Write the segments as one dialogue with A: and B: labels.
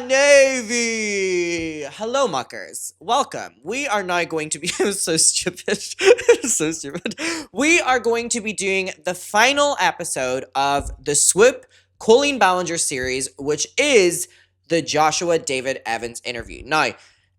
A: Navy! Hello, muckers. Welcome. We are now going to be so stupid. So stupid. We are going to be doing the final episode of the Swoop Colleen Ballinger series, which is the Joshua David Evans interview. Now,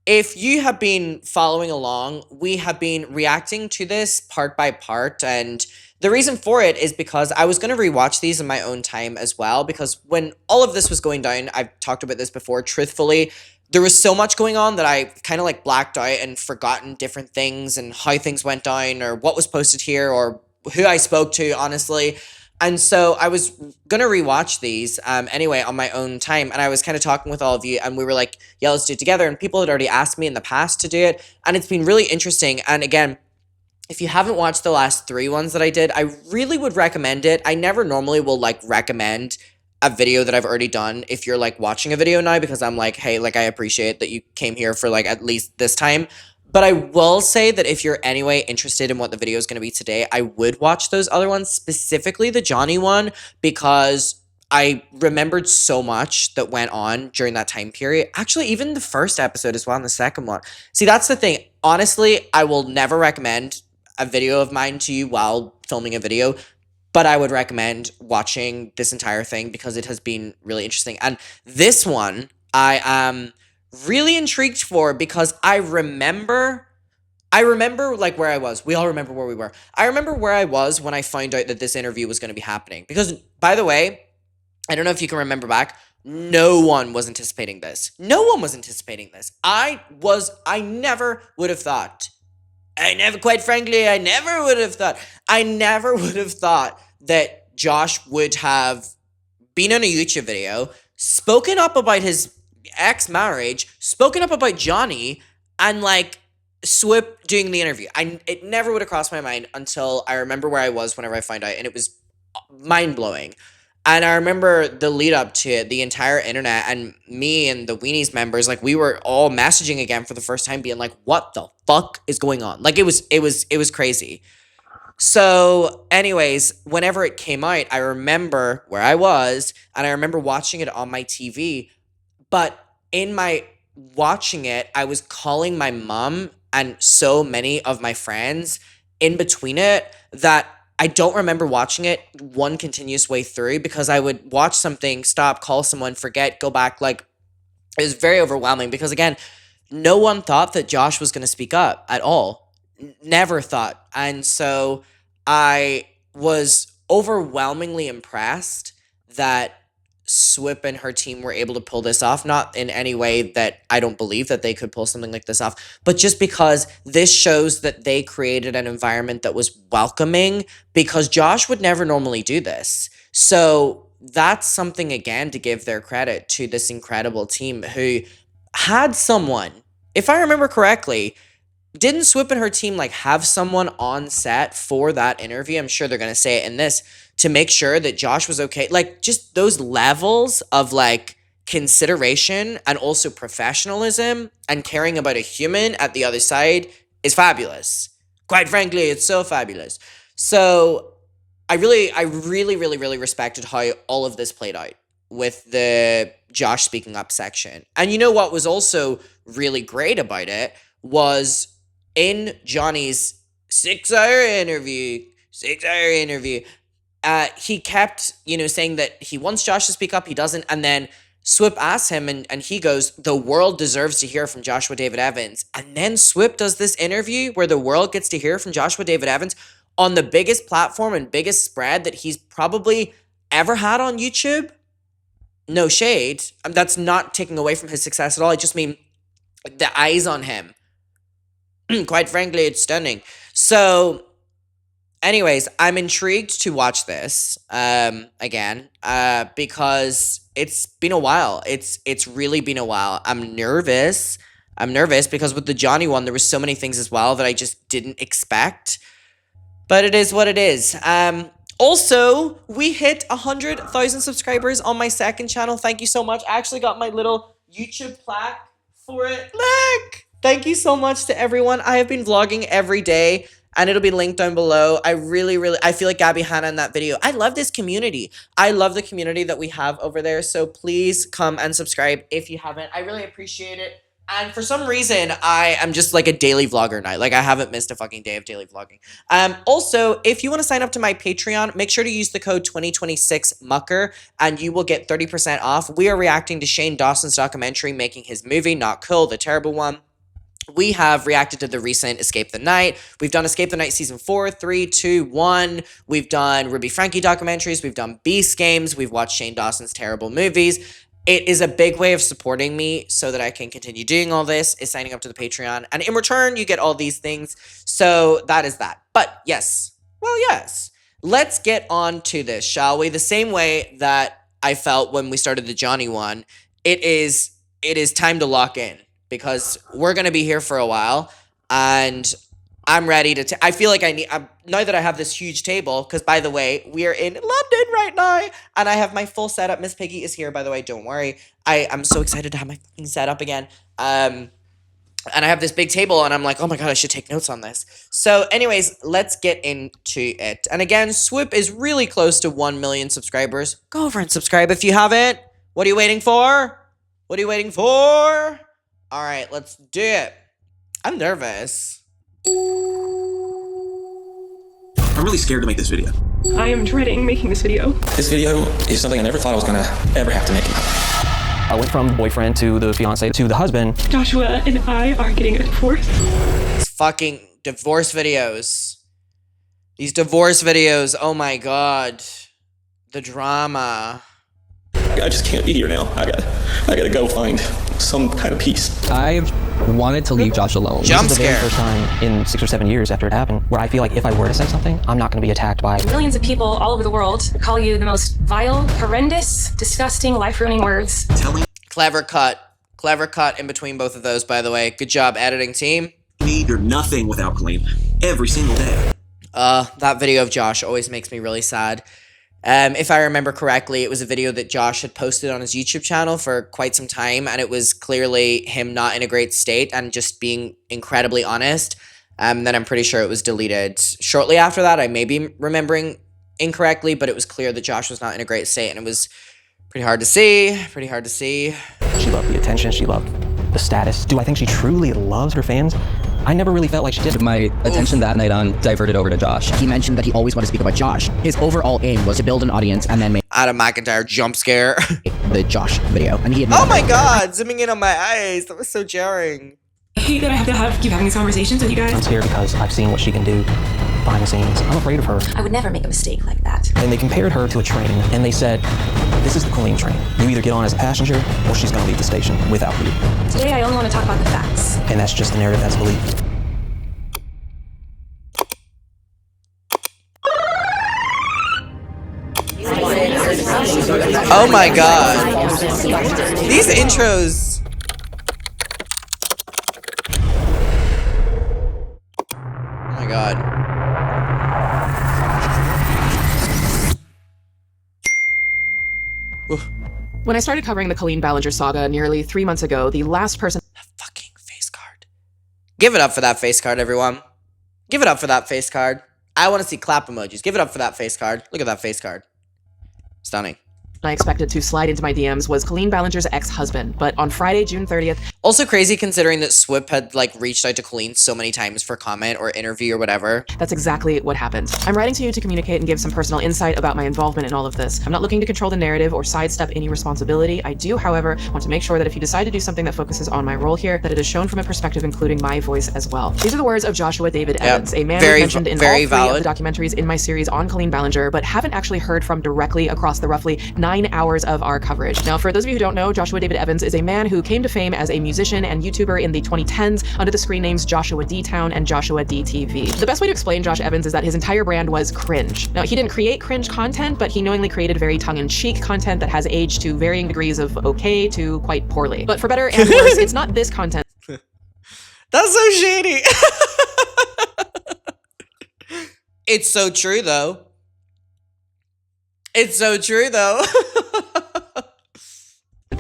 A: if you have been following along, we have been reacting to this part by part, and the reason for it is because I was going to rewatch these in my own time as well, because when all of this was going down, I've talked about this before, truthfully, there was so much going on that I kind of like blacked out and forgotten different things and how things went down or what was posted here or who I spoke to, honestly. And so I was going to rewatch these anyway on my own time. And I was kind of talking with all of you and we were like, yeah, let's do it together. And people had already asked me in the past to do it. And it's been really interesting. And again, if you haven't watched the last 3 ones that I did, I really would recommend it. I never normally will like recommend a video that I've already done if you're like watching a video now, because I'm like, hey, like I appreciate that you came here for like at least this time. But I will say that if you're anyway interested in what the video is going to be today, I would watch those other ones, specifically the Johnny one, because I remembered so much that went on during that time period. Actually, even the first episode as well and the second one. See, that's the thing. Honestly, I will never recommend a video of mine to you while filming a video, but I would recommend watching this entire thing because it has been really interesting. And this one, I am really intrigued for because I remember like where I was. We all remember where we were. I remember where I was when I found out that this interview was going to be happening. Because, by the way, I don't know if you can remember back, no one was anticipating this. No one was anticipating this. I never would have thought. I never would have thought. I never would have thought that Josh would have been in a YouTube video, spoken up about his ex-marriage, spoken up about Johnny, and like Swoop doing the interview. It never would have crossed my mind until I remember where I was whenever I found out, and it was mind-blowing. And I remember the lead up to it, the entire internet and me and the Weenies members, like we were all messaging again for the first time being like, what the fuck is going on? Like it was crazy. So anyways, whenever it came out, I remember where I was and I remember watching it on my TV, but in my watching it, I was calling my mom and so many of my friends in between it that I don't remember watching it one continuous way through because I would watch something, stop, call someone, forget, go back. Like, it was very overwhelming because, again, no one thought that Josh was going to speak up at all. Never thought. And so I was overwhelmingly impressed that Swoop and her team were able to pull this off. Not in any way that I don't believe that they could pull something like this off, but just because this shows that they created an environment that was welcoming, because Josh would never normally do this. So that's something, again, to give their credit to this incredible team who had someone, if I remember correctly, didn't Swoop and her team like have someone on set for that interview? I'm sure they're going to say it in this, to make sure that Josh was okay. Like just those levels of like consideration and also professionalism and caring about a human at the other side is fabulous. Quite frankly, it's so fabulous. So I really respected how all of this played out with the Josh speaking up section. And you know what was also really great about it was in Johnny's 6-hour interview, he kept, saying that he wants Josh to speak up, he doesn't, and then Swoop asks him, and he goes, the world deserves to hear from Joshua David Evans. And then Swoop does this interview where the world gets to hear from Joshua David Evans on the biggest platform and biggest spread that he's probably ever had on YouTube. No shade. That's not taking away from his success at all. I just mean the eyes on him. Quite frankly, it's stunning. So anyways, I'm intrigued to watch this again because it's been a while. It's really been a while. I'm nervous because with the Johnny one, there was so many things as well that I just didn't expect. But it is what it is. Also, we hit 100,000 subscribers on my second channel. Thank you so much. I actually got my little YouTube plaque for it. Look! Thank you so much to everyone. I have been vlogging every day and it'll be linked down below. I feel like Gabby Hanna in that video. I love this community. I love the community that we have over there. So please come and subscribe if you haven't. I really appreciate it. And for some reason, I am just like a daily vlogger now. Like, I haven't missed a fucking day of daily vlogging. Also, if you want to sign up to my Patreon, make sure to use the code 2026mucker and you will get 30% off. We are reacting to Shane Dawson's documentary, Making His Movie, Not Cool, the terrible one. We have reacted to the recent Escape the Night. We've done Escape the Night Season 4, 3, 2, 1. We've done Ruby Frankie documentaries. We've done Beast Games. We've watched Shane Dawson's terrible movies. It is a big way of supporting me so that I can continue doing all this, is signing up to the Patreon. And in return, you get all these things. So that is that. But yes, let's get on to this, shall we? The same way that I felt when we started the Johnny one, it is time to lock in, because we're going to be here for a while, and I'm ready to I feel like now that I have this huge table, because by the way, we are in London right now, and I have my full setup. Miss Piggy is here, by the way, don't worry. I'm so excited to have my fucking setup again. And I have this big table, and I'm like, oh my god, I should take notes on this. So anyways, let's get into it. And again, Swoop is really close to 1 million subscribers. Go over and subscribe if you haven't. What are you waiting for? What are you waiting for? All right, let's do it. I'm nervous.
B: I'm really scared to make this video.
C: I am dreading making this video.
B: This video is something I never thought I was gonna ever have to make.
D: I went from boyfriend to the fiance to the husband.
C: Joshua and I are getting a divorce.
A: These fucking divorce videos. These divorce videos, oh my god. The drama.
B: I just can't be here now. I gotta go find some kind of peace.
D: I wanted to leave Josh alone.
A: Jump
D: This is the
A: scare.
D: very first time in 6 or 7 years after it happened where I feel like if I were to say something, I'm not going to be attacked by
E: Millions of people all over the world call you the most vile, horrendous, disgusting, life-ruining words.
A: Clever cut in between both of those, by the way. Good job, editing team.
B: You're nothing without Colleen. Every single day.
A: That video of Josh always makes me really sad. If I remember correctly, it was a video that Josh had posted on his YouTube channel for quite some time, and it was clearly him not in a great state and just being incredibly honest. Then I'm pretty sure it was deleted shortly after that. I may be remembering incorrectly, but it was clear that Josh was not in a great state, and it was pretty hard to see.
D: She loved the attention. She loved the status. Do I think she truly loves her fans? I never really felt like she did.
F: My attention that night on diverted over to Josh. He mentioned that he always wanted to speak about Josh. His overall aim was to build an audience and then make
A: Adam McIntyre jump scare.
F: the Josh video. And he
A: Oh my god, zooming in on my eyes. That was so jarring.
C: I hate that I have to keep having these conversations with you
D: I'm
C: guys.
D: scared because I've seen what she can do behind the scenes. I'm afraid of her.
E: I would never make a mistake like that.
D: And they compared her to a train, and they said, this is the Colleen train. You either get on as a passenger, or she's going to leave the station without you.
E: Today, I only want to talk about the facts.
D: And that's just the narrative that's believed.
A: Oh my god. These intros. Oh my god.
G: When I started covering the Colleen Ballinger saga nearly 3 months ago, the last person
A: Fucking face card. Give it up for that face card, everyone. Give it up for that face card. I want to see clap emojis. Give it up for that face card. Look at that face card. Stunning.
G: I expected to slide into my DMs was Colleen Ballinger's ex-husband, but on Friday, June 30th,
A: Also crazy considering that Swoop had like reached out to Colleen so many times for comment or interview or whatever.
G: that's exactly what happened. I'm writing to you to communicate and give some personal insight about my involvement in all of this. I'm not looking to control the narrative or sidestep any responsibility. I do, however, want to make sure that if you decide to do something that focuses on my role here, that it is shown from a perspective including my voice as well. These are the words of Joshua David Evans, a man
A: very-
G: mentioned in all
A: very
G: 3
A: valid.
G: of the documentaries in my series on Colleen Ballinger, but haven't actually heard from directly across the roughly 9 hours of our coverage. Now, for those of you who don't know, Joshua David Evans is a man who came to fame as a musician and YouTuber in the 2010s under the screen names Joshua D Town and Joshua D TV. The best way to explain Josh Evans is that his entire brand was cringe. Now, he didn't create cringe content, but he knowingly created very tongue-in-cheek content that has aged to varying degrees of okay to quite poorly. But for better and worse, it's not this content
A: That's so shady. It's so true though. It's so true though.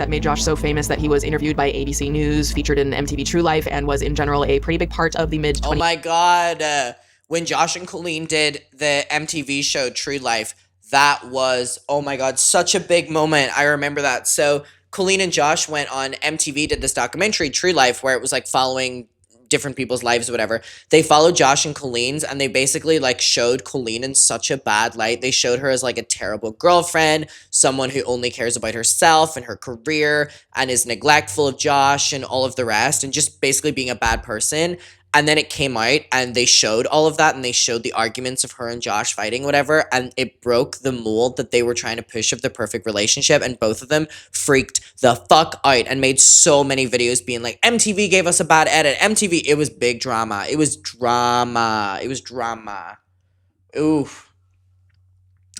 G: that made Josh so famous that he was interviewed by ABC News, featured in MTV True Life, and was in general a pretty big part of the mid-20s.
A: Oh my god. when Josh and Colleen did the MTV show True Life, that was, oh my God, such a big moment. I remember that. So Colleen and Josh went on MTV, did this documentary, True Life, where it was like following different people's lives or whatever. They followed Josh and Colleen's, and they basically like showed Colleen in such a bad light. They showed her as like a terrible girlfriend, someone who only cares about herself and her career and is neglectful of Josh and all of the rest, and just basically being a bad person. And then it came out and they showed all of that, and they showed the arguments of her and Josh fighting, whatever, and it broke the mold that they were trying to push of the perfect relationship, and both of them freaked the fuck out and made so many videos being like, MTV gave us a bad edit. MTV, it was big drama. It was drama. It was drama. Oof.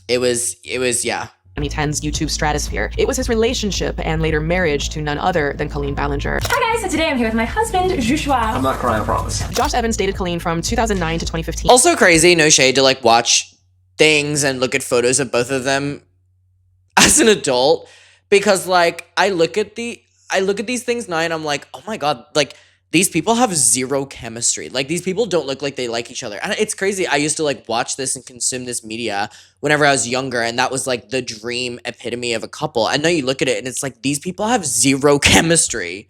A: It was, yeah.
G: 2010's YouTube stratosphere. It was his relationship and later marriage to none other than Colleen Ballinger.
E: Hi guys, so today I'm here with my husband, Joshua.
B: I'm not crying, I promise.
G: Josh Evans dated Colleen from 2009 to 2015.
A: Also crazy, no shade, to like watch things and look at photos of both of them as an adult, because like I look at these things now and I'm like, oh my God, like these people have zero chemistry. Like these people don't look like they like each other. And it's crazy. I used to like watch this and consume this media whenever I was younger, and that was like the dream epitome of a couple. And now you look at it and it's like these people have zero chemistry.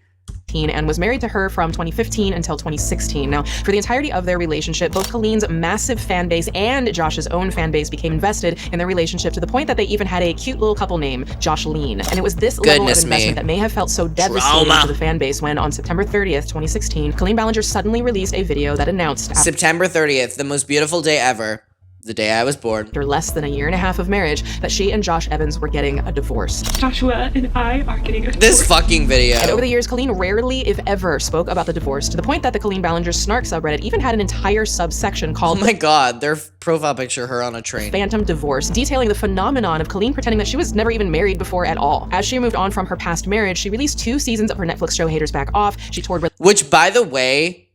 G: And was married to her from 2015 until 2016. Now, for the entirety of their relationship, both Colleen's massive fan base and Josh's own fan base became invested in their relationship to the point that they even had a cute little couple name, Joshleen. And it was this level of investment that may have felt so devastating to the fan base when, on September 30th, 2016, Colleen Ballinger suddenly released a video that announced
A: September 30th, the most beautiful day ever. The day I was born.
G: After less than a year and a half of marriage, that she and Josh Evans were getting a divorce.
C: Joshua and I are getting a divorce.
A: This fucking video.
G: And over the years, Colleen rarely, if ever, spoke about the divorce, to the point that the Colleen Ballinger Snark subreddit even had an entire subsection called
A: Oh my God, their profile picture, her on a train.
G: Phantom Divorce, detailing the phenomenon of Colleen pretending that she was never even married before at all. As she moved on from her past marriage, she released 2 seasons of her Netflix show Haters Back Off. She toured with...
A: Which, by the way,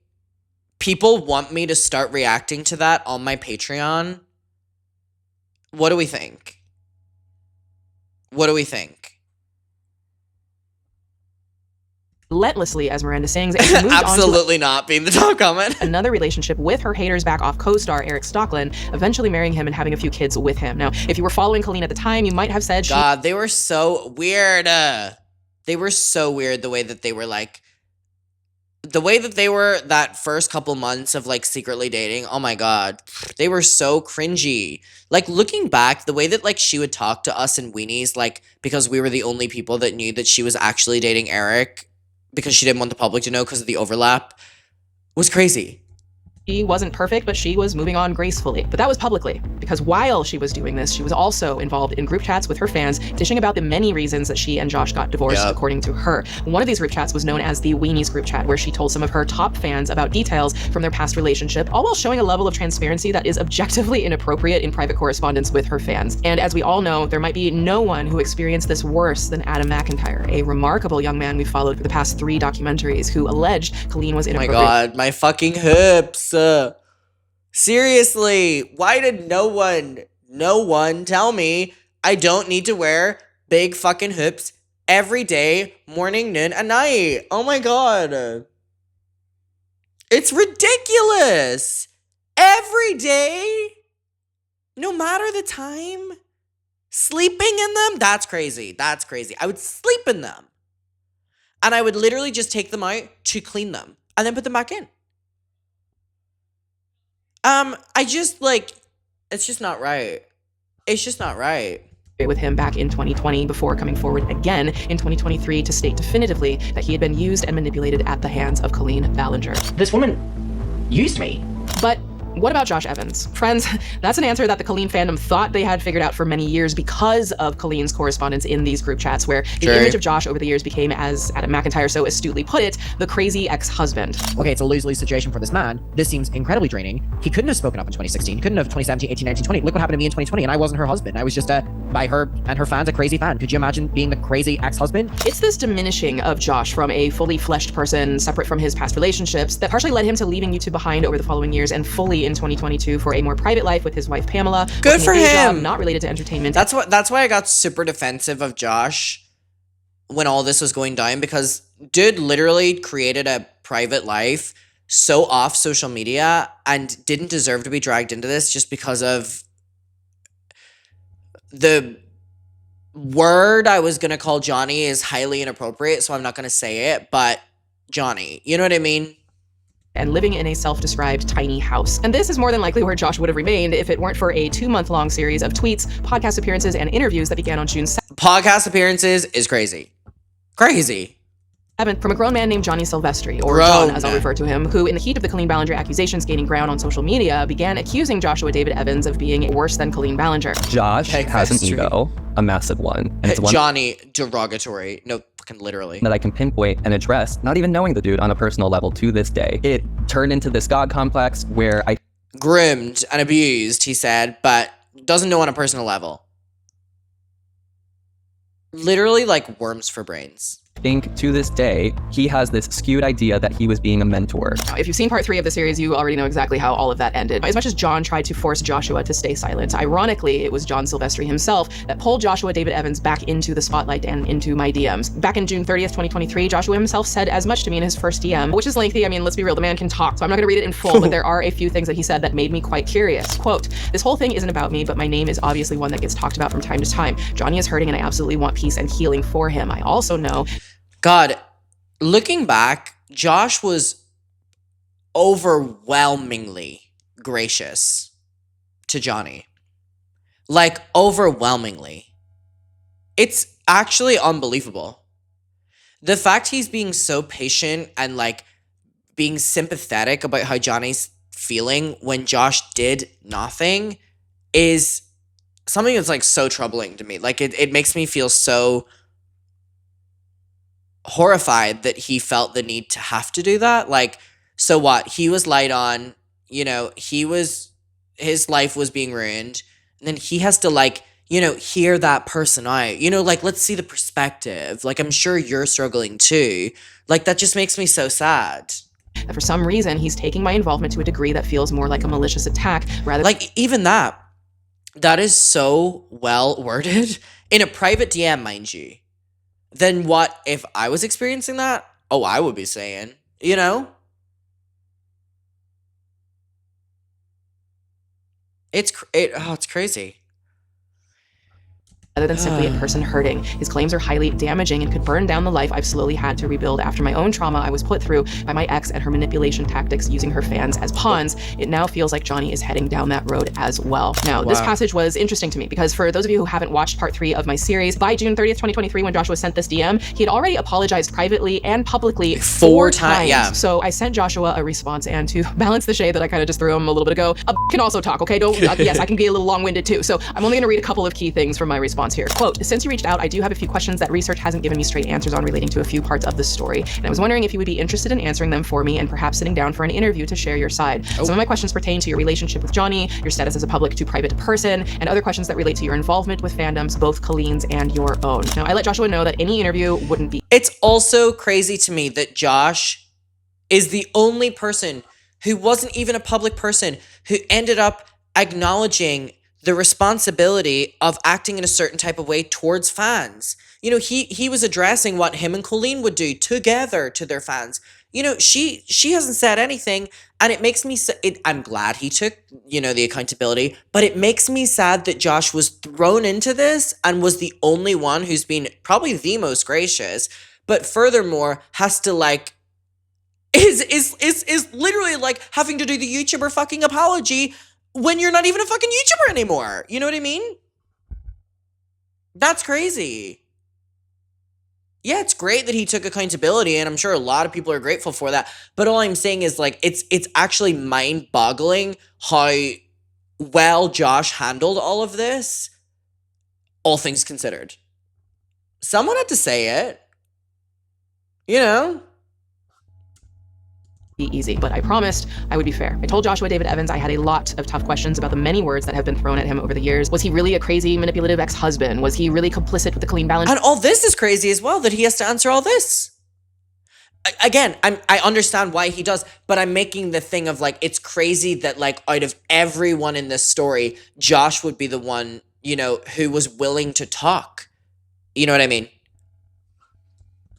A: people want me to start reacting to that on my Patreon. What do we think? What do we think?
G: Relentlessly, as Miranda sings, and she moved
A: absolutely not being the top comment.
G: Another relationship with her Haters Back Off co-star Eric Stocklin, eventually marrying him and having a few kids with him. Now, if you were following Colleen at the time, you might have said
A: God, they were so weird. They were so weird the way that they were like, the way that they were that first couple months of like secretly dating. Oh my God, they were so cringy. Like looking back, the way that like she would talk to us in weenies, like because we were the only people that knew that she was actually dating Eric because she didn't want the public to know because of the overlap, was crazy.
G: She wasn't perfect, but she was moving on gracefully. But that was publicly, because while she was doing this, she was also involved in group chats with her fans, dishing about the many reasons that she and Josh got divorced, according to her. One of these group chats was known as the Weenies group chat, where she told some of her top fans about details from their past relationship, all while showing a level of transparency that is objectively inappropriate in private correspondence with her fans. And as we all know, there might be no one who experienced this worse than Adam McIntyre, a remarkable young man we followed for the past 3 documentaries who alleged Colleen was inappropriate.
A: Oh my God, my fucking hips. Seriously, why did no one tell me I don't need to wear big fucking hoops every day, morning, noon, and night? Oh my God. It's ridiculous. Every day, no matter the time, sleeping in them, that's crazy. That's crazy. I would sleep in them. And I would literally just take them out to clean them and then put them back in. I just like, it's just not right. It's just not right.
G: With him back in 2020 before coming forward again in 2023 to state definitively that he had been used and manipulated at the hands of Colleen Ballinger.
F: This woman used me.
G: But what about Josh Evans? Friends, that's an answer that the Colleen fandom thought they had figured out for many years because of Colleen's correspondence in these group chats, where the image of Josh over the years became, as Adam McIntyre so astutely put it, the crazy ex-husband.
F: Okay, it's a lose-lose situation for this man. This seems incredibly draining. He couldn't have spoken up in 2016. He couldn't have 2017, 18, 19, 20. Look what happened to me in 2020, and I wasn't her husband. I was just by her and her fans, a crazy fan. Could you imagine being the crazy ex-husband?
G: It's this diminishing of Josh from a fully fleshed person separate from his past relationships that partially led him to leaving YouTube behind over the following years and fully in 2022 for a more private life with his wife Pamela.
A: Good for him.
G: Not related to entertainment.
A: That's why I got super defensive of Josh when all this was going down, because dude literally created a private life so off social media and didn't deserve to be dragged into this just because of the word I was going to call Johnny is highly inappropriate, so I'm not going to say it, but Johnny, you know what I mean?
G: And living in a self-described tiny house. And this is more than likely where Josh would have remained if it weren't for a 2-month-long series of tweets, podcast appearances, and interviews that began on June 7th.
A: Podcast appearances is crazy. Crazy.
G: From a grown man named Johnny Silvestri, or
A: Grown
G: John as I'll refer to him, who in the heat of the Colleen Ballinger accusations gaining ground on social media began accusing Joshua David Evans of being worse than Colleen Ballinger.
D: Josh
A: Okay,
D: has an
A: that's true.
D: ego, a massive one. And it's one
A: Johnny, derogatory. No, fucking literally.
D: that I can pinpoint and address, not even knowing the dude on a personal level to this day. It turned into this God complex where I
A: Groomed and abused, he said, but doesn't know on a personal level. Literally like worms for brains.
D: think to this day, he has this skewed idea that he was being a mentor.
G: If you've seen part 3 of the series, you already know exactly how all of that ended. As much as John tried to force Joshua to stay silent, ironically, it was John Silvestri himself that pulled Joshua David Evans back into the spotlight and into my DMs. Back in June 30th, 2023, Joshua himself said as much to me in his first DM, which is lengthy. I mean, let's be real, the man can talk, so I'm not gonna read it in full, but there are a few things that he said that made me quite curious. Quote, "This whole thing isn't about me, but my name is obviously one that gets talked about from time to time. Johnny is hurting and I absolutely want peace and healing for him. I also know..."
A: God, looking back, Josh was overwhelmingly gracious to Johnny. Like, overwhelmingly. It's actually unbelievable. The fact he's being so patient and, like, being sympathetic about how Johnny's feeling when Josh did nothing is something that's, like, so troubling to me. Like, it makes me feel so horrified that he felt the need to have to do that. Like, so what? He was light on, you know, his life was being ruined, and then he has to, like, you know, hear that person out. You know, like, let's see the perspective. Like, I'm sure you're struggling too. Like, that just makes me so sad.
G: That for some reason, he's taking my involvement to a degree that feels more like a malicious attack rather than...
A: Like, even that is so well worded in a private DM, mind you. Then what if I was experiencing that? Oh, I would be saying, you know? It's crazy.
G: rather than simply a person hurting. His claims are highly damaging and could burn down the life I've slowly had to rebuild after my own trauma I was put through by my ex and her manipulation tactics using her fans as pawns. It now feels like Johnny is heading down that road as well. Now, this passage was interesting to me because for those of you who haven't watched part 3 of my series, by June 30th, 2023, when Joshua sent this DM, he had already apologized privately and publicly 4 times.
A: Yeah.
G: So I sent Joshua a response, and to balance the shade that I kind of just threw him a little bit ago, a can also talk, okay? Don't, yes, I can be a little long-winded too. So I'm only gonna read a couple of key things from my response here. Quote, since you reached out, I do have a few questions that research hasn't given me straight answers on relating to a few parts of the story. And I was wondering if you would be interested in answering them for me and perhaps sitting down for an interview to share your side. Some of my questions pertain to your relationship with Johnny, your status as a public to private person, and other questions that relate to your involvement with fandoms, both Colleen's and your own. Now, I let Joshua know that any interview wouldn't be...
A: It's also crazy to me that Josh is the only person who wasn't even a public person who ended up acknowledging the responsibility of acting in a certain type of way towards fans. You know, he was addressing what him and Colleen would do together to their fans. You know, she hasn't said anything, and it makes me I'm glad he took, you know, the accountability, but it makes me sad that Josh was thrown into this and was the only one who's been probably the most gracious, but furthermore has to like is literally like having to do the YouTuber fucking apology when you're not even a fucking YouTuber anymore. You know what I mean? That's crazy. Yeah, it's great that he took accountability, and I'm sure a lot of people are grateful for that. But all I'm saying is, like, it's actually mind-boggling how well Josh handled all of this, all things considered. Someone had to say it. You know?
G: Be easy, but I promised I would be fair. I told Joshua David Evans I had a lot of tough questions about the many words that have been thrown at him over the years. Was he really a crazy, manipulative ex-husband? Was he really complicit with the Colleen Ballinger?
A: And all this is crazy as well, that he has to answer all this. Again, I understand why he does, but I'm making the thing of, like, it's crazy that, like, out of everyone in this story, Josh would be the one, you know, who was willing to talk. You know what I mean?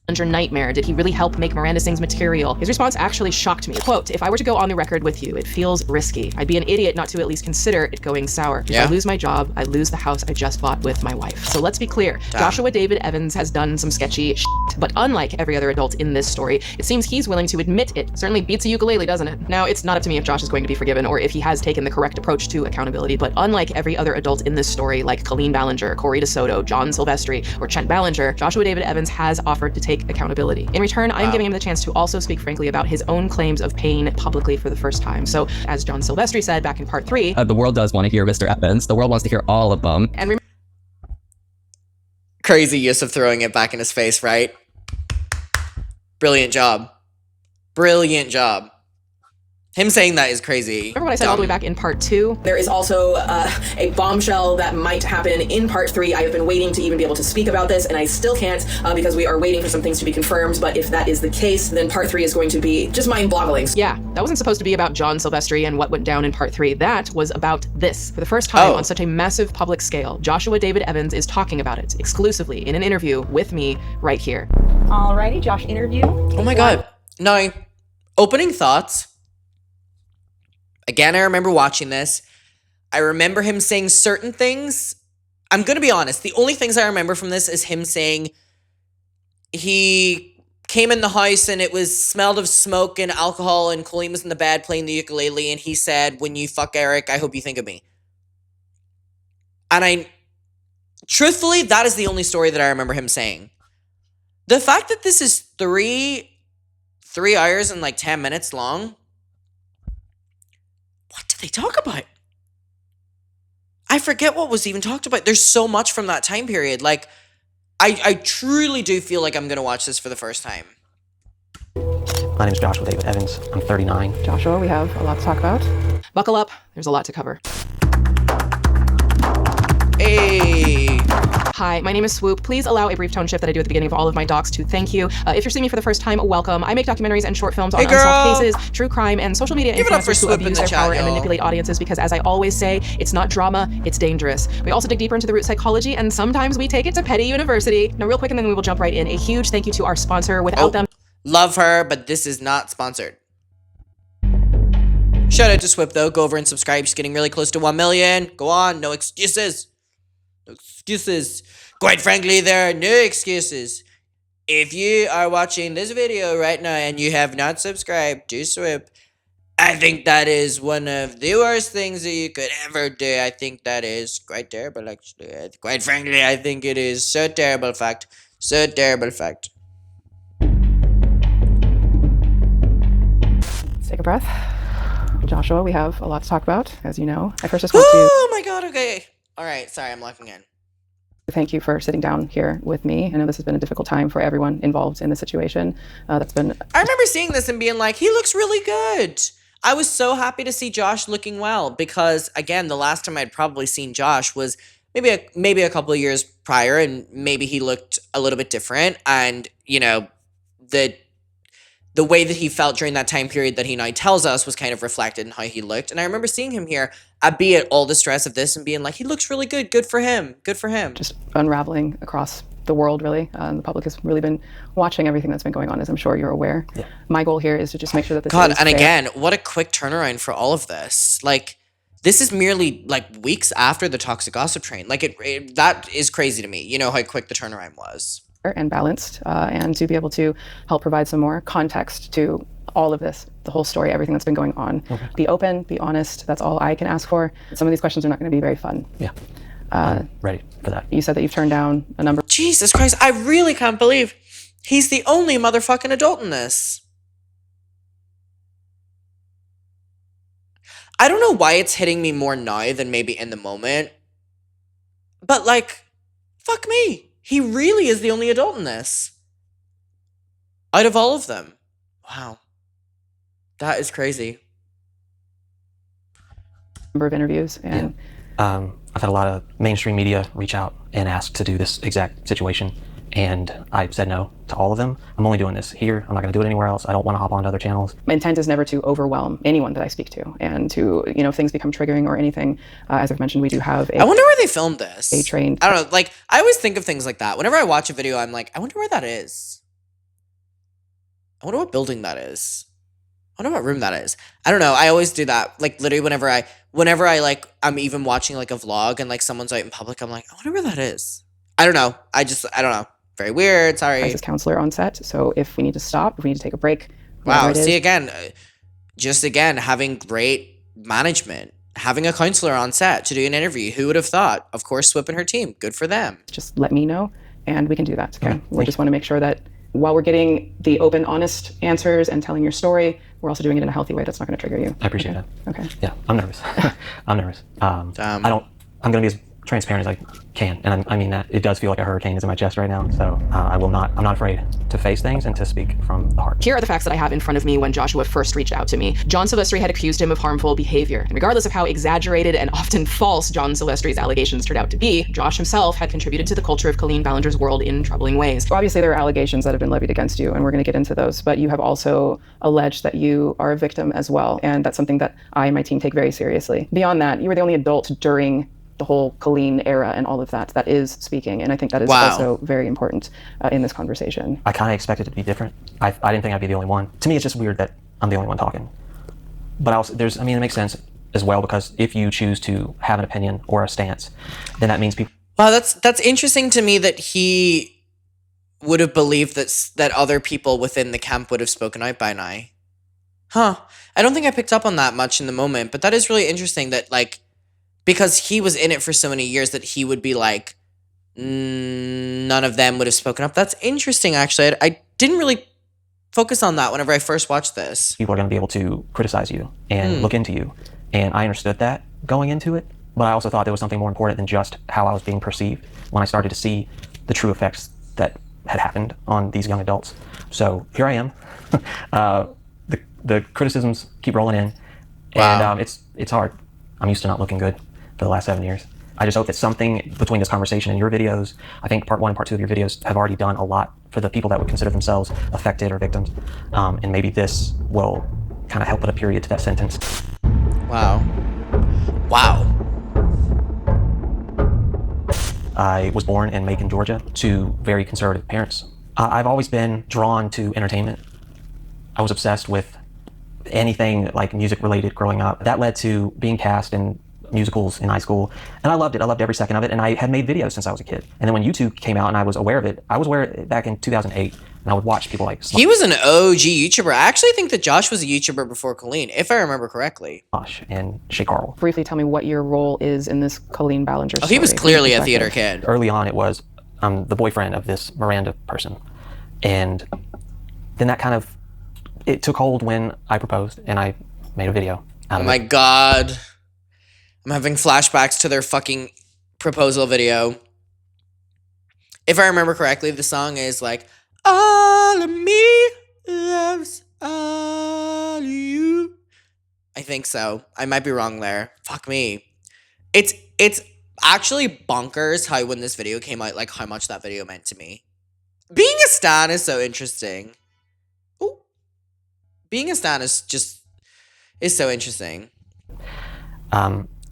G: Ballinger nightmare? Did he really help make Miranda Sings material? His response actually shocked me. Quote, if I were to go on the record with you, it feels risky. I'd be an idiot not to at least consider it going sour. If I lose my job, I lose the house I just bought with my wife. So let's be clear. Joshua David Evans has done some sketchy shit, but unlike every other adult in this story, it seems he's willing to admit it. Certainly beats a ukulele, doesn't it? Now, it's not up to me if Josh is going to be forgiven or if he has taken the correct approach to accountability, but unlike every other adult in this story, like Colleen Ballinger, Corey DeSoto, John Silvestri, or Trent Ballinger, Joshua David Evans has offered to take accountability. In return, I'm giving him the chance to also speak frankly about his own claims of pain publicly for the first time. So, as John Silvestri said back in part 3,
D: The world does want to hear Mr. Evans. The world wants to hear all of them.
G: and
A: Crazy use of throwing it back in his face, right? Brilliant job. Brilliant job. Him saying that is crazy.
G: remember what I said all the way back in part 2?
H: There is also a bombshell that might happen in part 3. I have been waiting to even be able to speak about this, and I still can't because we are waiting for some things to be confirmed. But if that is the case, then part 3 is going to be just mind-boggling.
G: Yeah, that wasn't supposed to be about John Silvestri and what went down in part 3. That was about this. For the first time on such a massive public scale, Joshua David Evans is talking about it exclusively in an interview with me right here.
I: Alrighty, Josh, interview.
A: Oh my god. Now, opening thoughts. Again, I remember watching this. I remember him saying certain things. I'm going to be honest. The only things I remember from this is him saying he came in the house and it was smelled of smoke and alcohol and Colleen was in the bed playing the ukulele and he said, when you fuck Eric, I hope you think of me. And truthfully, that is the only story that I remember him saying. The fact that this is 3 hours and like 10 minutes long, what did they talk about? I forget what was even talked about. There's so much from that time period. Like, I truly do feel like I'm going to watch this for the first time.
D: My name is Joshua David Evans. I'm 39.
G: Joshua, we have a lot to talk about. Buckle up, there's a lot to cover.
A: Hey.
G: Hi, my name is Swoop. Please allow a brief tone shift that I do at the beginning of all of my docs to thank you. If you're seeing me for the first time, welcome. I make documentaries and short films on unsolved cases, true crime, and social media
A: Give it up for
G: influencers who
A: Swoop in
G: abuse
A: the
G: their
A: chat,
G: power and
A: y'all.
G: manipulate audiences because, as I always say, it's not drama, it's dangerous. We also dig deeper into the root psychology, and sometimes we take it to petty university. Now, real quick, and then we will jump right in. A huge thank you to our sponsor. Without them,
A: Love her, but this is not sponsored. Shout out to Swoop, though. Go over and subscribe. She's getting really close to 1 million. Go on. No excuses. No excuses. Quite frankly, there are no excuses. If you are watching this video right now and you have not subscribed to Swoop, I think that is one of the worst things that you could ever do. I think that is quite terrible, actually. Quite frankly, I think it is so terrible fact. So terrible fact.
G: let's take a breath. Joshua, we have a lot to talk about, as you know. I first just want to
A: Oh my god, okay. Alright, sorry, I'm locking in.
G: thank you for sitting down here with me. I know this has been a difficult time for everyone involved in the situation.
A: I remember seeing this and being like, he looks really good. I was so happy to see Josh looking well because, again, the last time I'd probably seen Josh was maybe a couple of years prior, and maybe he looked a little bit different. And, you know, the way that he felt during that time period that he now tells us was kind of reflected in how he looked. And I remember seeing him here, albeit all the stress of this, and being like, he looks really good. Good for him. Good for him.
G: just unraveling across the world, really. The public has really been watching everything that's been going on, as I'm sure you're aware. Yeah. My goal here is to just make sure that this
A: God,
G: is
A: and
G: fair.
A: again, what a quick turnaround for all of this. Like, this is merely like weeks after the toxic gossip train. Like, that is crazy to me. You know how quick the turnaround was.
G: And balanced, and to be able to help provide some more context to all of this, the whole story, everything that's been going on. Okay. Be open, be honest. That's all I can ask for. Some of these questions are not going to be very fun.
D: Yeah. I'm ready for that.
G: You said that you've turned down a number.
A: Jesus Christ, I really can't believe he's the only motherfucking adult in this. I don't know why it's hitting me more now than maybe in the moment. But, like, fuck me. He really is the only adult in this. Out of all of them. Wow. That is crazy.
G: Number of interviews, and
D: I've had a lot of mainstream media reach out and ask to do this exact situation, and I said no to all of them. I'm only doing this here. I'm not going to do it anywhere else. I don't want to hop onto other channels.
G: my intent is never to overwhelm anyone that I speak to, and to, you know, if things become triggering or anything, as I've mentioned, we do have
A: I wonder where they filmed this.
G: a trained.
A: I don't know. Like, I always think of things like that. Whenever I watch a video, I'm like, I wonder where that is. I wonder what building that is. I wonder what room that is. I don't know. I always do that. Like literally whenever I like I'm even watching like a vlog and like someone's out in public, I'm like, I wonder where that is. I don't know. I don't know. Very weird. Sorry.
J: Crisis counselor on set. So if we need to stop, if we need to take a break.
A: Wow. See again, just again, having great management, having a counselor on set to do an interview. Who would have thought? Of course, Swoop and her team. Good for them.
J: Just let me know and we can do that. Okay. We just want to make sure that while we're getting the open, honest answers and telling your story, we're also doing it in a healthy way that's not going to trigger you.
D: I appreciate that.
J: Okay.
D: Yeah, I'm nervous. I'm nervous. I'm going to be as transparent as I can, and I mean that. It does feel like a hurricane is in my chest right now, so I'm not afraid to face things and to speak from the heart.
G: Here are the facts that I have in front of me when Joshua first reached out to me. John Silvestri had accused him of harmful behavior. And regardless of how exaggerated and often false John Silvestri's allegations turned out to be, Josh himself had contributed to the culture of Colleen Ballinger's world in troubling ways.
J: Obviously, there are allegations that have been levied against you, and we're going to get into those, but you have also alleged that you are a victim as well, and that's something that I and my team take very seriously. Beyond that, you were the only adult during the whole Colleen era and all of that is speaking, and I think that is also very important in this conversation.
D: I kind of expected it to be different. I didn't think I'd be the only one. To me, it's just weird that I'm the only one talking. But it makes sense as well, because if you choose to have an opinion or a stance, then that means people...
A: Wow, that's interesting to me that he would have believed that other people within the camp would have spoken out by now. Huh. I don't think I picked up on that much in the moment, but that is really interesting that, like, because he was in it for so many years, that he would be like, none of them would have spoken up. That's interesting, actually. I didn't really focus on that whenever I first watched this.
D: People are going to be able to criticize you and look into you. And I understood that going into it, but I also thought there was something more important than just how I was being perceived when I started to see the true effects that had happened on these young adults. So here I am. The criticisms keep rolling in.
A: Wow.
D: And it's hard. I'm used to not looking good for the last 7 years. I just hope that something between this conversation and your videos, I think part 1 and part 2 of your videos have already done a lot for the people that would consider themselves affected or victims. And maybe this will kind of help put a period to that sentence.
A: Wow. Wow.
D: I was born in Macon, Georgia, to very conservative parents. I've always been drawn to entertainment. I was obsessed with anything like music related growing up. That led to being cast in musicals in high school, and I loved it. I loved every second of it, and I had made videos since I was a kid. And then when YouTube came out and I was aware of it, I was aware of it back in 2008, and I would watch people like
A: He was an OG YouTuber. I actually think that Josh was a YouTuber before Colleen, if I remember correctly.
D: Josh and Shay Carl.
J: Briefly tell me what your role is in this Colleen Ballinger story.
A: Oh, he was clearly a theater kid.
D: Early on, it was the boyfriend of this Miranda person, and then that kind of, it took hold when I proposed, and I made a video out of it.
A: Oh my god. I'm having flashbacks to their fucking proposal video. If I remember correctly, the song is like, all of me loves all of you. I think so. I might be wrong there. Fuck me. It's actually bonkers how when this video came out, like how much that video meant to me. Being a stan is so interesting. Ooh. Being a stan is so interesting.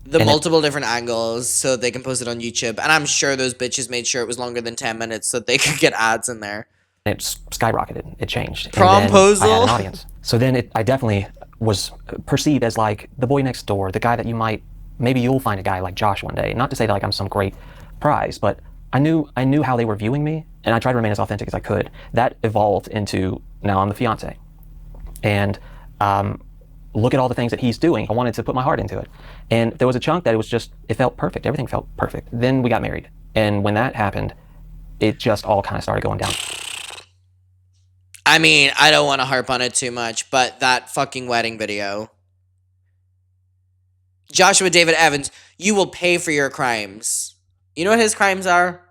A: The multiple different angles so they can post it on YouTube. And I'm sure those bitches made sure it was longer than 10 minutes so they could get ads in there.
D: It skyrocketed. It changed.
A: Promposal.
D: I had an audience. So then I definitely was perceived as like the boy next door, the guy that maybe you'll find a guy like Josh one day. Not to say that like I'm some great prize, but I knew how they were viewing me, and I tried to remain as authentic as I could. That evolved into, now I'm the fiance. And look at all the things that he's doing. I wanted to put my heart into it. And there was a chunk that it felt perfect. Everything felt perfect. Then we got married. And when that happened, it just all kind of started going down.
A: I mean, I don't want to harp on it too much, but that fucking wedding video. Joshua David Evans, you will pay for your crimes. You know what his crimes are?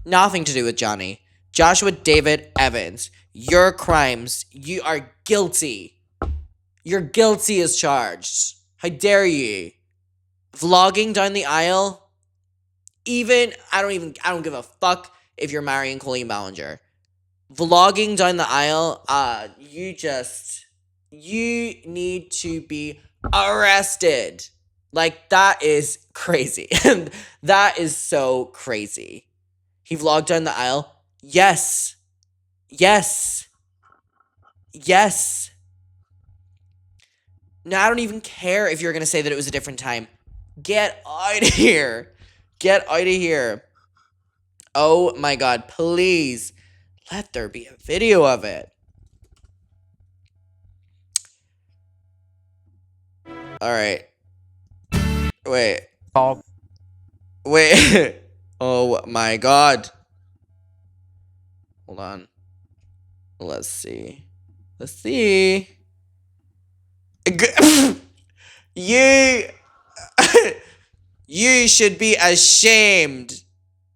A: Nothing to do with Johnny. Joshua David Evans, your crimes, you are guilty. You're guilty as charged. How dare you? Vlogging down the aisle? I don't give a fuck if you're marrying Colleen Ballinger. Vlogging down the aisle, you need to be arrested. Like, that is crazy. That is so crazy. He vlogged down the aisle. Yes. Yes. No, I don't even care if you're going to say that it was a different time. Get out of here. Get out of here. Oh my God, please let there be a video of it. All right. Wait. Wait. Oh my God. Hold on. Let's see. Let's see. You you should be ashamed.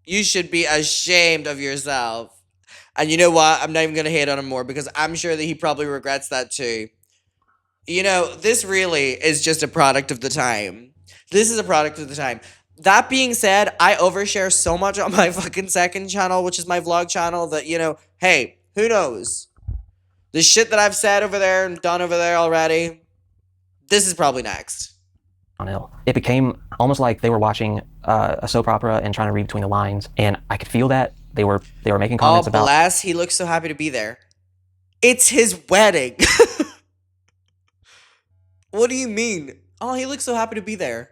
A: You should be ashamed of yourself. And you know what? I'm not even going to hate on him more because I'm sure that he probably regrets that too. You know, this really is just a product of the time. This is a product of the time. That being said, I overshare so much on my fucking second channel, which is my vlog channel, that, you know, hey, who knows? The shit that I've said over there and done over there already, this is probably next.
D: It became almost like they were watching a soap opera and trying to read between the lines, and I could feel that they were making comments about.
A: Oh, bless! He looks so happy to be there. It's his wedding. What do you mean? Oh, he looks so happy to be there.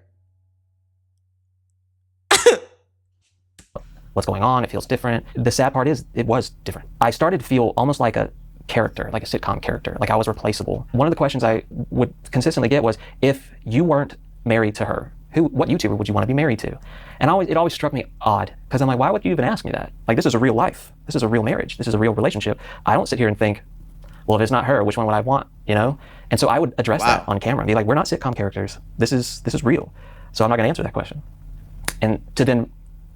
D: What's going on? It feels different. The sad part is, it was different. I started to feel almost like a character, like a sitcom character, like I was replaceable. One of the questions I would consistently get was, if you weren't married to her, what YouTuber would you want to be married to? And it always struck me odd, because I'm like, why would you even ask me that? Like, this is a real life. This is a real marriage. This is a real relationship. I don't sit here and think, well, if it's not her, which one would I want? You know? And so I would address that on camera and be like, we're not sitcom characters. This is real. So I'm not going to answer that question. And to then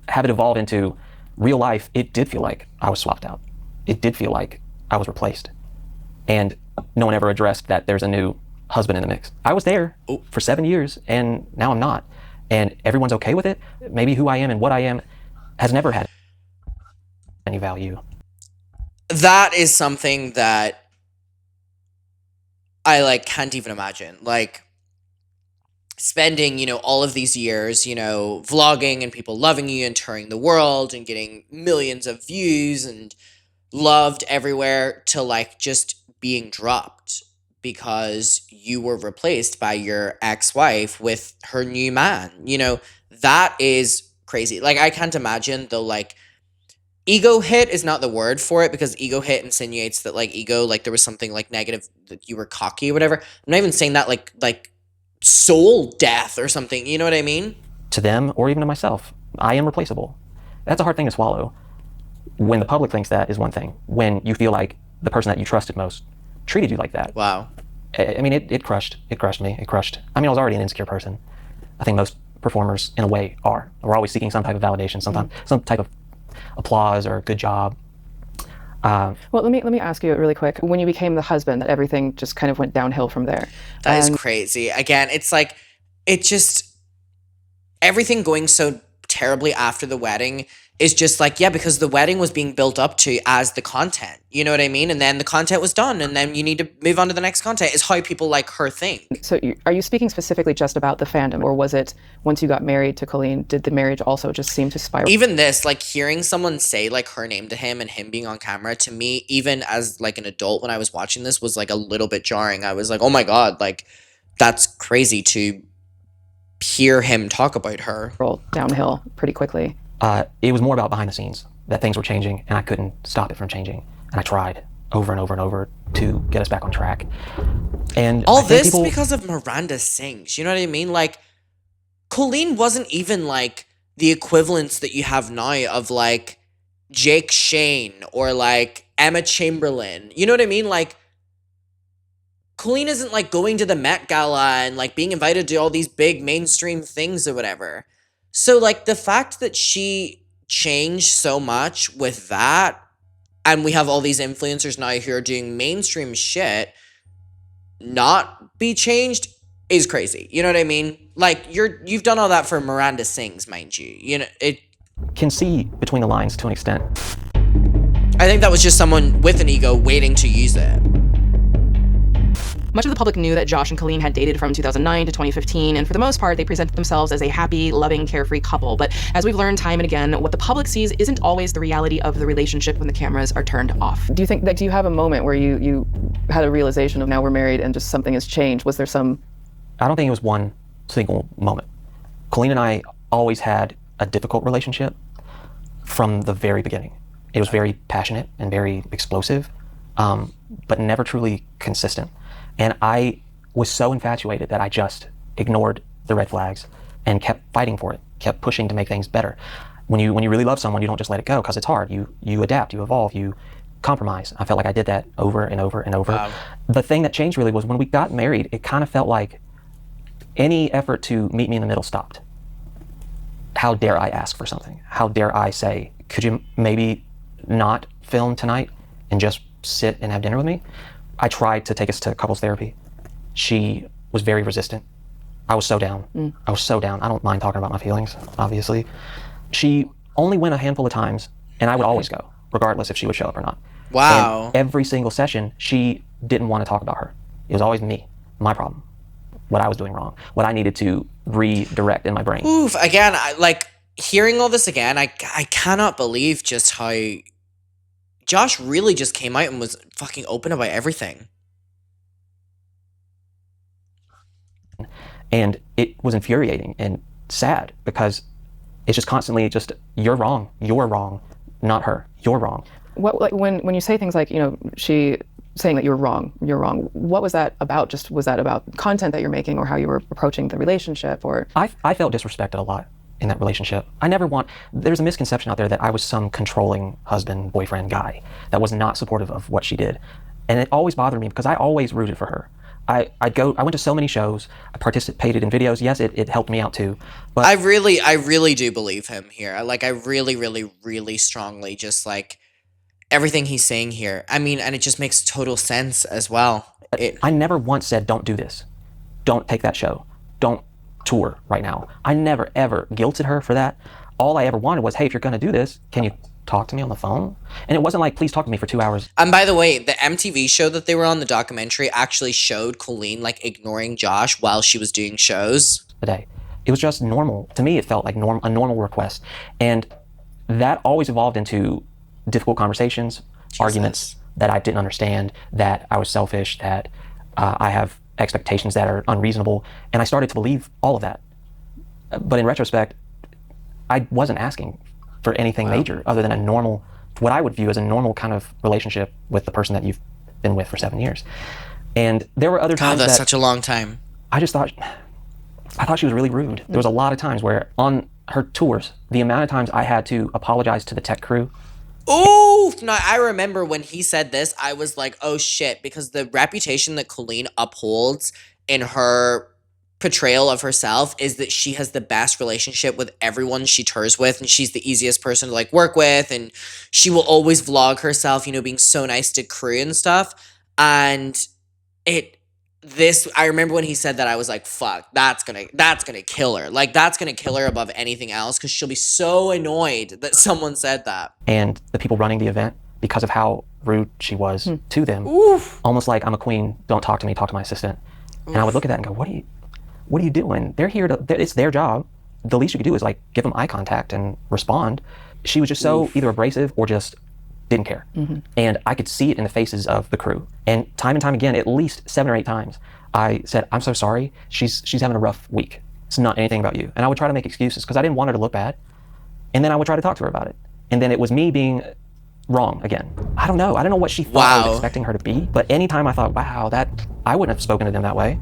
D: have it evolve into real life, it did feel like I was swapped out. It did feel like I was replaced. And no one ever addressed that there's a new husband in the mix. I was there for 7 years, and now I'm not. And everyone's okay with it. Maybe who I am and what I am has never had any value.
A: That is something that I can't even imagine. Like, spending, you know, all of these years, you know, vlogging and people loving you and touring the world and getting millions of views and loved everywhere, to just being dropped because you were replaced by your ex-wife with her new man. You know, that is crazy. I can't imagine the ego hit is not the word for it, because ego hit insinuates that ego, there was something negative, that you were cocky or whatever. I'm not even saying that like soul death or something, you know what I mean?
D: To them, or even to myself, I am replaceable. That's a hard thing to swallow. When the public thinks that is one thing. When you feel like the person that you trusted most treated you like that.
A: Wow.
D: I mean, it crushed me. I mean, I was already an insecure person. I think most performers, in a way, are. We're always seeking some type of validation, sometimes some type of applause or good job.
J: Well, let me ask you really quick. When you became the husband, everything just kind of went downhill from there.
A: That is crazy. Again, it's everything going so terribly after the wedding is just because the wedding was being built up to as the content, you know what I mean? And then the content was done, and then you need to move on to the next content, is how people like her think.
J: So are you speaking specifically just about the fandom, or was it once you got married to Colleen, did the marriage also just seem to spiral?
A: Even this, hearing someone say her name to him and him being on camera, to me, even as an adult when I was watching this, was a little bit jarring. I was like, oh my God, that's crazy to hear him talk about her.
J: Roll downhill pretty quickly.
D: It was more about behind the scenes, that things were changing and I couldn't stop it from changing. And I tried over and over and over to get us back on track. And
A: all this because of Miranda Sings, you know what I mean? Colleen wasn't even the equivalents that you have now of Jake Shane or Emma Chamberlain. You know what I mean? Colleen isn't going to the Met Gala and being invited to all these big mainstream things or whatever. So the fact that she changed so much with that, and we have all these influencers now who are doing mainstream shit not be changed, is crazy. You know what I mean? You've done all that for Miranda Sings, mind you. You know, it
D: can see between the lines to an extent.
A: I think that was just someone with an ego waiting to use it.
G: Much of the public knew that Josh and Colleen had dated from 2009 to 2015, and for the most part, they presented themselves as a happy, loving, carefree couple. But as we've learned time and again, what the public sees isn't always the reality of the relationship when the cameras are turned off.
J: Do you think, like, do you have a moment where you had a realization of now we're married and just something has changed? Was there some?
D: I don't think it was one single moment. Colleen and I always had a difficult relationship from the very beginning. It was very passionate and very explosive, but never truly consistent. And I was so infatuated that I just ignored the red flags and kept fighting for it, kept pushing to make things better. When you really love someone, you don't just let it go because it's hard. You adapt, you evolve, you compromise. I felt like I did that over and over and over. Wow. The thing that changed really was when we got married, it kind of felt like any effort to meet me in the middle stopped. How dare I ask for something? How dare I say, could you maybe not film tonight and just sit and have dinner with me? I tried to take us to couples therapy. She was very resistant. I was so down. I was so down. I don't mind talking about my feelings, obviously. She only went a handful of times, and I would always go, regardless if she would show up or not.
A: Wow.
D: And every single session, she didn't want to talk about her. It was always me, my problem, what I was doing wrong, what I needed to redirect in my brain.
A: Oof, again, hearing all this again, I cannot believe just how Josh really just came out and was fucking open about everything.
D: And it was infuriating and sad because it's just constantly just, you're wrong, not her, you're wrong.
J: What, like, when you say things like, she saying that you're wrong, what was that about? Just, was that about content that you're making or how you were approaching the relationship? Or
D: I felt disrespected a lot in that relationship. There's a misconception out there that I was some controlling husband, boyfriend guy that was not supportive of what she did. And it always bothered me because I always rooted for her. I went to so many shows, I participated in videos. Yes, it helped me out too. But
A: I really do believe him here. I really, really, really strongly just everything he's saying here. I mean, and it just makes total sense as well.
D: I never once said, don't do this. Don't take that show. Don't tour right now. I never, ever guilted her for that. All I ever wanted was, hey, if you're going to do this, can you talk to me on the phone? And it wasn't like, please talk to me for 2 hours.
A: And by the way, the MTV show that they were on, the documentary, actually showed Colleen ignoring Josh while she was doing shows.
D: A day. It was just normal. To me, it felt like a normal request. And that always evolved into difficult conversations, arguments that I didn't understand, that I was selfish, that I have expectations that are unreasonable. And I started to believe all of that. But in retrospect, I wasn't asking for anything major other than a normal, what I would view as a normal kind of relationship with the person that you've been with for 7 years. And there were other times
A: that's such a long time.
D: I thought she was really rude. There was a lot of times where on her tours, the amount of times I had to apologize to the tech crew.
A: Oh, no, I remember when he said this, I was like, oh shit, because the reputation that Colleen upholds in her portrayal of herself is that she has the best relationship with everyone she tours with, and she's the easiest person to work with, and she will always vlog herself, being so nice to crew and stuff. And I remember when he said that, I was like, fuck, that's gonna kill her. That's gonna kill her above anything else, because she'll be so annoyed that someone said that.
D: And the people running the event, because of how rude she was to them, almost like, I'm a queen, don't talk to me, talk to my assistant. And I would look at that and go, what are you doing? They're here it's their job. The least you could do is give them eye contact and respond. She was just so either abrasive or just didn't care. And I could see it in the faces of the crew. And time again, at least 7 or 8 times, I said, I'm so sorry. She's having a rough week. It's not anything about you. And I would try to make excuses because I didn't want her to look bad. And then I would try to talk to her about it. And then it was me being wrong again. I don't know what she thought I was expecting her to be. But anytime I thought, wow, I wouldn't have spoken to them that way.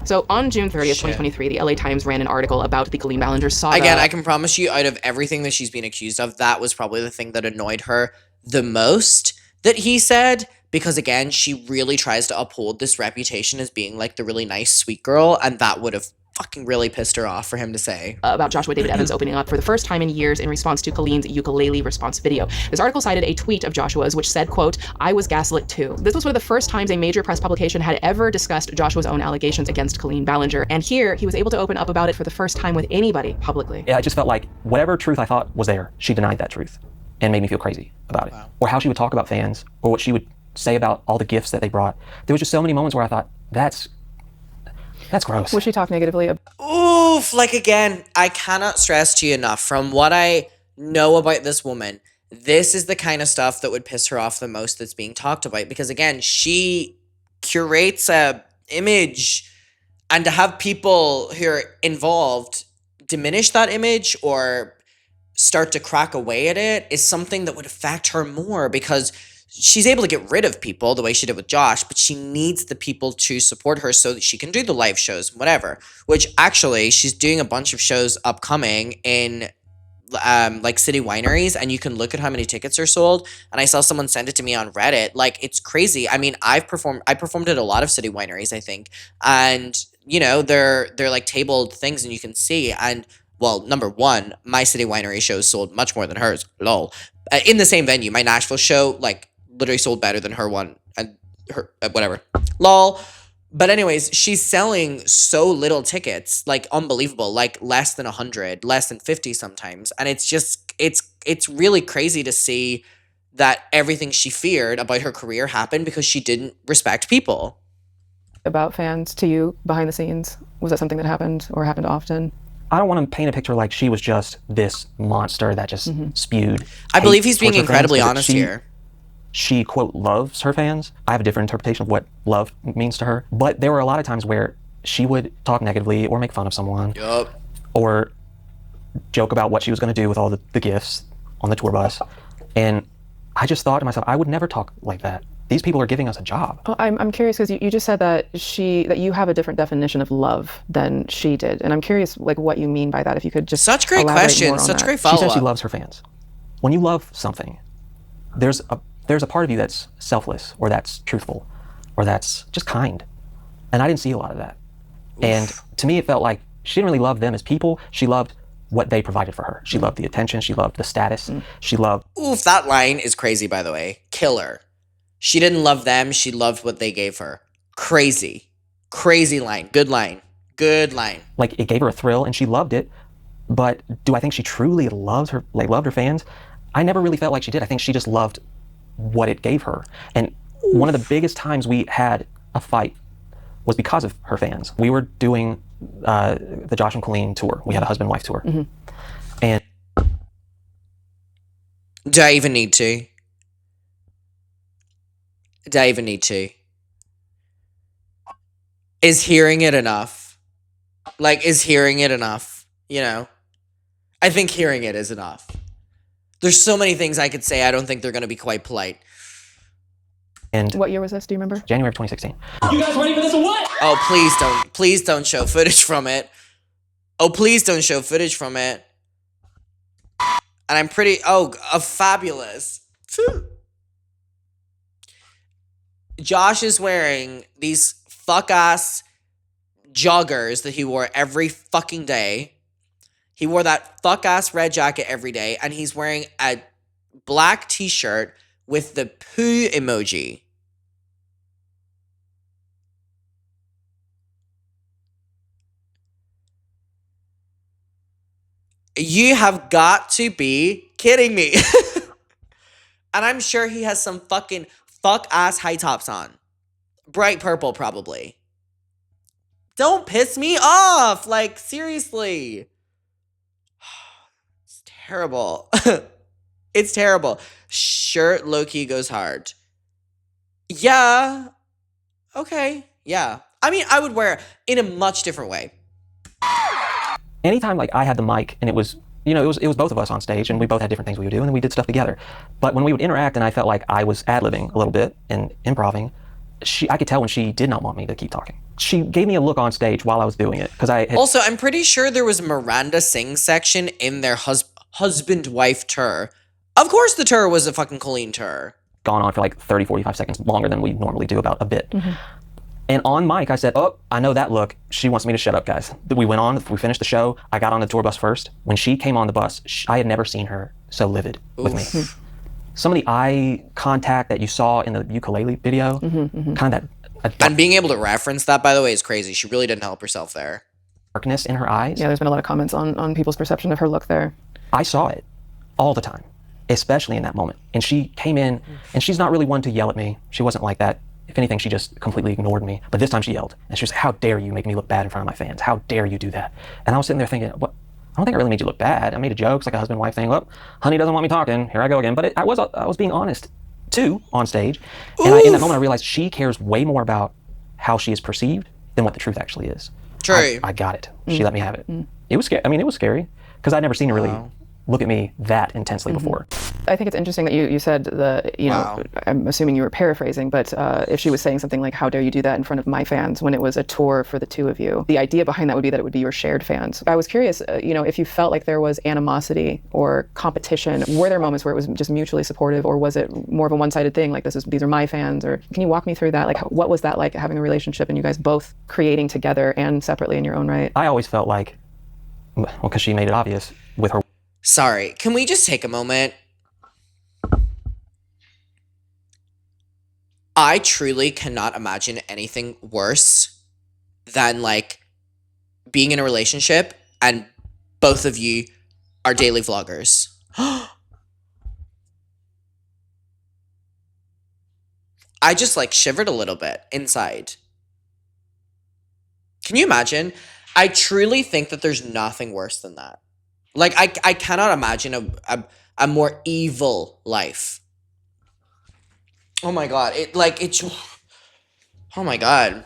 G: So on June 30th, 2023, the LA Times ran an article about the Colleen Ballinger saga.
A: Again, I can promise you, out of everything that she's been accused of, that was probably the thing that annoyed her the most that he said, because again, she really tries to uphold this reputation as being the really nice, sweet girl, and that would have fucking really pissed her off for him to say.
G: About Joshua David Evans opening up for the first time in years in response to Colleen's ukulele response video. This article cited a tweet of Joshua's which said, quote, I was gaslit too. This was one of the first times a major press publication had ever discussed Joshua's own allegations against Colleen Ballinger. And here, he was able to open up about it for the first time with anybody publicly.
D: Yeah, it just felt like whatever truth I thought was there, she denied that truth and made me feel crazy about it. Or how she would talk about fans, or what she would say about all the gifts that they brought. There was just so many moments where I thought, That's gross.
J: Would she talk negatively?
A: Oof, like again, I cannot stress to you enough. From what I know about this woman, this is the kind of stuff that would piss her off the most that's being talked about. Because again, she curates a image, and to have people who are involved diminish that image or start to crack away at it is something that would affect her more, because she's able to get rid of people the way she did with Josh, but she needs the people to support her so that she can do the live shows, whatever. Which actually, she's doing a bunch of shows upcoming in like city wineries, and you can look at how many tickets are sold. And I saw someone send it to me on Reddit. Like, it's crazy. I mean, I performed at a lot of city wineries, I think, and you know, they're like tabled things, and you can see. And well, number one, my city winery shows sold much more than hers. Lol. In the same venue, my Nashville show like literally sold better than her one, and her whatever. Lol. But anyways, she's selling so little tickets, like unbelievable, like less than 100, less than 50 sometimes. And it's just, it's really crazy to see that everything she feared about her career happened because she didn't respect people.
J: About fans to you behind the scenes? Was that something that happened or happened often?
D: I don't want to paint a picture like she was just this monster that just spewed.
A: I believe he's being
D: towards her
A: incredibly
D: fans,
A: honest here.
D: She, quote, loves her fans. I have a different interpretation of what love means to her. But there were a lot of times where she would talk negatively or make fun of someone.
A: Yup.
D: Or joke about what she was going to do with all the gifts on the tour bus. And I just thought to myself, I would never talk like that. These people are giving us a job.
J: Well, I'm curious because you just said that you have a different definition of love than she did. And I'm curious like what you mean by that. If you could just
A: Such great
J: elaborate
A: question.
J: more on
A: Such
J: that.
A: great
D: She
A: follow-up.
D: says she loves her fans. When you love something, there's a part of you that's selfless, or that's truthful, or that's just kind. And I didn't see a lot of that. Oof. And to me, it felt like she didn't really love them as people. She loved what they provided for her. She loved the attention. She loved the status. She loved...
A: Oof, that line is crazy, by the way. Killer. She didn't love them. She loved what they gave her. Crazy. Crazy line. Good line. Good line.
D: Like, it gave her a thrill, and she loved it. But do I think she truly loved her fans? I never really felt like she did. I think she just loved what it gave her. And one of the biggest times we had a fight was because of her fans. We were doing the Josh and Colleen tour. We had a husband-wife tour. And
A: do I even need to? Do I even need to? Is hearing it enough? Like, is hearing it enough? You know? I think hearing it is enough. There's so many things I could say. I don't think they're going to be quite polite.
D: And
J: what year was this? Do you remember?
D: January of 2016.
B: You guys ready for this or what?
A: Oh, please don't show footage from it. Oh, please don't show footage from it. And I'm pretty, fabulous. Josh is wearing these fuck-ass joggers that he wore every fucking day. He wore that fuck-ass red jacket every day, and he's wearing a black t-shirt with the poo emoji. You have got to be kidding me. And I'm sure he has some fucking fuck-ass high tops on. Bright purple, probably. Don't piss me off! Like, seriously. It's terrible. It's terrible. Shirt low-key goes hard. Yeah. Okay. Yeah. I mean, I would wear it in a much different way.
D: Anytime, like, I had the mic and it was, you know, it was both of us on stage, and we both had different things we would do, and then we did stuff together. But when we would interact and I felt like I was ad-libbing a little bit and improving, I could tell when she did not want me to keep talking. She gave me a look on stage while I was doing it, because I had...
A: Also, I'm pretty sure there was a Miranda Sing section in their husband-wife tour. Of course the tour was a fucking Colleen tour.
D: Gone on for like 30, 45 seconds longer than we normally do about a bit. And on mic, I said, oh, I know that look. She wants me to shut up, guys. We went on, we finished the show. I got on the tour bus first. When she came on the bus, I had never seen her so livid with me. Some of the eye contact that you saw in the ukulele video, kind of that...
A: And being able to reference that, by the way, is crazy. She really didn't help herself there.
D: Darkness in her eyes.
J: Yeah, there's been a lot of comments on people's perception of her look there.
D: I saw it all the time, especially in that moment. And she came in, and she's not really one to yell at me. She wasn't like that. if anything, she just completely ignored me. But this time she yelled. And she was like, how dare you make me look bad in front of my fans? How dare you do that? And I was sitting there thinking, what? I don't think I really made you look bad. I made a joke. It's like a husband-wife thing. Well, honey doesn't want me talking. Here I go again. But I was being honest, too, on stage. And in that moment, I realized she cares way more about how she is perceived than what the truth actually is.
A: True.
D: I got it. She let me have it. It was scary. I mean, it was scary because I'd never seen her really look at me that intensely before.
J: I think it's interesting that you said I'm assuming you were paraphrasing, but if she was saying something like, how dare you do that in front of my fans when it was a tour for the two of you, the idea behind that would be that it would be your shared fans. I was curious, if you felt like there was animosity or competition, were there moments where it was just mutually supportive, or was it more of a one-sided thing, like these are my fans? Or can you walk me through that? Like, what was that like, having a relationship and you guys both creating together and separately in your own right?
D: I always felt like, well, because she made it obvious with her.
A: Sorry, can we just take a moment? I truly cannot imagine anything worse than like being in a relationship and both of you are daily vloggers. I just like shivered a little bit inside. Can you imagine? I truly think that there's nothing worse than that. Like, I cannot imagine a more evil life. Oh my God. Oh my God.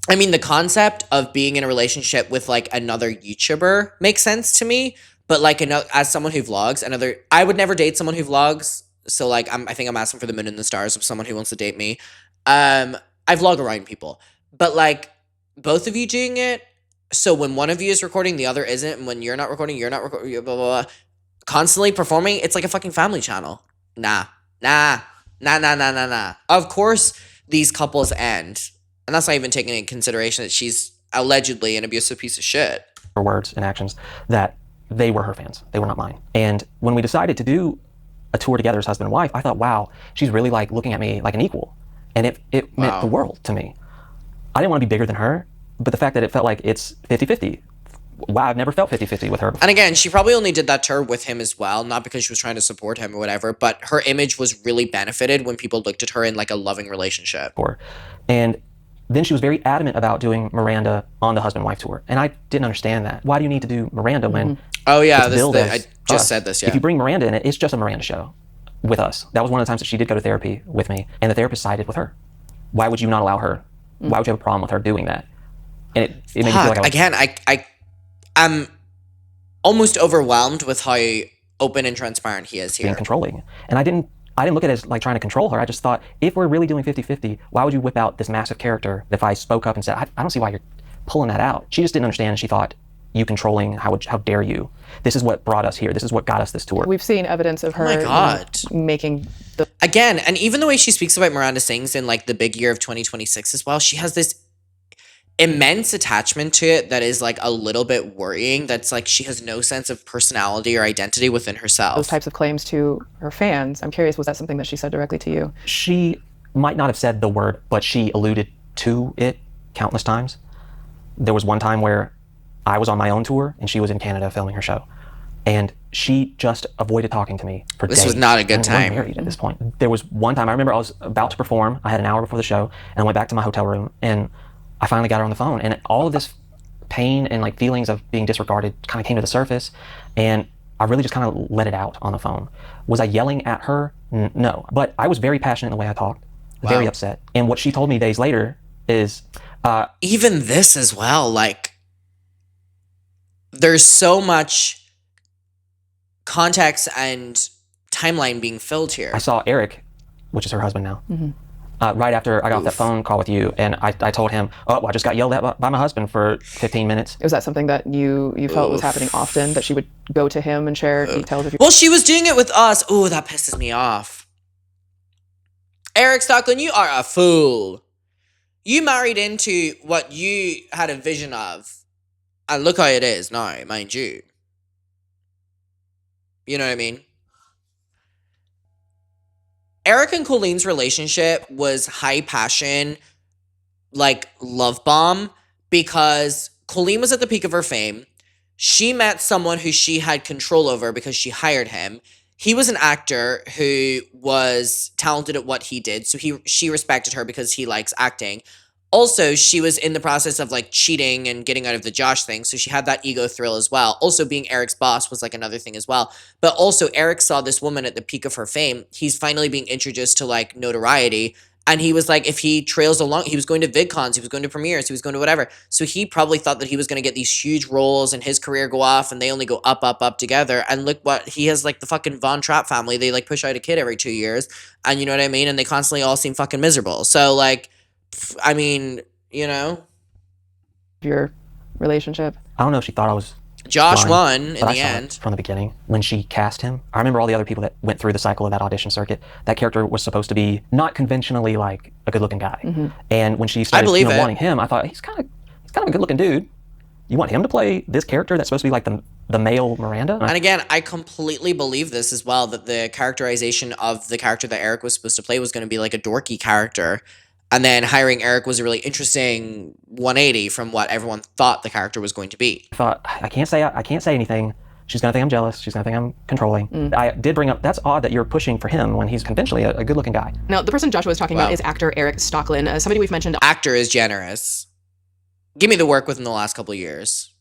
A: I mean, the concept of being in a relationship with like another YouTuber makes sense to me. But like, as someone who vlogs, I would never date someone who vlogs. So like, I think I'm asking for the moon and the stars of someone who wants to date me. I vlog around people. But like, both of you doing it, so when one of you is recording, the other isn't, and when you're not recording, blah, blah, blah, constantly performing, it's like a fucking family channel. Nah. Of course, these couples end, and that's not even taking into consideration that she's allegedly an abusive piece of shit.
D: Her words and actions, that they were her fans. They were not mine. And when we decided to do a tour together as husband and wife, I thought, wow, she's really like looking at me like an equal. And it meant the world to me. I didn't want to be bigger than her, but the fact that it felt like it's 50-50. Wow, I've never felt 50-50 with her before.
A: And again, she probably only did that tour with him as well, not because she was trying to support him or whatever, but her image was really benefited when people looked at her in like a loving relationship.
D: And then she was very adamant about doing Miranda on the husband-wife tour. And I didn't understand that. Why do you need to do Miranda when
A: Oh yeah,
D: I
A: just said this, yeah.
D: If you bring Miranda in it, it's just a Miranda show with us. That was one of the times that she did go to therapy with me, and the therapist sided with her. Why would you not allow her? Why would you have a problem with her doing that? And it made me feel like
A: again, I'm almost overwhelmed with how open and transparent he is here.
D: Being controlling. And I didn't look at it as like trying to control her. I just thought, if we're really doing 50-50, why would you whip out this massive character? If I spoke up and said, I don't see why you're pulling that out. She just didn't understand, and she thought, you controlling, how dare you? This is what brought us here. This is what got us this tour.
J: We've seen evidence of her making the...
A: Again, and even the way she speaks about Miranda Sings in like the big year of 2026 as well, she has this immense attachment to it that is like a little bit worrying. That's like she has no sense of personality or identity within herself.
J: Those types of claims to her fans. I'm curious, was that something that she said directly to you?
D: She might not have said the word, but she alluded to it countless times. There was one time where I was on my own tour and she was in Canada filming her show. And she just avoided talking to me for days.
A: This was not a good time.
D: We're married at this point. There was one time, I remember I was about to perform. I had an hour before the show, and I went back to my hotel room, and I finally got her on the phone. And all of this pain and like feelings of being disregarded kind of came to the surface. And I really just kind of let it out on the phone. Was I yelling at her? No. But I was very passionate in the way I talked, very upset. And what she told me days later is...
A: even this as well, like... there's so much context and timeline being filled here.
D: I saw Eric, which is her husband now, right after I got off that phone call with you, and I told him, oh, well, I just got yelled at by my husband for 15 minutes.
J: Was that something that you felt was happening often, that she would go to him and share details of you?
A: Well, she was doing it with us. Oh, that pisses me off. Eric Stockland, you are a fool. You married into what you had a vision of. And look how it is now, mind you. You know what I mean? Eric and Colleen's relationship was high passion, like love bomb, because Colleen was at the peak of her fame. She met someone who she had control over because she hired him. he was an actor who was talented at what he did, so she respected her because he likes acting. Also, she was in the process of like cheating and getting out of the Josh thing, so she had that ego thrill as well. Also, being Eric's boss was like another thing as well. But also, Eric saw this woman at the peak of her fame. He's finally being introduced to like notoriety, and he was like, if he trails along, he was going to VidCons, he was going to premieres, he was going to whatever. So he probably thought that he was going to get these huge roles and his career go off, and they only go up, up, up together. And look what he has, like the fucking Von Trapp family. They like push out a kid every 2 years, and you know what I mean. And they constantly all seem fucking miserable. So like, I mean, you know,
J: Your relationship.
D: I don't know if she thought I was
A: Josh
D: blind,
A: won in
D: but I
A: the
D: saw it
A: end.
D: from the beginning when she cast him. I remember all the other people that went through the cycle of that audition circuit. That character was supposed to be not conventionally like a good-looking guy. And when she started
A: believe it.
D: wanting him, I thought he's kind of a good-looking dude. You want him to play this character that's supposed to be like the male Miranda?
A: And again, I completely believe this as well, that the characterization of the character that Eric was supposed to play was going to be like a dorky character. And then hiring Eric was a really interesting 180 from what everyone thought the character was going to be.
D: I thought I can't say anything. She's gonna think I'm jealous. She's gonna think I'm controlling. I did bring up that's odd that you're pushing for him when he's conventionally a good-looking guy.
G: Now, the person Joshua was talking about is actor Eric Stocklin, somebody we've mentioned.
A: Actor is generous. Give me the work within the last couple of years.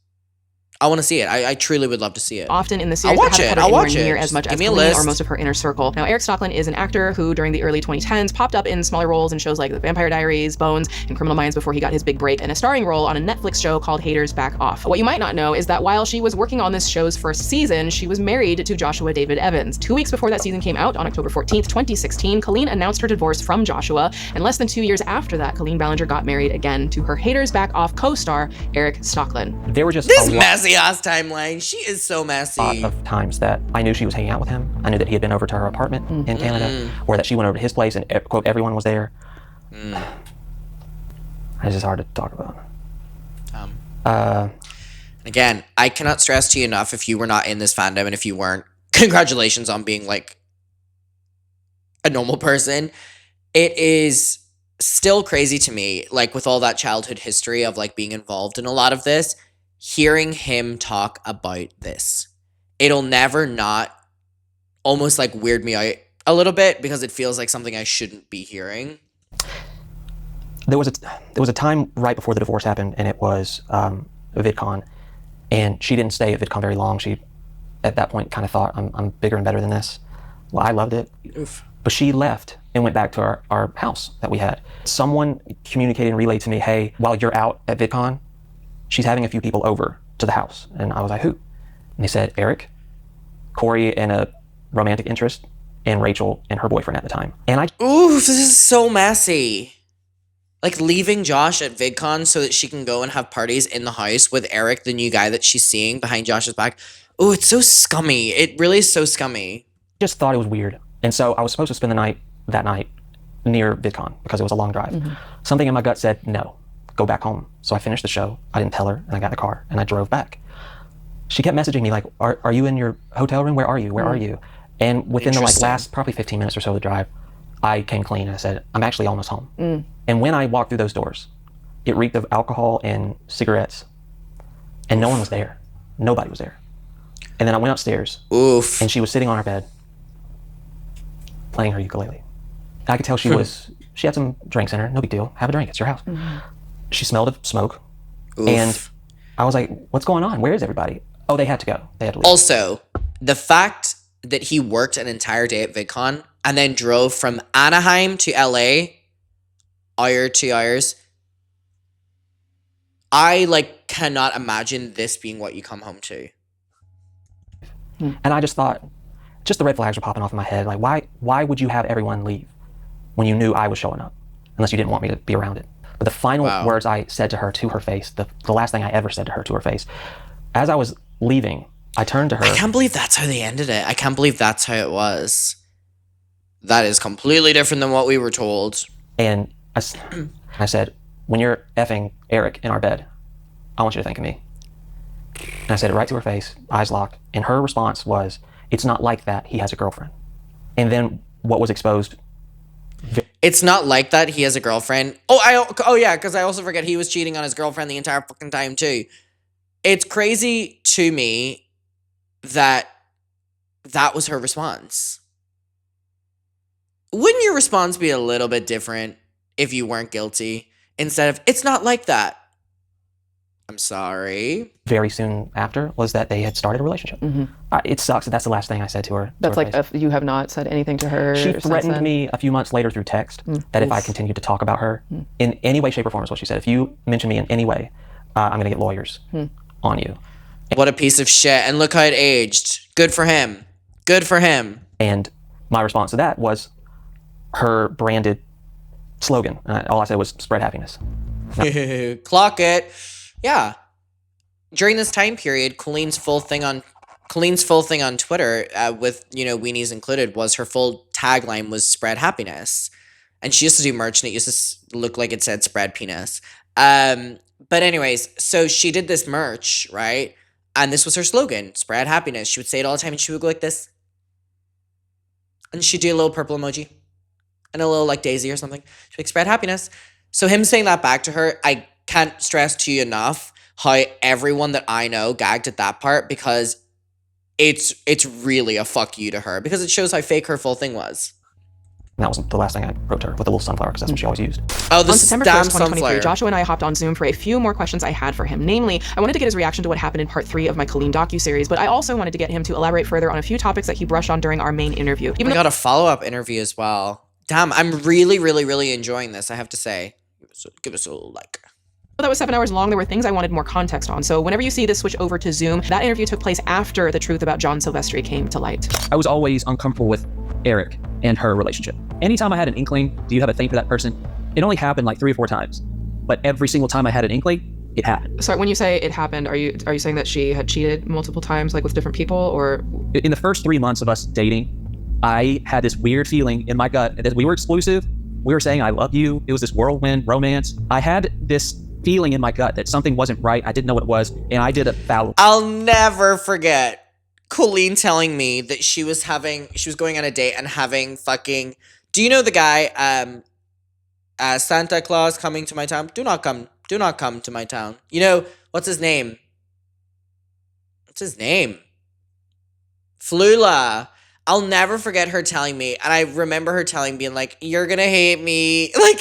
A: I want to see it. I truly would love to see it.
G: Often in the series,
A: I'll watch
G: they
A: it.
G: haven't
A: I'll
G: covered
A: watch
G: anywhere
A: it.
G: near as much
A: Just
G: as
A: give me a
G: Colleen or
A: list.
G: most of her inner circle. Now, Eric Stocklin is an actor who, during the early 2010s, popped up in smaller roles in shows like The Vampire Diaries, Bones, and Criminal Minds before he got his big break, and a starring role on a Netflix show called Haters Back Off. What you might not know is that while she was working on this show's first season, she was married to Joshua David Evans. 2 weeks before that season came out, on October 14th, 2016, Colleen announced her divorce from Joshua, and less than 2 years after that, Colleen Ballinger got married again to her Haters Back Off co-star, Eric Stocklin.
D: There were just
A: This messy ass timeline. She is so messy.
D: lot of times that I knew she was hanging out with him. I knew that he had been over to her apartment in Canada, or that she went over to his place and quote everyone was there. It's just hard to talk about.
A: Again, I cannot stress to you enough, if you were not in this fandom and if you weren't, congratulations on being like a normal person. It is still crazy to me, like with all that childhood history of like being involved in a lot of this, hearing him talk about this. It'll never not almost like weird me out a little bit, because it feels like something I shouldn't be hearing.
D: There was a time right before the divorce happened, and it was VidCon, and she didn't stay at VidCon very long. She, at that point, kind of thought, I'm bigger and better than this. Well, I loved it.
A: Oof.
D: But she left and went back to our house that we had. Someone communicated and relayed to me, hey, while you're out at VidCon, she's having a few people over to the house. And I was like, who? And they said, Eric, Corey and a romantic interest, and Rachel and her boyfriend at the time. And I...
A: Oof, this is so messy. Like leaving Josh at VidCon so that she can go and have parties in the house with Eric, the new guy that she's seeing behind Josh's back. Oh, it's so scummy. It really is so scummy.
D: just thought it was weird. And so I was supposed to spend the night that night near VidCon because it was a long drive. Something in my gut said, no, go back home. So I finished the show. I didn't tell her, and I got in the car and I drove back. She kept messaging me like, are you in your hotel room? Where are you? Where are you? And within the last probably 15 minutes or so of the drive, I came clean and I said, I'm actually almost home. And when I walked through those doors, it reeked of alcohol and cigarettes, and no one was there. Nobody was there. And then I went upstairs, and she was sitting on her bed, playing her ukulele. I could tell she had some drinks in her. No big deal. Have a drink. It's your house. She smelled of smoke, and I was like, what's going on? Where is everybody? Oh, they had to go. They had to leave.
A: Also, the fact that he worked an entire day at VidCon and then drove from Anaheim to LA, hour, 2 hours, I cannot imagine this being what you come home to.
D: And I just thought, just the red flags were popping off in my head. Like, why would you have everyone leave when you knew I was showing up? Unless you didn't want me to be around it. But the final words I said to her to her face, the last thing I ever said to her to her face, as I was leaving, I turned to her.
A: I can't believe that's how they ended it. I can't believe that's how it was. That is completely different than what we were told.
D: And I said, when you're effing Eric in our bed, I want you to think of me. And I said it right to her face, eyes locked. And her response was, it's not like that. He has a girlfriend. And then what was exposed.
A: It's not like that. He has a girlfriend. Oh yeah, because I also forget he was cheating on his girlfriend the entire fucking time too. It's crazy to me that that was her response. Wouldn't your response be a little bit different if you weren't guilty? Instead of, it's not like that. I'm sorry.
D: Very soon after was that they had started a relationship. It sucks that that's the last thing I said to her.
J: That's like if you have not said anything to her.
D: She
J: since
D: threatened
J: then?
D: me a few months later through text that if I continued to talk about her in any way, shape, or form is what she said. If you mention me in any way, I'm going to get lawyers on you.
A: What a piece of shit. And look how it aged. Good for him. Good for him.
D: And my response to that was her branded slogan. All I said was spread happiness.
A: Clock it. Yeah. During this time period, Colleen's full thing on Twitter, with, you know, weenies included, was her full tagline was spread happiness. And she used to do merch and it used to look like it said spread penis. But anyways, so she did this merch, right? And this was her slogan, spread happiness. She would say it all the time and she would go like this. And she'd do a little purple emoji and a little like daisy or something. She'd like, spread happiness. So him saying that back to her, I can't stress to you enough how everyone that I know gagged at that part, because it's really a fuck you to her, because it shows how fake her full thing was.
D: And that was the last thing I wrote to her, with a little sunflower, because that's what she always used.
A: Oh, the
G: On September
A: damn
G: 1st, 2023,
A: sunflower.
G: Joshua and I hopped on Zoom for a few more questions I had for him. Namely, I wanted to get his reaction to what happened in part 3 of my Colleen docuseries, but I also wanted to get him to elaborate further on a few topics that he brushed on during our main interview.
A: I got a follow-up interview as well. Damn, I'm really, really, really enjoying this, I have to say. Give us a little like.
G: That was 7 hours long. There were things I wanted more context on. So whenever you see this switch over to Zoom, that interview took place after the truth about John Silvestri came to light.
K: I was always uncomfortable with Eric and her relationship. Anytime I had an inkling, do you have a thing for that person? It only happened like 3 or 4 times. But every single time I had an inkling, it happened.
G: Sorry, when you say it happened, are you saying that she had cheated multiple times, like with different people, or?
K: In the first 3 months of us dating, I had this weird feeling in my gut that we were exclusive. We were saying, I love you. It was this whirlwind romance. I had this feeling in my gut that something wasn't right. I didn't know what it was, and I did a foul.
A: I'll never forget Colleen telling me that she was going on a date and having fucking, do you know the guy, Santa Claus coming to my town? Do not come to my town. You know, what's his name? Flula. I'll never forget her telling me, and I remember her being like, you're gonna hate me. Like,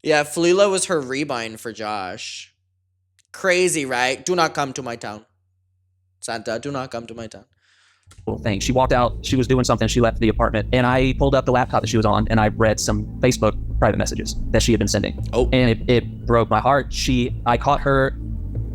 A: yeah, Flula was her rebound for Josh. Crazy, right? Do not come to my town. Santa, do not come to my town.
K: Thing. She walked out, she was doing something, she left the apartment, and I pulled up the laptop that she was on, and I read some Facebook private messages that she had been sending.
A: Oh.
K: And it broke my heart. I caught her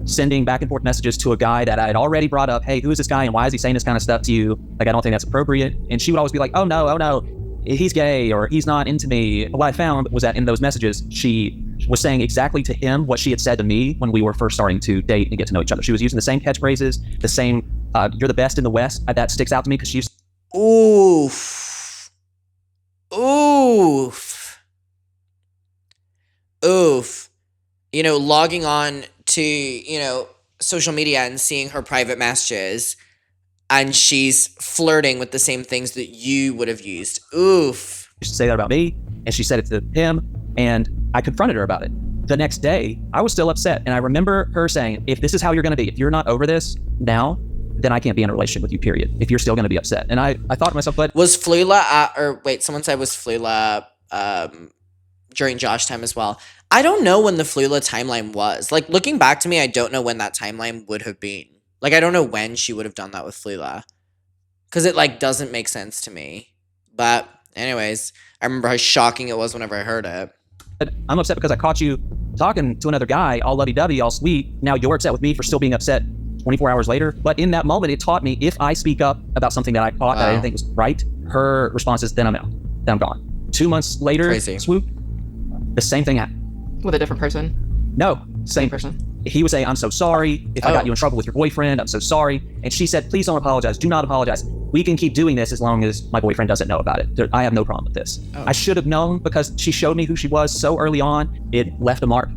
K: sending back and forth messages to a guy that I had already brought up. Hey, who is this guy and why is he saying this kind of stuff to you? Like, I don't think that's appropriate. And she would always be like, oh no, he's gay or he's not into me. What I found was that in those messages, she was saying exactly to him what she had said to me when we were first starting to date and get to know each other. She was using the same catchphrases, the same, you're the best in the West. That sticks out to me because she's...
A: Oof. You know, logging on to, social media and seeing her private messages, and she's flirting with the same things that you would have used. Oof.
K: She used to say that about me, and she said it to him, and I confronted her about it. The next day, I was still upset, and I remember her saying, if this is how you're going to be, if you're not over this now, then I can't be in a relationship with you, period, if you're still going to be upset. And I thought to myself, but...
A: Was Flula, someone said was Flula during Josh time as well. I don't know when the Flula timeline was. Like, looking back to me, I don't know when that timeline would have been. Like, I don't know when she would have done that with Flula. Because it, doesn't make sense to me. But, anyways, I remember how shocking it was whenever I heard it.
K: I'm upset because I caught you talking to another guy, all lovey-dovey, all sweet. Now you're upset with me for still being upset 24 hours later. But in that moment, it taught me if I speak up about something that I thought that I didn't think was right, her response is, then I'm out. Then I'm gone. 2 months later,
A: Crazy.
K: Swoop, the same thing happened.
G: With a different person?
K: No,
G: Same person.
K: He was saying, I'm so sorry. If I got you in trouble with your boyfriend, I'm so sorry. And she said, please don't apologize. Do not apologize. We can keep doing this as long as my boyfriend doesn't know about it. I have no problem with this. I should have known because she showed me who she was so early on. It left a mark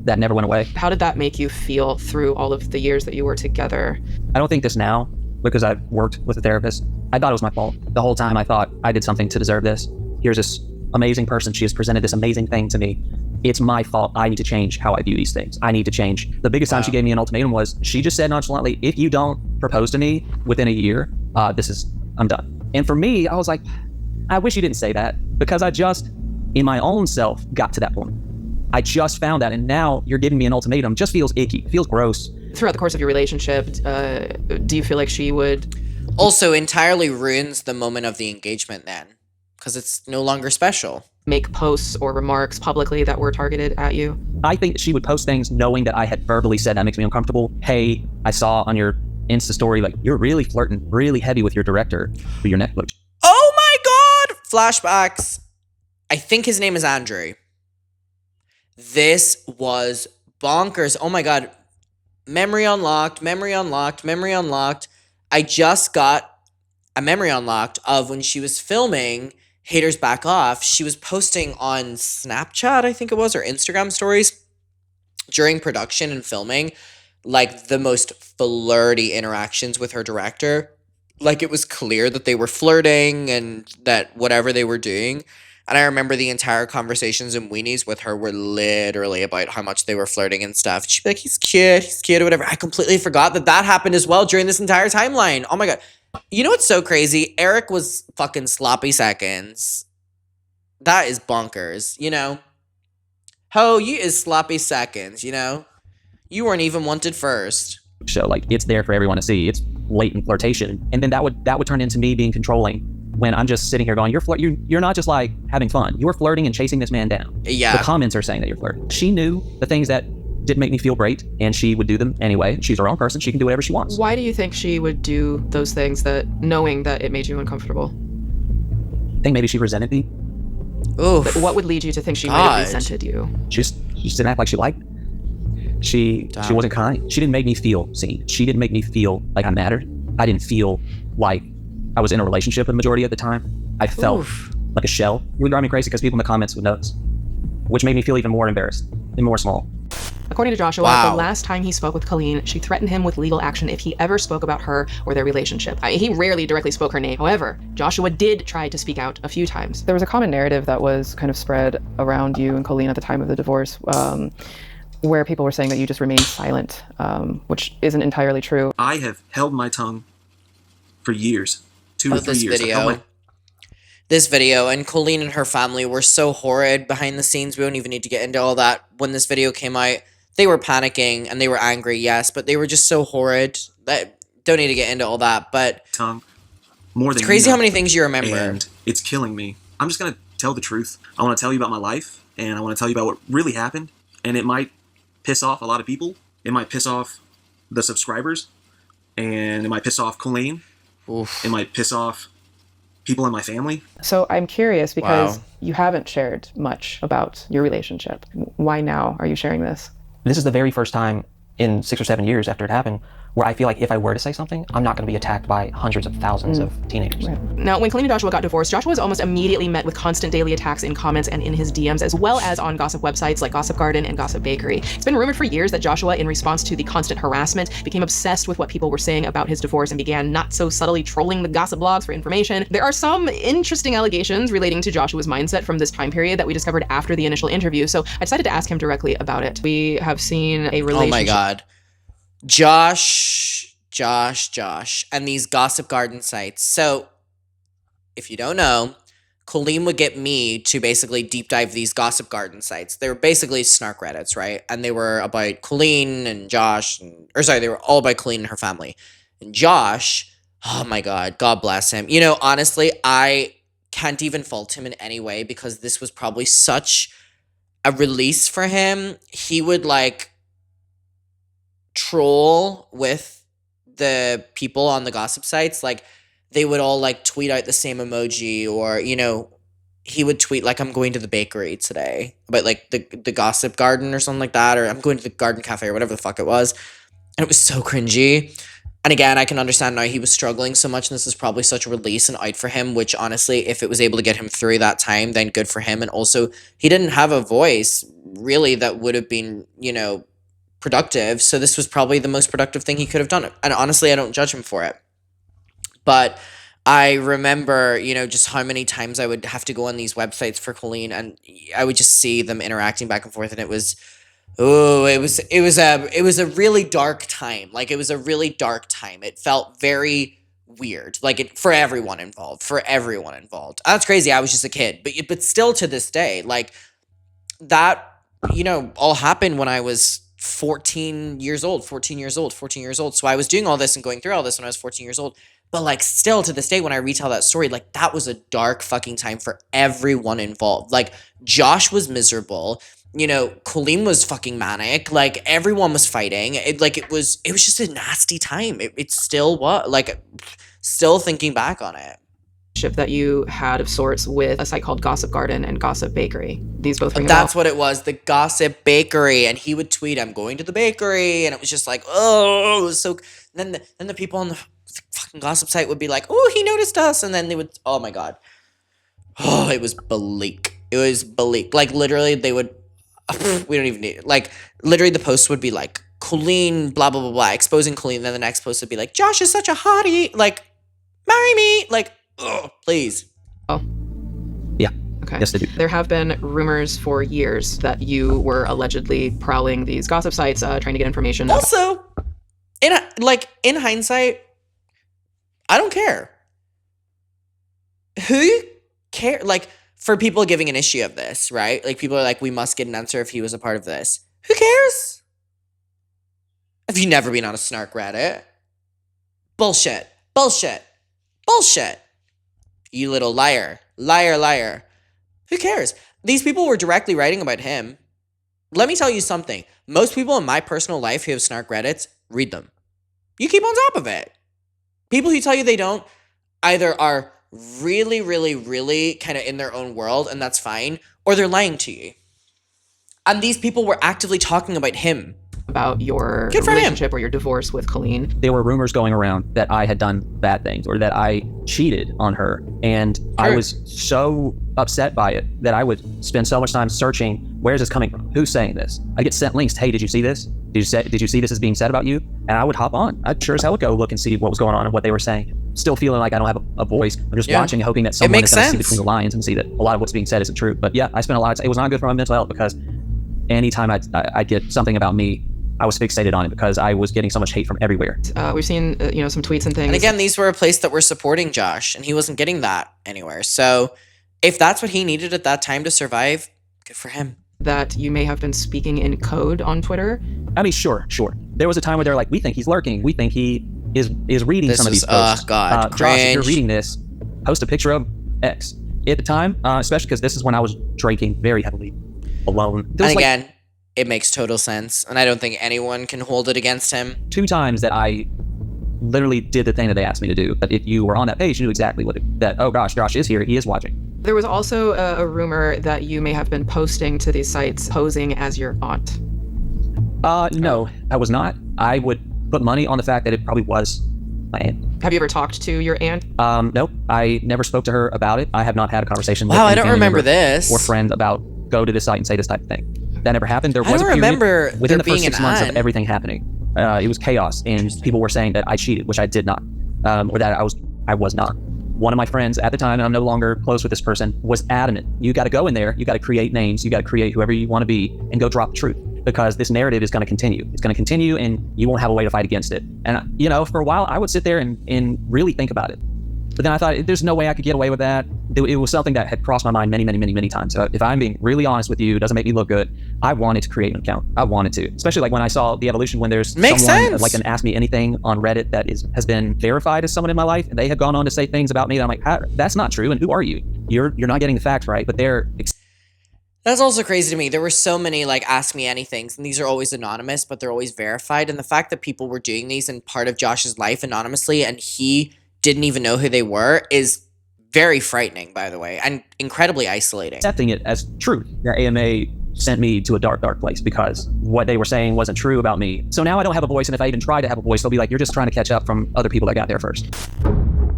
K: that never went away.
G: How did that make you feel through all of the years that you were together?
K: I don't think this now because I've worked with a therapist. I thought it was my fault. The whole time I thought I did something to deserve this. Here's this amazing person. She has presented this amazing thing to me. It's my fault. I need to change how I view these things. I need to change. The biggest time she gave me an ultimatum was she just said nonchalantly, if you don't proposed to me within a year, I'm done. And for me, I was like, I wish you didn't say that, because I just, in my own self, got to that point. I just found that, and now you're giving me an ultimatum. Just feels icky, feels gross.
G: Throughout the course of your relationship, do you feel like she would...
A: Also entirely ruins the moment of the engagement then, because it's no longer special.
G: Make posts or remarks publicly that were targeted at you?
K: I think she would post things knowing that I had verbally said that makes me uncomfortable. Hey, I saw on your Insta story, like, you're really flirting really heavy with your director for your Netflix.
A: Oh my God! Flashbacks. I think his name is Andrew. This was bonkers. Oh my God. Memory unlocked, memory unlocked, memory unlocked. I just got a memory unlocked of when she was filming Haters Back Off. She was posting on Snapchat, I think it was, or Instagram stories during production and filming, like the most flirty interactions with her director. Like it was clear that they were flirting and that whatever they were doing. And I remember the entire conversations and weenies with her were literally about how much they were flirting and stuff. She'd be like, he's cute, or whatever. I completely forgot that happened as well during this entire timeline. Oh my God. You know what's so crazy? Eric was fucking sloppy seconds. That is bonkers, you know? Ho, you is sloppy seconds, you know? You weren't even wanted first.
K: So like, it's there for everyone to see. It's blatant flirtation. And then that would turn into me being controlling when I'm just sitting here going, you're not just like having fun. You're flirting and chasing this man down.
A: Yeah.
K: The comments are saying that you're flirting. She knew the things that didn't make me feel great, and she would do them anyway. She's her own person. She can do whatever she wants.
G: Why do you think she would do those things, that knowing that it made you uncomfortable?
K: I think maybe she resented me.
G: But what would lead you to think she might have resented you?
K: She just didn't act like she liked me. She wasn't kind. She didn't make me feel seen. She didn't make me feel like I mattered. I didn't feel like I was in a relationship the majority of the time. I felt like a shell. It would drive me crazy because people in the comments would notice, which made me feel even more embarrassed and more small.
G: According to Joshua, the last time he spoke with Colleen, she threatened him with legal action if he ever spoke about her or their relationship. He rarely directly spoke her name. However, Joshua did try to speak out a few times.
J: There was a common narrative that was kind of spread around you and Colleen at the time of the divorce, where people were saying that you just remained silent, which isn't entirely true.
B: I have held my tongue for years, 2 or 3 years.
A: This video, and Colleen and her family were so horrid behind the scenes. We don't even need to get into all that. When this video came out, they were panicking and they were angry, yes, but they were just so horrid that don't need to get into all that. But
B: tongue, more than
A: it's crazy how many things you remember.
B: And it's killing me. I'm just gonna tell the truth. I want to tell you about my life, and I want to tell you about what really happened. And it might piss off a lot of people. It might piss off the subscribers, and it might piss off Colleen. It might piss off people in my family.
J: So I'm curious because you haven't shared much about your relationship. Why now are you sharing this?
D: This is the very first time in 6 or 7 years after it happened where I feel like if I were to say something, I'm not going to be attacked by hundreds of thousands of teenagers.
G: Now, when Colleen and Joshua got divorced, Joshua was almost immediately met with constant daily attacks in comments and in his DMs, as well as on gossip websites like Gossip Garden and Gossip Bakery. It's been rumored for years that Joshua, in response to the constant harassment, became obsessed with what people were saying about his divorce and began not so subtly trolling the gossip blogs for information. There are some interesting allegations relating to Joshua's mindset from this time period that we discovered after the initial interview, so I decided to ask him directly about it. We have seen a relationship...
A: Oh my God. Josh, and these Gossip Garden sites. So, if you don't know, Colleen would get me to basically deep dive these Gossip Garden sites. They were basically snark Reddits, right? And they were about Colleen and Josh, they were all about Colleen and her family. And Josh, oh my God, God bless him. You know, honestly, I can't even fault him in any way because this was probably such a release for him. He would like troll with the people on the gossip sites. Like they would all like tweet out the same emoji, or you know, he would tweet like, I'm going to the bakery today, but like the Gossip Garden or something like that, or I'm going to the garden cafe or whatever the fuck it was. And it was so cringy. And again, I can understand now he was struggling so much, and this is probably such a release and out for him, which honestly, if it was able to get him through that time, then good for him. And also, he didn't have a voice really that would have been, you know, productive. So this was probably the most productive thing he could have done. And honestly, I don't judge him for it. But I remember, you know, just how many times I would have to go on these websites for Colleen, and I would just see them interacting back and forth, and it was Oh, it was a really dark time. Like, it was a really dark time. It felt very weird. Like, for everyone involved. For everyone involved. That's crazy. I was just a kid, but still to this day, like, that, all happened when I was 14 years old. So I was doing all this and going through all this when I was 14 years old. But, like, still to this day, when I retell that story, like, that was a dark fucking time for everyone involved. Like, Josh was miserable. Colleen was fucking manic. Like, everyone was fighting. It was just a nasty time. It still was. Like, still thinking back on it.
G: That you had of sorts with a site called Gossip Garden and Gossip Bakery. These both ring a
A: That's
G: bell?
A: what it was, the Gossip Bakery. And he would tweet, "I'm going to the bakery," and it was just like, oh, it was so. And then the people on the fucking gossip site would be like, "Oh, he noticed us," and then they would, oh my god, oh, it was bleak. It was bleak. Like, literally, they would. We don't even need, like, literally the post would be like, Colleen, blah blah blah blah, exposing Colleen. Then the next post would be like, "Josh is such a hottie. Like, marry me." Like, oh, please.
G: Oh.
K: Yeah.
G: Okay.
K: Yes, they do.
G: There have been rumors for years that you were allegedly prowling these gossip sites, trying to get information.
A: Also, in hindsight, I don't care. Who care? Like, for people giving an issue of this, right? Like, people are like, we must get an answer if he was a part of this. Who cares? Have you never been on a snark Reddit? Bullshit. Bullshit. Bullshit. You little liar. Liar, liar. Who cares? These people were directly writing about him. Let me tell you something. Most people in my personal life who have snark Reddits, read them. You keep on top of it. People who tell you they don't either are really, really, really kind of in their own world, and that's fine, or they're lying to you. And these people were actively talking about him.
G: About your
A: Good for
G: relationship
A: him.
G: or your divorce with Colleen.
K: There were rumors going around that I had done bad things or that I cheated on her. And I was so upset by it that I would spend so much time searching, where's this coming from? Who's saying this? I get sent links. Hey, did you see this? Did you see this as being said about you? And I would hop on. I'd sure as hell would go look and see what was going on and what they were saying. Still feeling like I don't have a voice. I'm just watching, hoping that someone is going to see between the lines and see that a lot of what's being said isn't true. But yeah, I spent a lot of time. It was not good for my mental health because anytime I get something about me, I was fixated on it because I was getting so much hate from everywhere.
G: We've seen, some tweets and things.
A: And again, these were a place that were supporting Josh, and he wasn't getting that anywhere. So if that's what he needed at that time to survive, good for him.
G: That you may have been speaking in code on Twitter.
K: I mean, sure. There was a time where they're like, we think he's lurking. We think he is reading some of these posts.
A: Oh, God,
K: Josh, if you're reading this, post a picture of X. At the time, especially because this is when I was drinking very heavily alone.
A: And again, it makes total sense, and I don't think anyone can hold it against him.
K: 2 times that I literally did the thing that they asked me to do. But if you were on that page, you knew exactly oh gosh, Josh is here, he is watching.
G: There was also a rumor that you may have been posting to these sites posing as your aunt.
K: No, I was not. I would put money on the fact that it probably was my aunt.
G: Have you ever talked to your aunt?
K: Nope. I never spoke to her about it. I have not had a conversation with
A: I
K: any
A: don't
K: family
A: remember
K: member
A: this.
K: or friend about go to this site and say this type of thing. That never happened. There was
A: I don't
K: a period
A: remember
K: within
A: there
K: the first
A: being
K: 6
A: an
K: months
A: aunt.
K: of everything happening. It was chaos, and people were saying that I cheated, which I did not, or that I was not. One of my friends at the time, and I'm no longer close with this person, was adamant. You got to go in there. You got to create names. You got to create whoever you want to be, and go drop the truth, because this narrative is going to continue. It's going to continue, and you won't have a way to fight against it. And for a while, I would sit there and really think about it. But then I thought, there's no way I could get away with that. It was something that had crossed my mind many, many, many, many times. So if I'm being really honest with you, it doesn't make me look good. I wanted to create an account. I wanted to, especially like when I saw the evolution, when there's someone like an Ask Me Anything on Reddit that has been verified as someone in my life, and they had gone on to say things about me that I'm like, that's not true. And who are you? You're not getting the facts right. But
A: That's also crazy to me. There were so many like Ask Me Anythings, and these are always anonymous, but they're always verified. And the fact that people were doing these in part of Josh's life anonymously, and he didn't even know who they were, is very frightening, by the way, and incredibly isolating.
K: Accepting it as truth. The AMA sent me to a dark, dark place because what they were saying wasn't true about me. So now I don't have a voice, and if I even try to have a voice, they'll be like, you're just trying to catch up from other people that got there first.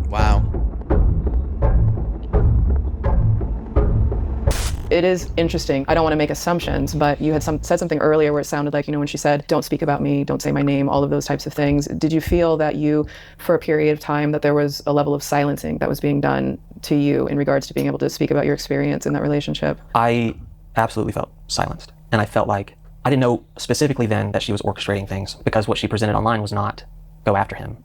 A: Wow.
J: It is interesting. I don't want to make assumptions, but you had said something earlier where it sounded like, when she said, don't speak about me, don't say my name, all of those types of things. Did you feel that for a period of time, that there was a level of silencing that was being done to you in regards to being able to speak about your experience in that relationship?
D: I absolutely felt silenced. And I felt like I didn't know specifically then that she was orchestrating things, because what she presented online was not go after him.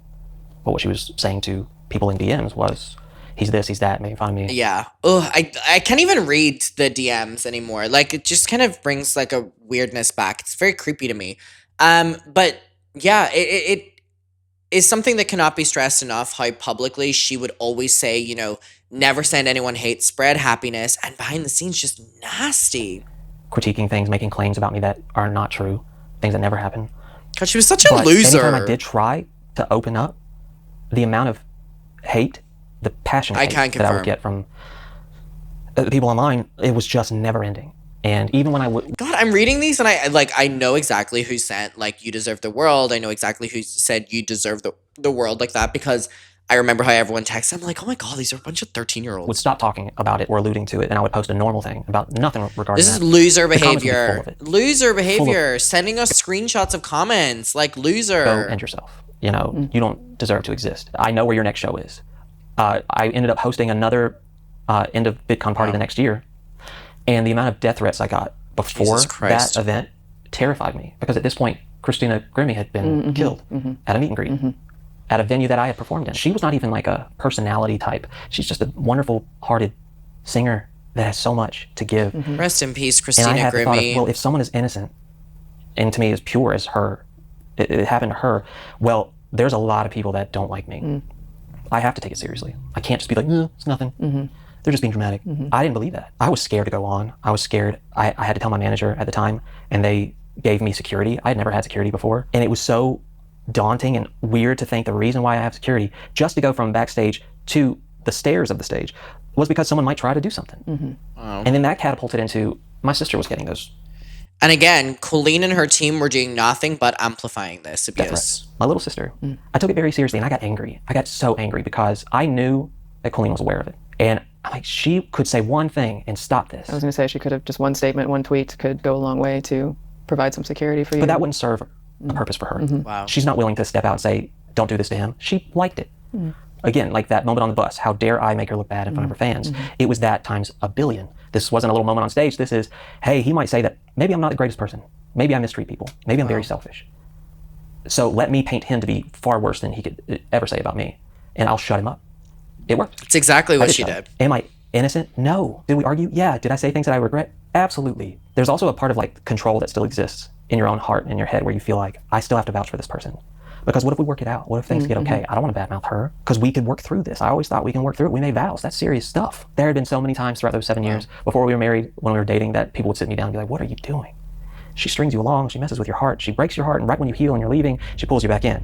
D: But what she was saying to people in DMs was, he's this, he's that, making fun of me.
A: Yeah. Ugh, I can't even read the DMs anymore. Like, it just kind of brings like a weirdness back. It's very creepy to me. But yeah, it is something that cannot be stressed enough, how publicly she would always say, you know, never send anyone hate, spread happiness, and behind the scenes just nasty.
D: Critiquing things, making claims about me that are not true, things that never happen.
A: God, she was such a
D: But
A: loser.
D: anytime I did try to open up, the amount of hate, the passion
A: I
D: hate
A: can't
D: that I
A: confirm.
D: would get from people online, it was just never ending. And even when I would,
A: God, I'm reading these and I know exactly who sent like you deserve the world. I know exactly who said you deserve the world like that, because I remember how everyone texted. I'm like, oh my God, these are a bunch of 13-year-olds.
D: would stop talking about it or alluding to it, and I would post a normal thing about nothing regarding
A: This is
D: that.
A: loser
D: The comments would be full
A: behavior.
D: of it.
A: Loser behavior. Sending us screenshots of comments like loser.
D: Go end yourself. You know, you don't deserve to exist. I know where your next show is. I ended up hosting another end of VidCon party the next year, and the amount of death threats I got before
A: Jesus Christ.
D: that event terrified me, because at this point, Christina Grimmie had been killed at a meet and greet at a venue that I had performed in. She was not even like a personality type. She's just a wonderful hearted singer that has so much to give.
A: Rest in peace,
D: And I
A: Christina
D: had the thought of,
A: Grimmie.
D: well, if someone is innocent, and to me as pure as her, it happened to her, well, there's a lot of people that don't like me. I have to take it seriously. I can't just be like, it's nothing. They're just being dramatic. I didn't believe that. I was scared to go on. I was scared. I had to tell my manager at the time, and they gave me security. I had never had security before. And it was so daunting and weird to think the reason why I have security, just to go from backstage to the stairs of the stage, was because someone might try to do something.
A: Wow.
D: And then that catapulted into, my sister was getting those
A: And again, Colleen and her team were doing nothing but amplifying this
D: death
A: abuse.
D: threats. My little sister. I took it very seriously, and I got angry. I got so angry because I knew that Colleen was aware of it. And I'm like, she could say one thing and stop this.
J: I was going to say she could have just one statement, one tweet could go a long way to provide some security for you.
D: But that wouldn't serve a purpose for her.
A: Wow.
D: She's not willing to step out and say, don't do this to him. She liked it. Again, like that moment on the bus, how dare I make her look bad in front of her fans? It was that times a billion. This wasn't a little moment on stage. This is, hey, he might say that maybe I'm not the greatest person. Maybe I mistreat people. Maybe I'm very selfish. So let me paint him to be far worse than he could ever say about me, and I'll shut him up. It worked.
A: It's exactly
D: I
A: what
D: did
A: she
D: shut him.
A: did.
D: Am I innocent? No. Did we argue? Yeah. Did I say things that I regret? Absolutely. There's also a part of like control that still exists in your own heart and in your head where you feel like, I still have to vouch for this person. Because what if we work it out? What if things get okay? I don't want to badmouth her, because we could work through this. I always thought we can work through it. We made vows. That's serious stuff. There had been so many times throughout those 7 years before we were married, when we were dating, that people would sit me down and be like, what are you doing? She strings you along. She messes with your heart. She breaks your heart. And right when you heal and you're leaving, she pulls you back in.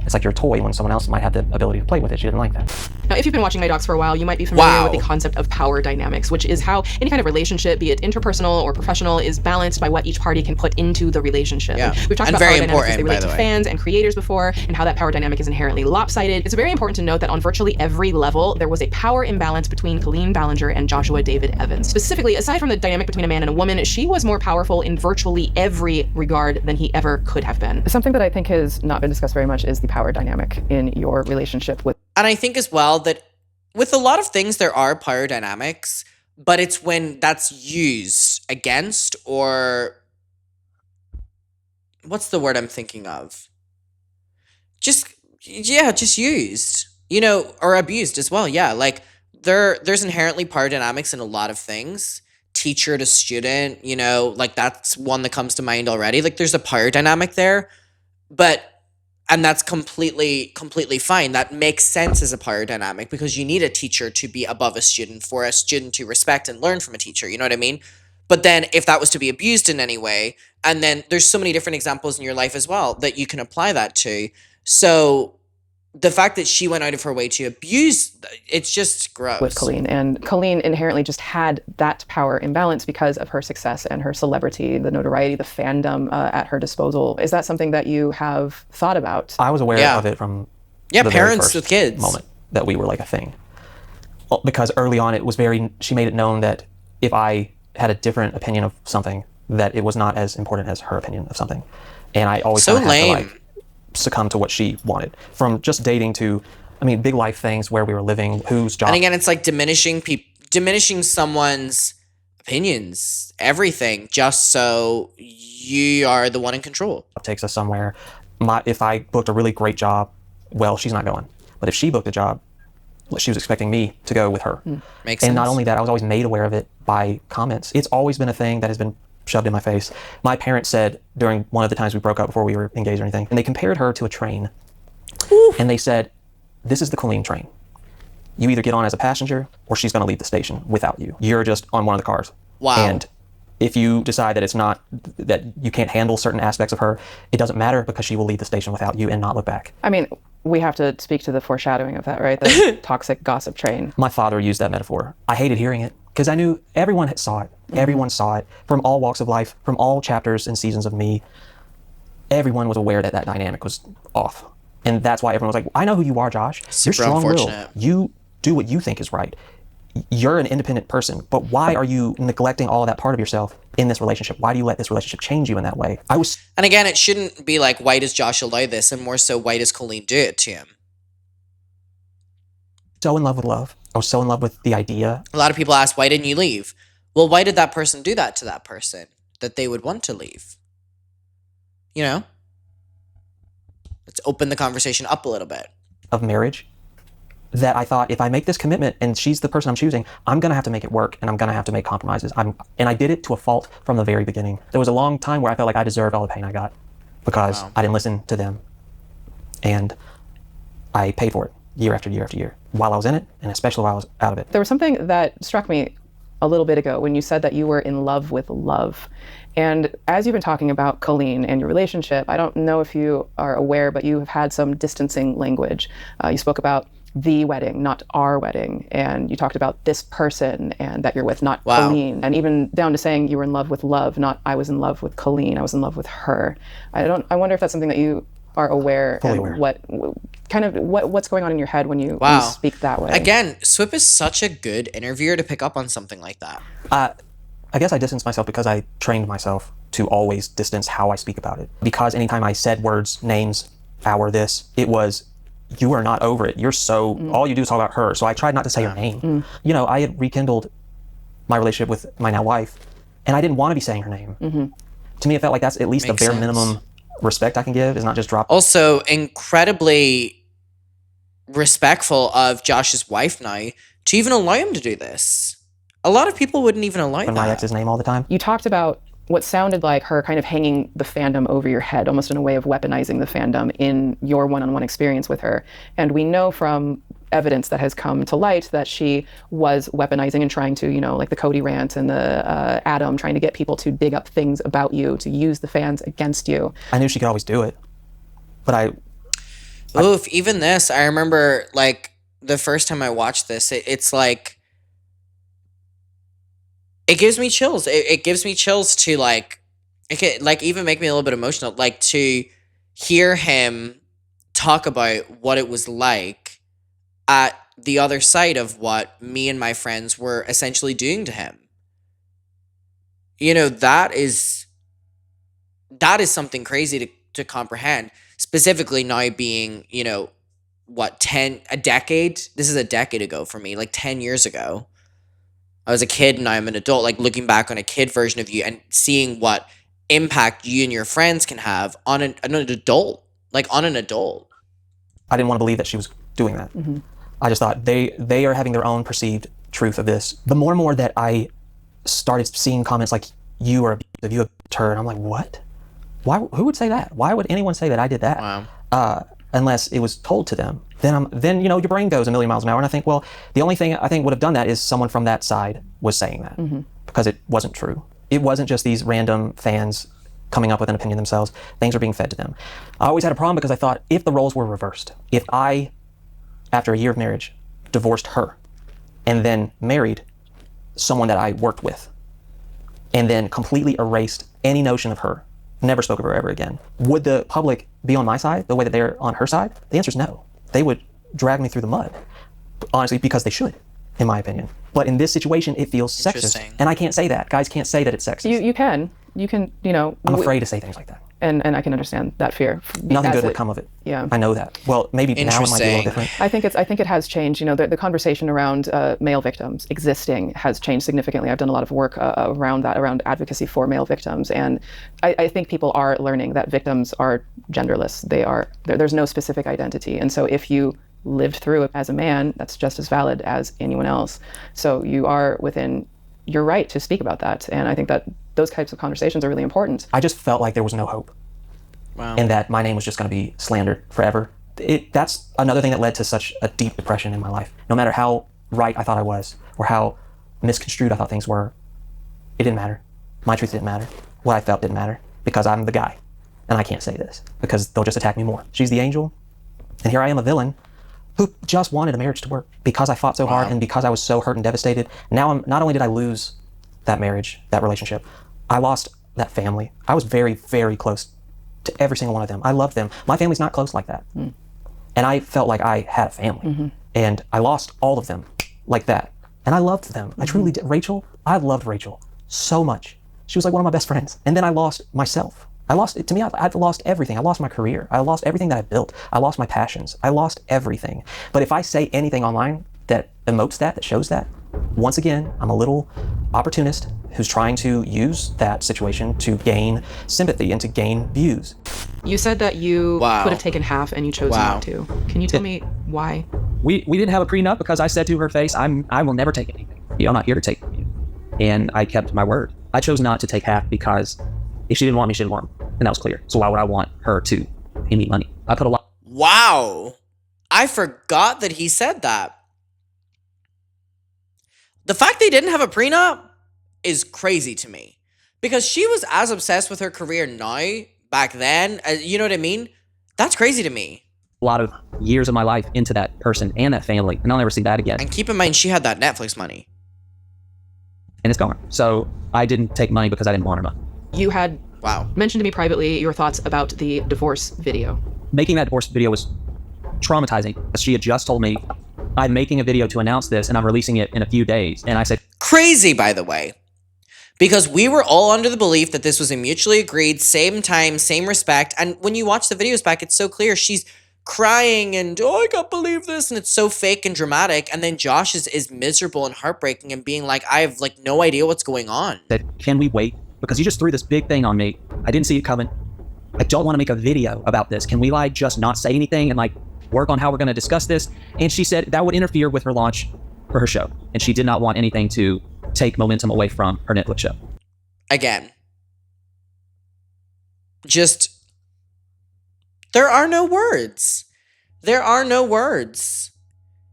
D: It's like your toy when someone else might have the ability to play with it. She didn't like that.
G: Now, if you've been watching my docs for a while, you might be familiar
A: Wow.
G: with the concept of power dynamics, which is how any kind of relationship, be it interpersonal or professional, is balanced by what each party can put into the relationship.
A: Yeah.
G: We've talked
A: And
G: about
A: very
G: power dynamics as they
A: important,
G: relate
A: by
G: to
A: the way.
G: fans and creators before, and how that power dynamic is inherently lopsided. It's very important to note that on virtually every level, there was a power imbalance between Colleen Ballinger and Joshua David Evans. Specifically, aside from the dynamic between a man and a woman, she was more powerful in virtually every regard than he ever could have been.
J: Something that I think has not been discussed very much is the power dynamic in your relationship with.
A: And I think as well that with a lot of things, there are power dynamics, but it's when that's used against, or what's the word I'm thinking of? Just used, you know, or abused as well. Yeah. Like there's inherently power dynamics in a lot of things. Teacher to student, you know, like that's one that comes to mind already. Like there's a power dynamic there, and that's completely fine. That makes sense as a power dynamic, because you need a teacher to be above a student for a student to respect and learn from a teacher. You know what I mean? But then if that was to be abused in any way, and then there's so many different examples in your life as well that you can apply that to. So the fact that she went out of her way to abuse, it's just gross.
J: With Colleen. And Colleen inherently just had that power imbalance because of her success and her celebrity, the notoriety, the fandom at her disposal. Is that something that you have thought about?
D: I was aware of it from the very
A: parents
D: first
A: with kids
D: moment that we were like a thing. Well, because early on it was she made it known that if I had a different opinion of something, that it was not as important as her opinion of something. And I always
A: So
D: kinda had to
A: lame.
D: like succumb to what she wanted. From just dating to, I mean, big life things, where we were living, whose job.
A: And again, it's like diminishing someone's opinions, everything, just so you are the one in control.
D: Takes us somewhere. If I booked a really great job, well, she's not going. But if she booked a job, she was expecting me to go with her.
A: Makes sense.
D: And not only that, I was always made aware of it by comments. It's always been a thing that has been shoved in my face. My parents said during one of the times we broke up before we were engaged or anything, and they compared her to a train. And they said, this is the Colleen train. You either get on as a passenger or she's going to leave the station without you. You're just on one of the cars.
A: Wow.
D: And if you decide that it's not, that you can't handle certain aspects of her, it doesn't matter because she will leave the station without you and not look back.
J: I mean, we have to speak to the foreshadowing of that, right? The toxic gossip train.
D: My father used that metaphor. I hated hearing it because I knew everyone saw it. Everyone saw it from all walks of life, from all chapters and seasons of me. Everyone was aware that that dynamic was off. And that's why everyone was like, I know who you are, Josh. You're strong-willed. You do what you think is right. You're an independent person, but why are you neglecting all of that part of yourself in this relationship? Why do you let this relationship change you in that way?
A: And again, it shouldn't be like, why does Josh allow this? And more so, why does Colleen do it to him?
D: So in love with love. I was so in love with the idea.
A: A lot of people ask, why didn't you leave? Well, why did that person do that to that person that they would want to leave? You know? Let's open the conversation up a little bit.
D: Of marriage. That I thought, if I make this commitment and she's the person I'm choosing, I'm going to have to make it work and I'm going to have to make compromises. And I did it to a fault from the very beginning. There was a long time where I felt like I deserved all the pain I got because I didn't listen to them. And I paid for it year after year after year while I was in it, and especially while I was out of it.
J: There was something that struck me a little bit ago when you said that you were in love with love. And as you've been talking about Colleen and your relationship, I don't know if you are aware, but you have had some distancing language. You spoke about the wedding, not our wedding. And you talked about this person and that you're with, not Colleen. And even down to saying you were in love with love, not I was in love with Colleen, I was in love with her. I wonder if that's something that you are aware.
D: Fully
J: and
D: aware.
J: what's going on in your head when you speak that way.
A: Again, Swoop is such a good interviewer to pick up on something like that.
D: I guess I distanced myself because I trained myself to always distance how I speak about it. Because anytime I said words, names, our, this, it was, you are not over it. You're so, all you do is talk about her. So I tried not to say her name. You know, I had rekindled my relationship with my now wife, and I didn't want to be saying her name. To me, it felt like that's at least the bare minimum respect I can give, is not just drop.
A: Also, incredibly respectful of Josh's wife now to even allow him to do this. A lot of people wouldn't even allow that.
D: My ex's name all the time.
J: You talked about what sounded like her kind of hanging the fandom over your head, almost in a way of weaponizing the fandom in your one-on-one experience with her. And we know from evidence that has come to light that she was weaponizing and trying to, you know, like the Cody rant and the Adam, trying to get people to dig up things about you, to use the fans against you.
D: I knew she could always do it, but
A: Oof, even this, I remember, like, the first time I watched this, it's like, it gives me chills. It gives me chills to, like, it can, like, even make me a little bit emotional, like, to hear him talk about what it was like at the other side of what me and my friends were essentially doing to him. You know, that is something crazy to comprehend, specifically now being, you know, a decade? This is a decade ago for me, like 10 years ago. I was a kid, now I'm an adult, like looking back on a kid version of you and seeing what impact you and your friends can have on an adult, like on an adult.
D: I didn't want to believe that she was doing that. I just thought they are having their own perceived truth of this. The more and more that I started seeing comments like, you are abusive, you a turd, I'm like, what? Who would say that? Why would anyone say that I did that?
A: Wow.
D: Unless it was told to them. Then you know, your brain goes a million miles an hour, and I think, well, the only thing I think would have done that is someone from that side was saying that, because it wasn't true. It wasn't just these random fans coming up with an opinion themselves. Things were being fed to them. I always had a problem because I thought, if the roles were reversed, if I, after a year of marriage, divorced her and then married someone that I worked with and then completely erased any notion of her, never spoke of her ever again, would the public be on my side the way that they're on her side? The answer is no. They would drag me through the mud, honestly, because they should, in my opinion. But in this situation, it feels sexist. And I can't say that. Guys can't say that it's sexist.
J: You can, you know.
D: I'm afraid to say things like that.
J: And I can understand that fear.
D: Nothing good would come of it.
J: Yeah.
D: I know that. Well, maybe now it might be a little different.
J: I think it has changed. The conversation around male victims existing has changed significantly. I've done a lot of work around that, around advocacy for male victims, and I think people are learning that victims are genderless. There's no specific identity, and so if you lived through it as a man, that's just as valid as anyone else. So you are within your right to speak about that, and I think that those types of conversations are really important.
D: I just felt like there was no hope.
A: Wow.
D: And that my name was just going to be slandered forever. That's another thing that led to such a deep depression in my life. No matter how right I thought I was, or how misconstrued I thought things were, it didn't matter. My truth didn't matter. What I felt didn't matter, because I'm the guy. And I can't say this, because they'll just attack me more. She's the angel, and here I am, a villain, who just wanted a marriage to work because I fought so hard and because I was so hurt and devastated. Now, not only did I lose that marriage, that relationship, I lost that family. I was very, very close to every single one of them. I loved them. My family's not close like that. And I felt like I had a family. And I lost all of them like that. And I loved them. I truly did. Rachel, I loved Rachel so much. She was like one of my best friends. And then I lost myself. I've lost everything. I lost my career. I lost everything that I built. I lost my passions. I lost everything. But if I say anything online that emotes that shows that, once again, I'm a little opportunist who's trying to use that situation to gain sympathy and to gain views.
G: You said that you could have taken half and you chose not to. Can you tell me why?
K: We didn't have a prenup because I said to her face, I will never take anything. I'm not here to take from you. And I kept my word. I chose not to take half because if she didn't want me, she didn't want me. And that was clear. So why would I want her to pay me money? I put a lot.
A: Wow. I forgot that he said that. The fact they didn't have a prenup is crazy to me, because she was as obsessed with her career now back then. You know what I mean? That's crazy to me.
K: A lot of years of my life into that person and that family, and I'll never see that again.
A: And keep in mind, she had that Netflix money.
K: And it's gone. So I didn't take money because I didn't want her money.
G: You had mentioned to me privately your thoughts about the divorce video.
K: Making that divorce video was traumatizing. She had just told me, I'm making a video to announce this and I'm releasing it in a few days. And I said,
A: crazy, by the way. Because we were all under the belief that this was a mutually agreed, same time, same respect. And when you watch the videos back, it's so clear. She's crying and, oh, I can't believe this. And it's so fake and dramatic. And then Josh is miserable and heartbreaking and being like, I have like no idea what's going on.
K: Can we wait? Because you just threw this big thing on me. I didn't see it coming. I don't want to make a video about this. Can we like just not say anything and like work on how we're going to discuss this? And she said that would interfere with her launch for her show. And she did not want anything to take momentum away from her Netflix show.
A: Again, just, there are no words. There are no words.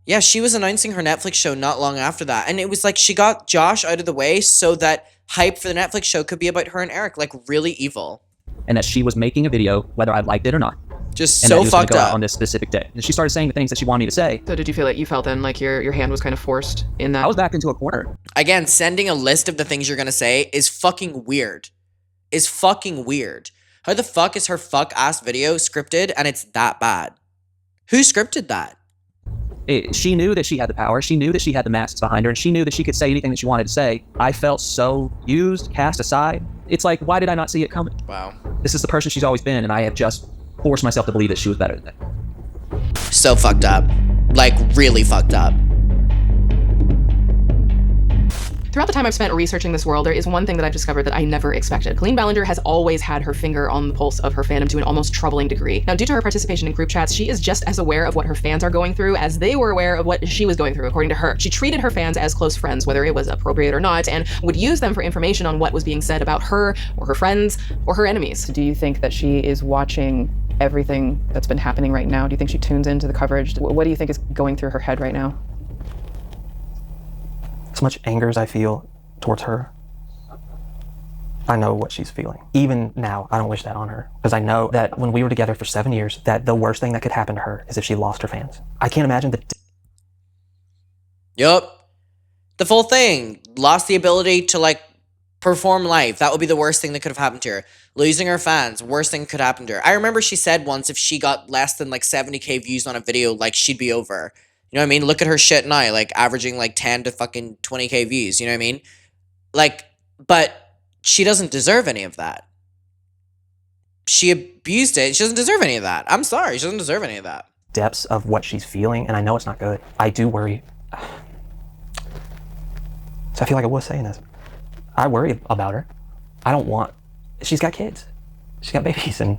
A: Yeah, she was announcing her Netflix show not long after that. And it was like she got Josh out of the way so that hype for the Netflix show could be about her and Eric. Like, really evil.
K: And that she was making a video, whether I liked it or not.
A: Just
K: and
A: so
K: that it was
A: fucked
K: go out
A: up
K: on this specific day. And she started saying the things that she wanted me to say.
G: So did you feel like you felt then like your hand was kind of forced in that?
K: I was backed into a corner.
A: Again, sending a list of the things you're gonna say is fucking weird. Is fucking weird. How the fuck is her fuck ass video scripted and it's that bad? Who scripted that?
K: She knew that she had the power. She knew that she had the masses behind her, and she knew that she could say anything that she wanted to say. I felt so used, cast aside. It's like, why did I not see it coming?
A: Wow.
K: This is the person she's always been, and I have just forced myself to believe that she was better than that.
A: So fucked up. Like, really fucked up.
G: Throughout the time I've spent researching this world, there is one thing that I've discovered that I never expected. Colleen Ballinger has always had her finger on the pulse of her fandom to an almost troubling degree. Now, due to her participation in group chats, she is just as aware of what her fans are going through as they were aware of what she was going through, according to her. She treated her fans as close friends, whether it was appropriate or not, and would use them for information on what was being said about her, or her friends, or her enemies.
J: Do you think that she is watching everything that's been happening right now? Do you think she tunes into the coverage? What do you think is going through her head right now?
D: As much anger as I feel towards her, I know what she's feeling. Even now, I don't wish that on her, because I know that when we were together for 7 years, that the worst thing that could happen to her is if she lost her fans. I can't imagine the...
A: Yup. The full thing. Lost the ability to, like, perform live. That would be the worst thing that could have happened to her. Losing her fans, worst thing could happen to her. I remember she said once if she got less than, like, 70k views on a video, like, she'd be over. You know what I mean? Look at her shit now, like, averaging, like, 10 to fucking 20k views. You know what I mean? Like, but she doesn't deserve any of that. she abused it. She doesn't deserve any of that. I'm sorry. She doesn't deserve any of that.
D: Depths of what she's feeling, and I know it's not good. I do worry. So I feel like I was saying this. I worry about her. I don't want, she's got kids. She's got babies, and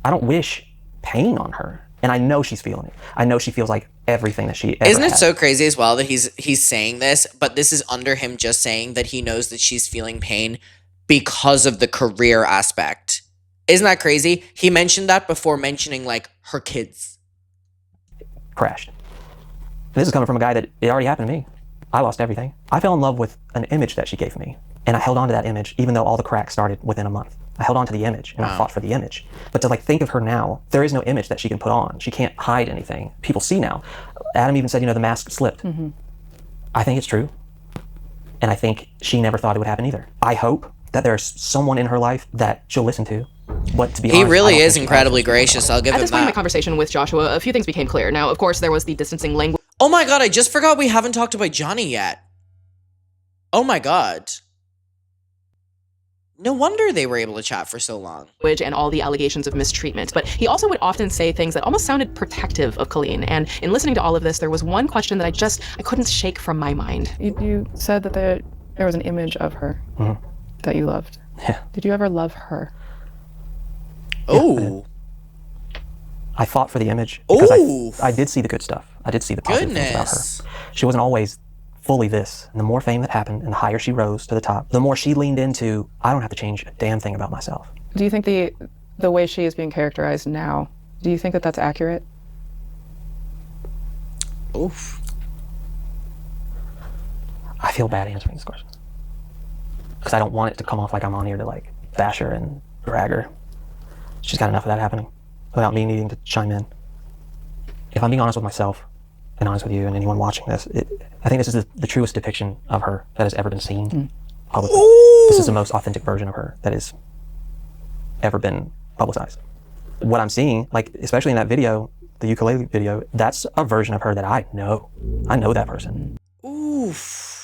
D: I don't wish pain on her. And I know she's feeling it. I know she feels like everything that she ever
A: Isn't it
D: had.
A: so crazy as well that he's saying this, but this is under him just saying that he knows that she's feeling pain because of the career aspect. Isn't that crazy? He mentioned that before mentioning like her kids.
D: Crashed. This is coming from a guy that it already happened to me. I lost everything. I fell in love with an image that she gave me, and I held on to that image even though all the cracks started within a month. I held on to the image, and I fought for the image. But to like think of her now, there is no image that she can put on. She can't hide anything. People see now. Adam even said, the mask slipped. I think it's true, and I think she never thought it would happen either. I hope that there's someone in her life that she'll listen to. But to be honest,
A: He really
D: I don't
A: is
D: think she
A: incredibly
D: has.
A: gracious. I'll give
G: At
A: him
G: this point in my
A: that.
G: conversation with Joshua, a few things became clear. Now, of course, there was the distancing language
A: Oh my god, I just forgot we haven't talked about Johnny yet. Oh my god. No wonder they were able to chat for so long.
G: and all the allegations of mistreatment. But he also would often say things that almost sounded protective of Colleen. And in listening to all of this, there was one question that I couldn't shake from my mind.
J: You said that there was an image of her that you loved.
D: Yeah.
J: Did you ever love her?
A: Oh.
D: I fought for the image because
A: Ooh.
D: I did see the good stuff. I did see the positive things about her.
A: Goodness.
D: She wasn't always fully this. And the more fame that happened and the higher she rose to the top, the more she leaned into, I don't have to change a damn thing about myself.
J: Do you think the way she is being characterized now, do you think that that's accurate?
A: Oof.
D: I feel bad answering this question because I don't want it to come off like I'm on here to like bash her and drag her. She's got enough of that happening without me needing to chime in. If I'm being honest with myself and honest with you and anyone watching this, I think this is the truest depiction of her that has ever been seen publicly. This is the most authentic version of her that has ever been publicized. What I'm seeing, like especially in that video, the ukulele video, that's a version of her that I know. I know that person.
A: Oof.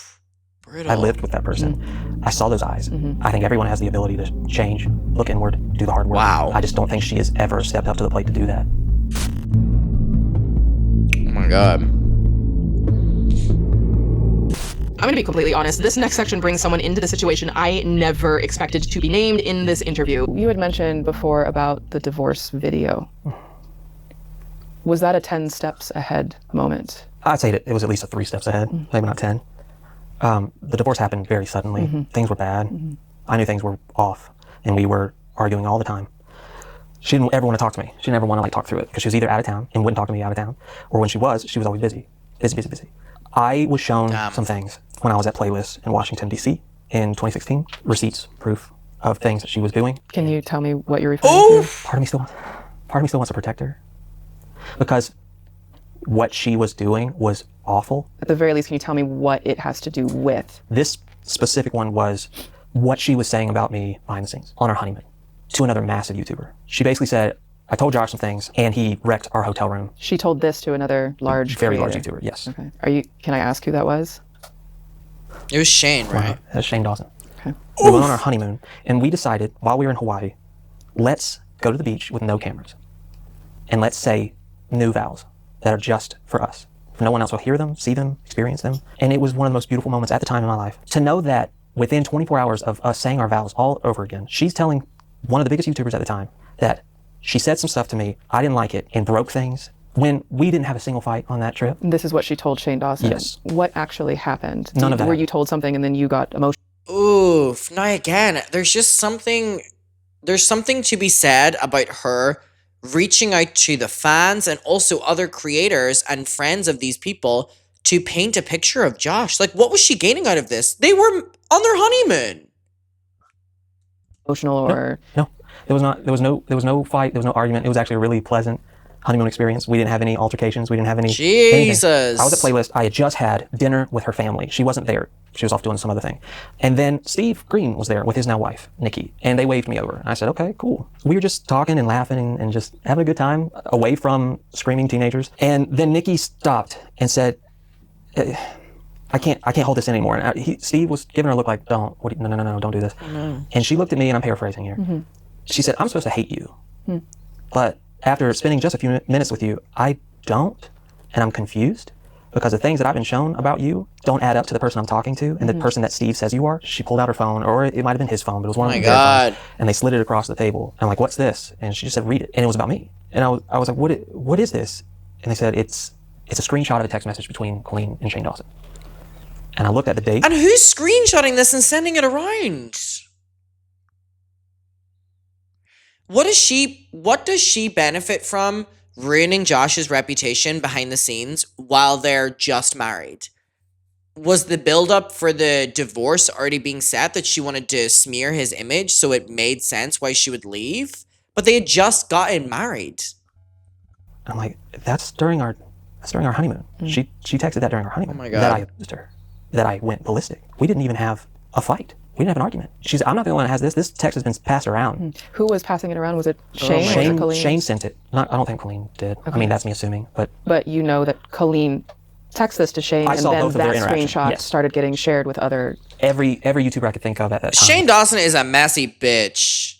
A: Brittle.
D: I lived with that person. I saw those eyes. I think everyone has the ability to change, look inward, do the hard work.
A: Wow.
D: I just don't think she has ever stepped up to the plate to do that.
A: Oh my god.
G: I'm going to be completely honest. This next section brings someone into the situation I never expected to be named in this interview.
J: You had mentioned before about the divorce video. Was that a 10 steps ahead moment?
D: I'd say that it was at least a 3 steps ahead, maybe not 10. The divorce happened very suddenly. Things were bad. I knew things were off, and we were arguing all the time. She didn't ever want to talk to me. She didn't ever want to like talk through it because she was either out of town and wouldn't talk to me out of town, or when she was always busy. Busy. I was shown some things when I was at Playlist in Washington, D.C. in 2016. Receipts, proof of things that she was doing.
J: Can you tell me what you're referring to?
D: Part of me still wants to protect her because what she was doing was awful.
J: At the very least, can you tell me what it has to do with?
D: This specific one was what she was saying about me behind the scenes on our honeymoon to another massive YouTuber. She basically said, I told Josh some things and he wrecked our hotel room.
J: She told this to another
D: Very large
J: creator.
D: YouTuber, yes.
J: Okay. Can I ask who that was?
A: It was Shane, right?
D: That's Shane Dawson.
J: Okay.
D: We went on our honeymoon and we decided while we were in Hawaii, let's go to the beach with no cameras and let's say new vows that are just for us. No one else will hear them, see them, experience them. And it was one of the most beautiful moments at the time in my life. To know that within 24 hours of us saying our vows all over again, she's telling one of the biggest YouTubers at the time that she said some stuff to me, I didn't like it, and broke things when we didn't have a single fight on that trip.
J: This is what she told Shane Dawson.
D: Yes.
J: What actually happened?
D: None of that.
J: Were you told something and then you got emotional?
A: Oof. Now again, there's something to be said about her reaching out to the fans and also other creators and friends of these people to paint a picture of Josh. Like, what was she gaining out of this? They were on their honeymoon.
J: Emotional or
D: No. There was no fight, there was no argument. It was actually a really pleasant honeymoon experience. We didn't have any altercations. We didn't have any
A: Jesus.
D: anything. I was at Playlist. I had just had dinner with her family. She wasn't there. She was off doing some other thing. And then Steve Green was there with his now wife, Nikki, and they waved me over. And I said, okay, cool. We were just talking and laughing and just having a good time away from screaming teenagers. And then Nikki stopped and said, I can't hold this in anymore. And Steve was giving her a look like, no, don't do this.
A: No.
D: And she looked at me, and I'm paraphrasing here. She said, I'm supposed to hate you But after spending just a few minutes with you, I don't, and I'm confused because the things that I've been shown about you don't add up to the person I'm talking to and the person that Steve says you are. She pulled out her phone, or it might have been his phone, but it was one of their phones, and they slid it across the table. I'm like, what's this? And she just said, read it. And it was about me. And I was like, what is this? And they said, it's a screenshot of a text message between Colleen and Shane Dawson. And I looked at the date.
A: And who's screenshotting this and sending it around? What does she benefit from ruining Josh's reputation behind the scenes while they're just married? Was the build-up for the divorce already being set that she wanted to smear his image so it made sense why she would leave? But they had just gotten married.
D: I'm like, that's during our honeymoon. She texted that during our honeymoon.
A: Oh my God.
D: That I abused her. That I went ballistic. We didn't even have a fight. We didn't have an argument. I'm not the only one that has this. This text has been passed around.
J: Who was passing it around? Was it Shane or Colleen?
D: Shane sent it. I don't think Colleen did.
J: Okay.
D: I mean, that's me assuming.
J: But you know that Colleen texted this to Shane, and then that screenshot started getting shared with other...
D: Every YouTuber I could think of at that time.
A: Shane Dawson is a messy bitch.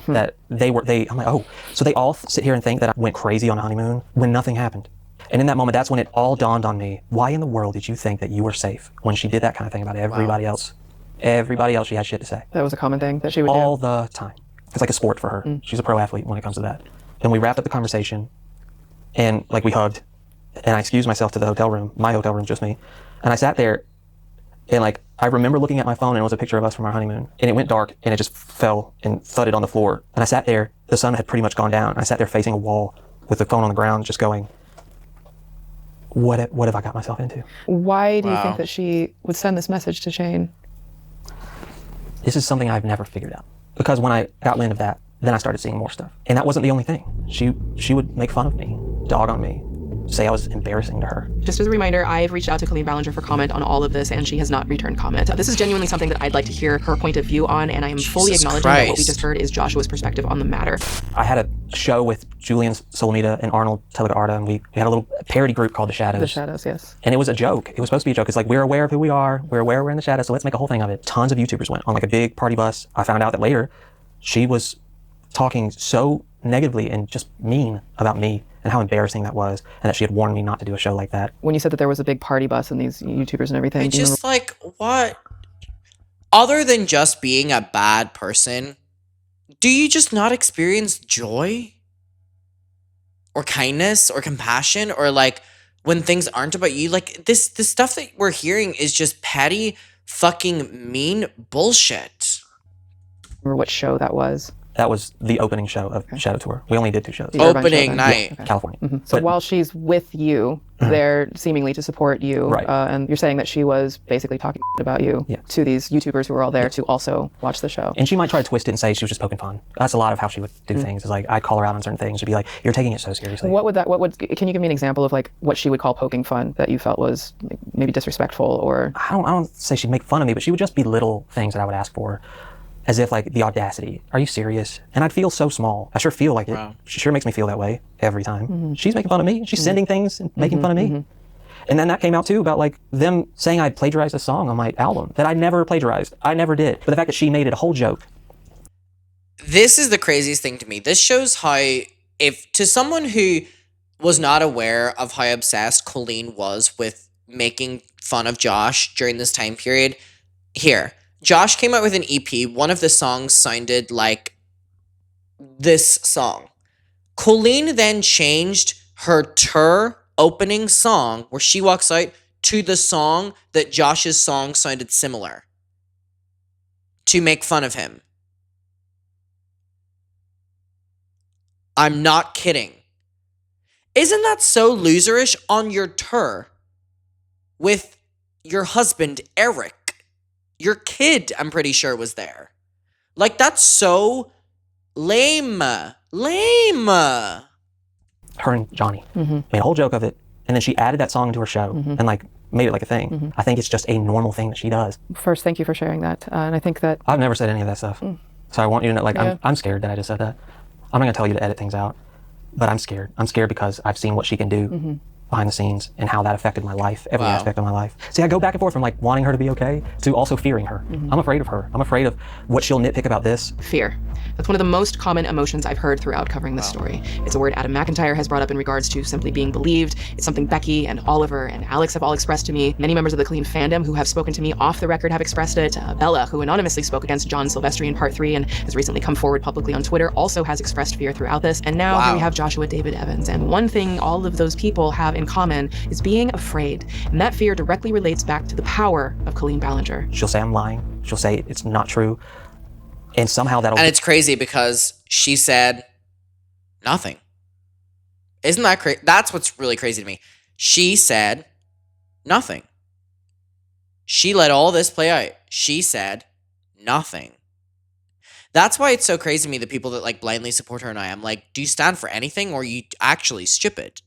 D: That I'm like, oh, so they all sit here and think that I went crazy on a honeymoon when nothing happened. And in that moment, that's when it all dawned on me. Why in the world did you think that you were safe when she did that kind of thing about everybody else? Everybody else, she had shit to say.
J: That was a common thing that she would do?
D: All the time. It's like a sport for her. She's a pro athlete when it comes to that. Then we wrapped up the conversation, and like we hugged, and I excused myself to the hotel room, my hotel room, just me. And I sat there, and like, I remember looking at my phone, and it was a picture of us from our honeymoon. And it went dark, and it just fell and thudded on the floor. And I sat there, the sun had pretty much gone down. I sat there facing a wall with the phone on the ground, just going, what have I got myself into?
J: Why do you think that she would send this message to Shane?
D: This is something I've never figured out. Because when I got wind of that, then I started seeing more stuff. And that wasn't the only thing. She would make fun of me, dog on me, say I was embarrassing to her.
G: Just as a reminder, I've reached out to Colleen Ballinger for comment on all of this, and she has not returned comment. This is genuinely something that I'd like to hear her point of view on, and I am fully acknowledging that what we just heard is Joshua's perspective on the matter.
D: I had a show with Julian Solomita and Arnold Telegarda, and we had a little parody group called The Shadows.
J: The Shadows, yes.
D: And it was a joke. It was supposed to be a joke. It's like, we're aware of who we are. We're aware we're in the shadows, so let's make a whole thing of it. Tons of YouTubers went on like a big party bus. I found out that later she was talking so negatively and just mean about me and how embarrassing that was, and that she had warned me not to do a show like that.
J: When you said that there was a big party bus and these YouTubers and everything.
A: Just like, what? Other than just being a bad person, do you just not experience joy? Or kindness? Or compassion? Or like, when things aren't about you? Like, this stuff that we're hearing is just petty, fucking mean bullshit.
J: Remember what show that was?
D: That was the opening show of Shadow Tour. We only did 2 shows.
A: Opening night.
D: Yeah, California.
J: So while she's with you, there seemingly to support you,
D: right.
J: And you're saying that she was basically talking about you to these YouTubers who were all there to also watch the show.
D: And she might try to twist it and say she was just poking fun. That's a lot of how she would do things. Is like, I'd call her out on certain things. She'd be like, you're taking it so seriously.
J: Can you give me an example of like what she would call poking fun that you felt was maybe disrespectful or?
D: I don't say she'd make fun of me, but she would just be little things that I would ask for. As if like, the audacity. Are you serious? And I'd feel so small. I sure feel like it. She sure makes me feel that way every time. She's making fun of me. She's sending things and making fun of me. And then that came out too about like them saying I plagiarized a song on my album that I never plagiarized. I never did. But the fact that she made it a whole joke.
A: This is the craziest thing to me. This shows how, if to someone who was not aware of how obsessed Colleen was with making fun of Josh during this time period, here. Josh came out with an EP. One of the songs sounded like this song. Colleen then changed her tour opening song, where she walks out, to the song that Josh's song sounded similar, to make fun of him. I'm not kidding. Isn't that so loserish on your tour with your husband, Eric? Your kid, I'm pretty sure, was there. Like, that's so lame. Lame.
D: Her and Johnny made a whole joke of it, and then she added that song to her show and like made it like a thing. I think it's just a normal thing that she does.
J: First, thank you for sharing that. And I think that...
D: I've never said any of that stuff. So I want you to know, like, I'm scared that I just said that. I'm not going to tell you to edit things out, but I'm scared. I'm scared because I've seen what she can do behind the scenes and how that affected my life, every aspect of my life. See, I go back and forth from like wanting her to be okay to also fearing her. I'm afraid of her. I'm afraid of what she'll nitpick about this.
G: Fear. That's one of the most common emotions I've heard throughout covering this story. It's a word Adam McIntyre has brought up in regards to simply being believed. It's something Becky and Oliver and Alex have all expressed to me. Many members of the Colleen fandom who have spoken to me off the record have expressed it. Bella, who anonymously spoke against John Silvestri in part 3 and has recently come forward publicly on Twitter, also has expressed fear throughout this. And now here we have Joshua David Evans. And one thing all of those people have in common is being afraid. And that fear directly relates back to the power of Colleen Ballinger.
D: She'll say I'm lying. She'll say it's not true. And somehow that'll...
A: And it's crazy because she said nothing. Isn't that crazy? That's what's really crazy to me. She said nothing. She let all this play out. She said nothing. That's why it's so crazy to me, the people that like blindly support her and I'm like, do you stand for anything or are you actually stupid?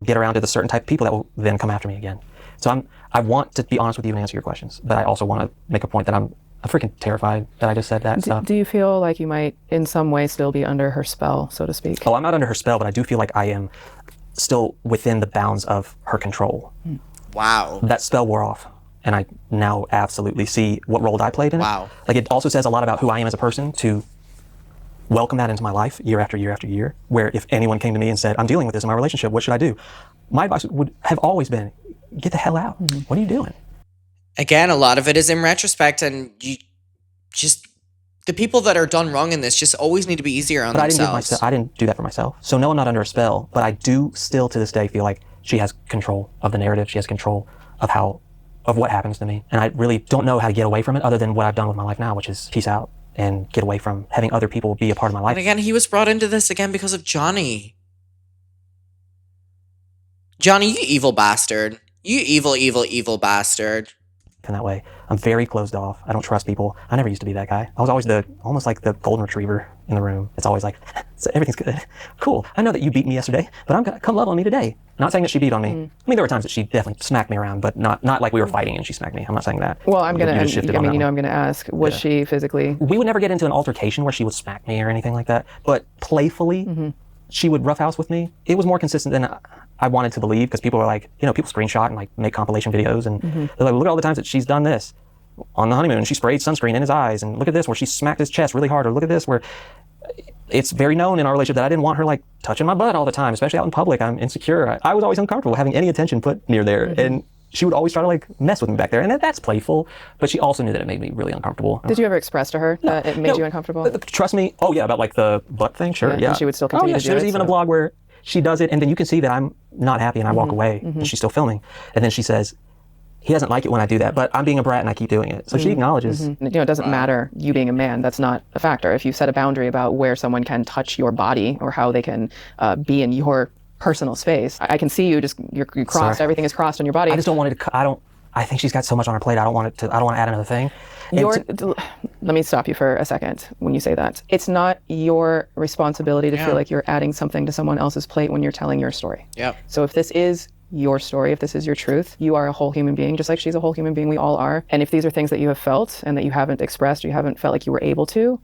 D: Get around to the certain type of people that will then come after me again. So I want to be honest with you and answer your questions, but I also want to make a point that I'm freaking terrified that I just said that stuff.
J: Do you feel like you might in some way still be under her spell, so to speak?
D: Oh, I'm not under her spell, but I do feel like I am still within the bounds of her control.
A: Wow.
D: That spell wore off, and I now absolutely see what role I played in it.
A: Wow.
D: Like, it also says a lot about who I am as a person to welcome that into my life year after year after year, where if anyone came to me and said, I'm dealing with this in my relationship, what should I do? My advice would have always been, get the hell out. What are you doing?
A: Again, a lot of it is in retrospect, and you just, the people that are done wrong in this just always need to be easier on themselves.
D: I didn't do that for myself. So no, I'm not under a spell, but I do still to this day feel like she has control of the narrative. She has control of what happens to me. And I really don't know how to get away from it other than what I've done with my life now, which is peace out and get away from having other people be a part of my life.
A: And again, he was brought into this again because of Johnny. Johnny, you evil bastard. You evil, evil, evil bastard.
D: In that way, I'm very closed off. I don't trust people. I never used to be that guy. I was always almost like the golden retriever in the room. It's always like, everything's good. Cool. I know that you beat me yesterday, but I'm gonna come love on me today. Not saying that she beat on me. I mean, there were times that she definitely smacked me around, but not like we were fighting and she smacked me. I'm not saying that.
J: Well, I'm gonna ask, was she physically?
D: We would never get into an altercation where she would smack me or anything like that, but playfully, she would roughhouse with me. It was more consistent than I wanted to believe, because people were like, people screenshot and like make compilation videos, and they're like, look at all the times that she's done this on the honeymoon. She sprayed sunscreen in his eyes, and look at this where she smacked his chest really hard, or look at this where it's very known in our relationship that I didn't want her like touching my butt all the time, especially out in public. I'm insecure. I was always uncomfortable having any attention put near there, and she would always try to like mess with me back there, and that's playful, but she also knew that it made me really uncomfortable.
J: Did you ever express to her that it made you uncomfortable?
D: Trust me. Oh yeah, about like the butt thing, sure, yeah.
J: And she would still continue to do it.
D: There's even a blog where she does it, and then you can see that I'm not happy, and I walk away, and she's still filming, and then she says, he doesn't like it when I do that, but I'm being a brat and I keep doing it. So she acknowledges.
J: It doesn't matter you being a man. That's not a factor. If you set a boundary about where someone can touch your body or how they can be in your personal space, I can see you you're crossed.
D: Sorry.
J: Everything is crossed on your body.
D: I just don't want it to. I think she's got so much on her plate. I don't want to add another thing.
J: Let me stop you for a second when you say that. It's not your responsibility to feel like you're adding something to someone else's plate when you're telling your story.
A: Yeah.
J: So if this is your story, if this is your truth, you are a whole human being, just like she's a whole human being. We all are. And if these are things that you have felt and that you haven't expressed, or you haven't felt like you were able to,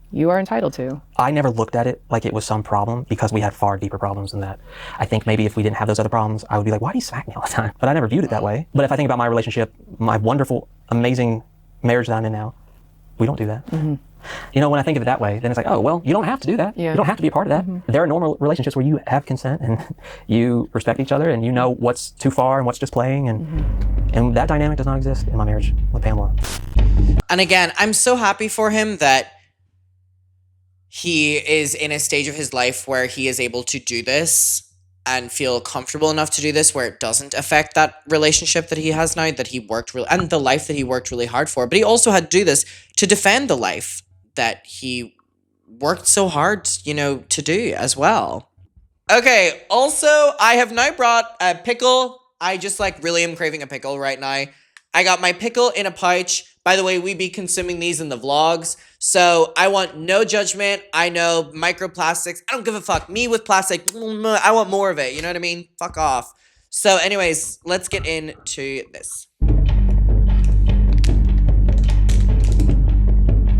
J: you are entitled to.
D: I never looked at it like it was some problem, because we had far deeper problems than that. I think maybe if we didn't have those other problems, I would be like, why do you smack me all the time? But I never viewed it that way. But if I think about my relationship, my wonderful, amazing marriage that I'm in now, we don't do that. When I think of it that way, then it's like, oh, well, you don't have to do that.
J: Yeah.
D: You don't have to be a part of that. There are normal relationships where you have consent and you respect each other and you know what's too far and what's just playing. And that dynamic does not exist in my marriage with Pamela.
A: And again, I'm so happy for him that he is in a stage of his life where he is able to do this and feel comfortable enough to do this, where it doesn't affect that relationship that he has now, that he worked really, and the life that he worked really hard for. But he also had to do this to defend the life that he worked so hard, to do as well. Okay, also, I have now brought a pickle. I just really am craving a pickle right now. I got my pickle in a pouch. By the way, we be consuming these in the vlogs, so I want no judgment. I know microplastics. I don't give a fuck. Me with plastic, I want more of it. You know what I mean? Fuck off. So anyways, let's get into this.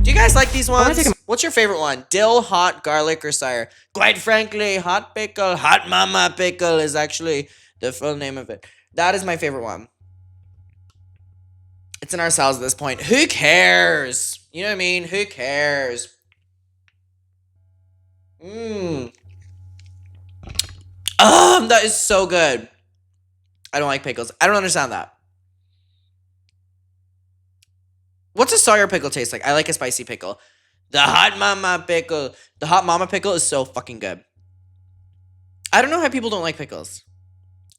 A: Do you guys like these ones? What's your favorite one? Dill, hot, garlic, or sour? Quite frankly, hot pickle, hot mama pickle is actually the full name of it. That is my favorite one. It's in our cells at this point. Who cares? You know what I mean? Who cares? That is so good. I don't like pickles. I don't understand that. What's a sour pickle taste like? I like a spicy pickle. The hot mama pickle. The hot mama pickle is so fucking good. I don't know how people don't like pickles.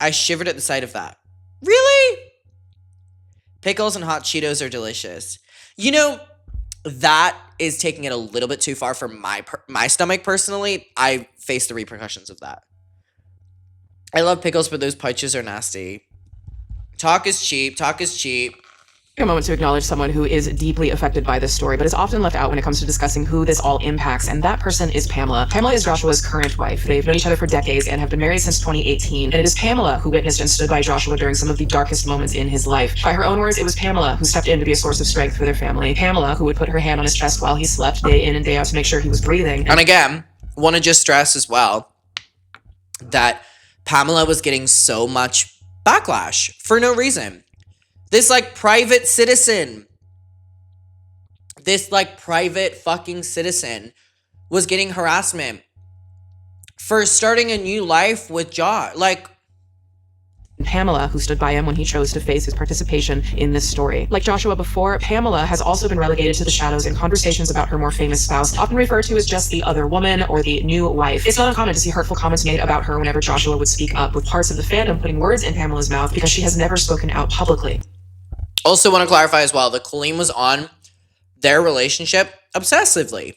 A: I shivered at the sight of that. Really? Pickles and hot Cheetos are delicious. You know, that is taking it a little bit too far for my stomach personally. I face the repercussions of that. I love pickles, but those pouches are nasty. Talk is cheap. Talk is cheap.
G: A moment to acknowledge someone who is deeply affected by this story, but is often left out when it comes to discussing who this all impacts, and that person is Pamela. Pamela is Joshua's current wife. They've known each other for decades and have been married since 2018, and it is Pamela who witnessed and stood by Joshua during some of the darkest moments in his life. By her own words, it was Pamela who stepped in to be a source of strength for their family. Pamela who would put her hand on his chest while he slept day in and day out to make sure he was breathing.
A: And again, want to just stress as well that Pamela was getting so much backlash for no reason. This private citizen, private fucking citizen was getting harassment for starting a new life with Josh.
G: Pamela, who stood by him when he chose to face his participation in this story. Like Joshua before, Pamela has also been relegated to the shadows in conversations about her more famous spouse, often referred to as just the other woman or the new wife. It's not uncommon to see hurtful comments made about her whenever Joshua would speak up, with parts of the fandom putting words in Pamela's mouth because she has never spoken out publicly.
A: Also want to clarify as well that Colleen was on their relationship obsessively.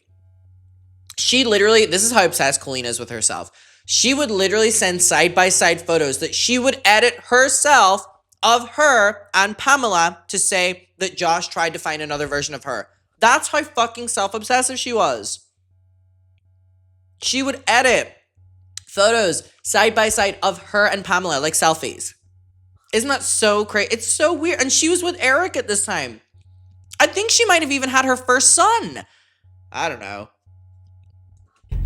A: She literally, this is how obsessed Colleen is with herself. She would literally send side-by-side photos that she would edit herself of her and Pamela to say that Josh tried to find another version of her. That's how fucking self-obsessive she was. She would edit photos side-by-side of her and Pamela, like selfies. Isn't that so crazy? It's so weird. And she was with Eric at this time. I think she might have even had her first son. I don't know.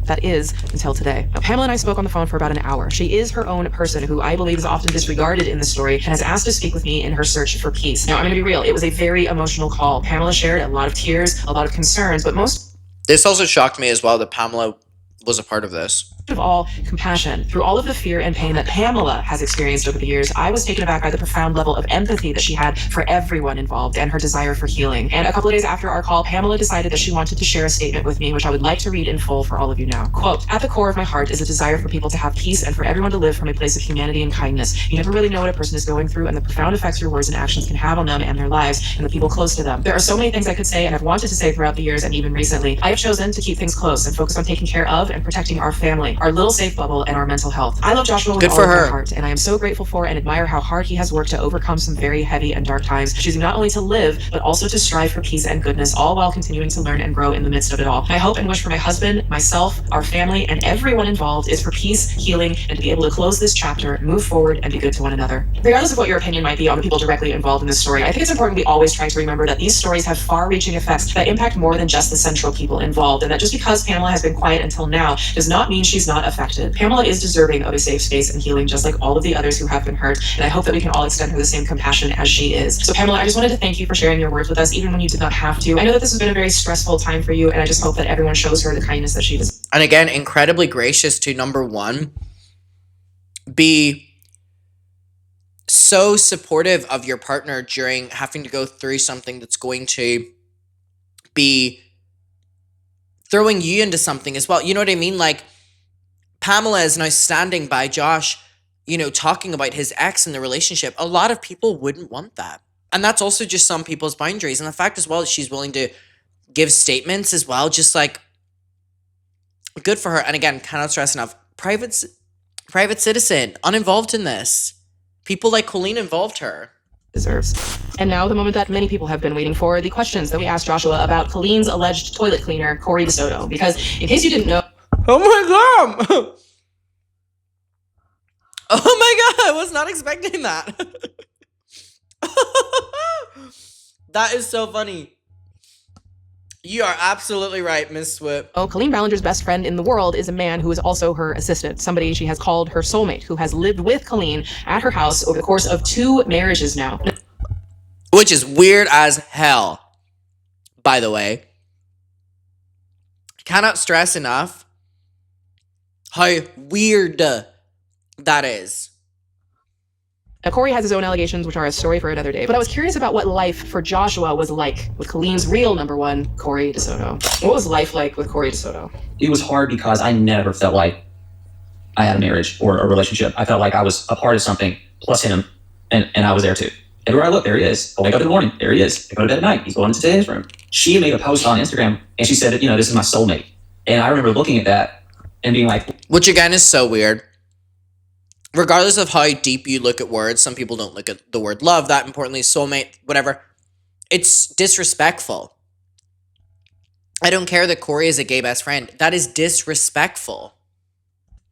G: That is until today. Now, Pamela and I spoke on the phone for about an hour. She is her own person who I believe is often disregarded in the story and has asked to speak with me in her search for peace. Now, I'm going to be real. It was a very emotional call. Pamela shared a lot of tears, a lot of concerns, but most...
A: This also shocked me as well that Pamela was a part of this.
G: Of all, compassion. Through all of the fear and pain that Pamela has experienced over the years, I was taken aback by the profound level of empathy that she had for everyone involved and her desire for healing. And a couple of days after our call, Pamela decided that she wanted to share a statement with me, which I would like to read in full for all of you now. Quote, "At the core of my heart is a desire for people to have peace and for everyone to live from a place of humanity and kindness. You never really know what a person is going through and the profound effects your words and actions can have on them and their lives and the people close to them. There are so many things I could say and I've wanted to say throughout the years and even recently. I have chosen to keep things close and focus on taking care of and protecting our family, our little safe bubble, and our mental health. I love Joshua with all of my heart, and I am so grateful for and admire how hard he has worked to overcome some very heavy and dark times, choosing not only to live, but also to strive for peace and goodness, all while continuing to learn and grow in the midst of it all. My hope and wish for my husband, myself, our family, and everyone involved is for peace, healing, and to be able to close this chapter, move forward, and be good to one another." Regardless of what your opinion might be on the people directly involved in this story, I think it's important we always try to remember that these stories have far-reaching effects that impact more than just the central people involved, and that just because Pamela has been quiet until now does not mean she's not affected. Pamela is deserving of a safe space and healing, just like all of the others who have been hurt, and I hope that we can all extend her the same compassion as she is. So Pamela, I just wanted to thank you for sharing your words with us, even when you did not have to. I know that this has been a very stressful time for you, and I just hope that everyone shows her the kindness that she deserves.
A: And again, incredibly gracious to, number one, be so supportive of your partner during having to go through something that's going to be throwing you into something as well. You know what I mean? Pamela is now standing by Josh, talking about his ex in the relationship. A lot of people wouldn't want that. And that's also just some people's boundaries. And the fact as well that she's willing to give statements as well, just good for her. And again, cannot stress enough, private citizen, uninvolved in this. People like Colleen involved her.
G: Deserves. And now the moment that many people have been waiting for, the questions that we asked Joshua about Colleen's alleged toilet cleaner, Corey DeSoto. Because in case you didn't know,
A: oh my god! Oh my god, I was not expecting that. That is so funny. You are absolutely right, Miss Swoop.
G: Colleen Ballinger's best friend in the world is a man who is also her assistant, somebody she has called her soulmate, who has lived with Colleen at her house over the course of 2 marriages now.
A: which is weird as hell, by the way. Cannot stress enough how weird that is.
G: Now, Corey has his own allegations, which are a story for another day. But I was curious about what life for Joshua was like with Colleen's real number one, Corey DeSoto. What was life like with Corey DeSoto?
K: It was hard because I never felt like I had a marriage or a relationship. I felt like I was a part of something plus him, and I was there too. Everywhere I look, there he is. I wake up in the morning, there he is. I go to bed at night, he's going into his room. She made a post on Instagram, and she said that, this is my soulmate. And I remember looking at that and being like...
A: Which again is so weird. Regardless of how deep you look at words, some people don't look at the word love that importantly, soulmate, whatever. It's disrespectful. I don't care that Corey is a gay best friend. That is disrespectful.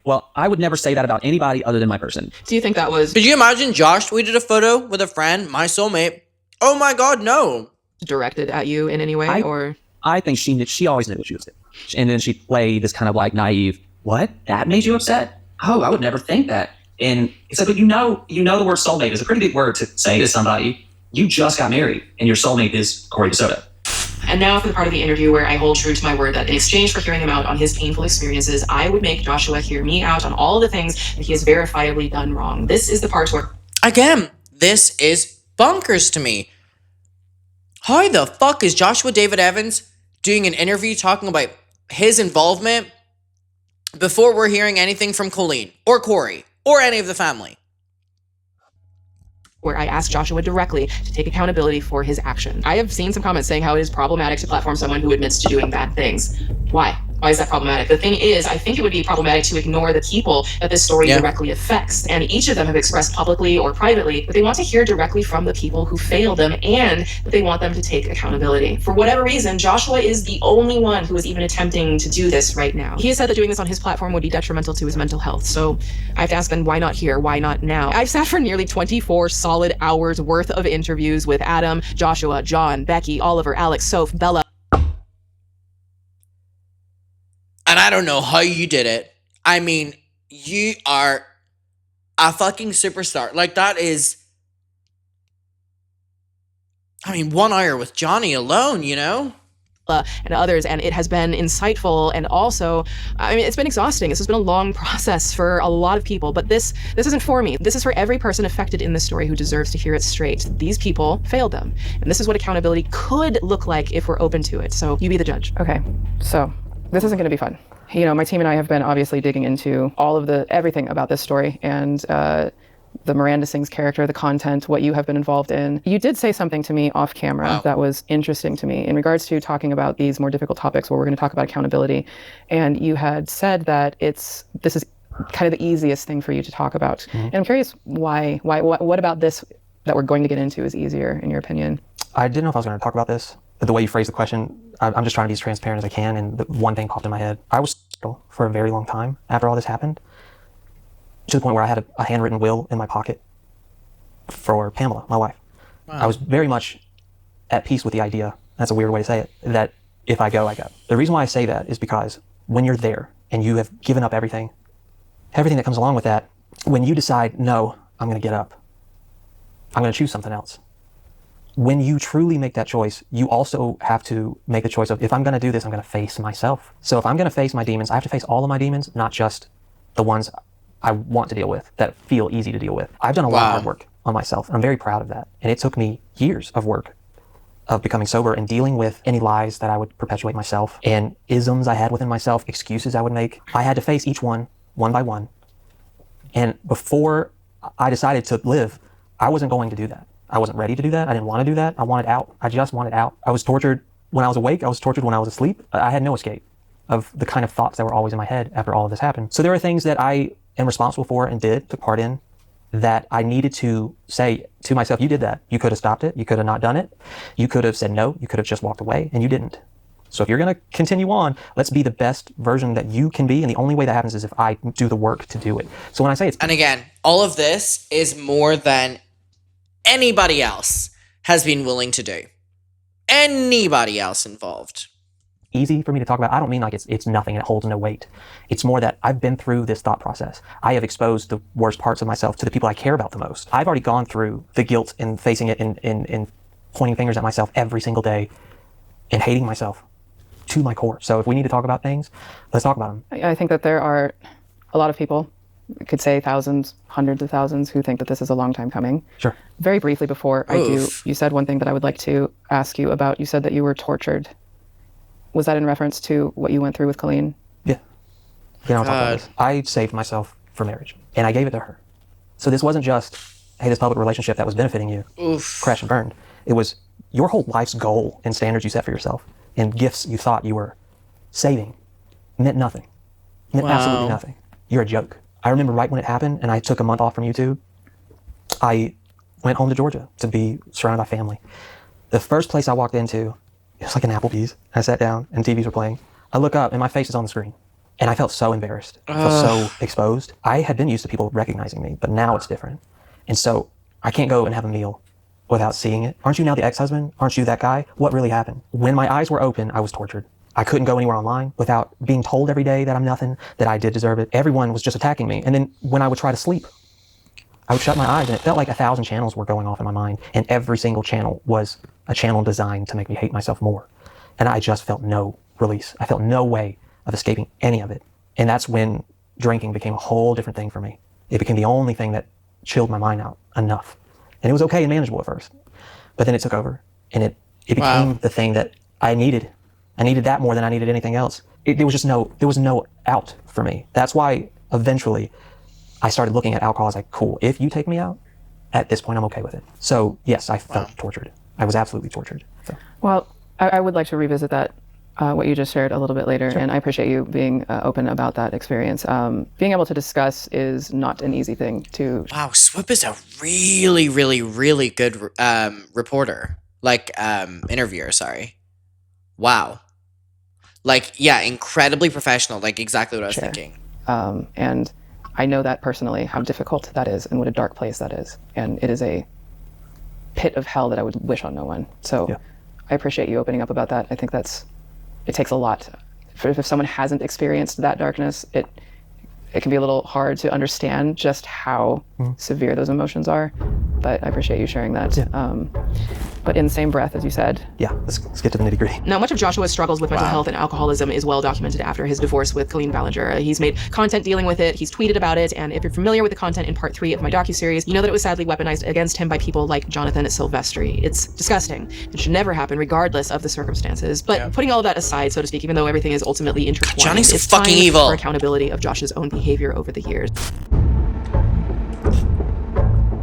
K: Well, I would never say that about anybody other than my person.
G: Do you think that was...
A: Could you imagine Josh tweeted a photo with a friend, my soulmate? Oh my God, no.
G: Directed at you in any way, or...
K: I think she always knew what she was doing. And then she played this kind of like naive, what? That made you upset? Oh, I would never think that. And it's like, but you know the word soulmate is a pretty big word to say to somebody. You just got married, and your soulmate is Corey DeSoto.
G: And now for the part of the interview where I hold true to my word that in exchange for hearing him out on his painful experiences, I would make Joshua hear me out on all the things that he has verifiably done wrong. This is the part where...
A: Again, this is bonkers to me. How the fuck is Joshua David Evans doing an interview talking about his involvement before we're hearing anything from Colleen or Corey or any of the family?
G: Where I asked Joshua directly to take accountability for his action. I have seen some comments saying how it is problematic to platform someone who admits to doing bad things. Why? Why is that problematic? The thing is, I think it would be problematic to ignore the people that this story directly affects. And each of them have expressed publicly or privately that they want to hear directly from the people who failed them and that they want them to take accountability. For whatever reason, Joshua is the only one who is even attempting to do this right now. He has said that doing this on his platform would be detrimental to his mental health. So I have to ask then, why not here? Why not now? I've sat for nearly 24 solid hours worth of interviews with Adam, Joshua, John, Becky, Oliver, Alex, Soph, Bella.
A: And I don't know how you did it. I mean, you are a fucking superstar. Like, that is... I mean, 1 hour with Johnny alone,
G: And others, and it has been insightful, and also, I mean, it's been exhausting. This has been a long process for a lot of people, but this isn't for me. This is for every person affected in this story who deserves to hear it straight. These people failed them, and this is what accountability could look like if we're open to it. So you be the judge.
J: Okay, so this isn't going to be fun. My team and I have been obviously digging into all of everything about this story, and the Miranda Sings character, the content, what you have been involved in. You did say something to me off camera that was interesting to me in regards to talking about these more difficult topics where we're going to talk about accountability. And you had said that this is kind of the easiest thing for you to talk about. Mm-hmm. And I'm curious why, what about this that we're going to get into is easier in your opinion?
D: I didn't know if I was going to talk about this. The way you phrased the question, I'm just trying to be as transparent as I can, and the one thing popped in my head. I was single for a very long time after all this happened, to the point where I had a handwritten will in my pocket for Pamela, my wife. Wow. I was very much at peace with the idea, that's a weird way to say it, that if I go, I go. The reason why I say that is because when you're there and you have given up everything that comes along with that, when you decide, no, I'm going to get up, I'm going to choose something else. When you truly make that choice, you also have to make the choice of, if I'm going to do this, I'm going to face myself. So if I'm going to face my demons, I have to face all of my demons, not just the ones I want to deal with, that feel easy to deal with. I've done a lot of hard work on myself. I'm very proud of that. And it took me years of work of becoming sober and dealing with any lies that I would perpetuate myself and isms I had within myself, excuses I would make. I had to face each one by one. And before I decided to live, I wasn't going to do that. I wasn't ready to do that. I didn't want to do that. I wanted out. I just wanted out. I was tortured when I was awake. I was tortured when I was asleep. I had no escape of the kind of thoughts that were always in my head after all of this happened. So there are things that I am responsible for and took part in, that I needed to say to myself, you did that. You could have stopped it. You could have not done it. You could have said no. You could have just walked away, and you didn't. So if you're going to continue on, let's be the best version that you can be. And the only way that happens is if I do the work to do it. So when I say it's...
A: And again, all of this is more than anybody else has been willing to do. Anybody else involved.
D: Easy for me to talk about. I don't mean like it's nothing, it holds no weight. It's more that I've been through this thought process. I have exposed the worst parts of myself to the people I care about the most. I've already gone through the guilt and facing it and pointing fingers at myself every single day and hating myself to my core. So if we need to talk about things, let's talk about them.
J: I think that there are a lot of people, I could say thousands, hundreds of thousands, who think that this is a long time coming.
D: Sure.
J: Very briefly before I do, you said one thing that I would like to ask you about. You said that you were tortured. Was that in reference to what you went through with Colleen?
D: Yeah. I'll talk about this. I saved myself for marriage, and I gave it to her. So this wasn't just, hey, this public relationship that was benefiting you, crashed and burned. It was your whole life's goal and standards you set for yourself and gifts you thought you were saving meant nothing. Meant absolutely nothing. You're a joke. I remember right when it happened and I took a month off from YouTube, I went home to Georgia to be surrounded by family. The first place I walked into, it was like an Applebee's. I sat down and TVs were playing. I look up and my face is on the screen. And I felt so embarrassed. I felt so exposed. I had been used to people recognizing me, but now it's different. And so I can't go and have a meal without seeing it. Aren't you now the ex-husband? Aren't you that guy? What really happened? When my eyes were open, I was tortured. I couldn't go anywhere online without being told every day that I'm nothing, that I did deserve it. Everyone was just attacking me. And then when I would try to sleep, I would shut my eyes and it felt like 1,000 channels were going off in my mind. And every single channel was a channel designed to make me hate myself more. And I just felt no release. I felt no way of escaping any of it. And that's when drinking became a whole different thing for me. It became the only thing that chilled my mind out enough. And it was okay and manageable at first. But then it took over. And it became the thing that I needed. I needed that more than I needed anything else. There was no out for me. That's why eventually I started looking at alcohol as like, cool, if you take me out, at this point I'm okay with it. So yes, I felt tortured. I was absolutely tortured. So.
J: Well, I would like to revisit that, what you just shared a little bit later, and I appreciate you being open about that experience. Being able to discuss is not an easy thing to...
A: Wow, Swoop is a really, really, really good reporter. Like, interviewer, sorry. Wow. Like, yeah, incredibly professional, like exactly what I was thinking.
J: And I know that personally, how difficult that is and what a dark place that is. And it is a pit of hell that I would wish on no one. So I appreciate you opening up about that. I think it takes a lot. If someone hasn't experienced that darkness, it can be a little hard to understand just how severe those emotions are. But I appreciate you sharing that. But in the same breath, as you said.
D: Yeah, let's get to the nitty-gritty.
G: Now, much of Joshua's struggles with mental health and alcoholism is well documented after his divorce with Colleen Ballinger. He's made content dealing with it, he's tweeted about it, and if you're familiar with the content in part 3 of my docuseries, you know that it was sadly weaponized against him by people like Jonathan Silvestri. It's disgusting. It should never happen, regardless of the circumstances. But putting all of that aside, so to speak, even though everything is ultimately intertwined,
A: Johnny's
G: it's
A: fucking
G: time
A: evil.
G: for accountability of Josh's own behavior over the years.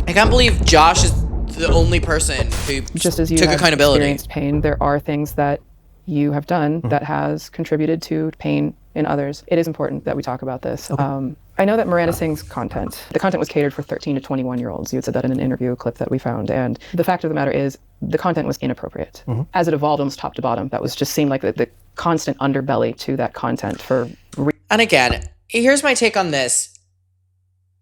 A: I can't believe Josh is the only person who
J: just as you
A: took
J: have
A: accountability.
J: Experienced pain, there are things that you have done that has contributed to pain in others. It is important that we talk about this. I know that Miranda Singh's the content was catered for 13 to 21-year-olds. You had said that in an interview clip that we found. And the fact of the matter is, the content was inappropriate. As it evolved almost top to bottom, that was just seemed like the constant underbelly to that content for...
A: And again, here's my take on this.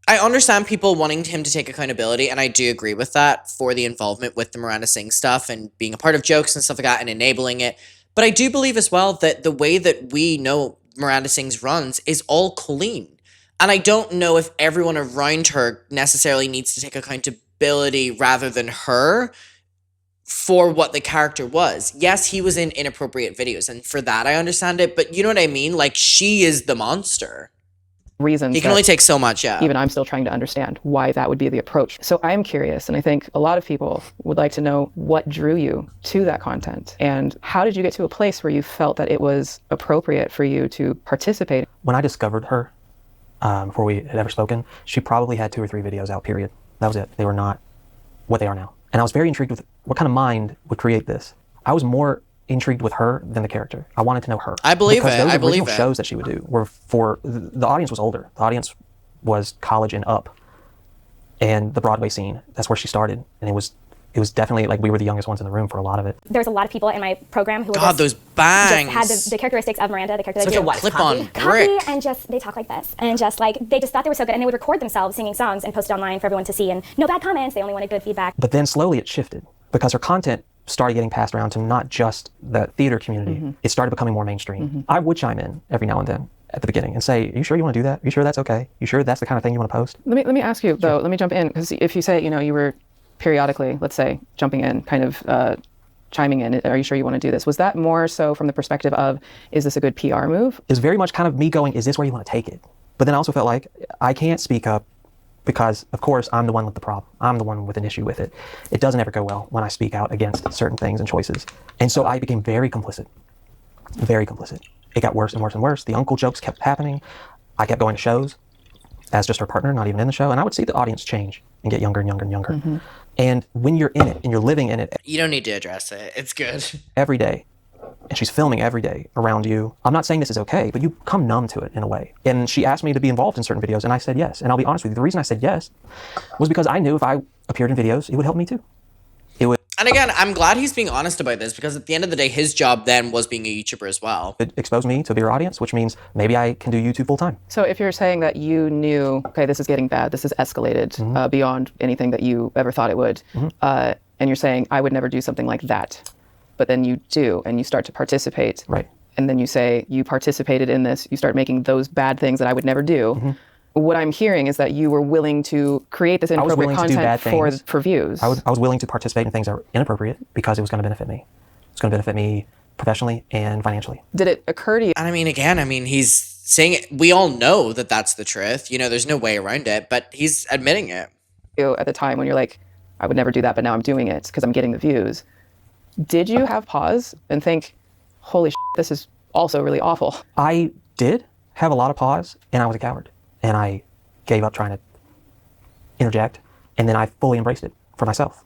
A: I understand people wanting him to take accountability, and I do agree with that for the involvement with the Miranda Singh stuff and being a part of jokes and stuff like that and enabling it. But I do believe as well that the way that we know Miranda Singh's runs is all Colleen. And I don't know if everyone around her necessarily needs to take accountability rather than her for what the character was. Yes, he was in inappropriate videos, and for that I understand it, but you know what I mean? Like, she is the monster.
J: Reasons
A: he can only take so much, yeah.
J: Even I'm still trying to understand why that would be the approach. So I'm curious, and I think a lot of people would like to know what drew you to that content, and how did you get to a place where you felt that it was appropriate for you to participate?
D: When I discovered her, before we had ever spoken, she probably had 2 or 3 videos out, period. That was it. They were not what they are now. And I was very intrigued with what kind of mind would create this. I was more intrigued with her than the character. I wanted to know her.
A: I believe
D: because
A: it.
D: those
A: I believe
D: original
A: it.
D: shows that she would do were for the audience was older. The audience was college and up, and the Broadway scene. That's where she started, and it was definitely like we were the youngest ones in the room for a lot of it.
L: There's a lot of people in my program who
A: God, those bangs
L: just had the characteristics of Miranda, the character
A: such
L: they
A: a
L: do.
A: clip on brick.
L: And just they talk like this, and just like they just thought they were so good, and they would record themselves singing songs and post it online for everyone to see, and no bad comments. They only wanted good feedback.
D: But then slowly it shifted because her content started getting passed around to not just the theater community. It started becoming more mainstream. I would chime in every now and then at the beginning and say, "Are you sure you want to do that? Are you sure that's okay? You sure that's the kind of thing you want to post?"
J: Let me ask you though. Let me jump in, because if you say you were periodically, let's say, jumping in, kind of chiming in, are you sure you want to do this? Was that more so from the perspective of, is this a good PR move?
D: It was very much kind of me going, is this where you want to take it? But then I also felt like I can't speak up because, of course, I'm the one with the problem. I'm the one with an issue with it. It doesn't ever go well when I speak out against certain things and choices. And so I became very complicit. Very complicit. It got worse and worse and worse. The uncle jokes kept happening. I kept going to shows as just her partner, not even in the show. And I would see the audience change and get younger and younger and younger.
J: Mm-hmm.
D: And when you're in it and you're living in it.
A: You don't need to address it. It's good.
D: Every day. And she's filming every day around you. I'm not saying this is okay, but you become numb to it in a way. And she asked me to be involved in certain videos, and I said yes. And I'll be honest with you, the reason I said yes was because I knew if I appeared in videos, it would help me too. It would.
A: And again, I'm glad he's being honest about this because at the end of the day, his job then was being a YouTuber as well.
D: It exposed me to a bigger audience, which means maybe I can do YouTube full time.
J: So if you're saying that you knew, okay, this is getting bad, this has escalated beyond anything that you ever thought it would, and you're saying, I would never do something like that, but then you do, and you start to participate.
D: Right.
J: And then you say, you participated in this, you start making those bad things that I would never do. What I'm hearing is that you were willing to create this inappropriate content for views.
D: I was willing to participate in things that were inappropriate because it was going to benefit me. It's going to benefit me professionally and financially.
J: Did it occur to you?
A: And I mean, again, he's saying it. We all know that that's the truth. You know, there's no way around it, but he's admitting it.
J: At the time when you're like, I would never do that, but now I'm doing it because I'm getting the views. Did you have pause and think, holy shit, this is also really awful?
D: I did have a lot of pause, and I was a coward. And I gave up trying to interject, and then I fully embraced it for myself.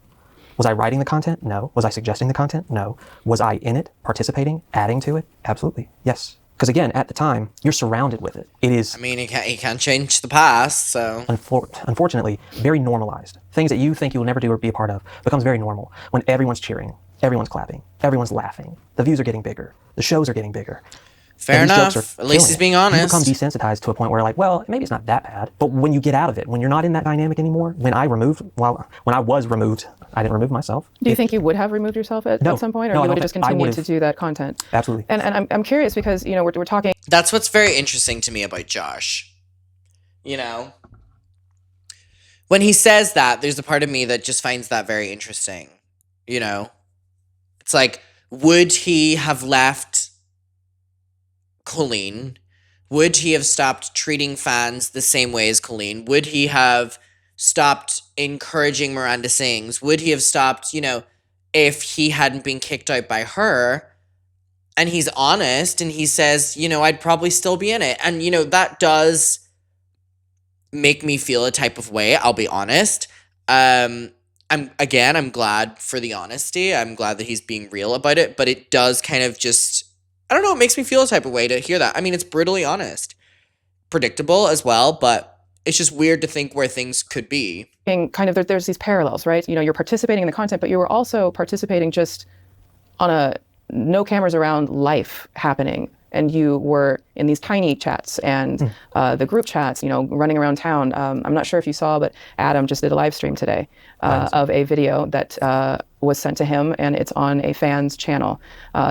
D: Was I writing the content? No. Was I suggesting the content? No. Was I in it, participating, adding to it? Absolutely, yes. Because again, at the time, you're surrounded with it. It is...
A: I mean, he can't change the past, so...
D: Unfortunately, very normalized. Things that you think you'll never do or be a part of becomes very normal when everyone's cheering, everyone's clapping, everyone's laughing. The views are getting bigger. The shows are getting bigger.
A: Fair enough. At least he's being honest.
D: You become desensitized to a point where like, well, maybe it's not that bad. But when you get out of it, when you're not in that dynamic anymore, when I was removed, I didn't remove myself.
J: Do you think you would have removed yourself at some point, or you would have just continued to do that content?
D: Absolutely.
J: And I'm curious because, you know, we're talking.
A: That's what's very interesting to me about Josh. You know, when he says that, there's a part of me that just finds that very interesting. You know, it's like, would he have left Colleen? Would he have stopped treating fans the same way as Colleen? Would he have stopped encouraging Miranda Sings? Would he have stopped, you know, if he hadn't been kicked out by her? And he's honest and he says, you know, I'd probably still be in it. And, you know, that does make me feel a type of way, I'll be honest. I'm glad for the honesty. I'm glad that he's being real about it, but it does kind of just, I don't know, it makes me feel a type of way to hear that. I mean, it's brutally honest. Predictable as well, but it's just weird to think where things could be.
J: And kind of there's these parallels, right? You know, you're participating in the content, but you were also participating just on a no cameras around life happening. And you were in these tiny chats and the group chats, you know, running around town. I'm not sure if you saw, but Adam just did a live stream today of a video that was sent to him, and it's on a fan's channel.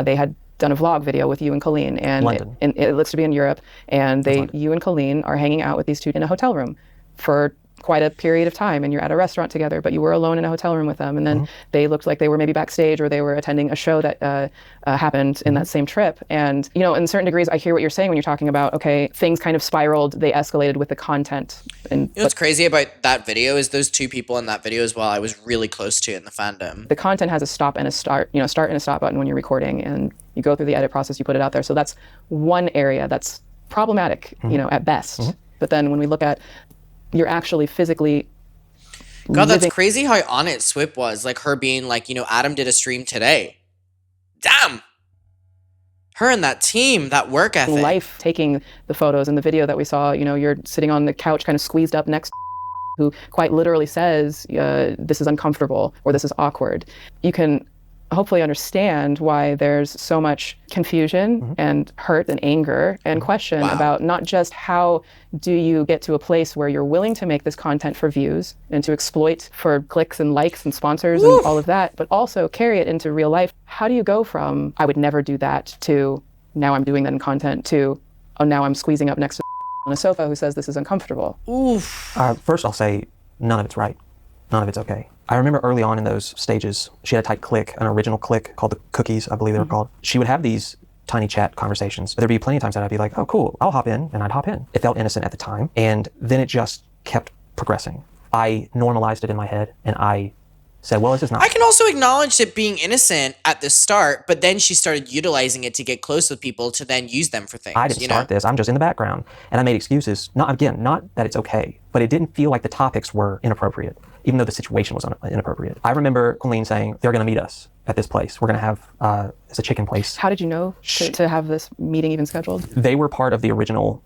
J: They had done a vlog video with you and Colleen, and it looks to be in Europe, and you and Colleen are hanging out with these two in a hotel room for quite a period of time, and you're at a restaurant together, but you were alone in a hotel room with them, and then they looked like they were maybe backstage or they were attending a show that happened in that same trip. And, you know, in certain degrees, I hear what you're saying when you're talking about, okay, things kind of spiraled, they escalated with the content. And
A: you know what's crazy about that video is those two people in that video as well, I was really close to in the fandom.
J: The content has a stop and a start, you know, start and a stop button when you're recording, and you go through the edit process, you put it out there. So that's one area that's problematic, you know, at best. But then when we look at you're actually physically
A: God, that's crazy how on it Swoop was. Like her being like, you know, Adam did a stream today. Damn. Her and that team, that work ethic.
J: Life taking the photos and the video that we saw, you know, you're sitting on the couch kind of squeezed up next to who quite literally says, this is uncomfortable or this is awkward. You can hopefully understand why there's so much confusion and hurt and anger and question about not just how do you get to a place where you're willing to make this content for views and to exploit for clicks and likes and sponsors and all of that, but also carry it into real life. How do you go from, I would never do that, to now I'm doing that in content, to, oh, now I'm squeezing up next to on a sofa who says this is uncomfortable?
D: First I'll say none of it's right. None of it's okay. I remember early on in those stages, she had a tight clique, an original clique called the Cookies, I believe they were called. She would have these tiny chat conversations. There'd be plenty of times that I'd be like, oh, cool, I'll hop in, and I'd hop in. It felt innocent at the time, and then it just kept progressing. I normalized it in my head, and I said, well, this is not.
A: I can also acknowledge it being innocent at the start, but then she started utilizing it to get close with people to then use them for things.
D: I didn't start this. I'm just in the background. And I made excuses. Not that it's okay, but it didn't feel like the topics were inappropriate, even though the situation was inappropriate. I remember Colleen saying, they're going to meet us at this place. We're going to have, it's a chicken place.
J: How did you know to have this meeting even scheduled?
D: They were part of the original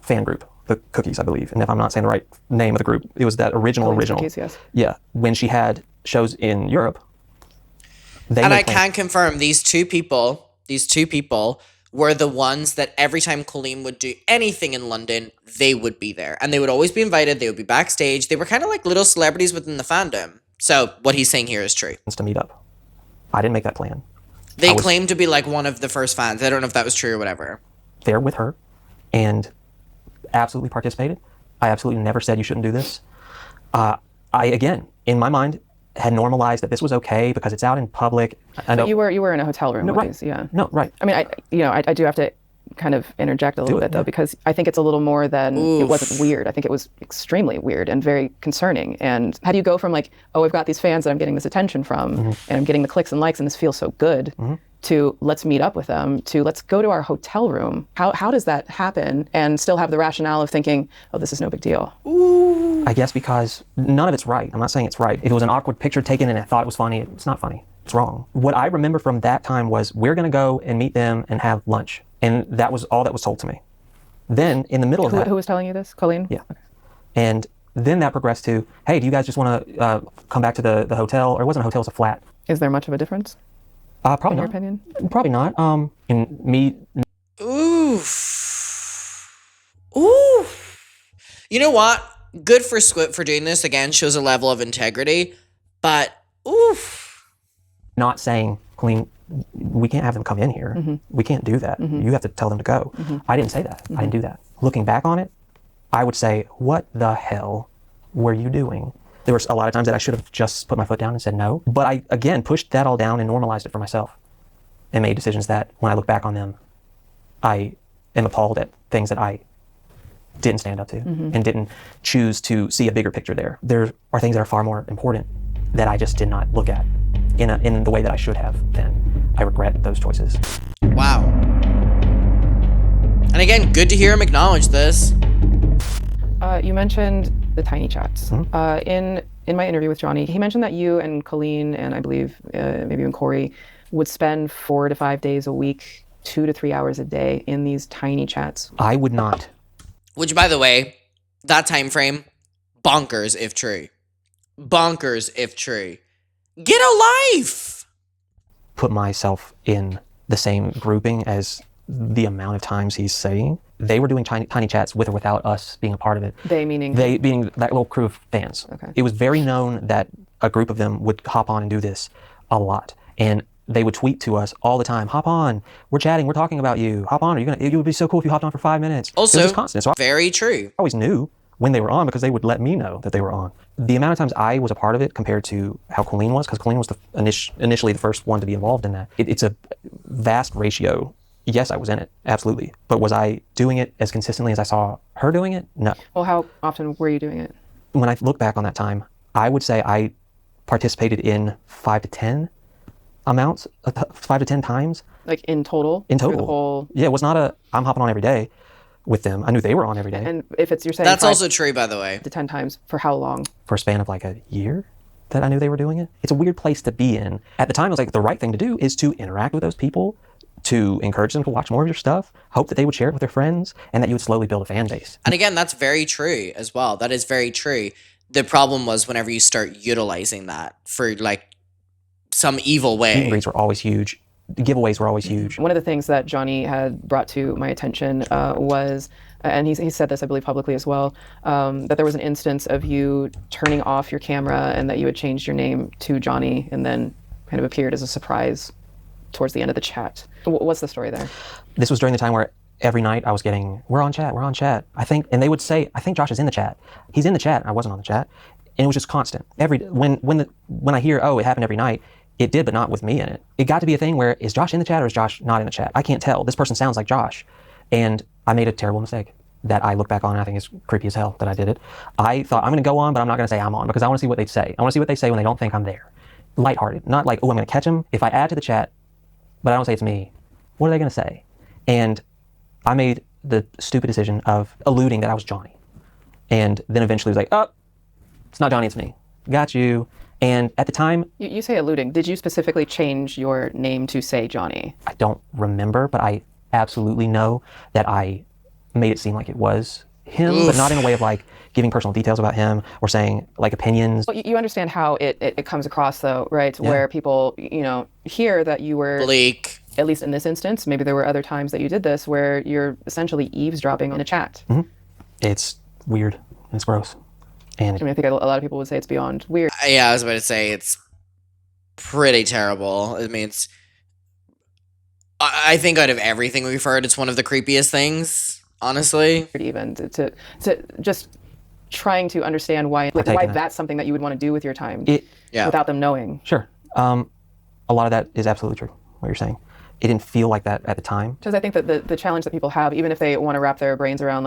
D: fan group, the Cookies, I believe. And if I'm not saying the right name of the group, it was that original.
J: Cookies, yes.
D: Yeah. When she had shows in Europe.
A: And I can confirm these two people were the ones that every time Colleen would do anything in London, they would be there. And they would always be invited. They would be backstage. They were kind of like little celebrities within the fandom. So what he's saying here is true.
D: To meet up. I didn't make that plan.
A: They claimed to be like one of the first fans. I don't know if that was true or whatever.
D: There with her and absolutely participated. I absolutely never said you shouldn't do this. I, again, in my mind, had normalized that this was okay because it's out in public.
J: But you were in a hotel room with these, yeah.
D: No, right.
J: I mean, I do have to kind of interject a little bit though, because I think it's a little more than it wasn't weird. I think it was extremely weird and very concerning. And how do you go from like, oh, I've got these fans that I'm getting this attention from, and I'm getting the clicks and likes, and this feels so good, to let's meet up with them, to let's go to our hotel room. How does that happen and still have the rationale of thinking, oh, this is no big deal?
D: I guess because none of it's right. I'm not saying it's right. If it was an awkward picture taken and I thought it was funny, it's not funny. It's wrong. What I remember from that time was we're going to go and meet them and have lunch. And that was all that was told to me. Then in the middle of that...
J: Who was telling you this? Colleen?
D: Yeah. Okay. And then that progressed to, hey, do you guys just want to come back to the hotel? Or it wasn't a hotel, it was a flat.
J: Is there much of a difference?
D: Probably
J: in
D: not.
J: your opinion?
D: Probably not. In me...
A: Ooh. You know what? Good for Swoop for doing this. Again, shows a level of integrity. But,
D: Not saying, Colleen, we can't have them come in here. We can't do that. You have to tell them to go. I didn't say that. I didn't do that. Looking back on it, I would say, what the hell were you doing? There were a lot of times that I should have just put my foot down and said no. But I, again, pushed that all down and normalized it for myself and made decisions that, when I look back on them, I am appalled at things that I didn't stand up to and didn't choose to see a bigger picture there. There are things that are far more important that I just did not look at in the way that I should have then. I regret those choices.
A: Wow. And again, good to hear him acknowledge this.
J: You mentioned the tiny chats. In my interview with Johnny, he mentioned that you and Colleen, and I believe maybe even Corey, would spend 4 to 5 days a week, 2 to 3 hours a day in these tiny chats.
D: I would not.
A: Which, by the way, that time frame, bonkers if true. Bonkers if true. Get a life!
D: Put myself in the same grouping as the amount of times he's saying. They were doing tiny chats with or without us being a part of it.
J: They meaning?
D: They being that little crew of fans.
J: Okay.
D: It was very known that a group of them would hop on and do this a lot. And they would tweet to us all the time, hop on, we're chatting, we're talking about you, hop on, it would be so cool if you hopped on for 5 minutes.
A: Also,
D: it was just constant. So
A: very true.
D: I always knew when they were on because they would let me know that they were on. The amount of times I was a part of it compared to how Colleen was, because Colleen was initially the first one to be involved in that. It's a vast ratio. Yes, I was in it, absolutely. But was I doing it as consistently as I saw her doing it? No.
J: Well, how often were you doing it?
D: When I look back on that time, I would say I participated in 5 to 10 amounts, 5 to 10 times.
J: Like in total?
D: In total.
J: The whole...
D: Yeah, it was not I'm hopping on every day with them. I knew they were on every day.
J: And if you're saying
A: that's also true, by the way.
J: To 10 times, for how long?
D: For a span of like a year that I knew they were doing it. It's a weird place to be in. At the time, I was like, the right thing to do is to interact with those people, to encourage them to watch more of your stuff, hope that they would share it with their friends, and that you would slowly build a fan base.
A: And again, that's very true as well. That is very true. The problem was whenever you start utilizing that for like some evil way.
D: Meet and greets were always huge. The giveaways were always huge.
J: One of the things that Johnny had brought to my attention was, and he said this, I believe, publicly as well, that there was an instance of you turning off your camera and that you had changed your name to Johnny and then kind of appeared as a surprise towards the end of the chat. What's the story there?
D: This was during the time where every night I was getting, we're on chat. I think, and they would say, I think Josh is in the chat. He's in the chat. I wasn't on the chat. And it was just constant. When I hear, oh, it happened every night, it did, but not with me in it. It got to be a thing where, is Josh in the chat or is Josh not in the chat? I can't tell. This person sounds like Josh. And I made a terrible mistake that I look back on and I think is creepy as hell that I did it. I thought, I'm going to go on, but I'm not going to say I'm on because I want to see what they say. I want to see what they say when they don't think I'm there. Lighthearted. Not like, oh, I'm going to catch them. If I add to the chat, but I don't say it's me, what are they going to say? And I made the stupid decision of alluding that I was Johnny. And then eventually was like, oh, it's not Johnny, it's me. Got you. And at the time...
J: You say alluding. Did you specifically change your name to say Johnny?
D: I don't remember, but I absolutely know that I made it seem like it was him, but not in a way of like giving personal details about him or saying like opinions.
J: Well, you understand how it comes across though, right? Yeah. Where people, hear that you were...
A: Bleak.
J: At least in this instance, maybe there were other times that you did this where you're essentially eavesdropping in a chat.
D: Mm-hmm. It's weird. It's gross. And
J: I think a lot of people would say it's beyond weird.
A: Yeah, I was about to say it's pretty terrible. I mean, I think out of everything we've heard, it's one of the creepiest things, honestly.
J: Even to just trying to understand why that's something that you would want to do with your time without them knowing.
D: Sure. A lot of that is absolutely true, what you're saying. It didn't feel like that at the time.
J: Because I think that the challenge that people have, even if they want to wrap their brains around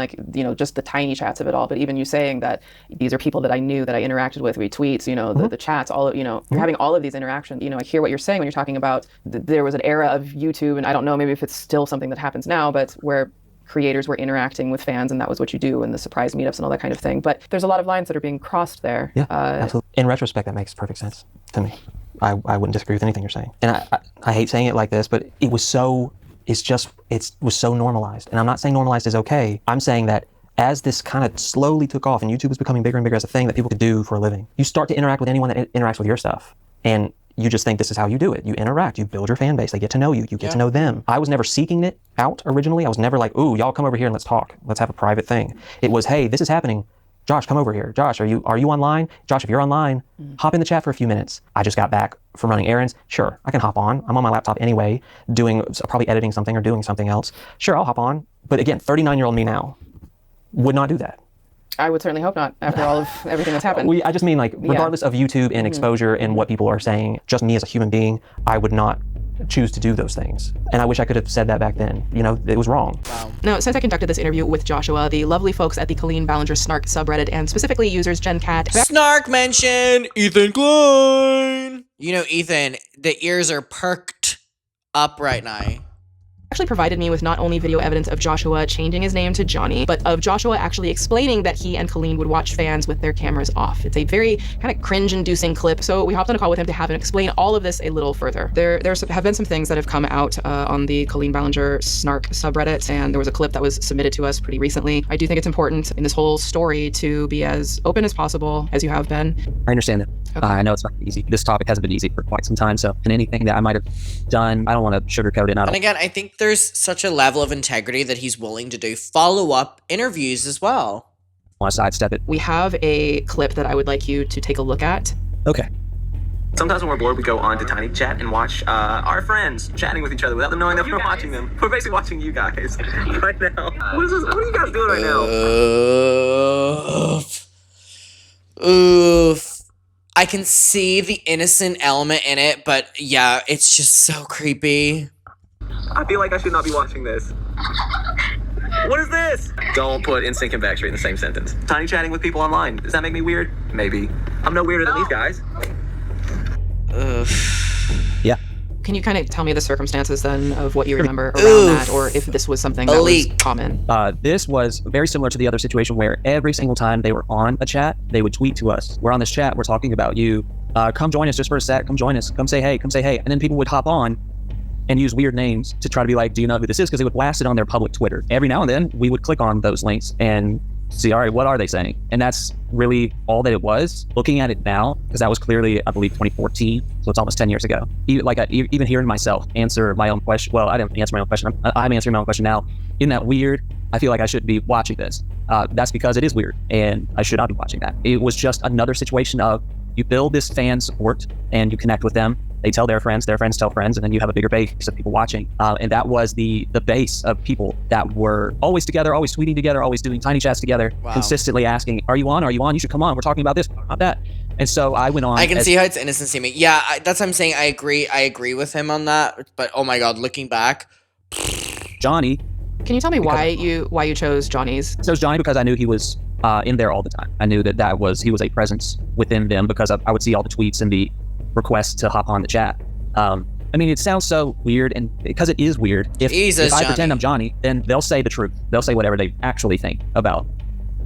J: just the tiny chats of it all, but even you saying that these are people that I knew, that I interacted with, retweets, the chats, all of, you're having all of these interactions. I hear what you're saying when you're talking about there was an era of YouTube, and I don't know, maybe if it's still something that happens now, but where creators were interacting with fans and that was what you do, and the surprise meetups and all that kind of thing. But there's a lot of lines that are being crossed there.
D: Yeah, absolutely. In retrospect, that makes perfect sense to me. I wouldn't disagree with anything you're saying. And I hate saying it like this, but it was so normalized. And I'm not saying normalized is okay. I'm saying that as this kind of slowly took off and YouTube was becoming bigger and bigger as a thing that people could do for a living, you start to interact with anyone that interacts with your stuff. And you just think this is how you do it. You interact, you build your fan base, they get to know you, you get to know them. I was never seeking it out originally. I was never like, ooh, y'all come over here and let's talk. Let's have a private thing. It was, hey, this is happening. Josh, come over here. Josh, are you online? Josh, if you're online, hop in the chat for a few minutes. I just got back from running errands. Sure, I can hop on. I'm on my laptop anyway, probably editing something or doing something else. Sure, I'll hop on. But again, 39-year-old me now would not do that.
J: I would certainly hope not, after all of everything that's happened.
D: I just mean regardless of YouTube and exposure and what people are saying, just me as a human being, I would not choose to do those things. And I wish I could have said that back then. It was wrong.
A: Wow.
G: Now, since I conducted this interview with Joshua, the lovely folks at the Colleen Ballinger Snark subreddit, and specifically users GenCat...
A: Snark mention Ethan Klein! Ethan, the ears are perked up right now.
G: Actually provided me with not only video evidence of Joshua changing his name to Johnny, but of Joshua actually explaining that he and Colleen would watch fans with their cameras off. It's a very kind of cringe-inducing clip, so we hopped on a call with him to have him explain all of this a little further. There have been some things that have come out on the Colleen Ballinger Snark subreddit, and there was a clip that was submitted to us pretty recently. I do think it's important in this whole story to be as open as possible, as you have been.
K: I understand that.
G: Okay.
K: I know it's not easy. This topic hasn't been easy for quite some time, so and anything that I might have done, I don't want to sugarcoat it.
A: And again, I think there's such a level of integrity that he's willing to do follow-up interviews as well.
K: I want to sidestep it.
G: We have a clip that I would like you to take a look at.
K: Okay.
B: Sometimes when we're bored, we go on to Tiny Chat and watch our friends chatting with each other without them knowing that we're watching them. We're basically watching you guys right now. What is this? What are you guys doing right now?
A: Oof. I can see the innocent element in it, but yeah, it's just so creepy.
B: I feel like I should not be watching this. What is this? Don't put NSYNC and Backstreet in the same sentence. Tiny chatting with people online. Does that make me weird? Maybe. I'm no weirder than these guys.
K: Yeah.
G: Can you kind of tell me the circumstances then of what you remember around that, or if this was something that was common?
K: This was very similar to the other situation where every single time they were on a chat, they would tweet to us, we're on this chat, we're talking about you, come join us just for a sec, come join us, come say hey. And then people would hop on and use weird names to try to be like, do you know who this is? Because they would blast it on their public Twitter. Every now and then, we would click on those links and see, all right, what are they saying? And that's really all that it was. Looking at it now, because that was clearly, I believe, 2014, so it's almost 10 years ago. Even hearing myself answer my own question, well, I didn't answer my own question, I'm answering my own question now. Isn't that weird? I feel like I should be watching this. That's because it is weird, and I should not be watching that. It was just another situation of, you build this fan support, and you connect with them, They tell their friends tell friends, and then you have a bigger base of people watching. And that was the base of people that were always together, always tweeting together, always doing tiny chats together, consistently asking, are you on? Are you on? You should come on. We're talking about this, about that. And so I went on.
A: I can see how it's innocent seeming. Yeah, that's what I'm saying. I agree with him on that. But oh my God, looking back.
K: Johnny.
G: Can you tell me why you chose Johnny's?
K: I chose Johnny because I knew he was in there all the time. I knew that he was a presence within them because I would see all the tweets and the requests to hop on the chat. I mean, it sounds so weird, and because it is weird, if I pretend I'm Johnny, then they'll say the truth. They'll say whatever they actually think about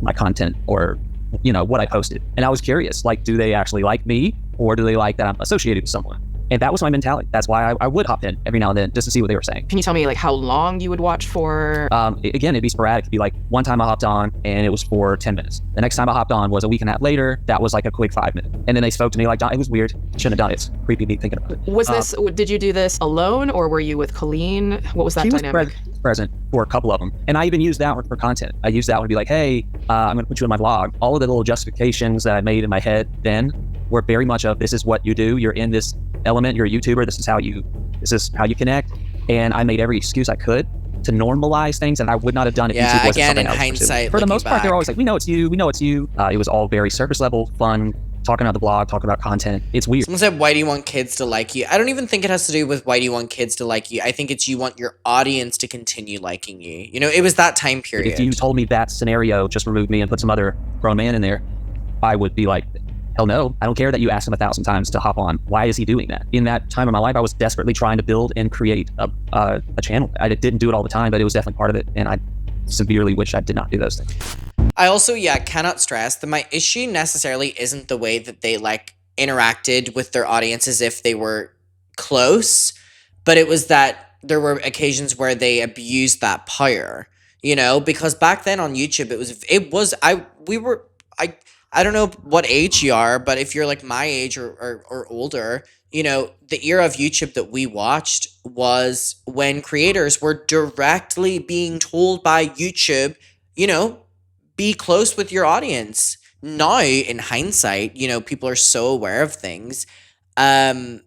K: my content or, you know, what I posted. And I was curious, like, do they actually like me, or do they like that I'm associated with someone? And that was my mentality. That's why I would hop in every now and then just to see what they were saying.
G: Can you tell me like how long you would watch for?
K: Again, it'd be sporadic. It'd be like one time I hopped on and it was for 10 minutes. The next time I hopped on was a week and a half later. That was like a quick 5 minutes. And then they spoke to me like, John, it was weird. Shouldn't have done it. It's creepy me thinking about it.
G: Was did you do this alone, or were you with Colleen? What was that dynamic?
K: She was present for a couple of them. And I even used that one for content. I used that one to be like, hey, I'm going to put you in my vlog. All of the little justifications that I made in my head then were very much of, this is what you do. You're in this element. You're a YouTuber. This is how you connect. And I made every excuse I could to normalize things that I would not have done if YouTube wasn't something I was
A: hindsight,
K: for the most part, they were always like, we know it's you. We know it's you. It was all very surface level, fun, talking about the blog, talking about content. It's weird.
A: Someone said, why do you want kids to like you? I don't even think it has to do with why do you want kids to like you. I think it's you want your audience to continue liking you. You know, it was that time period.
K: If you told me that scenario, just remove me and put some other grown man in there, I would be like, hell no. I don't care that you asked him 1,000 times to hop on. Why is he doing that? In that time of my life, I was desperately trying to build and create a channel. I didn't do it all the time, but it was definitely part of it. And I severely wish I did not do those things.
A: I also, cannot stress that my issue necessarily isn't the way that they like interacted with their audience as if they were close, but it was that there were occasions where they abused that power, you know, because back then on YouTube, I don't know what age you are, but if you're like my age or older, you know, the era of YouTube that we watched was when creators were directly being told by YouTube, you know, be close with your audience. Now, in hindsight, you know, people are so aware of things. But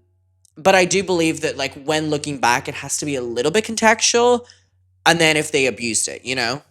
A: I do believe that, like, when looking back, it has to be a little bit contextual. And then if they abused it, you know?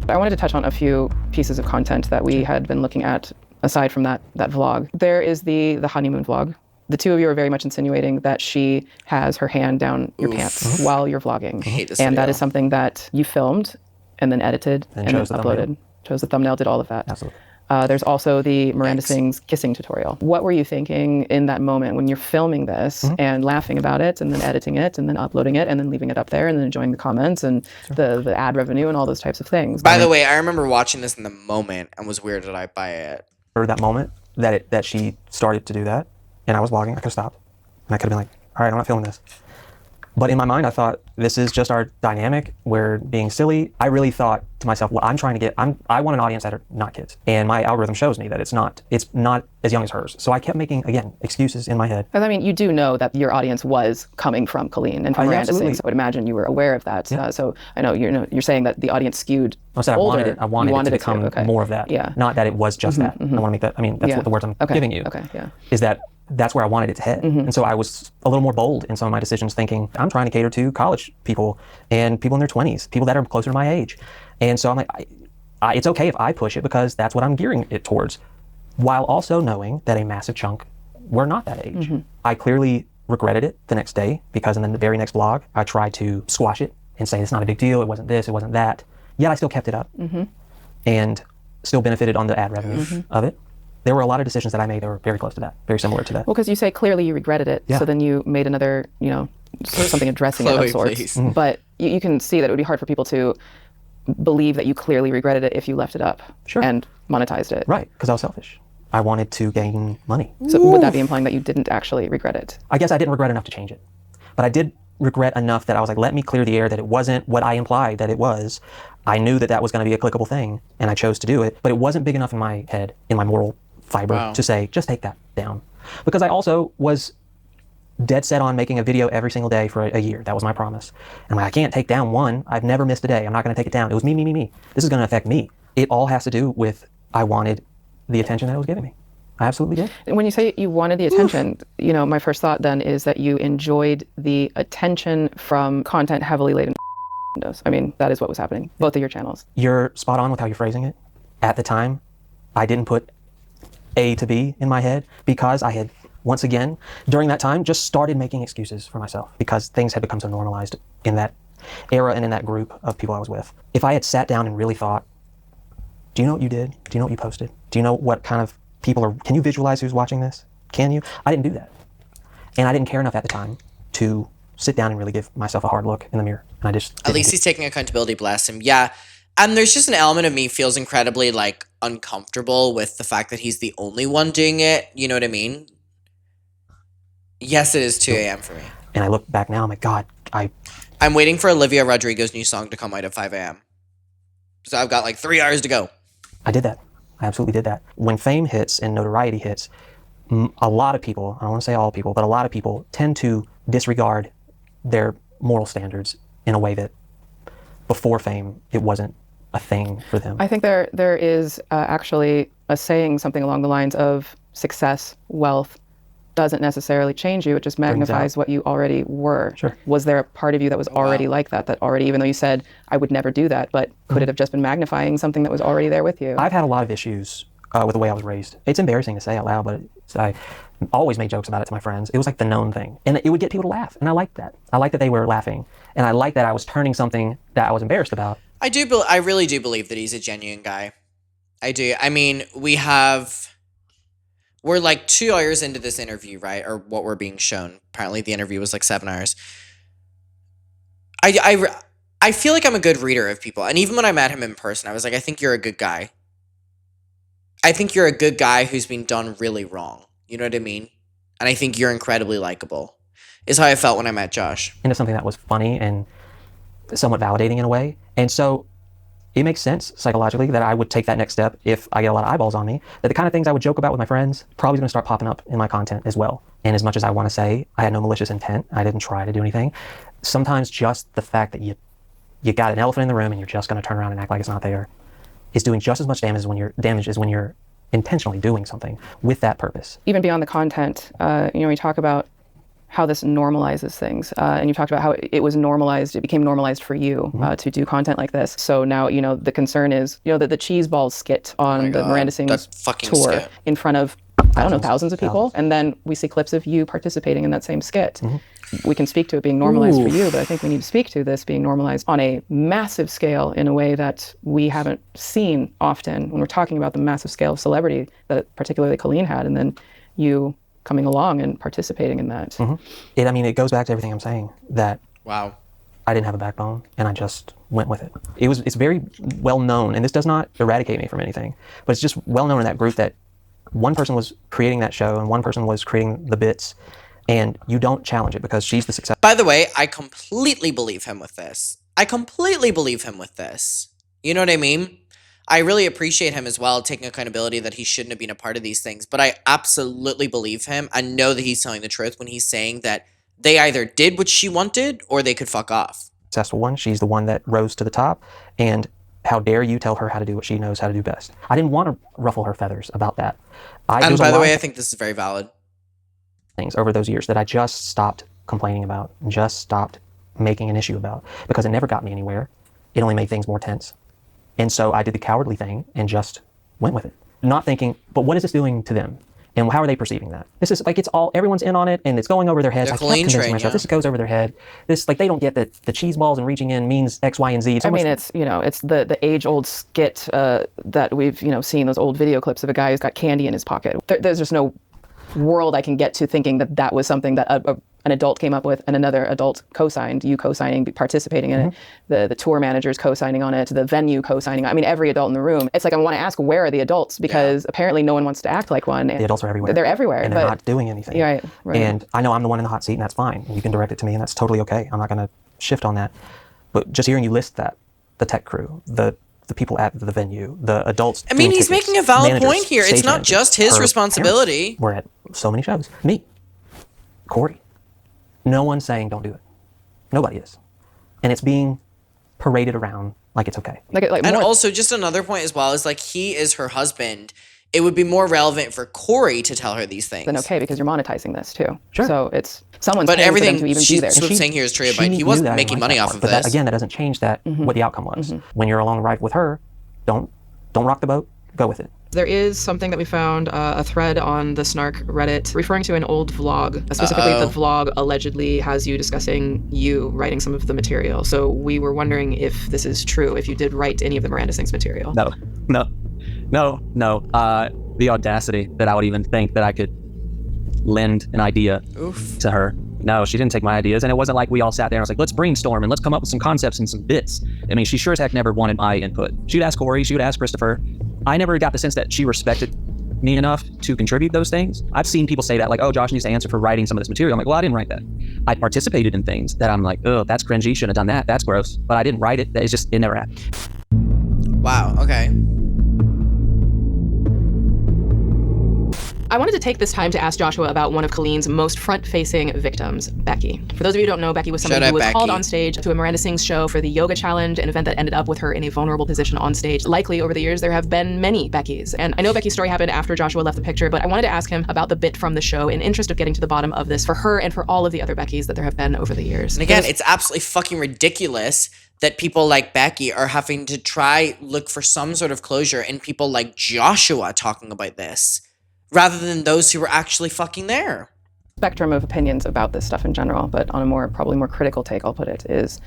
J: I wanted to touch on a few pieces of content that we had been looking at aside from that vlog. There is the honeymoon vlog. The two of you are very much insinuating that she has her hand down your pants while you're vlogging.
A: I hate this
J: and
A: video.
J: that is something that you filmed and then edited and then uploaded. Chose the thumbnail, did all of that.
D: Absolutely.
J: There's also the Miranda Sings kissing tutorial. What were you thinking in that moment when you're filming this and laughing about it and then editing it and then uploading it and then leaving it up there and then enjoying the comments and the ad revenue and all those types of things?
A: By the way, I remember watching this in the moment and was weirded out by it.
D: For that moment that she started to do that, and I was vlogging, I could have stopped. And I could have been like, all right, I'm not filming this. But in my mind, I thought, this is just our dynamic. We're being silly. I really thought to myself, what I'm trying to get, I want an audience that are not kids. And my algorithm shows me that it's not as young as hers. So I kept making, again, excuses in my head.
J: I mean, you do know that your audience was coming from Colleen and from Miranda Sings. So I would imagine you were aware of that.
D: Yeah.
J: So I know you're saying that the audience skewed older.
D: I wanted it to become more of that.
J: Yeah.
D: Not that it was just that. I want to make that, I mean, that's what the words I'm giving you.
J: Okay, yeah.
D: Is that that's where I wanted it to head. And so I was a little more bold in some of my decisions, thinking I'm trying to cater to college people and people in their 20s, people that are closer to my age. And so I'm like, it's okay if I push it because that's what I'm gearing it towards, while also knowing that a massive chunk were not that age. I clearly regretted it the next day because in the very next vlog, I tried to squash it and say it's not a big deal, it wasn't this, it wasn't that. Yet I still kept it up and still benefited on the ad revenue of it. There were a lot of decisions that I made that were very close to that, very similar to that.
J: Well, because you say clearly you regretted it, so then you made another, sort of something addressing it of sorts. But you can see that it would be hard for people to believe that you clearly regretted it if you left it up and monetized it.
D: Right, because I was selfish. I wanted to gain money.
J: So would that be implying that you didn't actually regret it?
D: I guess I didn't regret enough to change it. But I did regret enough that I was like, let me clear the air that it wasn't what I implied that it was. I knew that was going to be a clickable thing, and I chose to do it. But it wasn't big enough in my head, in my moral fiber, to say, just take that down. Because I also was dead set on making a video every single day for a year. That was my promise. And I'm like, I can't take down one. I've never missed a day. I'm not going to take it down. It was me. This is going to affect me. It all has to do with I wanted the attention that it was giving me. I absolutely did.
J: When you say you wanted the attention, you know, my first thought then is that you enjoyed the attention from content heavily laden does. I mean, that is what was happening. Both of your channels.
D: You're spot on with how you're phrasing it. At the time, I didn't put A to B in my head because I had, once again, during that time, just started making excuses for myself because things had become so normalized in that era and in that group of people I was with. If I had sat down and really thought, do you know what you did? Do you know what you posted? Do you know what kind of people are, can you visualize who's watching this? Can you? I didn't do that. And I didn't care enough at the time to sit down and really give myself a hard look in the mirror. And I just
A: At least he's taking accountability, bless him. Yeah. And there's just an element of me feels incredibly like uncomfortable with the fact that he's the only one doing it. You know what I mean? Yes, it is 2 a.m. for me.
D: And I look back now, I'm like, God,
A: I'm waiting for Olivia Rodrigo's new song to come out at 5 a.m. So I've got like 3 hours to go.
D: I did that. I absolutely did that. When fame hits and notoriety hits, a lot of people, I don't want to say all people, but a lot of people tend to disregard their moral standards in a way that before fame, it wasn't a thing for them.
J: I think there is actually a saying, something along the lines of success, wealth, doesn't necessarily change you, it just magnifies what you already were.
D: Sure.
J: Was there a part of you that was already like that already, even though you said, I would never do that, but could it have just been magnifying something that was already there with you?
D: I've had a lot of issues with the way I was raised. It's embarrassing to say out loud, but I always made jokes about it to my friends. It was like the known thing. And it would get people to laugh, and I liked that. I liked that they were laughing, and I liked that I was turning something that I was embarrassed about.
A: I really do believe that he's a genuine guy. I do. I mean, we're like 2 hours into this interview, right? Or what we're being shown. Apparently the interview was like 7 hours. I feel like I'm a good reader of people. And even when I met him in person, I was like, I think you're a good guy. I think you're a good guy who's been done really wrong. You know what I mean? And I think you're incredibly likable. Is how I felt when I met Josh.
D: Into something that was funny and somewhat validating in a way. And so it makes sense psychologically that I would take that next step if I get a lot of eyeballs on me, that the kind of things I would joke about with my friends probably going to start popping up in my content as well. And as much as I want to say I had no malicious intent, I didn't try to do anything, sometimes just the fact that you got an elephant in the room and you're just going to turn around and act like it's not there is doing just as much damage as when you're intentionally doing something with that purpose.
J: Even beyond the content, we talk about how this normalizes things. And you talked about how it was normalized, it became normalized for you to do content like this. So now, the concern is, the cheese balls skit on the Miranda Sings tour
A: skit.
J: In front of, thousands of people. And then we see clips of you participating in that same skit. We can speak to it being normalized for you, but I think we need to speak to this being normalized on a massive scale in a way that we haven't seen often when we're talking about the massive scale of celebrity that particularly Colleen had, and then you coming along and participating in that.
D: It goes back to everything I'm saying, that
A: wow,
D: I didn't have a backbone and I just went with it. It's very well known, and this does not eradicate me from anything, but it's just well known in that group that one person was creating that show and one person was creating the bits, and you don't challenge it because she's the success.
A: By the way, I completely believe him with this. You know what I mean? I really appreciate him as well, taking accountability that he shouldn't have been a part of these things. But I absolutely believe him and know that he's telling the truth when he's saying that they either did what she wanted or they could fuck off.
D: Successful one. She's the one that rose to the top. And how dare you tell her how to do what she knows how to do best? I didn't want to ruffle her feathers about that.
A: And by the way, I think this is very valid.
D: Things over those years that I just stopped complaining about, just stopped making an issue about, because it never got me anywhere. It only made things more tense. And so I did the cowardly thing and just went with it, not thinking, but what is this doing to them? And how are they perceiving that? This is like, everyone's in on it and it's going over their heads. I kept convincing myself, this goes over their head. This, like, they don't get that the cheese balls and reaching in means X, Y, and Z.
J: It's the age-old skit that we've, seen, those old video clips of a guy who's got candy in his pocket. There's just no world I can get to thinking that was something that an adult came up with and another adult co-signed, you co-signing, participating in it, the tour managers co-signing on it, the venue co-signing. I mean, every adult in the room. It's like, I want to ask, where are the adults? Because apparently no one wants to act like one.
D: The adults are everywhere.
J: They're everywhere.
D: And they're not doing anything.
J: Right.
D: And I know I'm the one in the hot seat, and that's fine. You can direct it to me, and that's totally okay. I'm not going to shift on that. But just hearing you list that, the tech crew, the people at the venue, the adults.
A: I mean, he's making a valid point here. It's not
D: managers,
A: just his responsibility.
D: We're at so many shows. Me, Corey. No one's saying don't do it. Nobody is. And it's being paraded around like it's okay.
A: And also, just another point as well is like, he is her husband. It would be more relevant for Corey to tell her these things.
J: Then okay, because you're monetizing this too.
D: Sure.
J: So it's someone's
A: But
J: paying for them
A: everything
J: to even be there.
A: Swoop's saying here is true, but he wasn't making money off of
D: but
A: this.
D: That, again, that doesn't change that what the outcome was. When you're along the ride with her, don't rock the boat. Go with it.
G: There is something that we found, a thread on the Snark Reddit referring to an old vlog. Specifically, the vlog allegedly has you discussing you writing some of the material. So we were wondering if this is true, if you did write any of the Miranda Sings material.
K: No. The audacity that I would even think that I could lend an idea to her. No, she didn't take my ideas. And it wasn't like we all sat there and was like, let's brainstorm and let's come up with some concepts and some bits. I mean, she sure as heck never wanted my input. She'd ask Corey, she would ask Christopher. I never got the sense that she respected me enough to contribute those things. I've seen people say that, like, oh, Josh needs to answer for writing some of this material. I'm like, well, I didn't write that. I participated in things that I'm like, oh, that's cringy, shouldn't have done that. That's gross. But I didn't write it. It never happened.
A: Wow, okay.
G: I wanted to take this time to ask Joshua about one of Colleen's most front-facing victims, Becky. For those of you who don't know, Becky was someone who was called on stage to a Miranda Sings show for the Yoga Challenge, an event that ended up with her in a vulnerable position on stage. Likely, over the years, there have been many Beckys. And I know Becky's story happened after Joshua left the picture, but I wanted to ask him about the bit from the show in interest of getting to the bottom of this for her and for all of the other Beckys that there have been over the years.
A: And again, it's absolutely fucking ridiculous that people like Becky are having to try look for some sort of closure in people like Joshua talking about this, rather than those who were actually fucking there.
J: Spectrum of opinions about this stuff in general, but on a probably more critical take, I'll put it, is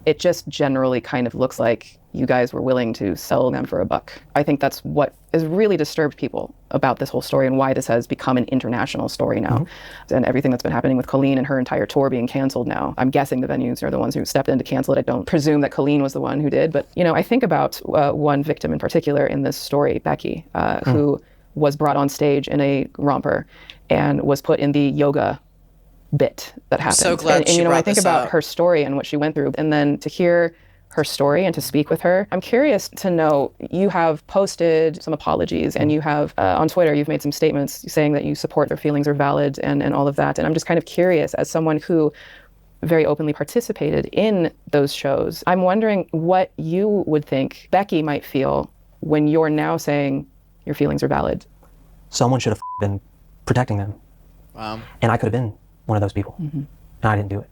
J: it just generally kind of looks like you guys were willing to sell them for a buck. I think that's what has really disturbed people about this whole story and why this has become an international story now. And everything that's been happening with Colleen and her entire tour being canceled now. I'm guessing the venues are the ones who stepped in to cancel it. I don't presume that Colleen was the one who did, but I think about one victim in particular in this story, Becky, who was brought on stage in a romper and was put in the yoga bit that happened.
A: So glad she brought
J: I think
A: this
J: about
A: up.
J: her story and what she went through, and then to hear her story and to speak with her. I'm curious to know, you have posted some apologies and you have on Twitter, you've made some statements saying that you support their feelings are valid and all of that. And I'm just kind of curious, as someone who very openly participated in those shows, I'm wondering what you would think Becky might feel when you're now saying your feelings are valid.
D: Someone should have been protecting them.
A: Wow.
D: And I could have been one of those people. And I didn't do it.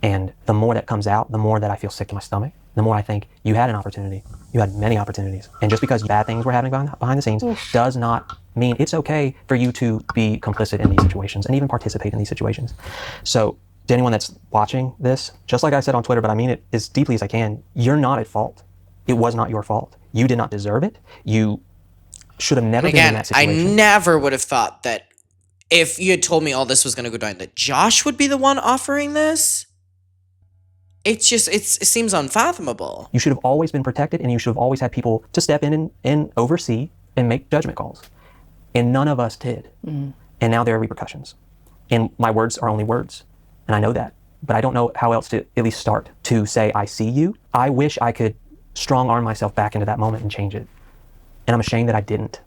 D: And the more that comes out, the more that I feel sick to my stomach, the more I think you had an opportunity. You had many opportunities. And just because bad things were happening behind the scenes does not mean it's okay for you to be complicit in these situations and even participate in these situations. So to anyone that's watching this, just like I said on Twitter, but I mean it as deeply as I can, you're not at fault. It was not your fault. You did not deserve it. You should have never been in that situation.
A: I never would have thought that if you had told me all this was going to go down, that Josh would be the one offering this. It's just, it seems unfathomable.
D: You should have always been protected, and you should have always had people to step in and oversee and make judgment calls. And none of us did. And now there are repercussions. And my words are only words. And I know that. But I don't know how else to at least start to say, I see you. I wish I could strong arm myself back into that moment and change it. And I'm ashamed that I didn't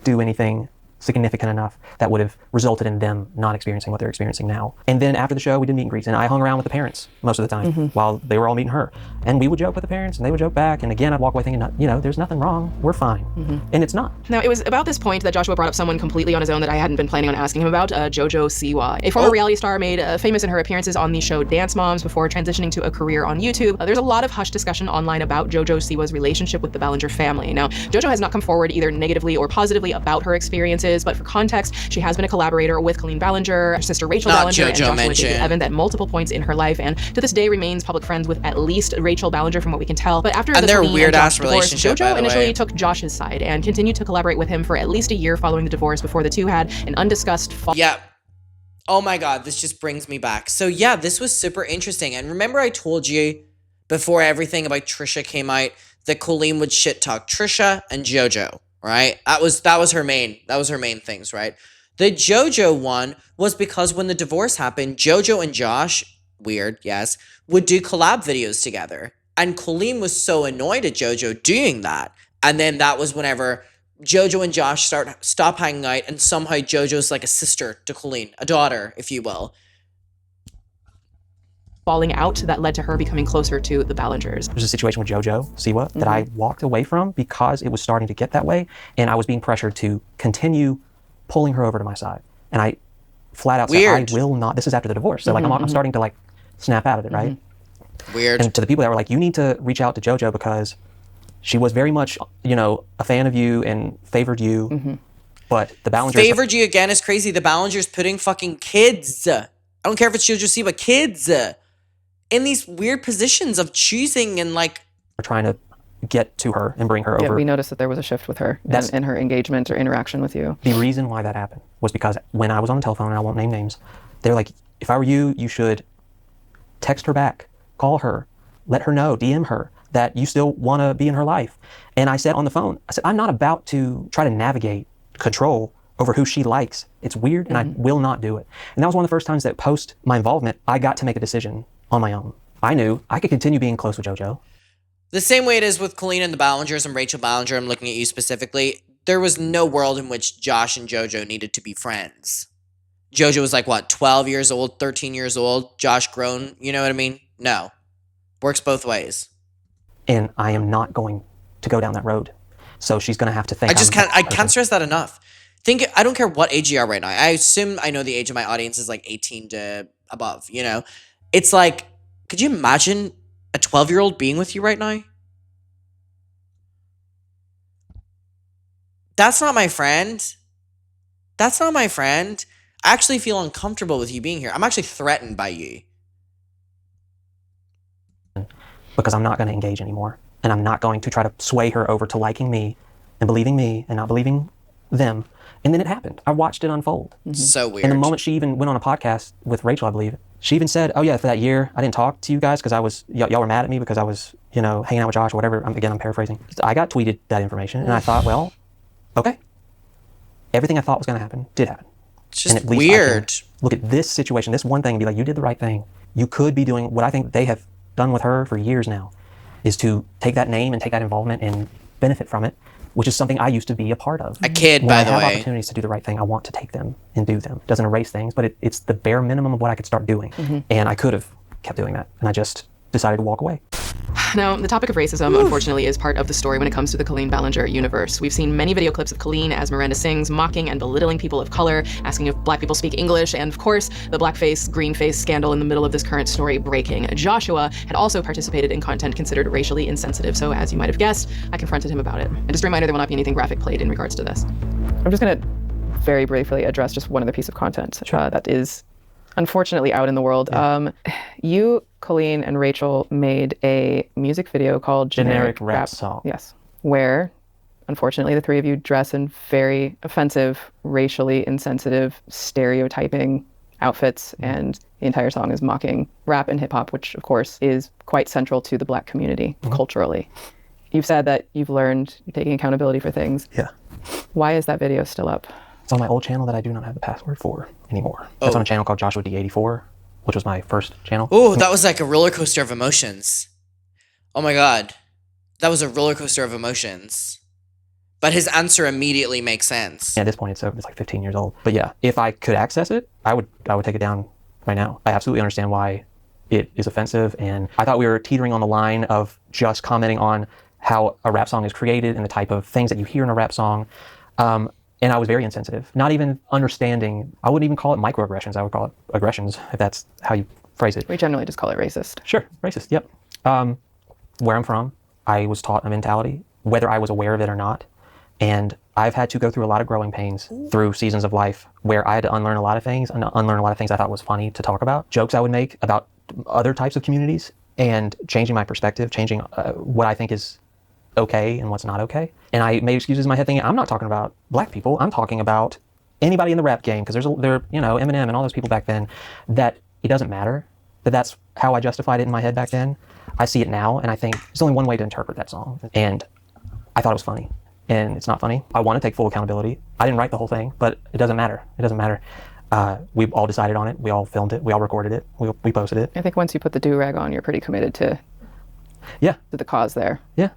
D: do anything significant enough that would have resulted in them not experiencing what they're experiencing now. And then after the show, we did meet and greets, and I hung around with the parents most of the time while they were all meeting her. And we would joke with the parents, and they would joke back. And again, I'd walk away thinking, there's nothing wrong. We're fine. And it's not.
G: Now, it was about this point that Joshua brought up someone completely on his own that I hadn't been planning on asking him about, JoJo Siwa, a former reality star made famous in her appearances on the show Dance Moms before transitioning to a career on YouTube. There's a lot of hush discussion online about JoJo Siwa's relationship with the Ballinger family. Now, JoJo has not come forward either negatively or positively about her experiences, but for context, she has been a collaborator with Colleen Ballinger, her sister Rachel Ballinger, and Joshua David Evans at multiple points in her life, and to this day remains public friends with at least Rachel Ballinger from what we can tell. But after the Colleen and Josh divorce, JoJo initially took Josh's side and continued to collaborate with him for at least a year following the divorce before the two had an undiscussed fall.
A: Yeah. Oh my God, this just brings me back. So yeah, this was super interesting. And remember I told you before everything about Trisha came out that Colleen would shit talk Trisha and JoJo, right? That was her main things, right? The JoJo one was because when the divorce happened, JoJo and Josh, weird, yes, would do collab videos together. And Colleen was so annoyed at JoJo doing that. And then that was whenever JoJo and Josh stop hanging out, and somehow JoJo's like a sister to Colleen, a daughter, if you will.
G: falling out that led to her becoming closer to the Ballingers.
D: There's a situation with JoJo Siwa that I walked away from because it was starting to get that way, and I was being pressured to continue pulling her over to my side. And I flat out said, I will not. This is after the divorce, so like I'm starting to like snap out of it, right?
A: Weird.
D: And to the people that were like, you need to reach out to JoJo because she was very much, you know, a fan of you and favored you. But the Ballingers
A: favored you again is crazy. The Ballingers putting fucking kids. I don't care if it's JoJo Siwa, kids in these weird positions of choosing and like
D: are trying to get to her and bring her over.
J: Yeah, we noticed that there was a shift with her in her engagement or interaction with you.
D: The reason why that happened was because when I was on the telephone, and I won't name names, they're like, if I were you, you should text her back, call her, let her know, DM her that you still want to be in her life. And I said on the phone, I said, I'm not about to try to navigate control over who she likes. It's weird, and I will not do it. And that was one of the first times that post my involvement, I got to make a decision on my own. I knew I could continue being close with JoJo.
A: The same way it is with Colleen and the Ballingers and Rachel Ballinger, I'm looking at you specifically, there was no world in which Josh and JoJo needed to be friends. JoJo was like, what, 12 years old, 13 years old? Josh grown, you know what I mean? No. Works both ways.
D: And I am not going to go down that road. So she's going to have to think.
A: I can't stress that enough. I don't care what age you are right now. I assume I know the age of my audience is like 18 to above, you know? It's like, could you imagine a 12-year-old being with you right now? That's not my friend. That's not my friend. I actually feel uncomfortable with you being here. I'm actually threatened by you.
D: Because I'm not going to engage anymore. And I'm not going to try to sway her over to liking me and believing me and not believing them. And then it happened. I watched it unfold.
A: So weird.
D: And the moment she even went on a podcast with Rachel, I believe, she even said, oh yeah, for that year, I didn't talk to you guys because I was, y'all were mad at me because I was, you know, hanging out with Josh or whatever. I'm paraphrasing. I got tweeted that information and I thought, well, okay. Everything I thought was going to happen did happen.
A: It's just
D: and at least
A: weird.
D: Look at this situation, this one thing, and be like, you did the right thing. You could be doing what I think they have done with her for years now, is to take that name and take that involvement and benefit from it, which is something I used to be a part of.
A: A kid,
D: when
A: by the
D: I have
A: way.
D: opportunities to do the right thing, I want to take them and do them. It doesn't erase things, but it's the bare minimum of what I could start doing. And I could have kept doing that, and I just decided to walk away.
G: Now, the topic of racism, unfortunately, is part of the story when it comes to the Colleen Ballinger universe. We've seen many video clips of Colleen as Miranda sings, mocking and belittling people of color, asking if black people speak English, and of course, the blackface, greenface scandal in the middle of this current story breaking. Joshua had also participated in content considered racially insensitive, so as you might have guessed, I confronted him about it. And just a reminder, there will not be anything graphic played in regards to this.
J: I'm just going to very briefly address just one other piece of content that is unfortunately out in the world. You, Colleen, and Rachel made a music video called
D: Generic Rap Song.
J: Yes. Where, unfortunately, the three of you dress in very offensive, racially insensitive, stereotyping outfits, and the entire song is mocking rap and hip-hop, which, of course, is quite central to the Black community culturally. You've said that you've learned, you're taking accountability for things.
D: Yeah.
J: Why is that video still up?
D: It's on my old channel that I do not have the password for anymore. It's on a channel called Joshua D84, which was my first channel.
A: Oh, that was like a roller coaster of emotions. Oh my God. That was a roller coaster of emotions. But his answer immediately makes sense.
D: Yeah, at this point, it's like 15 years old. But yeah, if I could access it, I would take it down right now. I absolutely understand why it is offensive. And I thought we were teetering on the line of just commenting on how a rap song is created and the type of things that you hear in a rap song. And I was very insensitive, not even understanding. I wouldn't even call it microaggressions. I would call it aggressions, if that's how you phrase it.
J: We generally just call it racist.
D: Sure, racist, yep. Where I'm from, I was taught a mentality, whether I was aware of it or not. And I've had to go through a lot of growing pains through seasons of life where I had to unlearn a lot of things and unlearn a lot of things I thought was funny to talk about. Jokes I would make about other types of communities and changing my perspective, changing what I think is okay and what's not okay. And I made excuses in my head thinking, I'm not talking about black people. I'm talking about anybody in the rap game, because there, you know, Eminem and all those people back then, that it doesn't matter. That's how I justified it in my head back then. I see it now, and I think there's only one way to interpret that song. And I thought it was funny, and it's not funny. I want to take full accountability. I didn't write the whole thing, but it doesn't matter. It doesn't matter. We all decided on it. We all filmed it. We all recorded it. We posted it.
J: I think once you put the do-rag on, you're pretty committed to the cause there.
D: Yeah.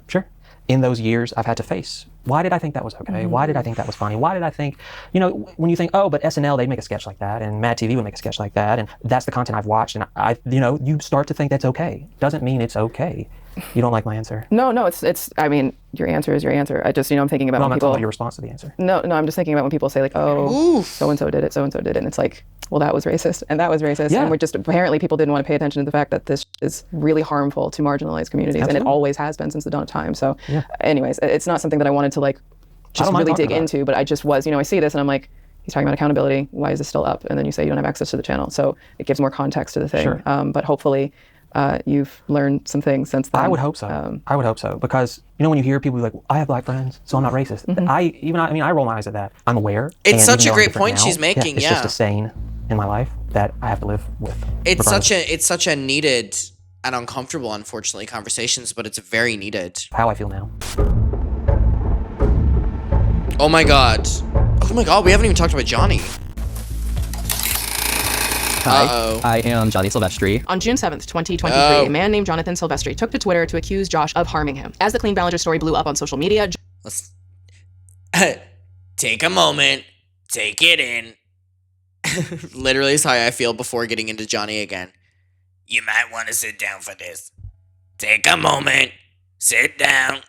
D: Sure. In those years, I've had to face Why did I think that was okay? Why did I think that was funny? Why did I think, when you think, oh, but SNL, they'd make a sketch like that, and Mad TV would make a sketch like that, and that's the content I've watched, and you start to think that's okay. Doesn't mean it's okay. You don't like my answer?
J: No, I mean, your answer is your answer. I just, I'm thinking about when
D: I'm not
J: people...
D: talking about your response to the answer.
J: No, I'm just thinking about when people say like, oh, so-and-so did it, and it's like, well, that was racist, and that was racist,
D: Yeah.
J: and apparently people didn't want to pay attention to the fact that this is really harmful to marginalized communities, and it always has been since the dawn of time. So anyways, it's not something that I wanted to like just really dig into, but I just was, I see this and I'm like, he's talking about accountability. Why is this still up? And then you say you don't have access to the channel. So it gives more context to the thing.
D: Sure.
J: But hopefully you've learned some things since then.
D: I would hope so. I would hope so, because when you hear people be like, I have black friends, so I'm not racist. I roll my eyes at that. I'm aware.
A: It's
D: and
A: such a
D: even though I'm
A: great
D: different
A: point
D: now,
A: she's making.
D: it's just a saying in my life that I have to live with.
A: It's
D: regardless.
A: such a needed and uncomfortable, unfortunately, conversations, but it's very needed.
D: How I feel now.
A: Oh my god, we haven't even talked about Johnny.
K: Hi, I am Johnny Silvestri.
G: On June 7th, 2023, a man named Jonathan Silvestri took to Twitter to accuse Josh of harming him. As the Colleen Ballinger story blew up on social media,
A: Let's take a moment, take it in. Literally is how I feel before getting into Johnny again. You might want to sit down for this. Take a moment, sit down,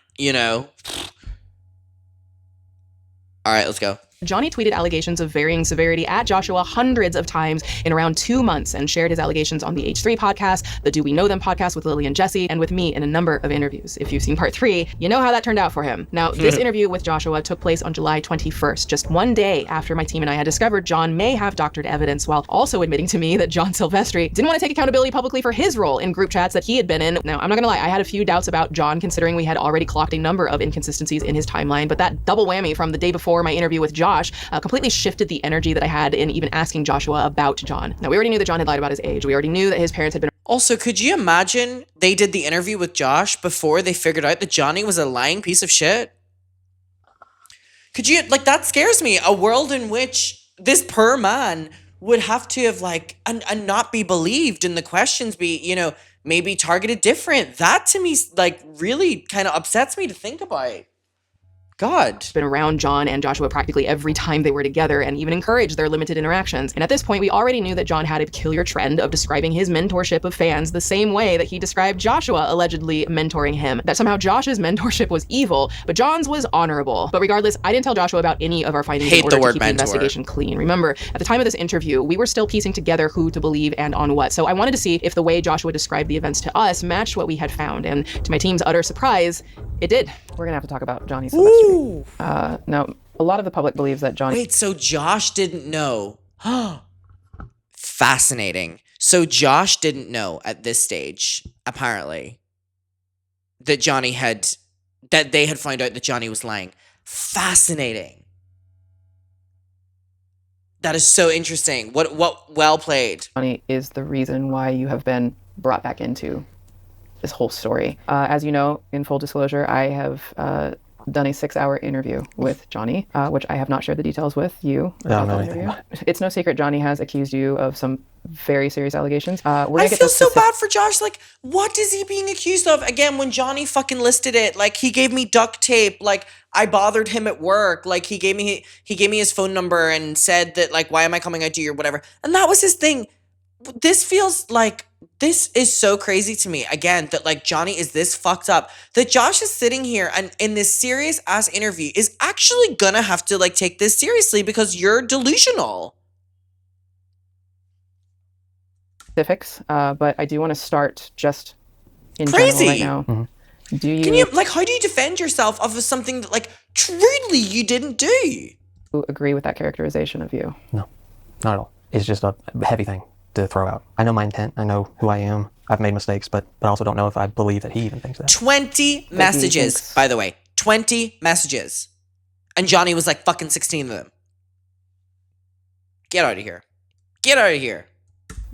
A: All right, let's go.
G: Johnny tweeted allegations of varying severity at Joshua hundreds of times in around 2 months and shared his allegations on the H3 podcast, the Do We Know Them podcast with Lily and Jesse, and with me in a number of interviews. If you've seen part 3, you know how that turned out for him. Now, this interview with Joshua took place on July 21st, just one day after my team and I had discovered John may have doctored evidence, while also admitting to me that John Silvestri didn't want to take accountability publicly for his role in group chats that he had been in. Now, I'm not gonna lie, I had a few doubts about John, considering we had already clocked a number of inconsistencies in his timeline, but that double whammy from the day before my interview with Josh completely shifted the energy that I had in even asking Joshua about John. Now, we already knew that John had lied about his age. We already knew that his parents had been...
A: Also, could you imagine they did the interview with Josh before they figured out that Johnny was a lying piece of shit? Could you, that scares me. A world in which this poor man would have to have, and not be believed, and the questions be, maybe targeted different. That to me, really kind of upsets me to think about. God.
G: Been around John and Joshua practically every time they were together, and even encouraged their limited interactions. And at this point, we already knew that John had a peculiar trend of describing his mentorship of fans the same way that he described Joshua allegedly mentoring him. That somehow Josh's mentorship was evil, but John's was honorable. But regardless, I didn't tell Joshua about any of our findings in order to keep the investigation clean. Remember, at the time of this interview, we were still piecing together who to believe and on what. So I wanted to see if the way Joshua described the events to us matched what we had found. And to my team's utter surprise, it did.
J: We're gonna have to talk about Johnny Silvestri. Now, a lot of the public believes that Johnny...
A: Wait, so Josh didn't know. Fascinating. So Josh didn't know at this stage, apparently, that they had found out that Johnny was lying. Fascinating. That is so interesting. What well played.
J: Johnny is the reason why you have been brought back into this whole story. As you know, in full disclosure, I have done a 6-hour interview with Johnny, which I have not shared the details with you. It's no secret Johnny has accused you of some very serious allegations.
A: I feel so bad for Josh. What is he being accused of? Again, when Johnny fucking listed it, he gave me duct tape. I bothered him at work. He gave me his phone number and said that, why am I coming out to you or whatever. And that was his thing. This feels this is so crazy to me, again, that Johnny is this fucked up, that Josh is sitting here and in this serious ass interview is actually gonna have to take this seriously because you're delusional.
J: Specifics, but I do want to start just in
A: crazy
J: general right now.
A: Mm-hmm. How do you defend yourself of something that truly you didn't do?
J: Agree with that characterization of you?
D: No, not at all. It's just a heavy thing to throw out. I know my intent. I know who I am. I've made mistakes, but I also don't know if I believe that he even thinks that.
A: 20 messages, by the way. 20 messages. And Johnny was fucking 16 of them. Get out of here. Get out of here.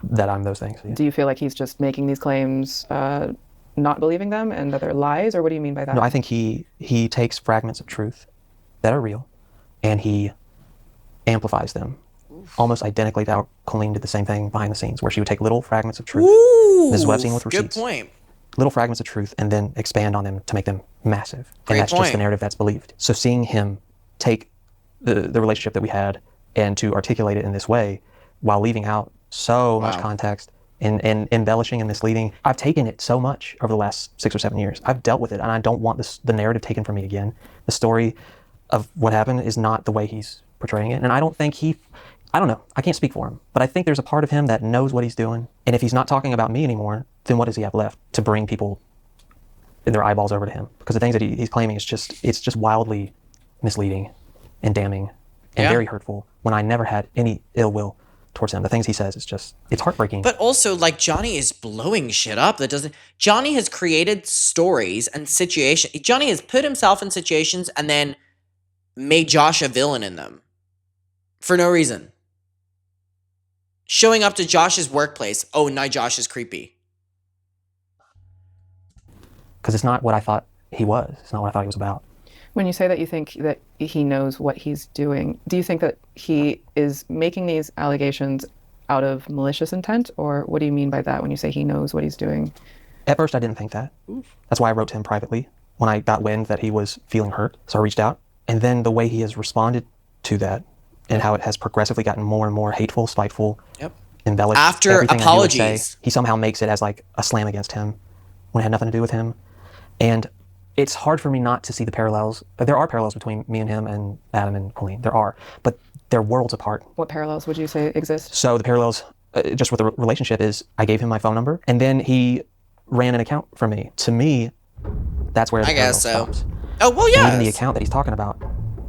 D: That I'm those things. Yeah.
J: Do you feel like he's just making these claims, not believing them, and that they're lies, or what do you mean by that?
D: No, I think he takes fragments of truth that are real, and he amplifies them. Almost identically to how Colleen did the same thing behind the scenes, where she would take little fragments of truth.
A: Ooh,
D: this is what I've seen with receipts.
A: Good point.
D: little fragments of truth and then expand on them to make them massive.
A: Great
D: and that's just
A: point.
D: the narrative that's believed. So seeing him take the relationship that we had and to articulate it in this way while leaving out so much context and embellishing and misleading. I've taken it so much over the last 6 or 7 years. I've dealt with it, and I don't want the narrative taken from me again. The story of what happened is not the way he's portraying it, and I don't think I don't know, I can't speak for him, but I think there's a part of him that knows what he's doing, and if he's not talking about me anymore, then what does he have left to bring people and their eyeballs over to him? Because the things that he's claiming it's just wildly misleading and damning and very hurtful when I never had any ill will towards him. The things he says, it's heartbreaking.
A: But also, like, Johnny is blowing shit up that doesn't... Johnny has created stories and situations. Johnny has put himself in situations and then made Josh a villain in them. For no reason. Showing up to Josh's workplace. Oh, now Josh is creepy.
D: Because it's not what I thought he was. It's not what I thought he was about.
J: When you say that you think that he knows what he's doing, do you think that he is making these allegations out of malicious intent? Or what do you mean by that when you say he knows what he's doing?
D: At first, I didn't think that. That's why I wrote to him privately when I got wind that he was feeling hurt. So I reached out. And then the way he has responded to that and how it has progressively gotten more and more hateful, spiteful, embellished.
A: After
D: everything
A: apologies.
D: That he would say, he somehow makes it as like a slam against him when it had nothing to do with him. And it's hard for me not to see the parallels. There are parallels between me and him and Adam and Colleen. There are. But they're worlds apart.
J: What parallels would you say exist?
D: So the parallels, just with the relationship, is I gave him my phone number, and then he ran an account for me. To me, that's where the parallel stops.
A: Oh, well, yeah.
D: Even the account that he's talking about,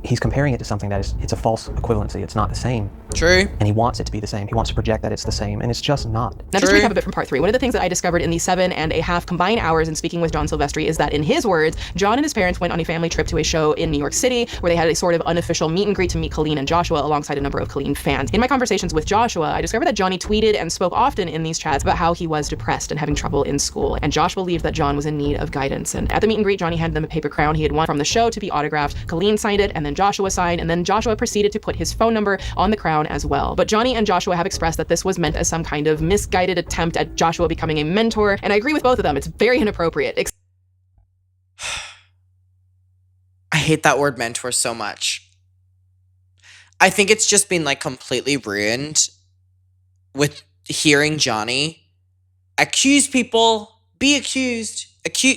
D: he's comparing it to something that it's a false equivalency. It's not the same.
A: True.
D: And he wants it to be the same. He wants to project that it's the same, and it's just not.
G: Now, just to recap a bit from part 3, one of the things that I discovered in the 7.5 combined hours in speaking with John Silvestri is that, in his words, John and his parents went on a family trip to a show in New York City where they had a sort of unofficial meet and greet to meet Colleen and Joshua alongside a number of Colleen fans. In my conversations with Joshua, I discovered that Johnny tweeted and spoke often in these chats about how he was depressed and having trouble in school, and Josh believed that John was in need of guidance. And at the meet and greet, Johnny handed them a paper crown he had won from the show to be autographed. Colleen signed it, and then Joshua signed, and then Joshua proceeded to put his phone number on the crown as well. But Johnny and Joshua have expressed that this was meant as some kind of misguided attempt at Joshua becoming a mentor, and I agree with both of them. It's very inappropriate.
A: I hate that word mentor so much. I think it's just been like completely ruined with hearing Johnny accuse people, be accused.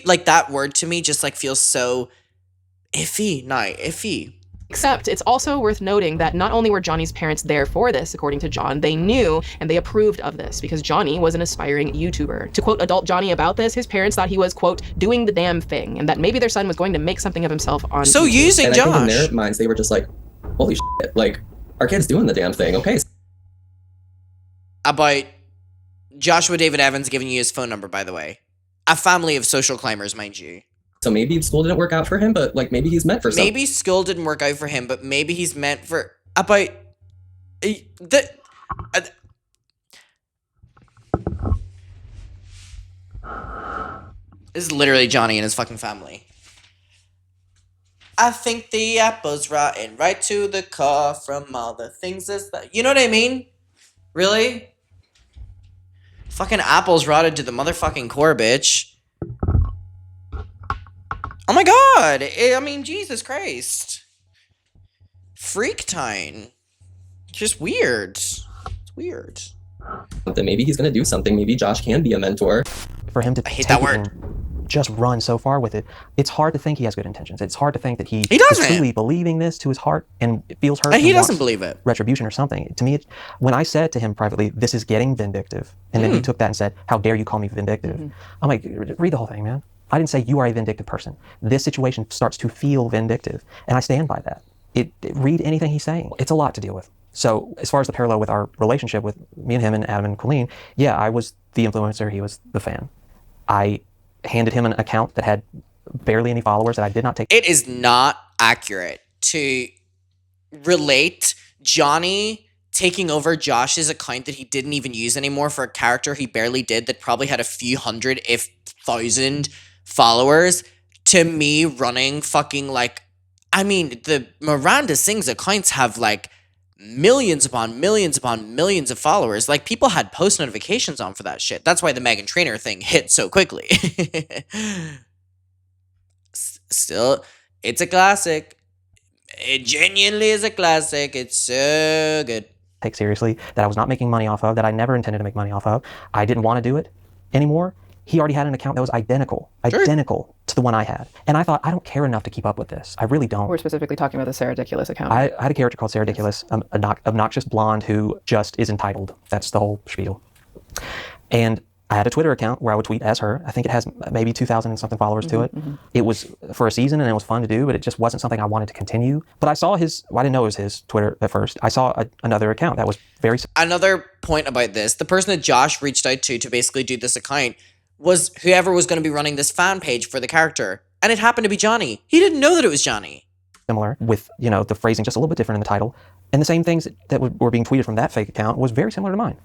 A: Like that word to me just like feels so iffy.
G: Except it's also worth noting that not only were Johnny's parents there for this, according to John, they knew and they approved of this because Johnny was an aspiring YouTuber. To quote adult Johnny about this, his parents thought he was, quote, doing the damn thing, and that maybe their son was going to make something of himself on
A: So
G: YouTube.
A: using
M: and
A: Josh.
M: I think in their minds, they were just like, holy shit, like, our kid's doing the damn thing, okay.
A: About Joshua David Evans giving you his phone number, by the way. A family of social climbers, mind you.
M: So maybe school didn't work out for him, but like maybe he's meant for something.
A: Maybe school didn't work out for him, but maybe he's meant for about the. This is literally Johnny and his fucking family. I think the apple's rotten right to the core from all the things that you know what I mean? Really? Fucking apple's rotted to the motherfucking core, bitch. Oh my god! I mean, Jesus Christ. Freak time. Just weird. It's weird.
M: Then maybe he's gonna do something. Maybe Josh can be a mentor.
D: For him to
A: I hate that word.
D: Just run so far with it, it's hard to think he has good intentions. It's hard to think that he
A: doesn't.
D: is truly believing this to his heart and feels hurt.
A: And he
D: and
A: doesn't
D: wants
A: believe it.
D: Retribution or something. To me, when I said to him privately, this is getting vindictive, and then he took that and said, how dare you call me vindictive? I'm like, read the whole thing, man. I didn't say you are a vindictive person. This situation starts to feel vindictive, and I stand by that. Read anything he's saying. It's a lot to deal with. So as far as the parallel with our relationship with me and him and Adam and Colleen, yeah, I was the influencer, he was the fan. I handed him an account that had barely any followers that I did not take.
A: It is not accurate to relate Johnny taking over Josh's account that he didn't even use anymore for a character he barely did that probably had a few hundred, if 1,000 followers to me running fucking like, I mean, the Miranda Sings accounts have like millions upon millions upon millions of followers. Like, people had post notifications on for that shit. That's why the Meghan Trainor thing hit so quickly. Still, it's a classic. It genuinely is a classic. It's so good.
D: Take seriously, that I was not making money off of, that I never intended to make money off of. I didn't want to do it anymore. He already had an account that was identical to the one I had. And I thought, I don't care enough to keep up with this. I really don't.
J: We're specifically talking about the Sarah Ridiculous account.
D: I had a character called Sarah Ridiculous, an obnoxious blonde who just is entitled. That's the whole spiel. And I had a Twitter account where I would tweet as her. I think it has maybe 2,000 and something followers to it. It was for a season and it was fun to do, but it just wasn't something I wanted to continue. But I saw his, well, I didn't know it was his Twitter at first. I saw another account that was very...
A: Another point about this, the person that Josh reached out to basically do this account was whoever was going to be running this fan page for the character. And it happened to be Johnny. He didn't know that it was Johnny.
D: Similar with, you know, the phrasing just a little bit different in the title. And the same things that were being tweeted from that fake account was very similar to mine.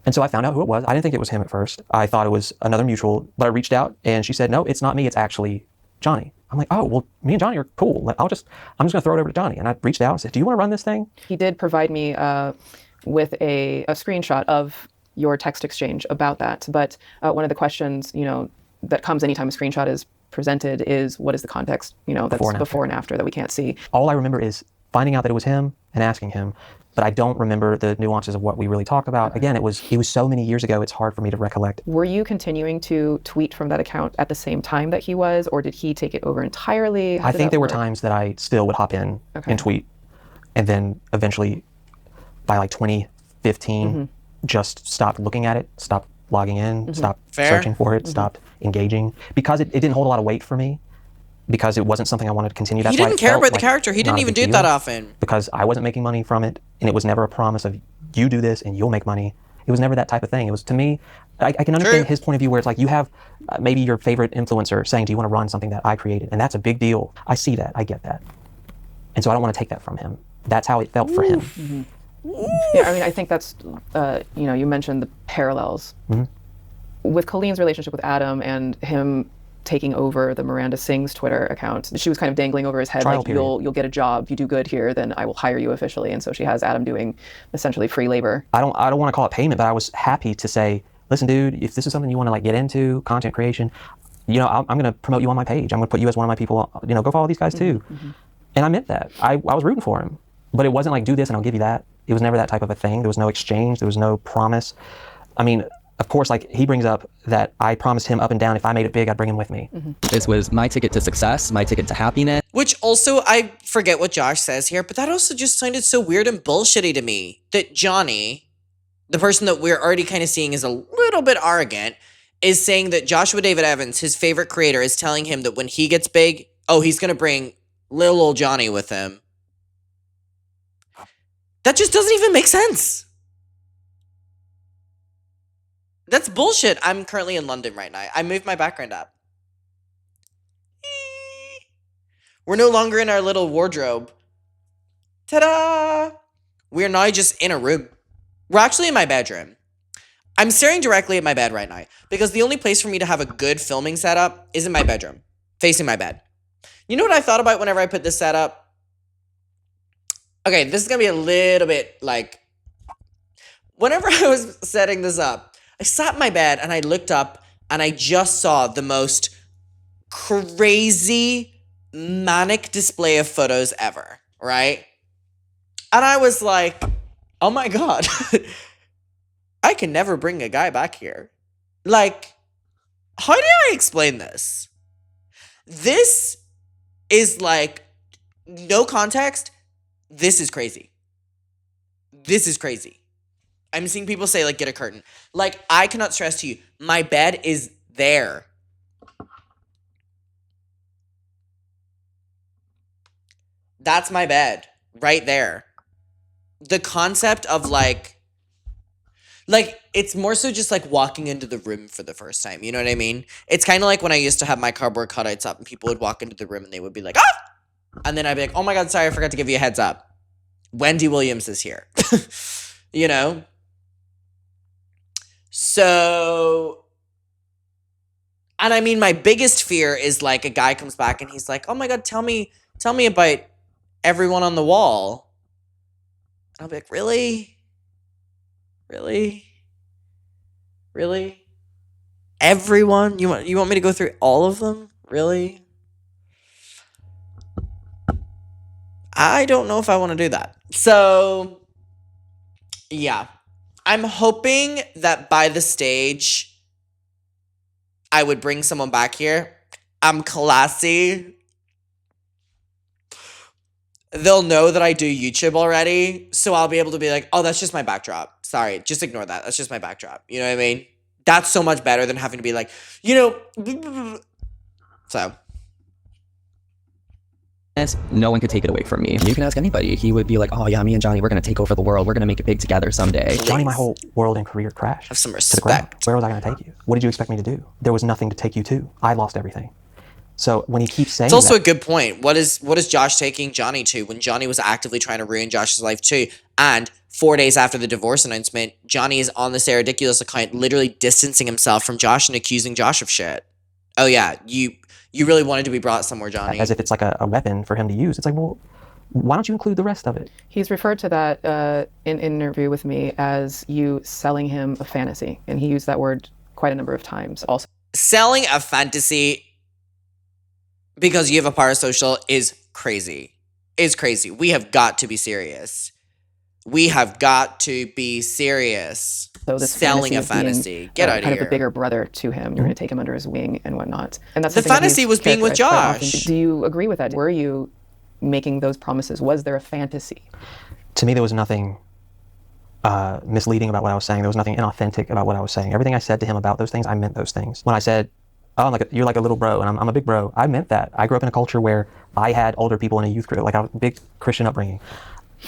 D: And so I found out who it was. I didn't think it was him at first. I thought it was another mutual, but I reached out and she said, no, it's not me. It's actually Johnny. I'm like, oh, well, me and Johnny are cool. I'm just going to throw it over to Johnny. And I reached out and said, do you want to run this thing?
J: He did provide me with a screenshot of your text exchange about that. But one of the questions, you know, that comes anytime a screenshot is presented is, what is the context, you know, that's before and after that we can't see.
D: All I remember is finding out that it was him and asking him, but I don't remember the nuances of what we really talked about. Again, it was so many years ago, it's hard for me to recollect.
J: Were you continuing to tweet from that account at the same time that he was, or did he take it over entirely?
D: I think there were times that I still would hop in and tweet, and then eventually by like 2015, just stopped looking at it, stopped logging in, stopped searching for it, stopped engaging, because it didn't hold a lot of weight for me, because it wasn't something I wanted to continue. That's
A: he didn't care about the
D: like
A: character. He didn't even do it that often.
D: Because I wasn't making money from it, and it was never a promise of, you do this and you'll make money. It was never that type of thing. It was, to me, I can understand his point of view where it's like, you have maybe your favorite influencer saying, do you want to run something that I created? And that's a big deal. I see that. I get that. And so I don't want to take that from him. That's how it felt for him.
J: Yeah, I mean, I think that's, you know, you mentioned the parallels. With Colleen's relationship with Adam and him taking over the Miranda Sings Twitter account, she was kind of dangling over his head, like, you'll get a job, you do good here, then I will hire you officially. And so she has Adam doing essentially free labor.
D: I don't want to call it payment, but I was happy to say, listen, dude, if this is something you want to like get into, content creation, you know, I'm going to promote you on my page. I'm going to put you as one of my people, you know, go follow these guys too. And I meant that. I was rooting for him, but it wasn't like, do this and I'll give you that. It was never that type of a thing. There was no exchange. There was no promise. I mean, of course, like, he brings up that I promised him up and down, if I made it big, I'd bring him with me.
N: This was my ticket to success, my ticket to happiness.
A: Which also, I forget what Josh says here, but that also just sounded so weird and bullshitty to me. That Johnny, the person that we're already kind of seeing is a little bit arrogant, is saying that Joshua David Evans, his favorite creator, is telling him that when he gets big, oh, he's going to bring little old Johnny with him. That just doesn't even make sense. That's bullshit. I'm currently in London right now. I moved my background up. We're no longer in our little wardrobe. Ta-da! We're now just in a room. We're actually in my bedroom. I'm staring directly at my bed right now because the only place for me to have a good filming setup is in my bedroom, facing my bed. You know what I thought about whenever I put this setup? Okay, this is going to be a little bit like... Whenever I was setting this up, I sat in my bed and I looked up and I just saw the most crazy, manic display of photos ever, right? And I was like, oh my God, I can never bring a guy back here. Like, how do I explain this? This is like, no context, this is crazy. This is crazy. I'm seeing people say, like, get a curtain. Like, I cannot stress to you, my bed is there. That's my bed, right there. The concept of, like, it's more so just, like, walking into the room for the first time. You know what I mean? It's kind of like when I used to have my cardboard cutouts up and people would walk into the room and they would be like, ah! And then I'd be like, oh my God, sorry, I forgot to give you a heads up. Wendy Williams is here. You know? So, and I mean, my biggest fear is like a guy comes back and he's like, oh my God, tell me about everyone on the wall. I'll be like, really? Really? Really? Everyone? You want me to go through all of them? Really? I don't know if I want to do that. So, yeah. I'm hoping that by the stage, I would bring someone back here. I'm classy. They'll know that I do YouTube already, so I'll be able to be like, oh, that's just my backdrop. Sorry, just ignore that. That's just my backdrop. You know what I mean? That's so much better than having to be like, so.
N: No one could take it away from me. You can ask anybody. He would be like, oh yeah, me and Johnny, we're going to take over the world. We're going to make it big together someday.
D: Johnny, my whole world and career crashed.
A: Have some
D: to the ground.
A: respect.
D: Where was I going to take you? What did you expect me to do? There was nothing to take you to. I lost everything. So when he keeps saying
A: It's also
D: that,
A: a good point. What is Josh taking Johnny to when Johnny was actively trying to ruin Josh's life too? And 4 days after the divorce announcement, Johnny is on the Say Ridiculous account literally distancing himself from Josh and accusing Josh of shit. Oh yeah, you really wanted to be brought somewhere, Johnny.
D: as if it's like a weapon for him to use. It's like, well, why don't you include the rest of it?
J: He's referred to that in an interview with me as you selling him a fantasy. And he used that word quite a number of times also.
A: Selling a fantasy because you have a parasocial is crazy. Is crazy. We have got to be serious. We have got to be serious.
J: So this
A: selling a
J: fantasy
A: fantasy. Get out of
J: kind
A: here.
J: of a bigger brother to him. You're going to take him under his wing and whatnot. And that's
A: The
J: something that
A: fantasy
J: he's
A: was being with
J: characterized quite often.
A: Josh.
J: Do you agree with that? Were you making those promises? Was there a fantasy?
D: To me, there was nothing misleading about what I was saying. There was nothing inauthentic about what I was saying. Everything I said to him about those things, I meant those things. When I said, oh, you're like a little bro, and I'm a big bro, I meant that. I grew up in a culture where I had older people in a youth group, like a big Christian upbringing.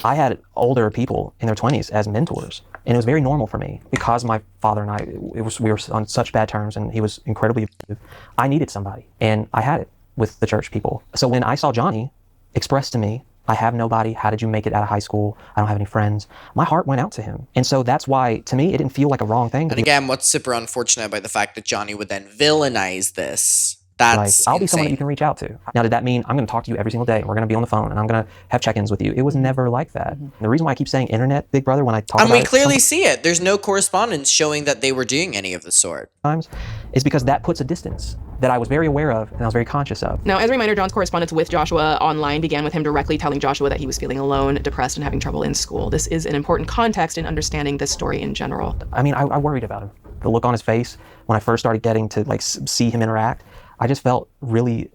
D: I had older people in their 20s as mentors, and it was very normal for me because my father and I, we were on such bad terms, and he was incredibly abusive. I needed somebody, and I had it with the church people. So when I saw Johnny express to me, I have nobody, how did you make it out of high school? I don't have any friends. My heart went out to him. And so that's why, to me, it didn't feel like a wrong thing.
A: And again, what's super unfortunate about the fact that Johnny would then villainize this. That's
D: I'll be someone that
A: insane.
D: you can reach out to. Now, did that mean I'm going to talk to you every single day? We're going to be on the phone, and I'm going to have check-ins with you. It was never like that. The reason why I keep saying internet, big brother, when I talk
A: And
D: about
A: we
D: it
A: clearly see it. There's no correspondence showing that they were doing any of the sort.
D: sometimes, is because that puts a distance that I was very aware of and I was very conscious of.
G: Now, as a reminder, John's correspondence with Joshua online began with him directly telling Joshua that he was feeling alone, depressed, and having trouble in school. This is an important context in understanding this story in general.
D: I mean, I worried about him. The look on his face when I first started getting to like see him interact, I just felt really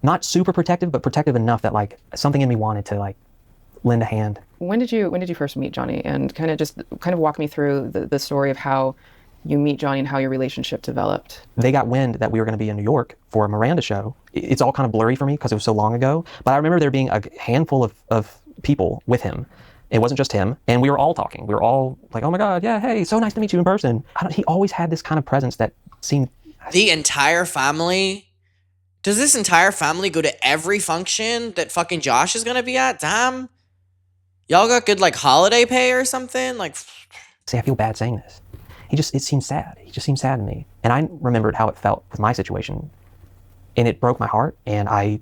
D: not super protective, but protective enough that like something in me wanted to like lend a hand.
J: When did you first meet Johnny? And kind of walk me through the story of how you meet Johnny and how your relationship developed.
D: They got wind that we were going to be in New York for a Miranda show. It's all kind of blurry for me because it was so long ago, but I remember there being a handful of people with him. It wasn't just him, and we were all talking. We were all like, oh my God, yeah, hey, so nice to meet you in person. He always had this kind of presence that seemed...
A: The entire family... Does this entire family go to every function that fucking Josh is gonna be at? Damn. Y'all got good, like, holiday pay or something? Like...
D: See, I feel bad saying this. It seemed sad. He just seemed sad to me. And I remembered how it felt with my situation. And it broke my heart, and I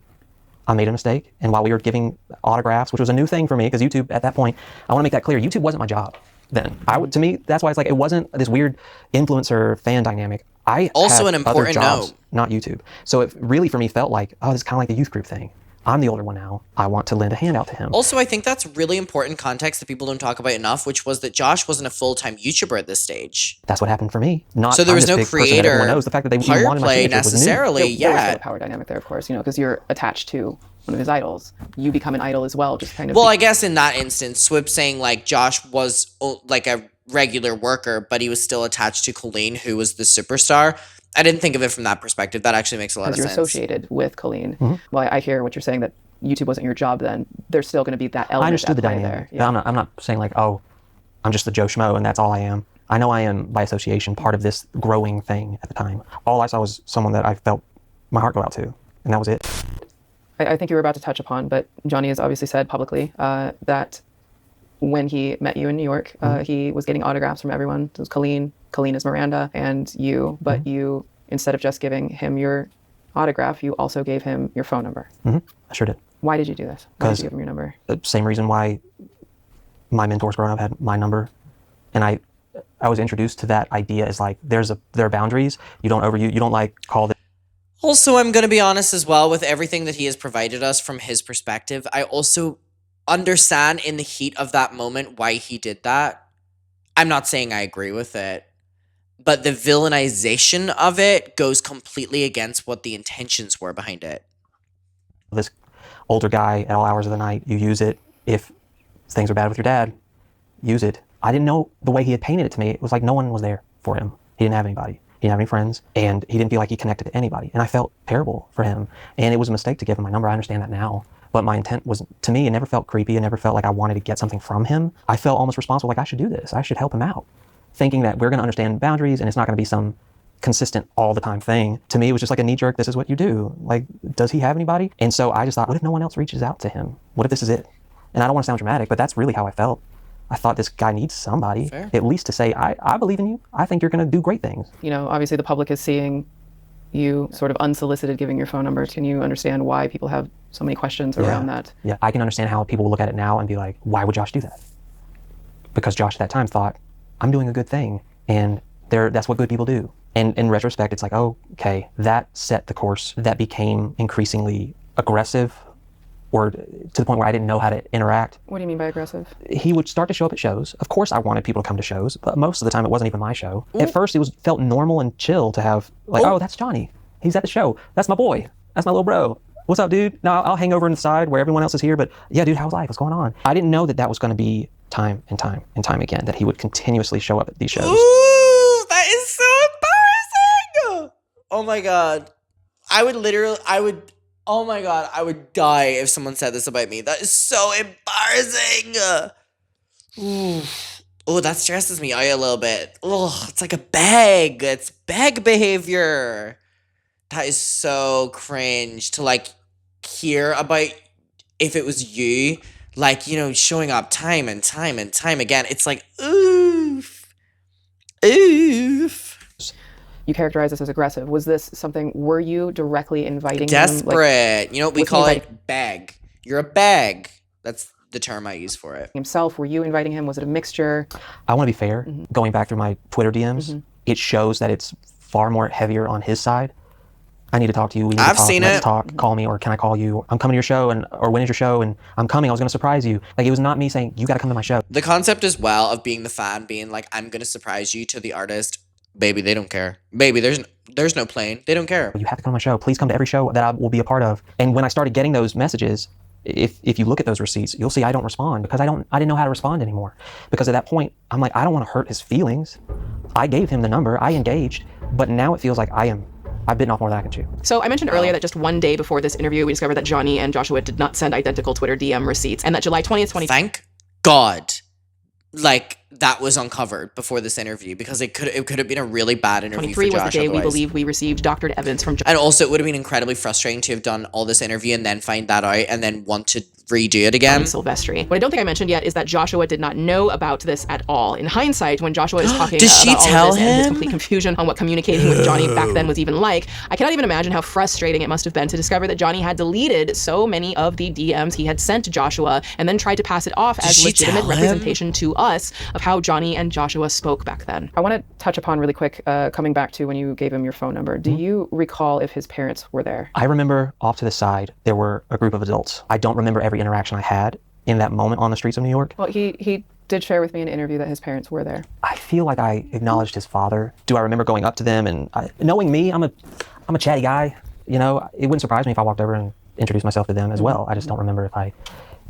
D: made a mistake. And while we were giving autographs, which was a new thing for me, because YouTube, at that point, I want to make that clear, YouTube wasn't my job then. To me, that's why it's like, it wasn't this weird influencer fan dynamic. I
A: Also
D: had
A: an important
D: other jobs,
A: note.
D: not YouTube. So it really for me felt like, oh, this is kind of like the youth group thing. I'm the older one now. I want to lend a hand out to him.
A: Also, I think that's really important context that people don't talk about enough, which was that Josh wasn't a full-time YouTuber at this stage.
D: That's what happened for me.
A: So there was no creator
D: everyone knows. The fact that they
A: power
D: wanted my
A: play
D: signature was new.
A: necessarily,
J: There was
A: yeah.
J: still a power dynamic there, of course, because you're attached to one of his idols. You become an idol as well, just kind of...
A: Well, I guess in that instance, Swoop saying like Josh was like a regular worker, but he was still attached to Colleen, who was the superstar. I didn't think of it from that perspective. That actually makes a lot of
J: you're
A: sense.
J: associated with Colleen. Well, I hear what you're saying, that YouTube wasn't your job then. There's still going to be that element
D: I understood the
J: at play
D: dynamic.
J: there. Yeah.
D: I'm not saying like, oh, I'm just the Joe Schmo and that's all I am. I know I am, by association, part of this growing thing at the time. All I saw was someone that I felt my heart go out to, and that was it.
J: I think you were about to touch upon, but Johnny has obviously said publicly that when he met you in New York, he was getting autographs from everyone. It was Colleen is Miranda, and you. But you, instead of just giving him your autograph, you also gave him your phone number.
D: I sure did.
J: Why did you do this? Why did you give him your number?
D: The same reason why my mentors growing up had my number, and I was introduced to that idea as like there are boundaries. You don't you don't like call this.
A: Also, I'm going to be honest as well with everything that he has provided us from his perspective. I also understand in the heat of that moment why he did that. I'm not saying I agree with it, but the villainization of it goes completely against what the intentions were behind it.
D: This older guy at all hours of the night, you use it. If things are bad with your dad, use it. I didn't know the way he had painted it to me. It was like no one was there for him. He didn't have anybody. He didn't have any friends, and he didn't feel like he connected to anybody. And I felt terrible for him. And it was a mistake to give him my number. I understand that now. But my intent was, to me, it never felt creepy. It never felt like I wanted to get something from him. I felt almost responsible, like I should do this. I should help him out. Thinking that we're going to understand boundaries and it's not going to be some consistent all the time thing. To me, it was just like a knee jerk, this is what you do. Like, does he have anybody? And so I just thought, what if no one else reaches out to him? What if this is it? And I don't want to sound dramatic, but that's really how I felt. I thought this guy needs somebody, at least to say, I believe in you. I think you're going to do great things.
J: You know, obviously the public is seeing you sort of unsolicited giving your phone number. Can you understand why people have so many questions around that?
D: Yeah, I can understand how people will look at it now and be like, why would Josh do that? Because Josh at that time thought, I'm doing a good thing, and that's what good people do. And in retrospect, it's like, oh, okay, that set the course. That became increasingly aggressive, or to the point where I didn't know how to interact.
J: What do you mean by aggressive?
D: He would start to show up at shows. Of course, I wanted people to come to shows, but most of the time it wasn't even my show. At first, it felt normal and chill to have, like, oh, that's Johnny. He's at the show. That's my boy. That's my little bro. What's up, dude? No, I'll hang over on the side where everyone else is here, but yeah, dude, how's life? What's going on? I didn't know that was going to be time and time and time again, that he would continuously show up at these shows.
A: Ooh, that is so embarrassing. Oh my God. Oh my God, I would die if someone said this about me. That is so embarrassing. Ooh. Oh, that stresses me out a little bit. Oh, it's like a beg. It's beg behavior. That is so cringe to like hear about if it was you, like, you know, showing up time and time and time again. It's like, oof. Oof.
J: You characterize this as aggressive. Was this something, were you directly inviting
A: Desperate.
J: him? Like,
A: you know what we call it? Beg. You're a beg. That's the term I use for it.
J: Himself, were you inviting him? Was it a mixture?
D: I want to be fair. Going back through my Twitter DMs, it shows that it's far more heavier on his side. I need to talk to you. We need
A: I've
D: to talk.
A: seen
D: Let's
A: it.
D: Talk. Call me, or can I call you? I'm coming to your show, or when is your show? And I'm coming. I was going to surprise you. Like, it was not me saying, you got to come to my show.
A: The concept as well of being the fan, being like, I'm going to surprise you, to the artist. Baby, they don't care. Baby, there's no plane. They don't care.
D: You have to come to my show. Please come to every show that I will be a part of. And when I started getting those messages, if you look at those receipts, you'll see I don't respond because I didn't know how to respond anymore. Because at that point, I'm like, I don't want to hurt his feelings. I gave him the number. I engaged. But now it feels like I've bitten off more than I can chew.
G: So I mentioned earlier that just one day before this interview, we discovered that Johnny and Joshua did not send identical Twitter DM receipts, and that July 20th,
A: Thank God. Like, that was uncovered before this interview, because it could have been a really bad interview for
G: 23
A: Josh
G: was the day
A: otherwise.
G: we believe we received doctored evidence from
A: And also, it would have been incredibly frustrating to have done all this interview and then find that out and then want to redo it again.
G: Silvestri. What I don't think I mentioned yet is that Joshua did not know about this at all. In hindsight, when Joshua is talking
A: Did she
G: about all
A: tell
G: of this and his
A: him?
G: complete confusion on what communicating with Johnny back then was even like, I cannot even imagine how frustrating it must have been to discover that Johnny had deleted so many of the DMs he had sent to Joshua and then tried to pass it off as legitimate
J: tell him?
G: representation to us of how Johnny and Joshua spoke back then.
J: I want to touch upon really quick, coming back to when you gave him your phone number. Do you recall if his parents were there?
D: I remember off to the side, there were a group of adults. I don't remember every interaction I had in that moment on the streets of New York.
J: Well, he did share with me in an interview that his parents were there.
D: I feel like I acknowledged his father. Do I remember going up to them? And knowing me, I'm a chatty guy. You know, it wouldn't surprise me if I walked over and introduced myself to them as well. I just don't remember if I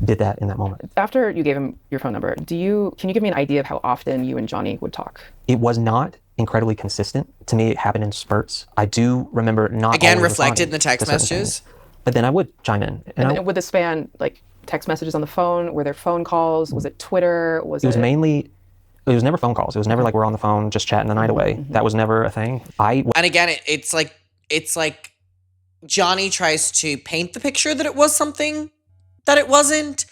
D: did that in that moment.
J: After you gave him your phone number, can you give me an idea of how often you and Johnny would talk?
D: It was not incredibly consistent. To me, it happened in spurts. I do remember not
A: Again,
D: always
A: reflected in the
D: responding
A: text
D: to certain
A: messages?
D: things. But then I would chime in.
J: And would this span like text messages on the phone? Were there phone calls? Was it Twitter?
D: It was never phone calls. It was never like we're on the phone just chatting the night away. That was never a thing.
A: And again, it's like Johnny tries to paint the picture that it was something that it wasn't,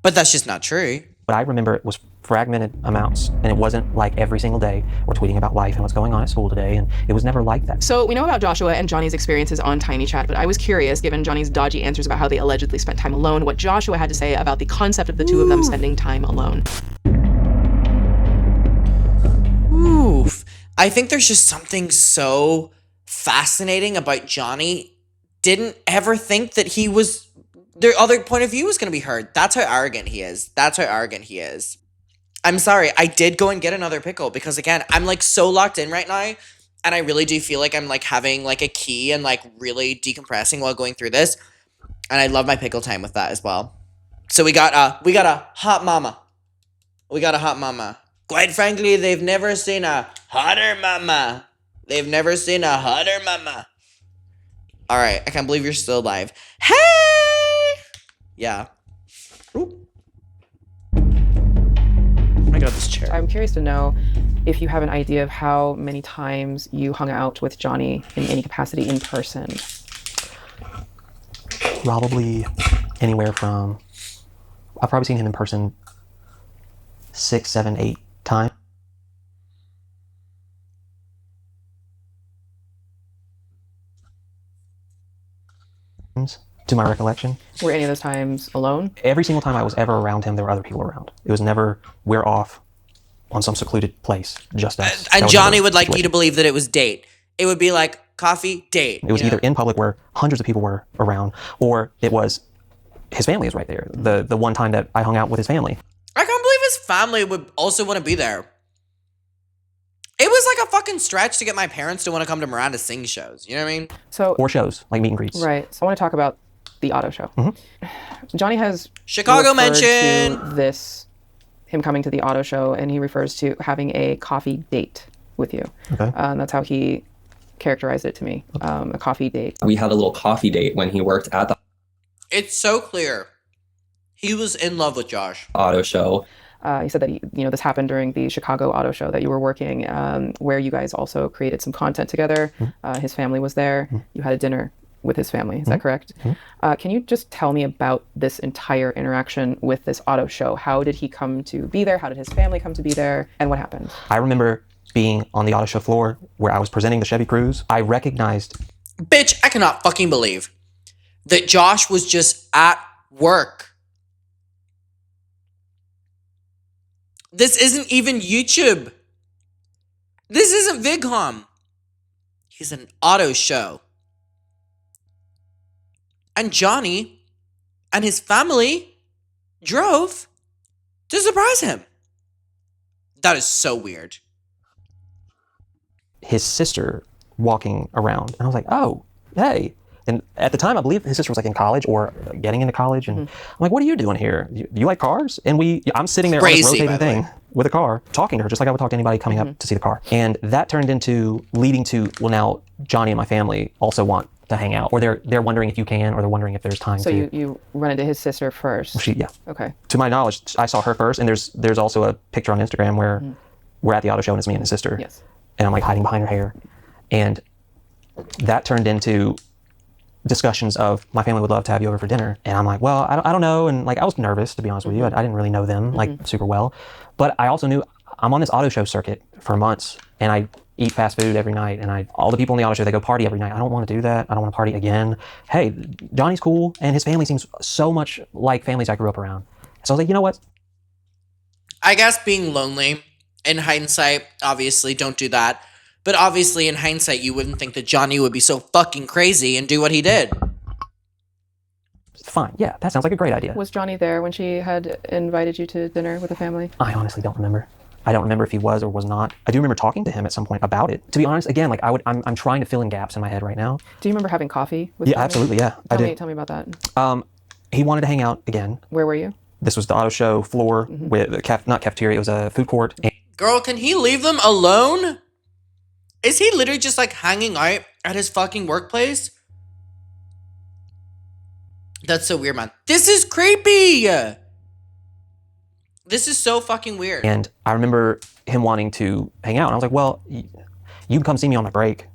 A: but that's just not true.
D: But I remember it was fragmented amounts. And it wasn't like every single day we're tweeting about life and what's going on at school today. And it was never like that.
G: So we know about Joshua and Johnny's experiences on Tiny Chat, but I was curious, given Johnny's dodgy answers about how they allegedly spent time alone, what Joshua had to say about the concept of the two of them spending time alone.
A: Oof. I think there's just something so fascinating about Johnny. Didn't ever think that he was, their other point of view was going to be heard. That's how arrogant he is. I'm sorry, I did go and get another pickle because, again, I'm like so locked in right now, and I really do feel like I'm like having like a key and like really decompressing while going through this, and I love my pickle time with that as well. So we got a hot mama. Quite frankly, they've never seen a hotter mama. All right, I can't believe you're still alive. Hey! Yeah. Ooh. I got this chair.
J: I'm curious to know if you have an idea of how many times you hung out with Johnny in any capacity in person.
D: Probably anywhere from, I've probably seen him in person 6, 7, 8 times. To my recollection.
J: Were any of those times alone?
D: Every single time I was ever around him, there were other people around. It was never, we're off on some secluded place, just us.
A: And Johnny would like you to believe that it was date. It would be like coffee, date.
D: It was either in public where hundreds of people were around, or it was his family was right there. The one time that I hung out with his family.
A: I can't believe his family would also want to be there. It was like a fucking stretch to get my parents to want to come to Miranda Sing shows. You know what I mean?
J: So,
D: or shows, like meet and greets.
J: Right. So I want to talk about the auto show. Johnny has
A: Chicago mention
J: to this, him coming to the auto show, and he refers to having a coffee date with you.
D: Okay.
J: That's how he characterized it to me. A coffee date.
M: We had a little coffee date when he worked at the
A: It's so clear. He was in love with Josh.
M: auto show.
J: He said that this happened during the Chicago auto show that you were working, where you guys also created some content together. His family was there. You had a dinner with his family. Is that correct? Can you just tell me about this entire interaction with this auto show? How did he come to be there? How did his family come to be there? And what happened?
D: I remember being on the auto show floor where I was presenting the Chevy Cruze. I recognized...
A: Bitch, I cannot fucking believe that Josh was just at work. This isn't even YouTube. This isn't VidCom. He's an auto show. And Johnny and his family drove to surprise him. That is so weird.
D: His sister walking around. And I was like, oh, hey. And at the time, I believe his sister was like in college or getting into college. And I'm like, what are you doing here? You like cars? And I'm sitting there on this rotating thing with a car, talking to her just like I would talk to anybody coming up to see the car. And that turned into leading to, well, now Johnny and my family also want to hang out. Or they're wondering if you can, or they're wondering if there's time
J: so
D: to.
J: you run into his sister first?
D: Yeah.
J: Okay.
D: To my knowledge, I saw her first. And there's also a picture on Instagram where we're at the auto show and it's me and his sister.
J: Yes.
D: And I'm like hiding behind her hair. And that turned into discussions of my family would love to have you over for dinner. And I'm like, well, I don't know. And like, I was nervous, to be honest with you. I didn't really know them like super well. But I also knew I'm on this auto show circuit for months and I eat fast food every night. And all the people in the auto show, they go party every night. I don't want to do that. I don't want to party again. Hey, Johnny's cool. And his family seems so much like families I grew up around. So I was like, you know what?
A: I guess being lonely, in hindsight, obviously don't do that. But obviously, in hindsight, you wouldn't think that Johnny would be so fucking crazy and do what he did.
D: Fine. Yeah, that sounds like a great idea.
J: Was Johnny there when she had invited you to dinner with the family?
D: I honestly don't remember. I don't remember if he was or was not. I do remember talking to him at some point about it. To be honest, again, like I'm trying to fill in gaps in my head right now.
J: Do you remember having coffee with
D: Yeah, absolutely. Yeah, I did.
J: Tell me about that.
D: He wanted to hang out again.
J: Where were you?
D: This was the auto show floor with not cafeteria. It was a food court.
A: Girl, can he leave them alone? Is he literally just like hanging out at his fucking workplace? That's so weird, man. This is creepy. This is so fucking weird.
D: And I remember him wanting to hang out. And I was like, well, you can come see me on my break,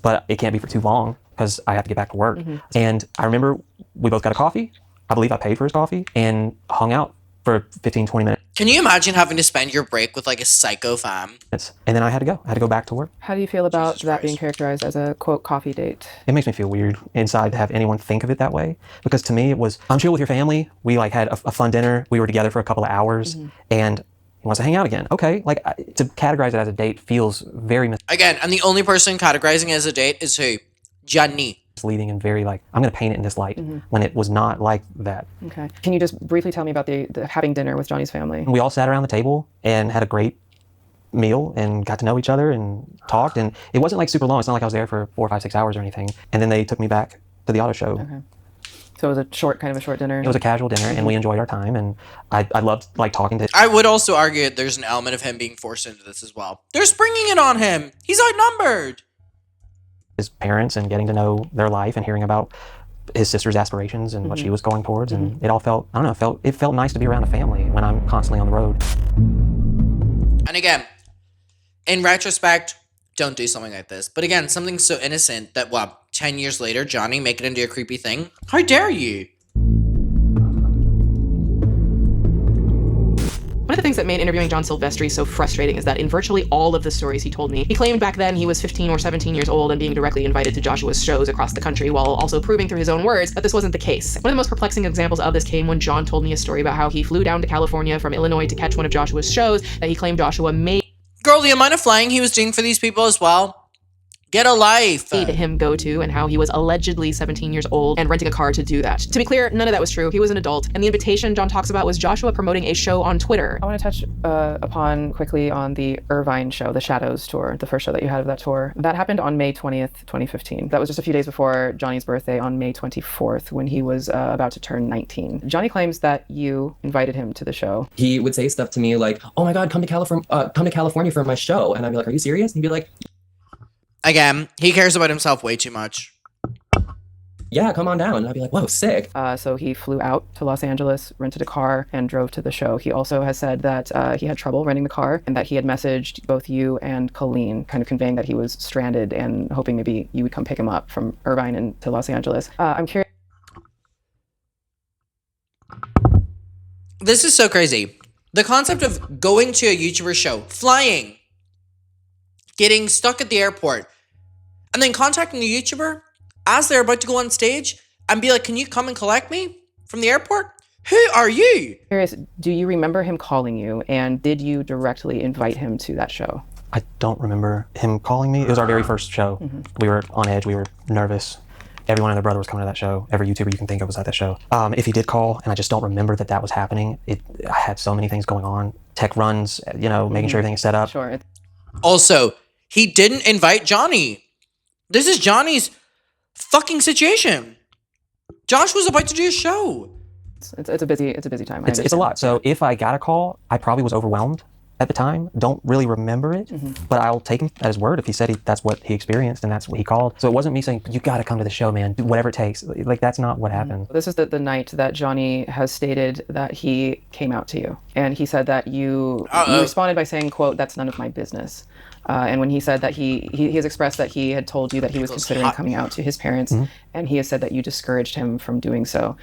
D: but it can't be for too long because I have to get back to work. And I remember we both got a coffee. I believe I paid for his coffee and hung out for 15, 20 minutes.
A: Can you imagine having to spend your break with like a psycho fam?
D: And then I had to go. I had to go back to work.
J: How do you feel about that being characterized as a, quote, coffee date?
D: It makes me feel weird inside to have anyone think of it that way. Because to me, it was, I'm chill with your family. We like had a fun dinner. We were together for a couple of hours. And he wants to hang out again. Okay, like to categorize it as a date feels very
A: Again, and the only person categorizing it as a date is who? Johnny.
D: misleading and very like, I'm going to paint it in this light when it was not like that.
J: Okay. Can you just briefly tell me about the having dinner with Johnny's family?
D: We all sat around the table and had a great meal and got to know each other and talked. And it wasn't like super long. It's not like I was there for 4, 5, 6 hours or anything. And then they took me back to the auto show.
J: Okay. So it was a short dinner?
D: It was a casual dinner and we enjoyed our time. And I loved like talking to.
A: I would also argue that there's an element of him being forced into this as well. They're springing it on him. He's outnumbered.
D: His parents and getting to know their life and hearing about his sister's aspirations and what she was going towards. And it all felt, I don't know, it felt nice to be around a family when I'm constantly on the road.
A: And again, in retrospect, don't do something like this. But again, something so innocent that, 10 years later, Johnny make it into a creepy thing? How dare you?
G: One of the things that made interviewing John Silvestri so frustrating is that in virtually all of the stories he told me, he claimed back then he was 15 or 17 years old and being directly invited to Joshua's shows across the country, while also proving through his own words that this wasn't the case. One of the most perplexing examples of this came when John told me a story about how he flew down to California from Illinois to catch one of Joshua's shows that he claimed Joshua made
A: Girl, the amount of flying he was doing for these people as well. Get a life.
G: him go to, and how he was allegedly 17 years old and renting a car to do that. To be clear, none of that was true. He was an adult, and the invitation John talks about was Joshua promoting a show on Twitter.
J: I want to touch upon quickly on the Irvine show, the Shadows tour, the first show that you had of that tour. That happened on May 20th, 2015. That was just a few days before Johnny's birthday on May 24th when he was about to turn 19. Johnny claims that you invited him to the show.
M: He would say stuff to me like, "Oh my God, come to California for my show," and I'd be like, "Are you serious?" And he'd be like,
A: Again, he cares about himself way too much.
M: "Yeah, come on down." And I'd be like, "Whoa, sick."
J: So he flew out to Los Angeles, rented a car, and drove to the show. He also has said that he had trouble renting the car and that he had messaged both you and Colleen, kind of conveying that he was stranded and hoping maybe you would come pick him up from Irvine and to Los Angeles. I'm curious.
A: This is so crazy. The concept of going to a YouTuber show, flying, getting stuck at the airport, and then contacting the YouTuber as they're about to go on stage and be like, "Can you come and collect me from the airport? Who are you?"
J: Curious, do you remember him calling you, and did you directly invite him to that show?
D: I don't remember him calling me. It was our very first show. We were on edge. We were nervous. Everyone and their brother was coming to that show. Every YouTuber you can think of was at that show. If he did call, and I just don't remember that was happening, I had so many things going on. Tech runs, making sure everything is set up.
J: Sure.
A: Also, he didn't invite Johnny. This is Johnny's fucking situation. Josh was about to do a show.
J: It's a busy time.
D: It's a lot. So if I got a call, I probably was overwhelmed at the time. Don't really remember it, but I'll take him at his word if he said that's what he experienced and that's what he called. So it wasn't me saying, "You got to come to the show, man. Do whatever it takes." Like, that's not what happened.
J: This is the night that Johnny has stated that he came out to you. And he said that you responded by saying, quote, "That's none of my business." And when he said that he has expressed that he had told you that he was considering coming out to his parents, and he has said that you discouraged him from doing so.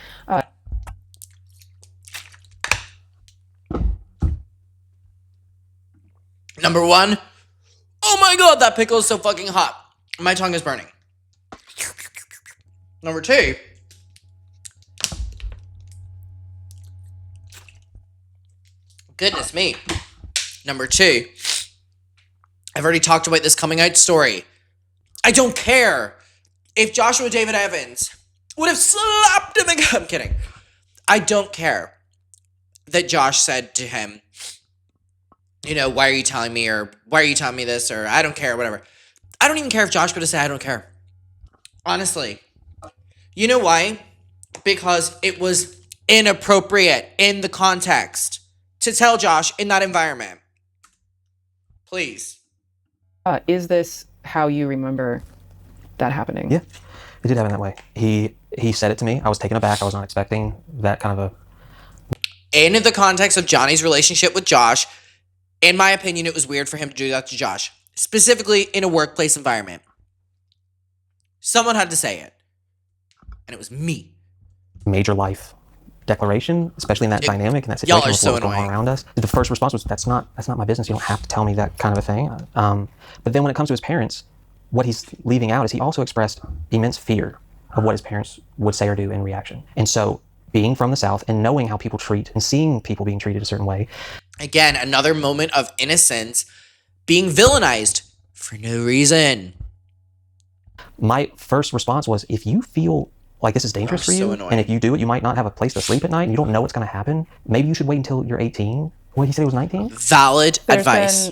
A: Number one, oh my God, that pickle is so fucking hot. My tongue is burning. Number two, goodness me. Number two, I've already talked about this coming out story. I don't care if Joshua David Evans would have slapped him again. I'm kidding. I don't care that Josh said to him, "Why are you telling me?" or "Why are you telling me this?" or "I don't care," whatever. I don't even care if Josh would have said, "I don't care." Honestly. You know why? Because it was inappropriate in the context to tell Josh in that environment. Please.
J: Is this how you remember that happening?
D: Yeah, it did happen that way. He said it to me. I was taken aback. I was not expecting that kind of
A: In the context of Johnny's relationship with Josh, in my opinion, it was weird for him to do that to Josh, specifically in a workplace environment. Someone had to say it, and it was me.
D: major life declaration, especially in that dynamic and that
A: Y'all
D: situation
A: are
D: with
A: so
D: what was going on
A: annoying.
D: around us. The first response was, that's not my business. You don't have to tell me that kind of a thing. But then when it comes to his parents, what he's leaving out is he also expressed immense fear of what his parents would say or do in reaction. And so being from the South and knowing how people treat and seeing people being treated a certain way.
A: Again, another moment of innocence being villainized for no reason.
D: My first response was, if you feel like this is dangerous for you, and if you do it, you might not have a place to sleep at night, and you don't know what's going to happen, maybe you should wait until you're 18. What, he said he was 19?
A: Valid advice.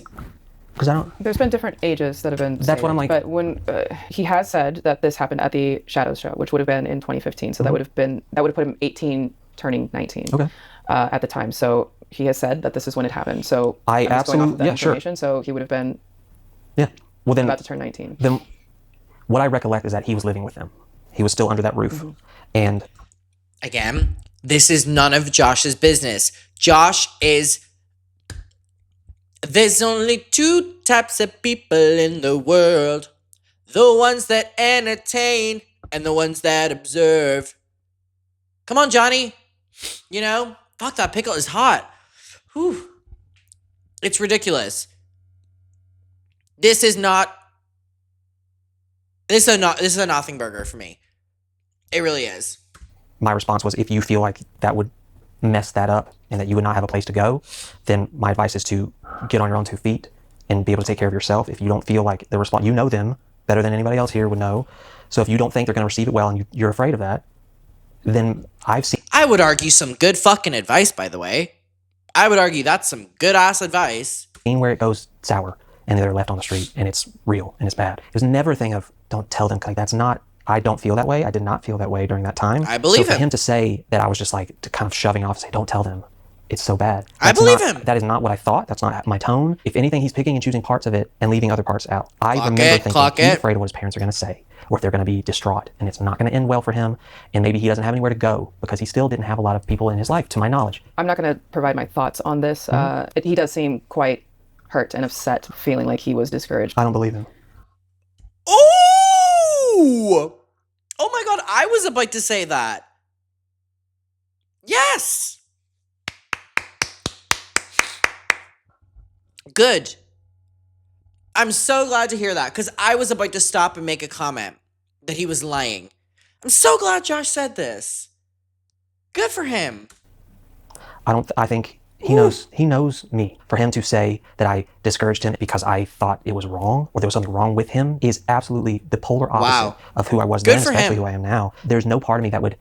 J: There's been different ages that have been
D: That's what I'm like.
J: But when he has said that this happened at the Shadows show, which would have been in 2015, so that would have put him 18 turning 19 at the time. So he has said that this is when it happened. So
D: I
J: I'm just going off of that
D: absolutely, sure.
J: information. So he would have been
D: well, then,
J: about to turn 19.
D: Then what I recollect is that he was living with them. He was still under that roof. And
A: again, this is none of Josh's business. Josh is... There's only two types of people in the world. The ones that entertain and the ones that observe. Come on, Johnny. You know, fuck, that pickle is hot. Whew. It's ridiculous. This is a nothing burger for me. It really is.
D: my response was, if you feel like that would mess that up and that you would not have a place to go, then my advice is to get on your own 2 feet and be able to take care of yourself. If you don't feel like the response, you know them better than anybody else here would know. So if you don't think they're going to receive it well and you're afraid of that, then
A: I would argue some good fucking advice, by the way. I would argue that's some good ass advice.
D: Where it goes sour and they're left on the street and it's real and it's bad. It was never a thing of don't tell them, like that's not, I don't feel that way. I did not feel that way during that time.
A: I believe
D: so for
A: him.
D: him to say that I was just like kind of shoving off, say don't tell them, it's so bad.
A: I believe him.
D: That is not what I thought. That's not my tone. If anything, he's picking and choosing parts of it and leaving other parts out. I remember thinking he's afraid of what his parents are going to say, or if they're going to be distraught, and it's not going to end well for him, and maybe he doesn't have anywhere to go because he still didn't have a lot of people in his life, to my knowledge.
J: I'm not going to provide my thoughts on this. He does seem quite hurt and upset, feeling like he was discouraged.
D: I don't believe him.
A: Oh! Oh my god, I was about to say that. Yes! Good. I'm so glad to hear that, because I was about to stop and make a comment that he was lying. I'm so glad Josh said this. Good for him.
D: I think he knows me. For him to say that I discouraged him because I thought it was wrong or there was something wrong with him is absolutely the polar opposite of who I was then, especially who I am now. There's no part of me that would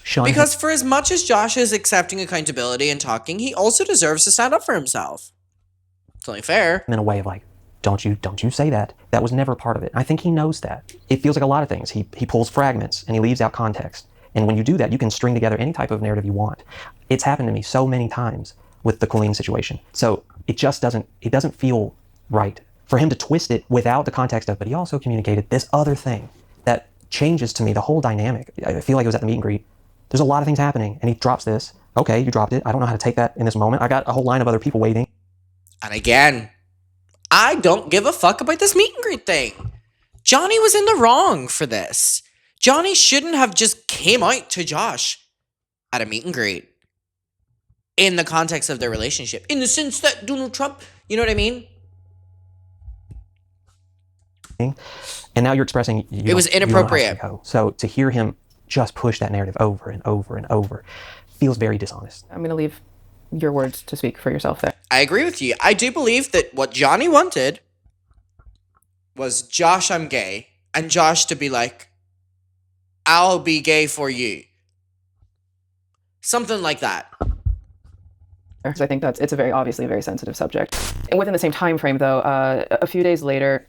D: shun him.
A: Because for as much as Josh is accepting accountability and talking, he also deserves to stand up for himself. It's only fair.
D: In a way of like, don't you say that. That was never part of it. I think he knows that. It feels like a lot of things. He pulls fragments and he leaves out context. And when you do that, you can string together any type of narrative you want. It's happened to me so many times with the Colleen situation. So it just doesn't feel right for him to twist it without the context of, but he also communicated this other thing that changes to me the whole dynamic. I feel like it was at the meet and greet. There's a lot of things happening and he drops this. Okay, you dropped it. I don't know how to take that in this moment. I got a whole line of other people waiting.
A: And again, I don't give a fuck about this meet and greet thing. Johnny was in the wrong for this. Johnny shouldn't have just came out to Josh at a meet and greet in the context of their relationship. In the sense that Donald Trump, you know what I mean?
D: And now you're expressing...
A: It was inappropriate.
D: So to hear him just push that narrative over and over and over feels very dishonest.
J: I'm going to leave your words to speak for yourself there.
A: I agree with you. I do believe that what Johnny wanted was Josh, I'm gay, and Josh to be like, I'll be gay for you. Something like that.
J: Because I think it's a very obviously a very sensitive subject. And within the same time frame, though, a few days later,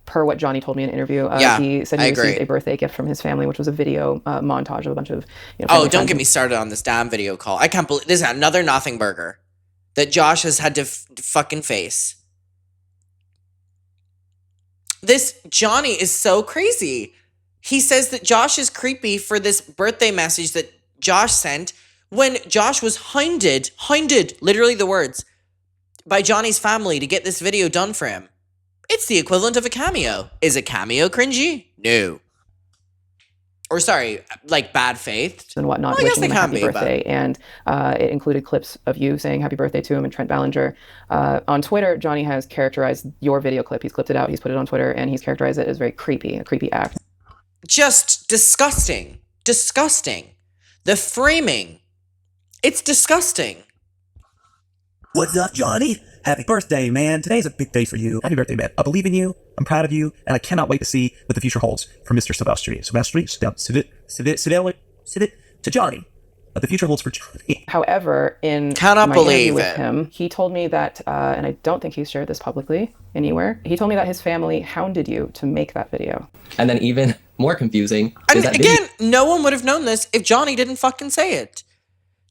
J: per what Johnny told me in an interview, he said he received a birthday gift from his family, which was a video montage of a bunch of.
A: Oh, don't get me started on this damn video call. I can't believe this is another nothing burger that Josh has had to fucking face. This Johnny is so crazy. He says that Josh is creepy for this birthday message that Josh sent when Josh was hounded, literally the words, by Johnny's family to get this video done for him. It's the equivalent of a cameo. Is a cameo cringy? No. Or sorry, like bad faith
J: and whatnot,
A: Well, I guess
J: wishing him
A: they
J: a
A: can
J: happy
A: be, but-
J: birthday. And it included clips of you saying happy birthday to him and Trent Ballinger. On Twitter, Johnny has characterized your video clip. He's clipped it out, he's put it on Twitter, and he's characterized it as very creepy, a creepy act.
A: Just disgusting. Disgusting. The framing. It's disgusting.
O: What's up, Johnny? Happy birthday, man. Today's a big day for you. Happy birthday, man. I believe in you. I'm proud of you. And I cannot wait to see what the future holds for Mr. Silvestri. Sit it to Johnny. What the future holds for Johnny.
J: However, in
A: Cannot
J: my
A: believe
J: interview with
A: it.
J: him, he told me that, and I don't think he's shared this publicly anywhere, he told me that his family hounded you to make that video.
M: And then even more confusing
A: And
M: is that
A: again, no one would have known this if Johnny didn't fucking say it.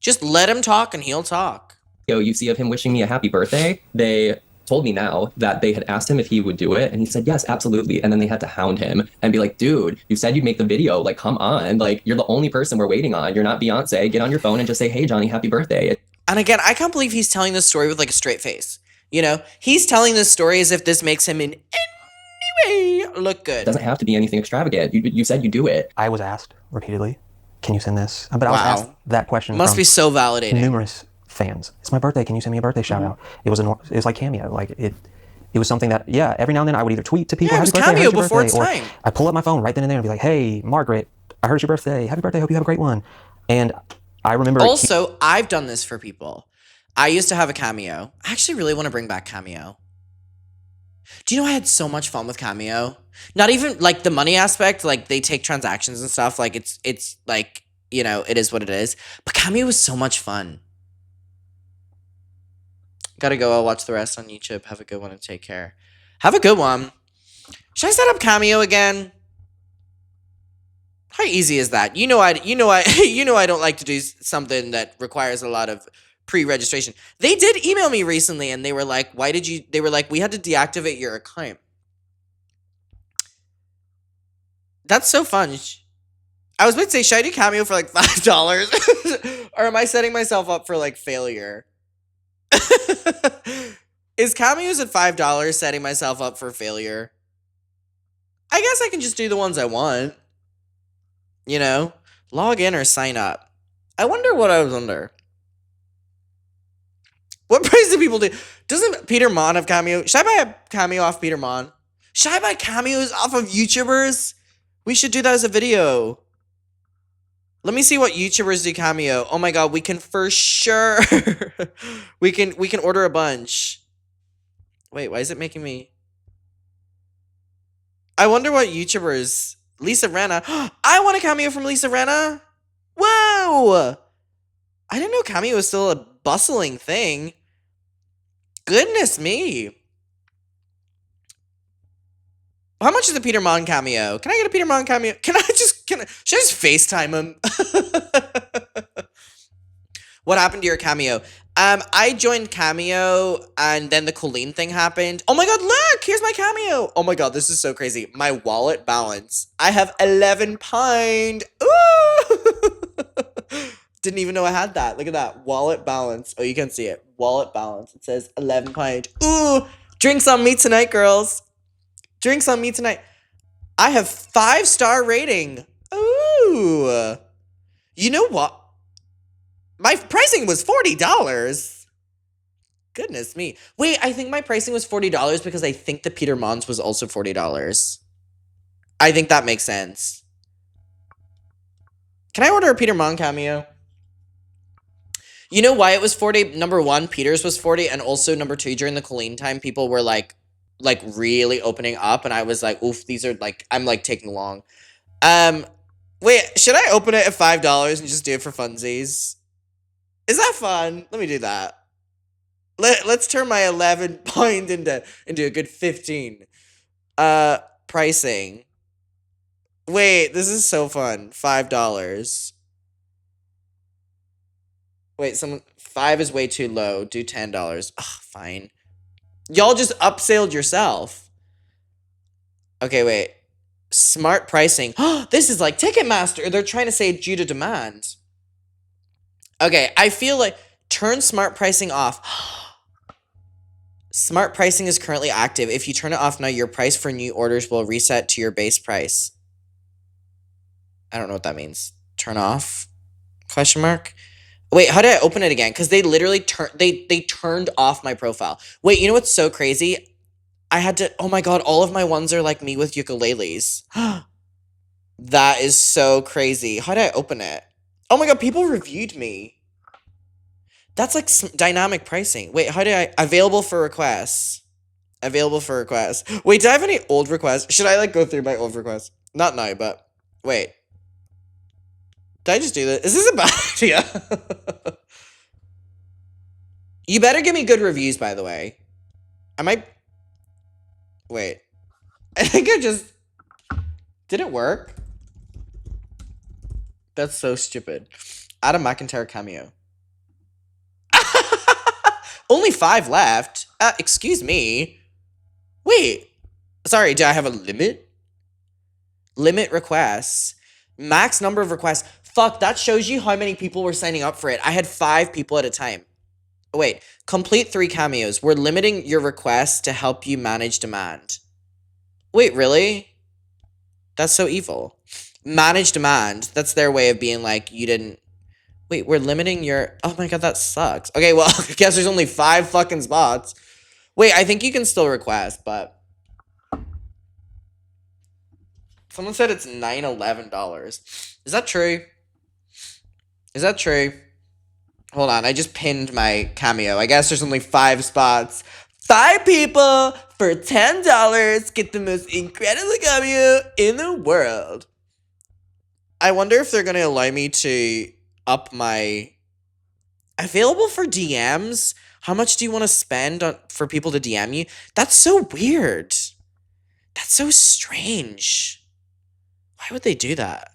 A: Just let him talk and he'll talk.
M: you see of him wishing me a happy birthday, they told me now that they had asked him if he would do it, and he said yes, absolutely. And then they had to hound him and be like, dude, you said you'd make the video, like, come on, like, you're the only person we're waiting on, you're not Beyonce, get on your phone and just say, hey Johnny, happy birthday.
A: And again, I can't believe he's telling this story with like a straight face. You know, he's telling this story as if this makes him in any way look good.
M: It doesn't have to be anything extravagant. You said you do it.
D: I was asked repeatedly, can you send this? But I was
A: Wow.
D: asked that question
A: Must
D: from
A: be so validating.
D: numerous fans. It's my birthday. Can you send me a birthday shout out? It was like Cameo. Like it was something that, yeah, every now and then I would either tweet to people,
A: Yeah, it
D: happy
A: was
D: birthday,
A: Cameo
D: happy
A: before
D: birthday,
A: its
D: or
A: time.
D: I pull up my phone right then and there and be like, hey, Margaret, I heard it's your birthday. Happy birthday. Hope you have a great one. And I remember
A: Also, I've done this for people. I used to have a Cameo. I actually really want to bring back Cameo. Do you know I had so much fun with Cameo? Not even like the money aspect, like they take transactions and stuff. Like it's like, you know, it is what it is. But Cameo was so much fun. Gotta go. I'll watch the rest on YouTube. Have a good one and take care. Have a good one. Should I set up Cameo again? How easy is that? You know I don't like to do something that requires a lot of pre-registration. They did email me recently and they were like, they were like, we had to deactivate your account. That's so fun. I was about to say, should I do Cameo for like $5? Or am I setting myself up for like failure? Is Cameos at $5 setting myself up for failure? I guess I can just do the ones I want. You know? Log in or sign up. I wonder what I was under. What price do people do? Doesn't Peter Mon have Cameo? Should I buy a Cameo off Peter Mon? Should I buy Cameos off of YouTubers? We should do that as a video. Let me see what YouTubers do Cameo. Oh my god, we can for sure. we can order a bunch. Wait, why is it making me? I wonder what YouTubers. Lisa Renna. I want a Cameo from Lisa Renna. Whoa! I didn't know Cameo was still a bustling thing. Goodness me. How much is a Peter Mon Cameo? Can I get a Peter Mon Cameo? Should I just FaceTime him? What happened to your Cameo? I joined Cameo and then the Colleen thing happened. Oh my god, look! Here's my Cameo! Oh my god, this is so crazy. My wallet balance. I have £11. Ooh! Didn't even know I had that. Look at that. Wallet balance. Oh, you can see it. Wallet balance. It says £11. Ooh! Drinks on me tonight, girls. Drinks on me tonight. I have 5-star rating. Ooh. You know what? My pricing was $40. Goodness me. Wait, I think my pricing was $40 because I think the Peter Mons was also $40. I think that makes sense. Can I order a Peter Mon Cameo? You know why it was 40? Number one, Peter's was 40, and also number two, during the Colleen time, people were like really opening up, and I was like, oof, these are like, I'm like taking long. Wait, should I open it at $5 and just do it for funsies? Is that fun? Let me do that. Let's turn my 11 point into a good 15. Pricing. Wait, this is so fun. $5. Wait, 5 is way too low. Do $10. Ugh, fine. Y'all just upselled yourself. Okay, wait. Smart pricing. This is like Ticketmaster. They're trying to say due to demand. Okay, I feel like turn smart pricing off. Smart pricing is currently active. If you turn it off now, your price for new orders will reset to your base price. I don't know what that means. Turn off? Question mark? Wait, how did I open it again? Because they literally turned off my profile. Wait, you know what's so crazy? I had to, oh my god, all of my ones are like me with ukuleles. That is so crazy. How did I open it? Oh my god, people reviewed me. That's like dynamic pricing. Wait, how did I, available for requests. Available for requests. Wait, do I have any old requests? Should I like go through my old requests? Not now, but wait. Did I just do this? Is this a bad idea? You better give me good reviews, by the way. I might... Wait. I think I just... Did it work? That's so stupid. Adam McIntyre cameo. Only 5 left. Excuse me. Wait. Sorry, do I have a limit? Limit requests. Max number of requests. Fuck, that shows you how many people were signing up for it. I had 5 people at a time. Wait, complete 3 cameos. We're limiting your requests to help you manage demand. Wait, really? That's so evil. Manage demand. That's their way of being like, you didn't... Wait, we're limiting your... Oh my god, that sucks. Okay, well, I guess there's only 5 fucking spots. Wait, I think you can still request, but... Someone said it's $911. Is that true? Is that true? Hold on, I just pinned my cameo. I guess there's only 5 spots. 5 people for $10 get the most incredible cameo in the world. I wonder if they're going to allow me to up my... Available for DMs? How much do you want to spend for people to DM you? That's so weird. That's so strange. Why would they do that?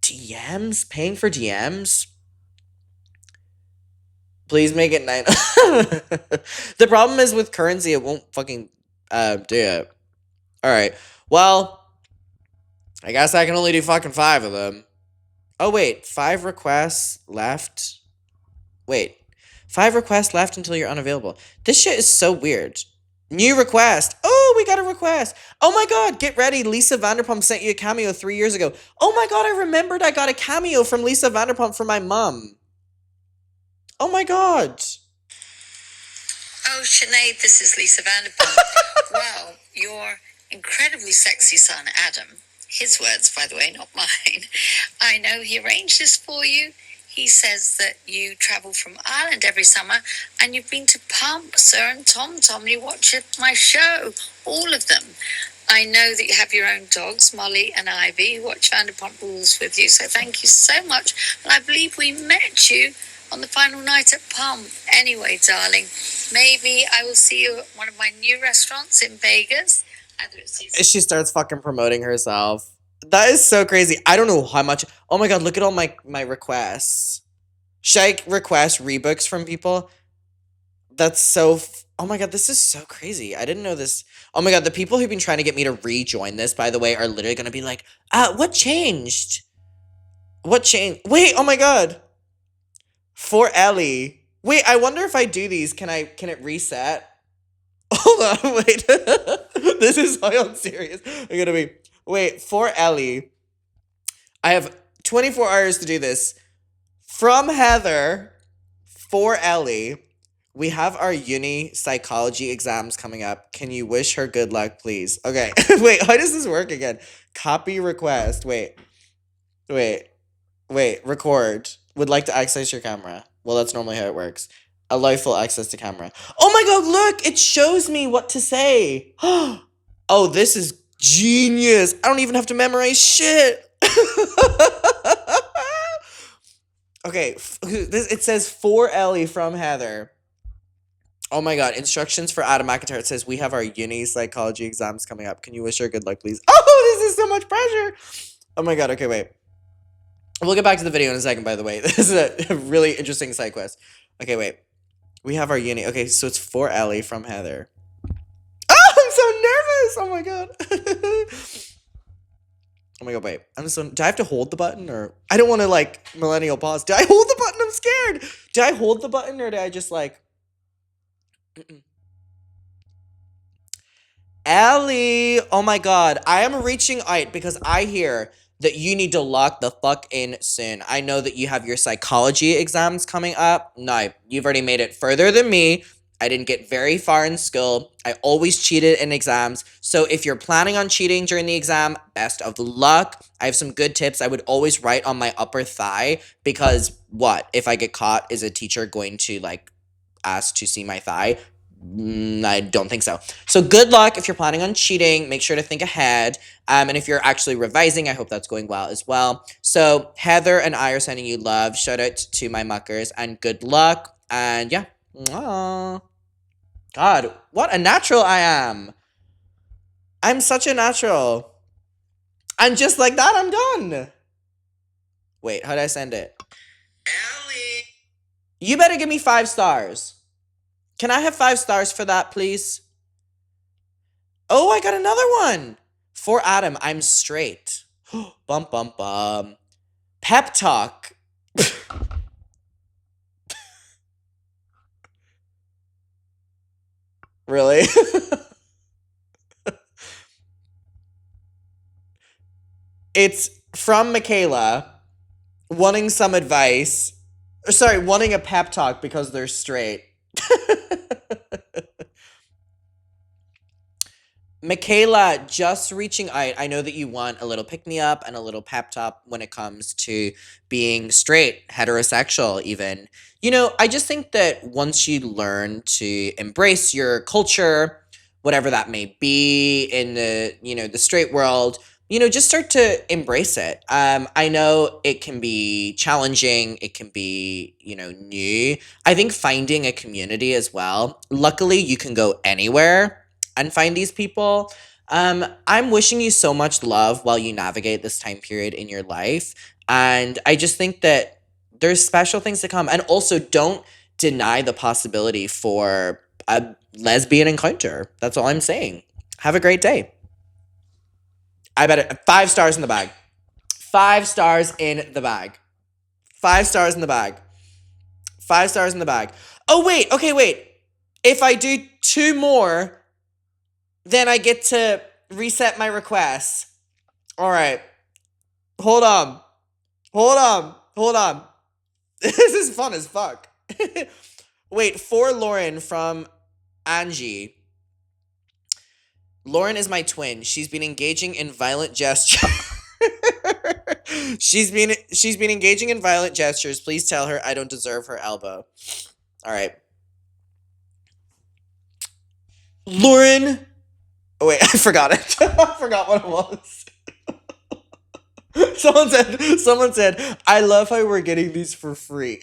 A: DMs? Paying for DMs? Please make it 9. The problem is with currency, it won't fucking do it. Alright. Well, I guess I can only do fucking 5 of them. Oh, wait. 5 requests left. Wait. 5 requests left until you're unavailable. This shit is so weird. New request. Oh, we got a request. Oh my god, get ready. Lisa Vanderpump sent you a cameo 3 years ago. Oh my god, I remembered I got a cameo from Lisa Vanderpump for my mom. Oh my god.
P: Oh, Sinead, this is Lisa Vanderpump. Well, your incredibly sexy son, Adam, his words, by the way, not mine. I know he arranged this for you. He says that you travel from Ireland every summer and you've been to Pump, Sir, and Tom and you watch my show, all of them. I know that you have your own dogs, Molly and Ivy, who watch Vanderpump Rules with you, so thank you so much. And I believe we met you on the final night at Pump. Anyway, darling, maybe I will see you at one of my new restaurants in Vegas.
A: She starts fucking promoting herself. That is so crazy. I don't know how much. Oh my god, look at all my requests. Should I request rebooks from people? That's so... Oh my god, this is so crazy. I didn't know this. Oh my god, the people who've been trying to get me to rejoin this, by the way, are literally going to be like, what changed? What changed? Wait, oh my god. For Ellie. Wait, I wonder if I do these, can it reset? Hold on, wait. This is how I'm serious. I'm gonna be... Wait, for Ellie. I have 24 hours to do this. From Heather, for Ellie, we have our uni psychology exams coming up. Can you wish her good luck, please? Okay. Wait, how does this work again? Copy request. Wait. Record. Would like to access your camera. Well, that's normally how it works. Allow full access to camera. Oh my god, look! It shows me what to say. Oh, this is genius. I don't even have to memorize shit. Okay, it says for Ellie from Heather. Oh my god, instructions for Adam McIntyre. It says we have our uni psychology exams coming up. Can you wish her good luck, please? Oh, this is so much pressure. Oh my god, okay, wait. We'll get back to the video in a second, by the way. This is a really interesting side quest. Okay, wait. We have our uni. Okay, so it's for Ellie from Heather. Oh, I'm so nervous. Oh my god. Oh my god, wait. Do I have to hold the button or... I don't want to, like, millennial pause. Do I hold the button? I'm scared. Do I hold the button or do I just, like... Ellie. Oh my god. I am reaching out because I hear that you need to lock the fuck in soon. I know that you have your psychology exams coming up. No, you've already made it further than me. I didn't get very far in school. I always cheated in exams. So if you're planning on cheating during the exam, best of luck. I have some good tips. I would always write on my upper thigh because what? If I get caught, is a teacher going to like ask to see my thigh? I don't think so. So good luck if you're planning on cheating. Make sure to think ahead. And if you're actually revising, I hope that's going well as well. So Heather and I are sending you love. Shout out to my muckers and good luck. And yeah. Mwah. God, what a natural I am. I'm such a natural. And just like that, I'm done. Wait, how did I send it? Allie. You better give me 5 stars. Can I have 5 stars for that, please? Oh, I got another one. For Adam, I'm straight. Bum, bum, bum. Pep talk. Really? It's from Michaela wanting some advice. Or sorry, wanting a pep talk because they're straight. Michaela, just reaching out. I know that you want a little pick-me-up and a little pep talk when it comes to being straight, heterosexual even. You know, I just think that once you learn to embrace your culture, whatever that may be in the, the straight world, just start to embrace it. I know it can be challenging. It can be, new. I think finding a community as well. Luckily, you can go anywhere and find these people. I'm wishing you so much love while you navigate this time period in your life. And I just think that there's special things to come. And also don't deny the possibility for a lesbian encounter. That's all I'm saying. Have a great day. I bet it 5 stars in the bag. 5 stars in the bag. 5 stars in the bag. 5 stars in the bag. Oh, wait. Okay, wait. If I do 2 more, then I get to reset my request. All right. Hold on. This is fun as fuck. Wait, for Lauren from Angie. Lauren is my twin. She's been engaging in violent gestures. She's been engaging in violent gestures. Please tell her I don't deserve her elbow. All right. Lauren. Oh wait, I forgot it. I forgot what it was. Someone said, I love how we're getting these for free.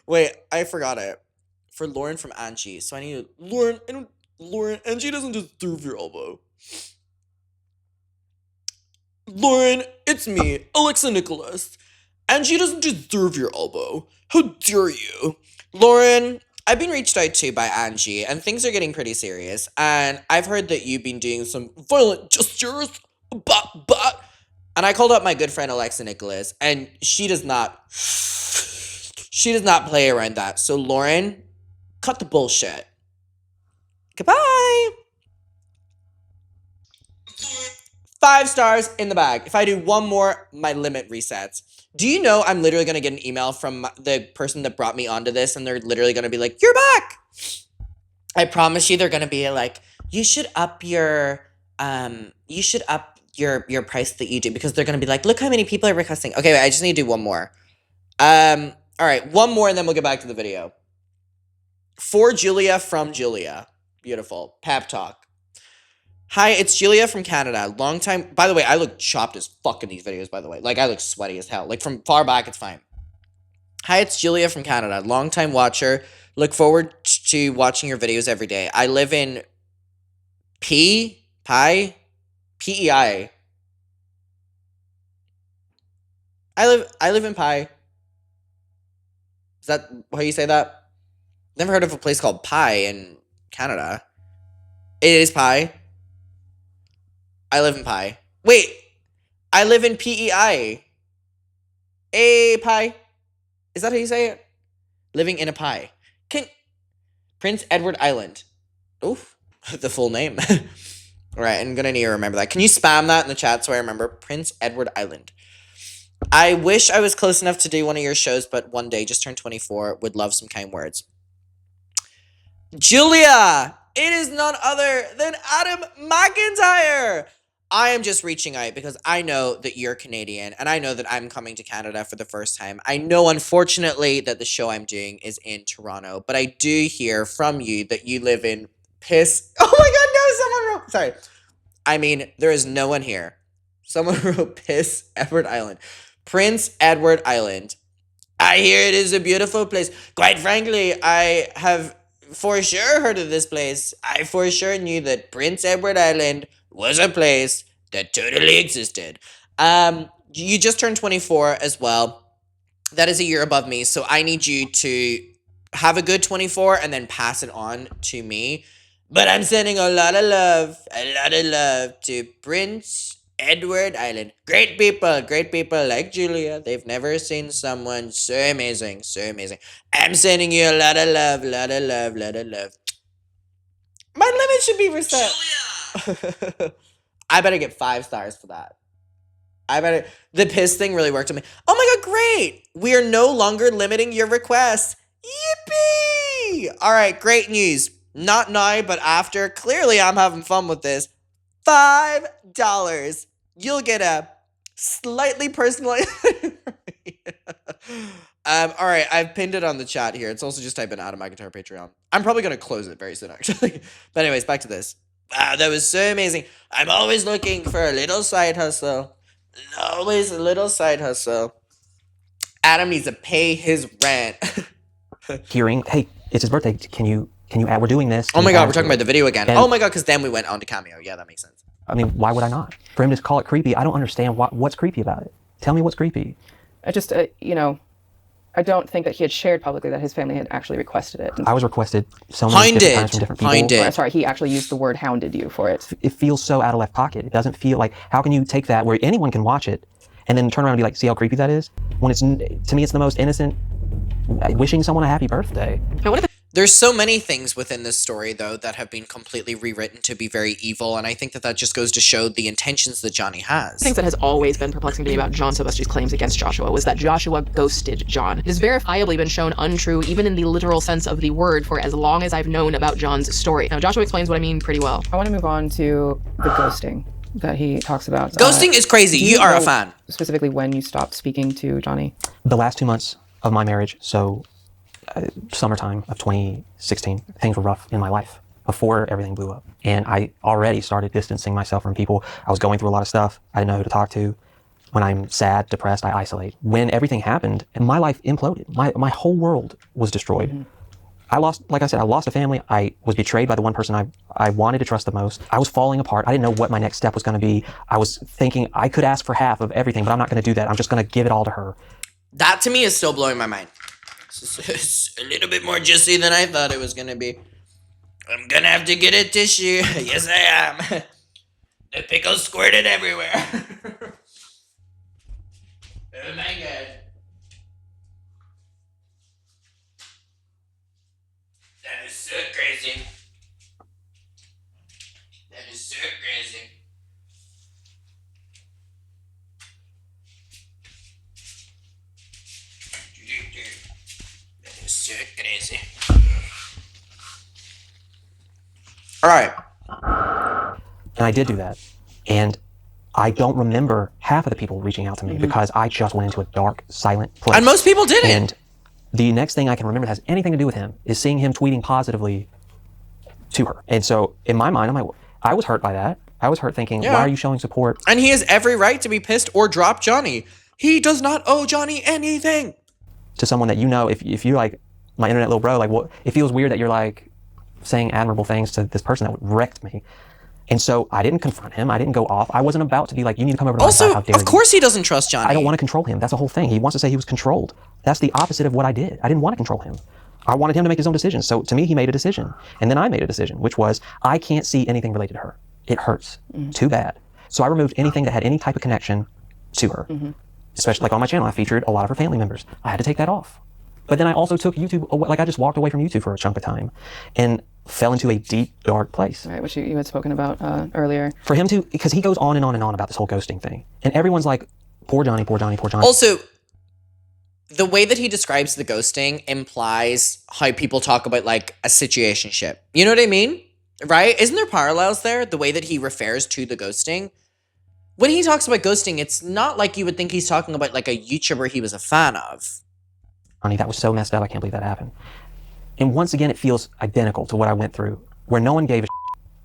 A: Wait, I forgot it. For Lauren from Angie. So I need to, Lauren, Angie doesn't deserve your elbow. Lauren, it's me, Alexa Nicholas. Angie doesn't deserve your elbow. How dare you? Lauren, I've been reached out to by Angie, and things are getting pretty serious. And I've heard that you've been doing some violent gestures. And I called up my good friend Alexa Nicholas, and she does not play around that. So Lauren, cut the bullshit. Goodbye. 5 stars in the bag. If I do 1 more, my limit resets. Do you know I'm literally going to get an email from the person that brought me onto this, and they're literally going to be like, you're back. I promise you they're going to be like, you should up your price that you do, because they're going to be like, look how many people are requesting. Okay, wait, I just need to do 1 more. All right, 1 more and then we'll get back to the video. For Julia from Julia. Beautiful. Pep talk. Hi, it's Julia from Canada. Long time. By the way, I look chopped as fuck in these videos, by the way. Like, I look sweaty as hell. Like, from far back, it's fine. Hi, it's Julia from Canada. Long time watcher. Look forward to watching your videos every day. I live in PEI. I live in Pi. Is that how you say that? Never heard of a place called Pi in Canada. It is Pi. I live in Pi. Wait, I live in PEI. Pi. Is that how you say it? Living in a pie. Prince Edward Island. Oof, the full name. All right, I'm gonna need to remember that. Can you spam that in the chat so I remember? Prince Edward Island. I wish I was close enough to do one of your shows, but one day, just turned 24, would love some kind words. Julia! It is none other than Adam McIntyre! I am just reaching out because I know that you're Canadian, and I know that I'm coming to Canada for the first time. I know, unfortunately, that the show I'm doing is in Toronto, but I do hear from you that you live in piss... Oh my god, no, someone wrote... Sorry. I mean, there is no one here. Someone wrote Piss Edward Island. Prince Edward Island. I hear it is a beautiful place. Quite frankly, I have for sure heard of this place. I for sure knew that Prince Edward Island was a place that totally existed. You just turned 24 as well. That is a year above me, so I need you to have a good 24 and then pass it on to me. But I'm sending a lot of love to Prince Edward Island. Great people like Julia. They've never seen someone so amazing, so amazing. I'm sending you a lot of love. My limit should be reset. I better get 5 stars for that. The piss thing really worked on me. Oh my god, great! We are no longer limiting your requests. Yippee! All right, great news. Not now, but after. Clearly, I'm having fun with this. $5. You'll get a slightly personalized... all right, I've pinned it on the chat here. It's also just type in Adam McIntyre Patreon. I'm probably going to close it very soon, actually. But anyways, back to this. Wow, that was so amazing. I'm always looking for a little side hustle. Always a little side hustle. Adam needs to pay his rent.
D: Hearing, hey, it's his birthday. Can you add, we're doing this.
A: Oh my god, we're talking about the video again. Oh my god, because then we went on to Cameo. Yeah, that makes sense.
D: I mean, why would I not? For him to call it creepy, I don't understand what's creepy about it. Tell me what's creepy.
J: I just, I don't think that he had shared publicly that his family had actually requested it.
D: I was requested so many different times from different people.
A: Hounded.
J: Sorry, he actually used the word hounded you for it.
D: It feels so out of left pocket. It doesn't feel like, how can you take that where anyone can watch it and then turn around and be like, see how creepy that is? When it's, to me, it's the most innocent, wishing someone a happy birthday.
A: There's so many things within this story, though, that have been completely rewritten to be very evil, and I think that just goes to show the intentions that Johnny has.
G: Things that has always been perplexing to me about John Sebastian's claims against Joshua was that Joshua ghosted John. It has verifiably been shown untrue, even in the literal sense of the word, for as long as I've known about John's story. Now, Joshua explains what I mean pretty well.
J: I want to move on to the ghosting that he talks about.
A: Ghosting is crazy. You are a fan.
J: Specifically when you stopped speaking to Johnny?
D: The last 2 months of my marriage, so summertime of 2016, things were rough in my life before everything blew up. And I already started distancing myself from people. I was going through a lot of stuff. I didn't know who to talk to. When I'm sad, depressed, I isolate. When everything happened, and my life imploded. My whole world was destroyed. Mm-hmm. I lost a family. I was betrayed by the one person I wanted to trust the most. I was falling apart. I didn't know what my next step was going to be. I was thinking I could ask for half of everything, but I'm not going to do that. I'm just going to give it all to her.
A: That to me is still blowing my mind. It's a little bit more juicy than I thought it was going to be. I'm going to have to get a tissue. Yes, I am. The pickle squirted everywhere. Oh my god. That is so crazy. That is so crazy. That is so crazy. Alright.
D: And I did do that. And I don't remember half of the people reaching out to me because I just went into a dark, silent place.
A: And most people didn't.
D: And the next thing I can remember that has anything to do with him is seeing him tweeting positively to her. And so in my mind, I was hurt by that. I was hurt thinking, why are you showing support?
A: And he has every right to be pissed or drop Johnny. He does not owe Johnny anything.
D: To someone that you know, if you're like my internet little bro, like what? It feels weird that you're like saying admirable things to this person that wrecked me. And so I didn't confront him. I didn't go off. I wasn't about to be like, you need to come over to my side. How dare you?
A: Of course he doesn't trust Johnny.
D: I don't want to control him. That's the whole thing. He wants to say he was controlled. That's the opposite of what I did. I didn't want to control him. I wanted him to make his own decisions. So to me, he made a decision. And then I made a decision, which was I can't see anything related to her. It hurts. Too bad. So I removed anything that had any type of connection to her. Especially like on my channel, I featured a lot of her family members. I had to take that off. But then I also took YouTube away. Like I just walked away from YouTube for a chunk of time. And fell into a deep, dark place.
J: Right, which you had spoken about earlier.
D: For him to, because he goes on and on and on about this whole ghosting thing. And everyone's like, poor Johnny, poor Johnny, poor Johnny.
A: Also, the way that he describes the ghosting implies how people talk about like a situationship. You know what I mean? Right? Isn't there parallels there? The way that he refers to the ghosting. When he talks about ghosting, it's not like you would think he's talking about like a YouTuber he was a fan of.
D: Johnny, that was so messed up. I can't believe that happened. And once again, it feels identical to what I went through, where no one gave a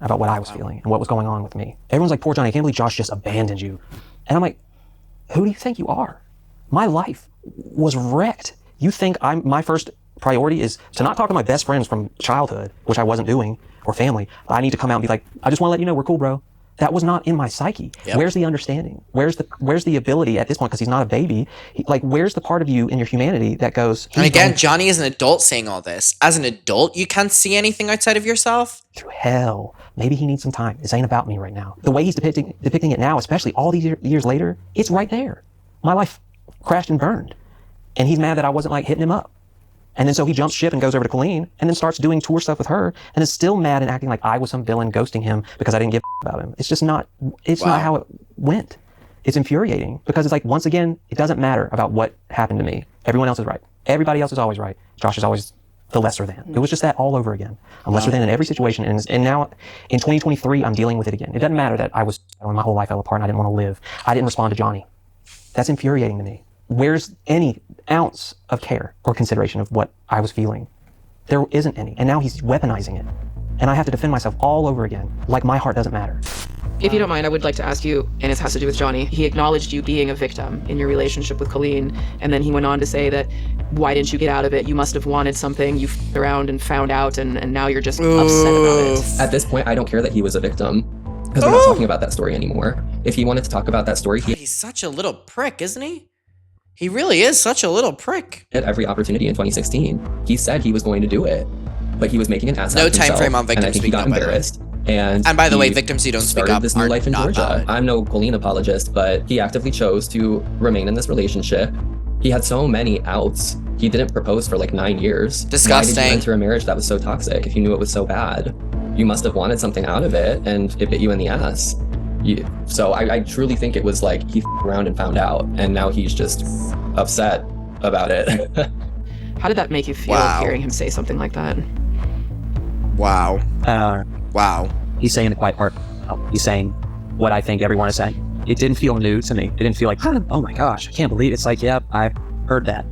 D: about what I was feeling and what was going on with me. Everyone's like, poor Johnny, I can't believe Josh just abandoned you. And I'm like, who do you think you are? My life was wrecked. You think my first priority is to not talk to my best friends from childhood, which I wasn't doing, or family. I need to come out and be like, I just want to let you know we're cool, bro. That was not in my psyche. Yep. Where's the understanding? Where's the ability at this point? Because he's not a baby. Where's the part of you in your humanity that goes?
A: And again, Johnny is an adult saying all this. As an adult, you can't see anything outside of yourself.
D: Through hell. Maybe he needs some time. This ain't about me right now. The way he's depicting it now, especially all these years later, it's right there. My life crashed and burned, and he's mad that I wasn't like hitting him up. And then so he jumps ship and goes over to Colleen and then starts doing tour stuff with her and is still mad and acting like I was some villain ghosting him because I didn't give a about him. It's just not, not how it went. It's infuriating because it's like, once again, it doesn't matter about what happened to me. Everyone else is right. Everybody else is always right. Josh is always the lesser than. It was just that all over again. I'm lesser than in every situation. And now in 2023, I'm dealing with it again. It doesn't matter that my whole life fell apart and I didn't want to live. I didn't respond to Johnny. That's infuriating to me. Where's any ounce of care or consideration of what I was feeling? There isn't any. And now he's weaponizing it. And I have to defend myself all over again, like my heart doesn't matter.
G: If you don't mind, I would like to ask you, and it has to do with Johnny, he acknowledged you being a victim in your relationship with Colleen, and then he went on to say that, why didn't you get out of it? You must have wanted something, you f***ed around and found out, and now you're just upset about it.
M: At this point, I don't care that he was a victim, because we're not talking about that story anymore. If he wanted to talk about that story,
A: he's such a little prick, isn't he? He really is such a little prick.
M: At every opportunity in 2016, he said he was going to do it, but he was making an ass out
A: No
M: of himself,
A: time frame on victims
M: and I think he got embarrassed. And
A: by the way, victims who don't speak up
M: this new
A: are
M: life in
A: not
M: Georgia.
A: valid.
M: I'm no Colleen apologist, but he actively chose to remain in this relationship. He had so many outs. He didn't propose for like 9 years.
A: Disgusting.
M: Why did you enter a marriage that was so toxic if you knew it was so bad? You must have wanted something out of it, and it bit you in the ass. So I truly think it was like he f***ed around and found out, and now he's just upset about it.
G: How did that make you feel, hearing him say something like that?
A: Wow. Wow.
K: He's saying the quiet part. He's saying what I think everyone is saying. It didn't feel new to me. It didn't feel like, oh my gosh, I can't believe it. It's like, yeah, I've heard that.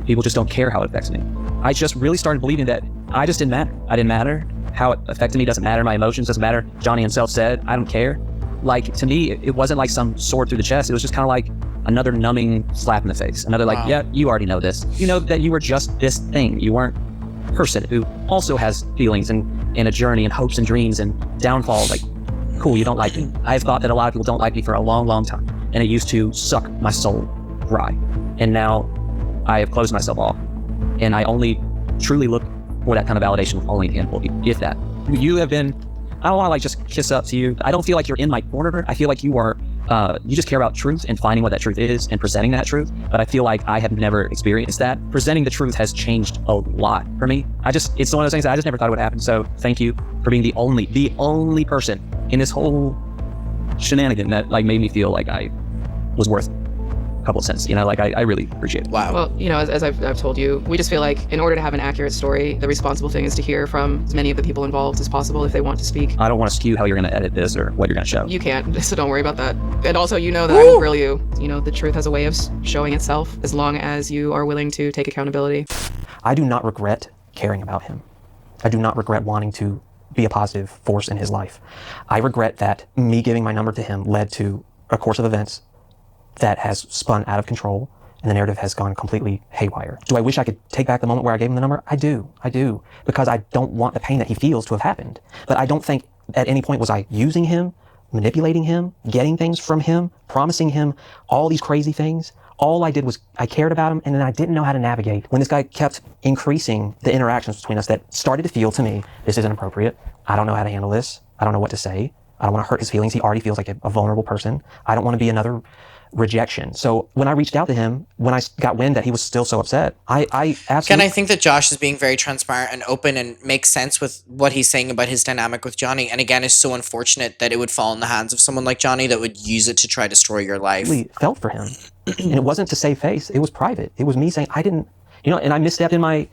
K: People just don't care how it affects me. I just really started believing that I just didn't matter. I didn't matter. How it affected me doesn't matter. My emotions doesn't matter. Johnny himself said, I don't care. Like, to me, it wasn't like some sword through the chest. It was just kind of like another numbing slap in the face. Another like, yeah, you already know this. You know that you were just this thing. You weren't a person who also has feelings and a journey and hopes and dreams and downfalls. Like, cool, you don't like me. I've thought that a lot of people don't like me for a long, long time. And it used to suck my soul dry. And now I have closed myself off. And I only truly look for that kind of validation with only a handful of people, if that. You have been, I don't want to like just kiss up to you. I don't feel like you're in my corner. I feel like you are, you just care about truth and finding what that truth is and presenting that truth. But I feel like I have never experienced that. Presenting the truth has changed a lot for me. It's one of those things that I just never thought it would happen. So thank you for being the only person in this whole shenanigan that like made me feel like I was worth a couple of cents. You know, like I really appreciate it.
A: Wow.
G: Well, you know, as I've told you, we just feel like in order to have an accurate story, the responsible thing is to hear from as many of the people involved as possible if they want to speak.
K: I don't want to skew how you're going to edit this or what you're going to show.
G: You can't, so don't worry about that. And also, you know that I will grill you. You know, the truth has a way of showing itself as long as you are willing to take accountability.
D: I do not regret caring about him. I do not regret wanting to be a positive force in his life. I regret that me giving my number to him led to a course of events that has spun out of control and the narrative has gone completely haywire. Do I wish I could take back the moment where I gave him the number? I do, because I don't want the pain that he feels to have happened. But I don't think at any point was I using him, manipulating him, getting things from him, promising him all these crazy things. All I did was I cared about him, and then I didn't know how to navigate. When this guy kept increasing the interactions between us that started to feel to me, this isn't appropriate. I don't know how to handle this. I don't know what to say. I don't want to hurt his feelings. He already feels like a vulnerable person. I don't want to be another rejection. So when I reached out to him, when I got wind that he was still so upset, I absolutely...
A: Again, I think that Josh is being very transparent and open and makes sense with what he's saying about his dynamic with Johnny. And again, it's so unfortunate that it would fall in the hands of someone like Johnny that would use it to try to destroy your life.
D: I felt for him. And it wasn't to save face. It was private. It was me saying, I didn't, and I misstepped in my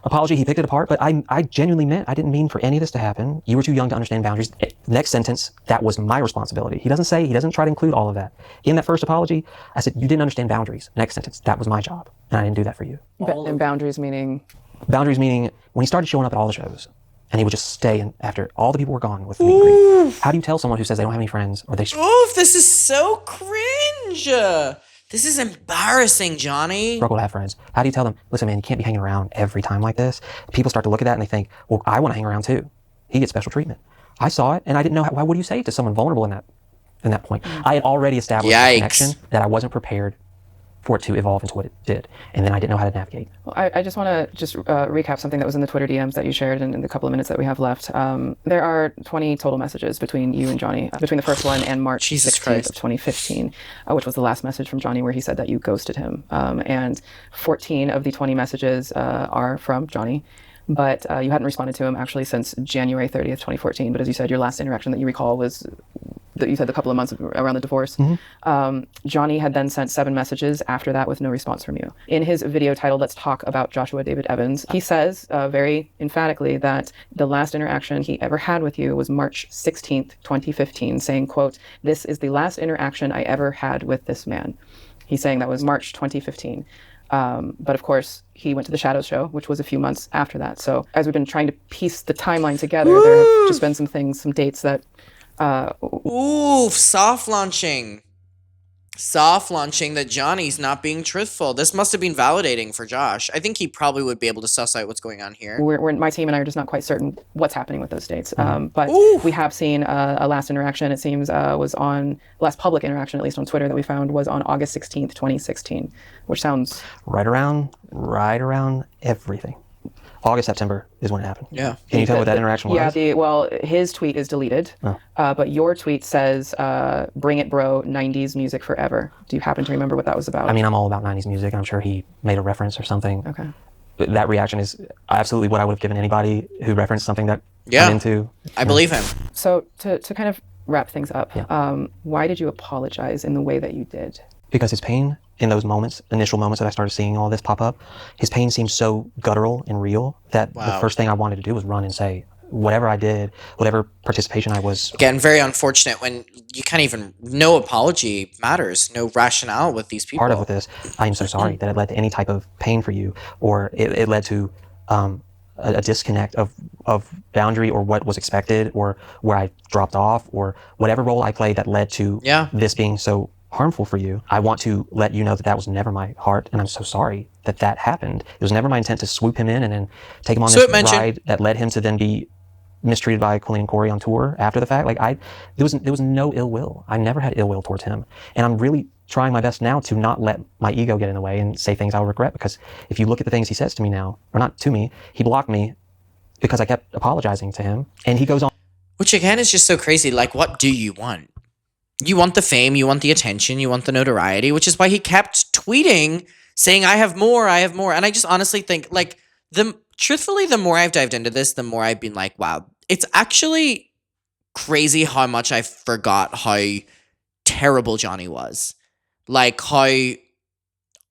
D: apology. He picked it apart, but I genuinely meant I didn't mean for any of this to happen. You were too young to understand boundaries. Next sentence, that was my responsibility. He doesn't try to include all of that. In that first apology, I said, you didn't understand boundaries. Next sentence, that was my job. And I didn't do that for you.
J: And boundaries meaning?
D: Boundaries meaning when he started showing up at all the shows and he would just stay and after all the people were gone with me. How do you tell someone who says they don't have any friends or they...
A: Oof, this is so cringe. This is embarrassing, Johnny.
D: Struggle to have friends. How do you tell them, listen, man, you can't be hanging around every time like this? People start to look at that and they think, well, I want to hang around too. He gets special treatment. I saw it and I didn't know why would you say it to someone vulnerable in that point? I had already established a connection that I wasn't prepared for it to evolve into what it did. And then I didn't know how to navigate.
J: Well, I just want to recap something that was in the Twitter DMs that you shared in the couple of minutes that we have left. There are 20 total messages between you and Johnny, between the first one and March 16th of 2015, which was the last message from Johnny where he said that you ghosted him. And 14 of the 20 messages are from Johnny. But you hadn't responded to him actually since January 30th, 2014. But as you said, your last interaction that you recall was that you said the couple of months around the divorce. Johnny had then sent 7 messages after that with no response from you. In his video titled Let's Talk About Joshua David Evans, he says very emphatically that the last interaction he ever had with you was March 16th, 2015, saying, quote, "This is the last interaction I ever had with this man." He's saying that was March 2015. But of course, he went to the Shadows show, which was a few months after that. So as we've been trying to piece the timeline together, there have just been some dates that...
A: Ooh, soft launching that Johnny's not being truthful. This must have been validating for Josh. I think he probably would be able to suss out what's going on here.
J: My team and I are just not quite certain what's happening with those dates. But we have seen a last interaction, it seems, was on, last public interaction, at least on Twitter, that we found was on August 16th, 2016, which sounds...
D: Right around everything. August, September is when it happened.
A: Yeah.
D: Can you tell me what that interaction was?
J: Yeah, his tweet is deleted, but your tweet says, "Bring it, bro, 90s music forever." Do you happen to remember what that was about?
D: I mean, I'm all about 90s music. I'm sure he made a reference or something.
J: Okay.
D: That reaction is absolutely what I would have given anybody who referenced something that I'm into.
A: I believe him.
J: So to kind of wrap things up, why did you apologize in the way that you did?
D: Because his pain in those moments, initial moments that I started seeing all this pop up, his pain seemed so guttural and real that the first thing I wanted to do was run and say, whatever I did, whatever participation I was...
A: Again, very unfortunate when you can't even... No apology matters, no rationale with these people.
D: Part of this, I am so sorry that it led to any type of pain for you, or it led to a disconnect of boundary or what was expected, or where I dropped off, or whatever role I played that led to this being so harmful for you. I want to let you know that that was never my heart, and I'm so sorry that that happened. It was never my intent to swoop him in and then take him on this ride that led him to then be mistreated by Colleen and Corey on tour after the fact. Like there was no ill will. I never had ill will towards him, and I'm really trying my best now to not let my ego get in the way and say things I'll regret, because if you look at the things he says to me now, or not to me, he blocked me because I kept apologizing to him, and he goes on.
A: Which again is just so crazy. Like, what do you want? You want the fame, you want the attention, you want the notoriety, which is why he kept tweeting saying, I have more. And I just honestly think, like, truthfully, the more I've dived into this, the more I've been like, wow, it's actually crazy how much I forgot how terrible Johnny was. Like, how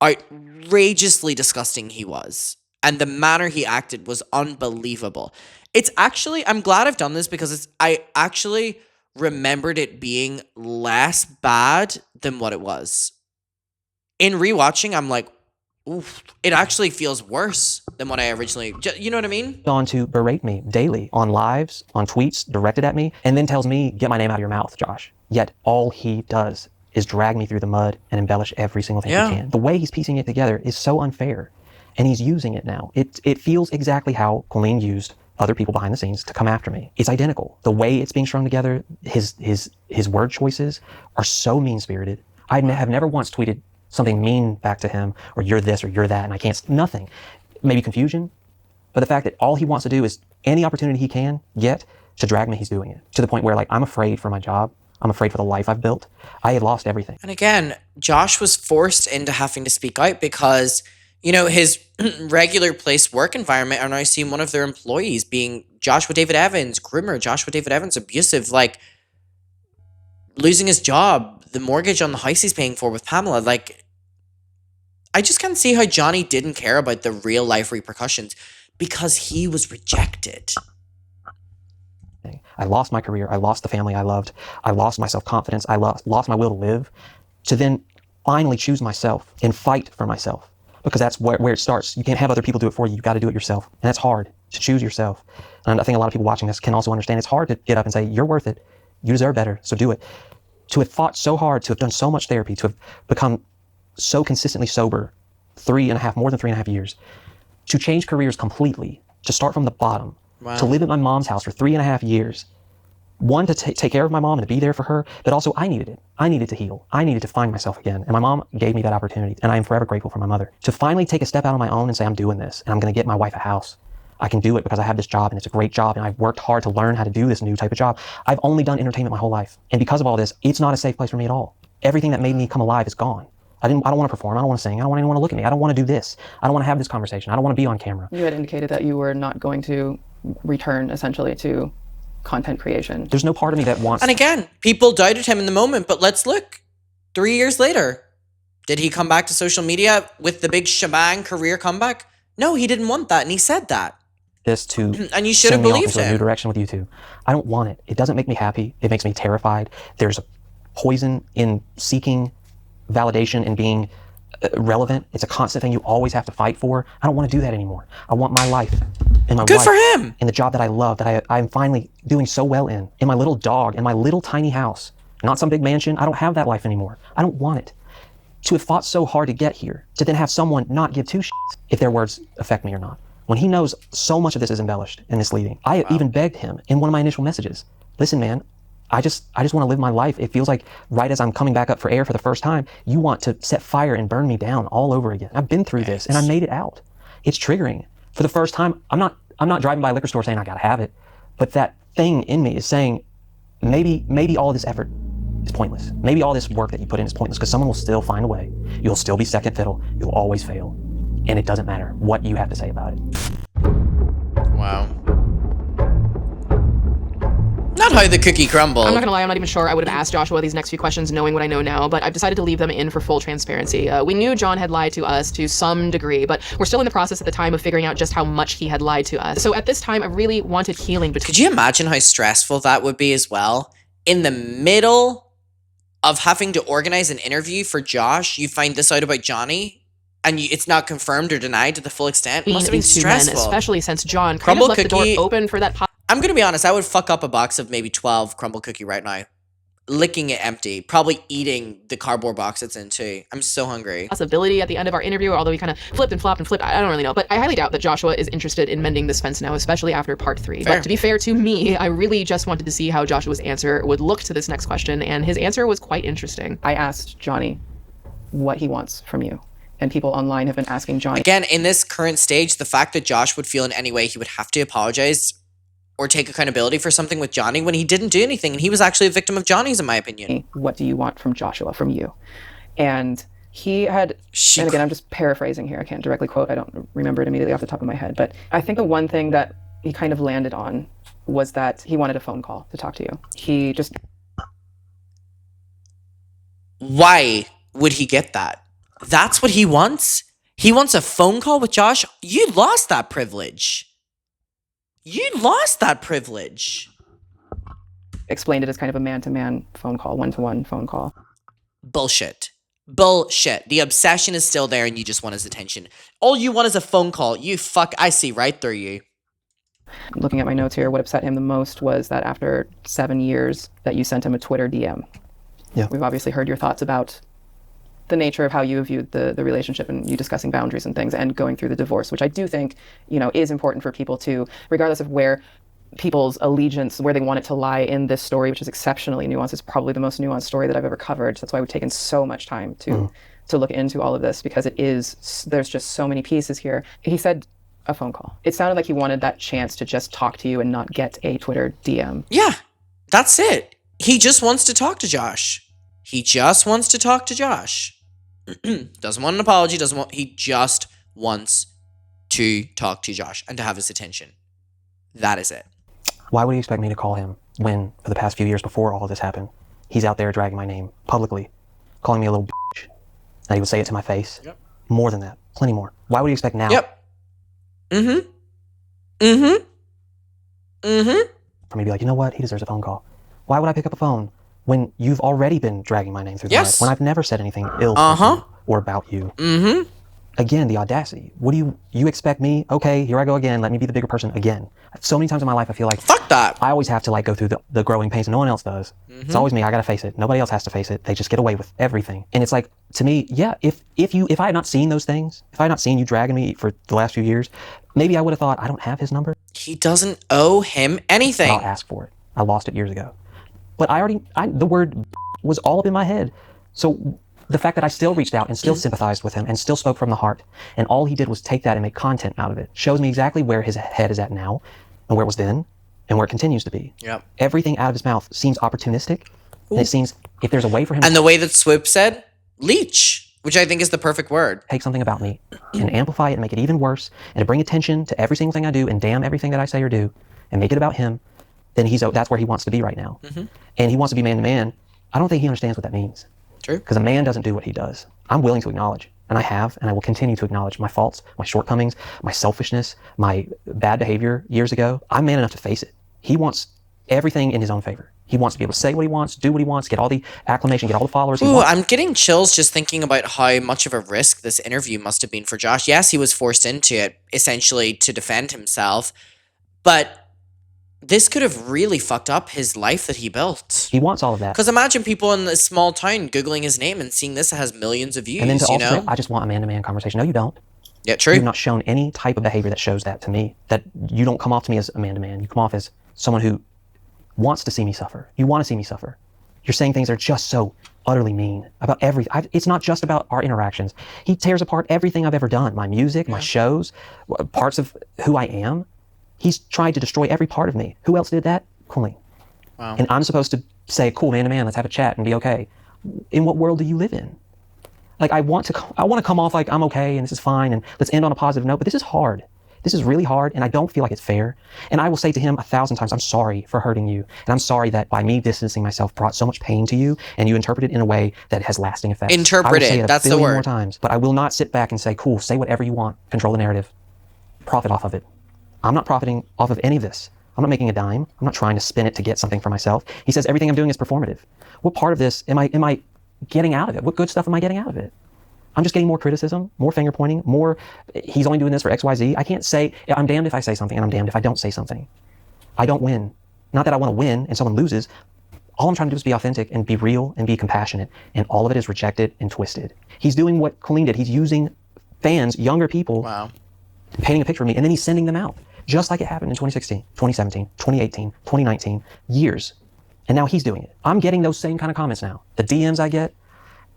A: outrageously disgusting he was. And the manner he acted was unbelievable. It's actually, I'm glad I've done this because I actually remembered it being less bad than what it was. In rewatching, I'm like, oof, it actually feels worse than what I originally, you know what I mean?
D: On to berate me daily on lives, on tweets directed at me, and then tells me, get my name out of your mouth, Josh. Yet all he does is drag me through the mud and embellish every single thing he can. The way he's piecing it together is so unfair, and he's using it now. It feels exactly how Colleen used other people behind the scenes to come after me. It's identical. The way it's being strung together, his word choices are so mean-spirited. I have never once tweeted something mean back to him, or you're this or you're that, and I can't, nothing. Maybe confusion, but the fact that all he wants to do is any opportunity he can get to drag me, he's doing it. To the point where, like, I'm afraid for my job. I'm afraid for the life I've built. I have lost everything.
A: And again, Josh was forced into having to speak out because, you know, his regular place work environment are now seeing one of their employees being Joshua David Evans, groomer, Joshua David Evans, abusive, like losing his job, the mortgage on the house he's paying for with Pamela. Like, I just can't see how Johnny didn't care about the real life repercussions because he was rejected.
D: I lost my career. I lost the family I loved. I lost my self-confidence. I lost my will to live, to then finally choose myself and fight for myself, because that's where it starts. You can't have other people do it for you. You got to do it yourself. And that's hard, to choose yourself. And I think a lot of people watching this can also understand it's hard to get up and say, you're worth it. You deserve better. So do it. To have fought so hard, to have done so much therapy, to have become so consistently sober, more than 3.5 years, to change careers completely, to start from the bottom, to live at my mom's house for 3.5 years. One, to take care of my mom and to be there for her, but also I needed it. I needed to heal. I needed to find myself again. And my mom gave me that opportunity, and I am forever grateful for my mother. To finally take a step out on my own and say, I'm doing this, and I'm going to get my wife a house. I can do it because I have this job, and it's a great job, and I've worked hard to learn how to do this new type of job. I've only done entertainment my whole life. And because of all this, it's not a safe place for me at all. Everything that made me come alive is gone. I don't want to perform. I don't want to sing. I don't want anyone to look at me. I don't want to do this. I don't want to have this conversation. I don't want to be on camera.
J: You had indicated that you were not going to return essentially to content creation.
D: There's no part of me that wants...
A: And again, people doubted him in the moment, but let's look. 3 years later, did he come back to social media with the big shebang career comeback? No, he didn't want that, and he said that.
D: This to
A: and you should have
D: send me off
A: believed
D: into a new
A: him.
D: direction with YouTube. I don't want it. It doesn't make me happy. It makes me terrified. There's a poison in seeking validation and being relevant. It's a constant thing you always have to fight for. I don't want to do that anymore. I want my life and my
A: Good
D: wife
A: for him.
D: and the job that I love, that I'm finally doing so well in my little dog, in my little tiny house, not some big mansion. I don't have that life anymore. I don't want it. To have fought so hard to get here, to then have someone not give two shits if their words affect me or not. When he knows so much of this is embellished and misleading. I even begged him in one of my initial messages, listen, man, I just want to live my life. It feels like right as I'm coming back up for air for the first time, you want to set fire and burn me down all over again. I've been through this and I made it out. It's triggering. For the first time, I'm not driving by a liquor store saying I gotta have it, but that thing in me is saying, maybe all this effort is pointless. Maybe all this work that you put in is pointless because someone will still find a way. You'll still be second fiddle. You'll always fail. And it doesn't matter what you have to say about it.
A: Wow. Not how the cookie crumbled.
G: I'm not gonna lie, I'm not even sure I would have asked Joshua these next few questions knowing what I know now, but I've decided to leave them in for full transparency. We knew John had lied to us to some degree, but we're still in the process at the time of figuring out just how much he had lied to us. So at this time, I really wanted healing between—
A: Could you imagine how stressful that would be as well? In the middle of having to organize an interview for Josh, you find this out about Johnny, and it's not confirmed or denied to the full extent. It must have been
G: these two
A: stressful.
G: men, especially since John kind
A: Crumble
G: of left
A: cookie,
G: the door open for that
A: I'm going to be honest, I would fuck up a box of maybe 12 crumble cookie right now. Licking it empty. Probably eating the cardboard box it's in too. I'm so hungry.
G: possibility at the end of our interview, although we kind of flipped and flopped and flipped. I don't really know. But I highly doubt that Joshua is interested in mending this fence now, especially after part 3.
A: Fair.
G: But to be fair to me, I really just wanted to see how Joshua's answer would look to this next question, and his answer was quite interesting.
J: I asked Johnny what he wants from you. And people online have been asking Johnny.
A: Again, in this current stage, the fact that Josh would feel in any way he would have to apologize or take accountability for something with Johnny when he didn't do anything, and he was actually a victim of Johnny's, in my opinion.
J: What do you want from Joshua, from you? And he had, and again, I'm just paraphrasing here. I can't directly quote. I don't remember it immediately off the top of my head. But I think the one thing that he kind of landed on was that he wanted a phone call to talk to you. He just...
A: Why would he get that? That's what he wants? He wants a phone call with Josh? You lost that privilege. You lost that privilege.
J: explained it as kind of a man-to-man phone call, one-to-one phone call.
A: Bullshit. Bullshit. The obsession is still there and you just want his attention. All you want is a phone call. You fuck, I see right through you.
J: Looking at my notes here, what upset him the most was that after 7 years that you sent him a Twitter DM.
D: Yeah.
J: We've obviously heard your thoughts about the nature of how you viewed the relationship and you discussing boundaries and things and going through the divorce, which I do think, you know, is important for people to, regardless of where people's allegiance, where they want it to lie in this story, which is exceptionally nuanced. It's probably the most nuanced story that I've ever covered. That's why we've taken so much time to look into all of this, because it is, there's just so many pieces here. He said a phone call. It sounded like he wanted that chance to just talk to you and not get a Twitter DM.
A: Yeah, that's it. He just wants to talk to Josh. He just wants to talk to Josh. Doesn't want an apology, he just wants to talk to Josh and to have his attention. That is it.
D: Why would he expect me to call him when, for the past few years before all of this happened, he's out there dragging my name publicly, calling me a little bitch, and he would say it to my face?
A: Yep.
D: More than that, plenty more. Why would he expect now?
A: Yep. Mm-hmm. Mm-hmm. Mm-hmm.
D: For me to be like, you know what? He deserves a phone call. Why would I pick up a phone when you've already been dragging my name through the mud? When I've never said anything ill towards you or about you?
A: Mm-hmm.
D: Again, the audacity. What do you expect me? Okay, here I go again. Let me be the bigger person again. So many times in my life, I feel like,
A: fuck that.
D: I always have to like go through the growing pains and no one else does. It's always me. I gotta face it. Nobody else has to face it. They just get away with everything. And it's like, to me, yeah, if I had not seen those things, if I had not seen you dragging me for the last few years, maybe I would have thought, I don't have his number.
A: He doesn't owe him anything.
D: But I'll ask for it. I lost it years ago. But the word was all up in my head. So the fact that I still reached out and still sympathized with him and still spoke from the heart, and all he did was take that and make content out of it, shows me exactly where his head is at now, and where it was then, and where it continues to be.
A: Yep.
D: Everything out of his mouth seems opportunistic, and it seems if there's a way for him
A: and the way that Swoop said, leech, which I think is the perfect word.
D: Take something about me and amplify it and make it even worse, and to bring attention to every single thing I do and damn everything that I say or do, and make it about him, then that's where he wants to be right now. And he wants to be man to man. I don't think he understands what that means.
A: True.
D: Because a man doesn't do what he does. I'm willing to acknowledge, and I have, and I will continue to acknowledge my faults, my shortcomings, my selfishness, my bad behavior years ago. I'm man enough to face it. He wants everything in his own favor. He wants to be able to say what he wants, do what he wants, get all the acclamation, get all the followers he wants.
A: I'm getting chills just thinking about how much of a risk this interview must have been for Josh. Yes, he was forced into it, essentially to defend himself, but this could have really fucked up his life that he built.
D: He wants all of that.
A: Because imagine people in this small town Googling his name and seeing this has millions of views,
D: And then to
A: you
D: also
A: know?
D: say, I just want a man-to-man conversation. No, you don't.
A: Yeah, true.
D: You've not shown any type of behavior that shows that to me. That you don't come off to me as a man-to-man. You come off as someone who wants to see me suffer. You want to see me suffer. You're saying things that are just so utterly mean about everything. It's not just about our interactions. He tears apart everything I've ever done. My music, my shows, parts of who I am. He's tried to destroy every part of me. Who else did that? Colleen.
A: Wow.
D: And I'm supposed to say, cool, man to man, let's have a chat and be okay. In what world do you live in? Like, I want to come off like I'm okay and this is fine and let's end on a positive note, but this is hard. This is really hard and I don't feel like it's fair. And I will say to him 1,000 times, I'm sorry for hurting you. And I'm sorry that by me distancing myself brought so much pain to you and you interpret it in a way that has lasting effects.
A: Interpret it, that's the word.
D: More times, but I will not sit back and say, cool, say whatever you want, control the narrative, profit off of it. I'm not profiting off of any of this. I'm not making a dime. I'm not trying to spin it to get something for myself. He says everything I'm doing is performative. What part of this am I getting out of it? What good stuff am I getting out of it? I'm just getting more criticism, more finger pointing, more, he's only doing this for X, Y, Z. I can't say, I'm damned if I say something and I'm damned if I don't say something. I don't win. Not that I want to win and someone loses. All I'm trying to do is be authentic and be real and be compassionate. And all of it is rejected and twisted. He's doing what Colleen did. He's using fans, younger people, painting a picture of me, and then he's sending them out. Just like it happened in 2016, 2017, 2018, 2019, years. And now he's doing it. I'm getting those same kind of comments now. The DMs I get,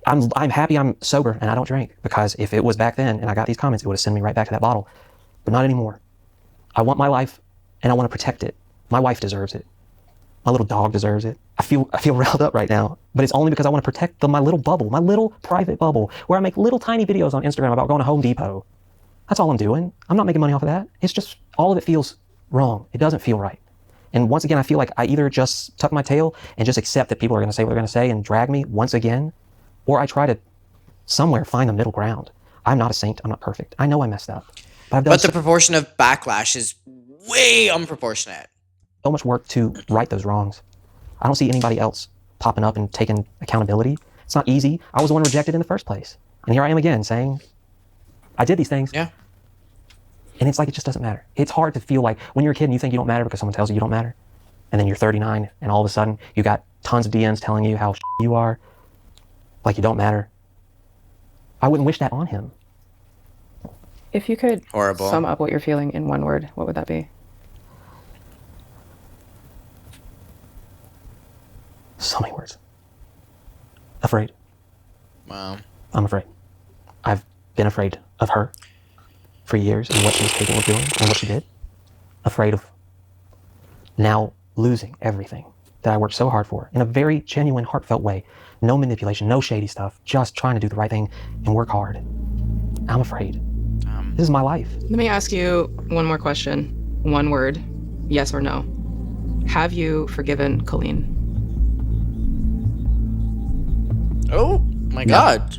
D: I'm happy I'm sober and I don't drink, because if it was back then and I got these comments, it would have sent me right back to that bottle. But not anymore. I want my life and I want to protect it. My wife deserves it. My little dog deserves it. I feel riled up right now, but it's only because I want to protect my little bubble, my little private bubble, where I make little tiny videos on Instagram about going to Home Depot. That's all I'm doing. I'm not making money off of that. It's just, all of it feels wrong. It doesn't feel right. And once again, I feel like I either just tuck my tail and just accept that people are going to say what they're going to say and drag me once again, or I try to somewhere find the middle ground. I'm not a saint. I'm not perfect. I know I messed up. But
A: the proportion of backlash is way unproportionate.
D: So much work to right those wrongs. I don't see anybody else popping up and taking accountability. It's not easy. I was the one rejected in the first place. And here I am again saying, I did these things.
A: Yeah.
D: And it's like, it just doesn't matter. It's hard to feel like when you're a kid and you think you don't matter because someone tells you you don't matter. And then you're 39 and all of a sudden you got tons of DMs telling you how you are, like you don't matter. I wouldn't wish that on him.
J: If you could
A: Horrible.
J: sum up what you're feeling in one word, what would that be?
D: So many words. Afraid.
A: Wow.
D: I'm afraid. I've been afraid of her for years and what she was capable of doing and what she did. Afraid of now losing everything that I worked so hard for in a very genuine, heartfelt way. No manipulation, no shady stuff, just trying to do the right thing and work hard. I'm afraid. This is my life.
G: Let me ask you one more question. One word, yes or no. Have you forgiven Colleen?
A: Oh my God.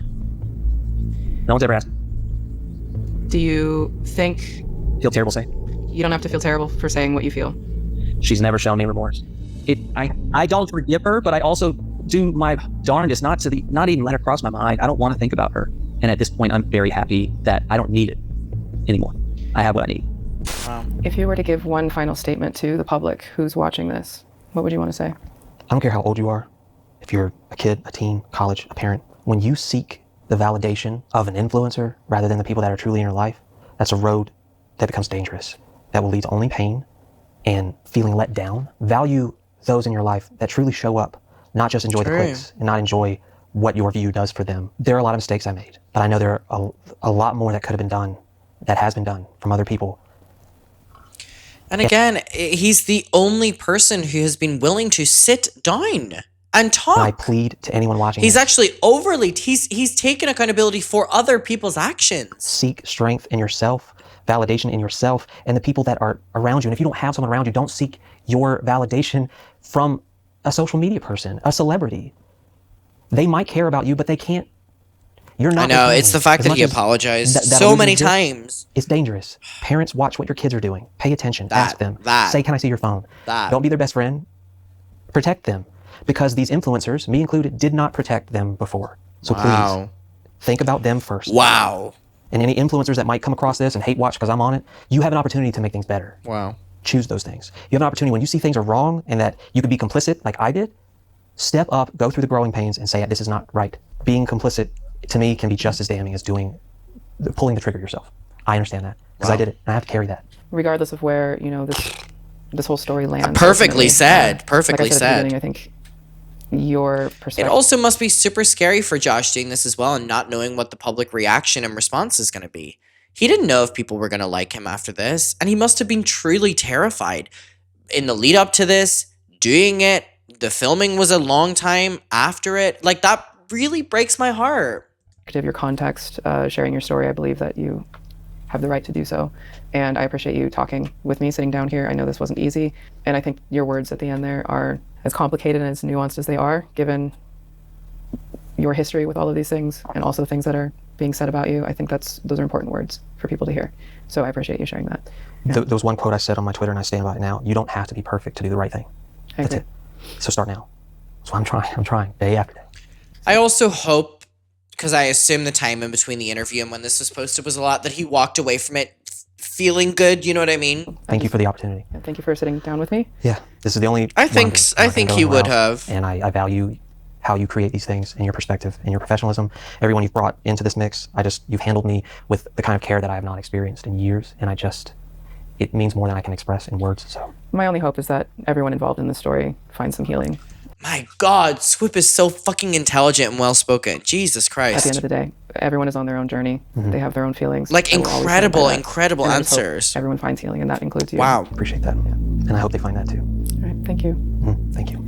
K: No one's ever asked.
G: Do you think
K: Feel terrible saying?
G: you don't have to feel terrible for saying what you feel?
K: She's never shown me remorse. I don't forgive her, but I also do my darndest not even let her cross my mind. I don't want to think about her. And at this point, I'm very happy that I don't need it anymore. I have what I need.
A: Wow.
J: If you were to give one final statement to the public who's watching this, what would you want to say?
D: I don't care how old you are. If you're a kid, a teen, college, a parent, when you seek the validation of an influencer rather than the people that are truly in your life, that's a road that becomes dangerous. That will lead to only pain and feeling let down. Value those in your life that truly show up, not just enjoy the clicks and not enjoy what your view does for them. There are a lot of mistakes I made, but I know there are a lot more that could have been done, that has been done from other people.
A: And again, he's the only person who has been willing to sit down and talk.
D: And I plead to anyone watching.
A: He's actually he's taken accountability for other people's actions.
D: Seek strength in yourself, validation in yourself, and the people that are around you. And if you don't have someone around you, don't seek your validation from a social media person, a celebrity. They might care about you, but they can't. You're not.
A: I know, it's the fact that he apologized so many times.
D: It's dangerous. Parents, watch what your kids are doing. Pay attention. Ask them. Say, can I see your phone? Don't be their best friend. Protect them. Because these influencers, me included, did not protect them before. So please, think about them first.
A: Wow.
D: And any influencers that might come across this and hate watch because I'm on it, you have an opportunity to make things better.
A: Wow.
D: Choose those things. You have an opportunity when you see things are wrong and that you could be complicit like I did, step up, go through the growing pains and say, this is not right. Being complicit, to me, can be just as damning as pulling the trigger yourself. I understand that because I did it and I have to carry that.
J: Regardless of where, this whole story lands.
A: Perfectly said. Perfectly
J: like I said. At the beginning, I think your perspective.
A: It also must be super scary for Josh doing this as well and not knowing what the public reaction and response is going to be. He didn't know if people were going to like him after this, and he must have been truly terrified in the lead up to this, doing it. The filming was a long time after it. Like, that really breaks my heart.
J: Your context, sharing your story, I believe that you have the right to do so. And I appreciate you talking with me, sitting down here. I know this wasn't easy. And I think your words at the end there are as complicated and as nuanced as they are, given your history with all of these things and also things that are being said about you. I think those are important words for people to hear. So I appreciate you sharing that. Yeah.
D: There was one quote I said on my Twitter and I stand by it now. You don't have to be perfect to do the right thing. That's it. So start now. So I'm trying day after day.
A: I also hope, because I assume the time in between the interview and when this was posted was a lot, that he walked away from it feeling good. You know what I mean?
D: Thank you for the opportunity.
J: Yeah, thank you for sitting down with me.
D: Yeah, this is the only.
A: I think he would have.
D: And I value how you create these things and your perspective and your professionalism. Everyone you've brought into this mix, you've handled me with the kind of care that I have not experienced in years, and it means more than I can express in words. So
J: my only hope is that everyone involved in this story finds some healing.
A: My God, Swoop is so fucking intelligent and well-spoken. Jesus Christ.
J: At the end of the day, everyone is on their own journey. Mm-hmm. They have their own feelings.
A: Like incredible answers.
J: Everyone finds healing, and that includes you.
A: Wow.
D: Appreciate that. Yeah. And I hope they find that too.
J: All right, thank you.
D: Thank you.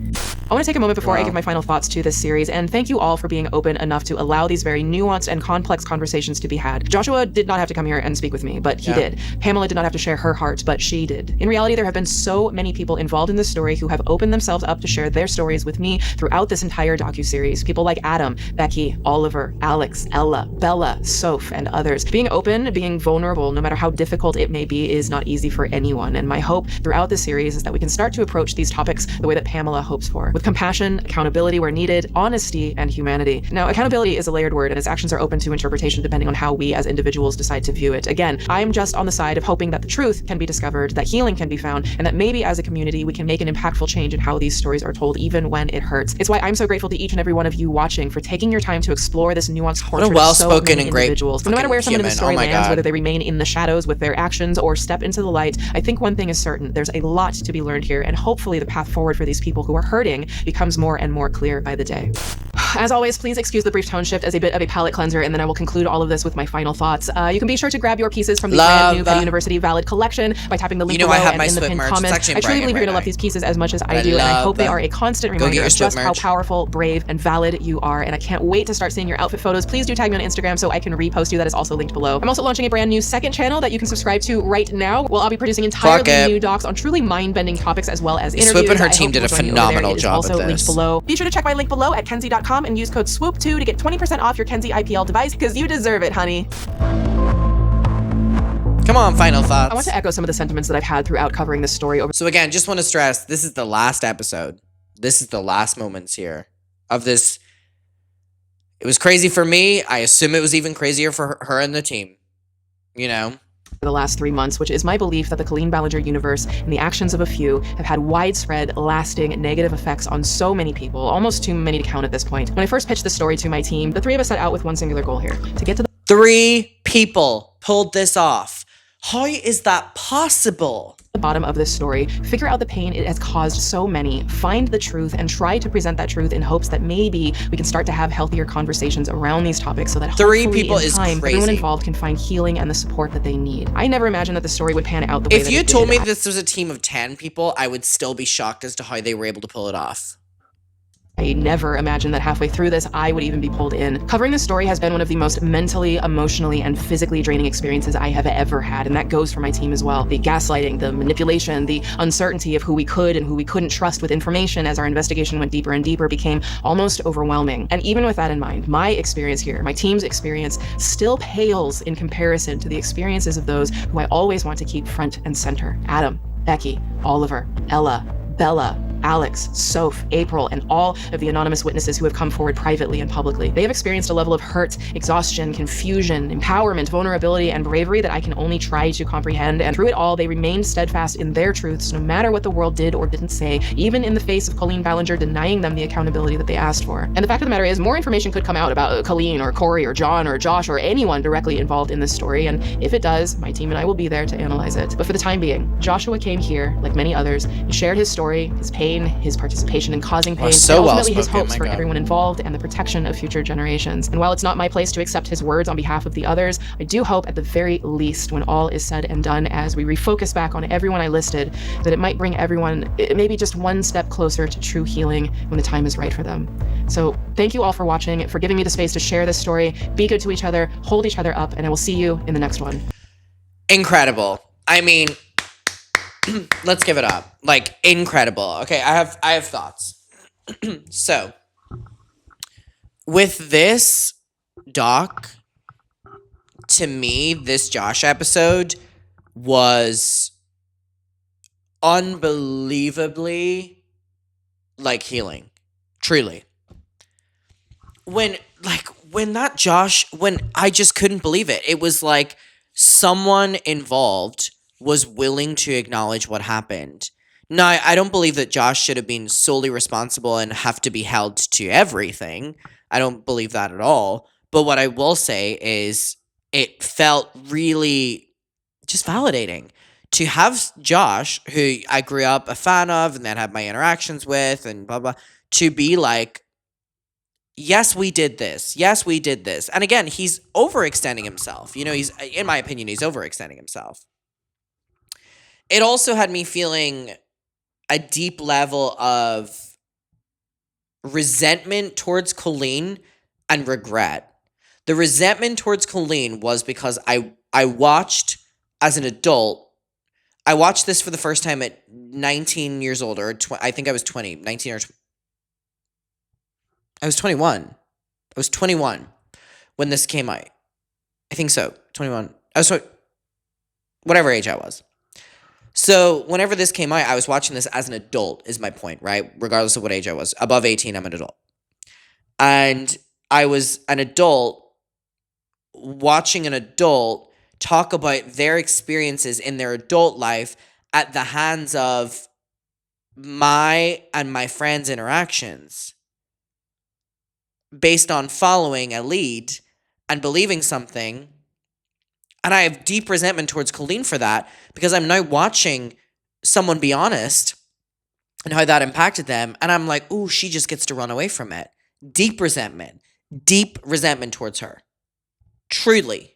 G: I want to take a moment before I give my final thoughts to this series and thank you all for being open enough to allow these very nuanced and complex conversations to be had. Joshua did not have to come here and speak with me, but he did. Pamela did not have to share her heart, but she did. In reality, there have been so many people involved in this story who have opened themselves up to share their stories with me throughout this entire docuseries. People like Adam, Becky, Oliver, Alex, Ella, Bella, Soph, and others. Being open, being vulnerable, no matter how difficult it may be, is not easy for anyone. And my hope throughout this series is that we can start to approach these topics the way that Pamela hopes for, with compassion, accountability where needed, honesty, and humanity. Now, accountability is a layered word and its actions are open to interpretation depending on how we as individuals decide to view it. Again, I'm just on the side of hoping that the truth can be discovered, that healing can be found, and that maybe as a community we can make an impactful change in how these stories are told, even when it hurts. It's why I'm so grateful to each and every one of you watching for taking your time to explore this nuanced portrait of so many individuals. No matter where someone in the story lands, whether they remain in the shadows with their actions or step into the light, I think one thing is certain. There's a lot to be learned here, and hopefully the path forward for these people who are hurting healing becomes more and more clear by the day. As always, please excuse the brief tone shift as a bit of a palate cleanser, and then I will conclude all of this with my final thoughts. You can be sure to grab your pieces from the brand new Petty University Valid collection by tapping the link below and in the pinned comment. I truly believe you're gonna love these pieces as much as I do, and I hope they are a constant reminder of just how powerful, brave, and valid you are, and I can't wait to start seeing your outfit photos. Please do tag me on Instagram so I can repost you. That is also linked below. I'm also launching a brand new second channel that you can subscribe to right now. Well, I'll be producing entirely new docs on truly mind-bending topics as well as interviews.
A: Swoop and her team did a phenomenal job
G: with this. Linked below. Be sure to check my link below at kenzie.com and use code SWOOP2 to get 20% off your Kenzie IPL device, because you deserve it, honey.
A: Come on, final thoughts.
G: I want to echo some of the sentiments that I've had throughout covering this story over.
A: So again, just want to stress, this is the last episode. This is the last moments here of this. It was crazy for me. I assume it was even crazier for her and the team. You know?
G: The last 3 months, which is my belief that the Colleen Ballinger universe and the actions of a few have had widespread, lasting, negative effects on so many people, almost too many to count at this point. When I first pitched the story to my team, the three of us set out with one singular goal here: to get to the
A: 3 people pulled this off. How is that possible?
G: The bottom of this story, figure out the pain it has caused so many, find the truth, and try to present that truth in hopes that maybe we can start to have healthier conversations around these topics so that
A: 3 people
G: in
A: is
G: time,
A: crazy.
G: everyone involved can find healing and the support that they need. I never imagined that the story would pan out the way that it did.
A: If you told me this was a team of 10 people, I would still be shocked as to how they were able to pull it off.
G: I never imagined that halfway through this, I would even be pulled in. Covering this story has been one of the most mentally, emotionally, and physically draining experiences I have ever had, and that goes for my team as well. The gaslighting, the manipulation, the uncertainty of who we could and who we couldn't trust with information as our investigation went deeper and deeper became almost overwhelming. And even with that in mind, my experience here, my team's experience, still pales in comparison to the experiences of those who I always want to keep front and center. Adam, Becky, Oliver, Ella, Bella, Alex, Soph, April, and all of the anonymous witnesses who have come forward privately and publicly. They have experienced a level of hurt, exhaustion, confusion, empowerment, vulnerability, and bravery that I can only try to comprehend, and through it all, they remained steadfast in their truths, no matter what the world did or didn't say, even in the face of Colleen Ballinger denying them the accountability that they asked for. And the fact of the matter is, more information could come out about Colleen or Corey or John or Josh or anyone directly involved in this story, and if it does, my team and I will be there to analyze it. But for the time being, Joshua came here, like many others, and shared his story, his pain, his participation in causing pain,
A: so
G: and ultimately his
A: well-spoken,
G: hopes for everyone involved and the protection of future generations. And while it's not my place to accept his words on behalf of the others, I do hope at the very least, when all is said and done, as we refocus back on everyone I listed, that it might bring everyone maybe just one step closer to true healing when the time is right for them. So thank you all for watching, for giving me the space to share this story. Be good to each other, hold each other up, and I will see you in the next one.
A: Incredible. I mean, let's give it up. Like, incredible. Okay, I have thoughts. So, with this doc, to me, this Josh episode was unbelievably, like, healing. Truly. When I just couldn't believe it. It was like someone involved was willing to acknowledge what happened. Now, I don't believe that Josh should have been solely responsible and have to be held to everything. I don't believe that at all. But what I will say is it felt really just validating to have Josh, who I grew up a fan of and then had my interactions with and blah, blah, to be like, yes, we did this. Yes, we did this. And again, he's overextending himself. You know, in my opinion, he's overextending himself. It also had me feeling a deep level of resentment towards Colleen and regret. The resentment towards Colleen was because I watched as an adult. I watched this for the first time at 19 years old, or I think I was 20, 19 or I was 21. I was 21 when this came out. I think so. 21. I was whatever age I was. So whenever this came out, I was watching this as an adult, is my point, right? Regardless of what age I was. Above 18, I'm an adult. And I was an adult watching an adult talk about their experiences in their adult life at the hands of my and my friends' interactions based on following a lead and believing something. And I have deep resentment towards Colleen for that because I'm now watching someone be honest and how that impacted them. And I'm like, ooh, she just gets to run away from it. Deep resentment towards her. Truly.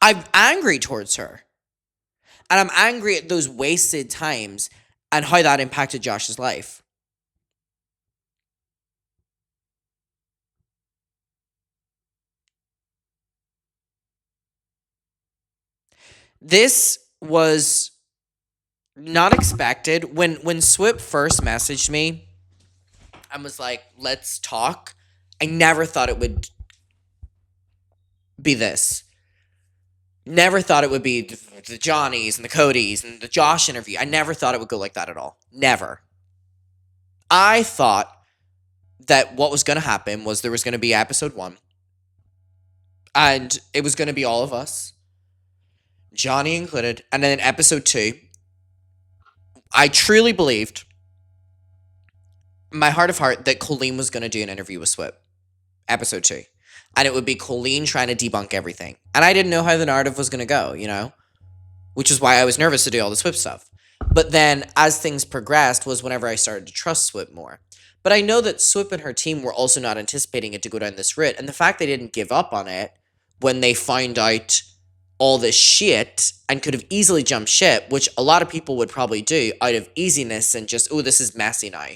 A: I'm angry towards her. And I'm angry at those wasted times and how that impacted Josh's life. This was not expected. When Swoop first messaged me and was like, let's talk, I never thought it would be this. Never thought it would be the Johnnies and the Codys and the Josh interview. I never thought it would go like that at all. Never. I thought that what was going to happen was there was going to be episode 1. And it was going to be all of us, Johnny included. And then in episode 2, I truly believed, in my heart of heart, that Colleen was going to do an interview with Swoop. Episode 2. And it would be Colleen trying to debunk everything. And I didn't know how the narrative was going to go, you know? Which is why I was nervous to do all the Swoop stuff. But then, as things progressed, was whenever I started to trust Swoop more. But I know that Swoop and her team were also not anticipating it to go down this route. And the fact they didn't give up on it when they found out all this shit and could have easily jumped ship, which a lot of people would probably do out of easiness and just, oh, this is messy now.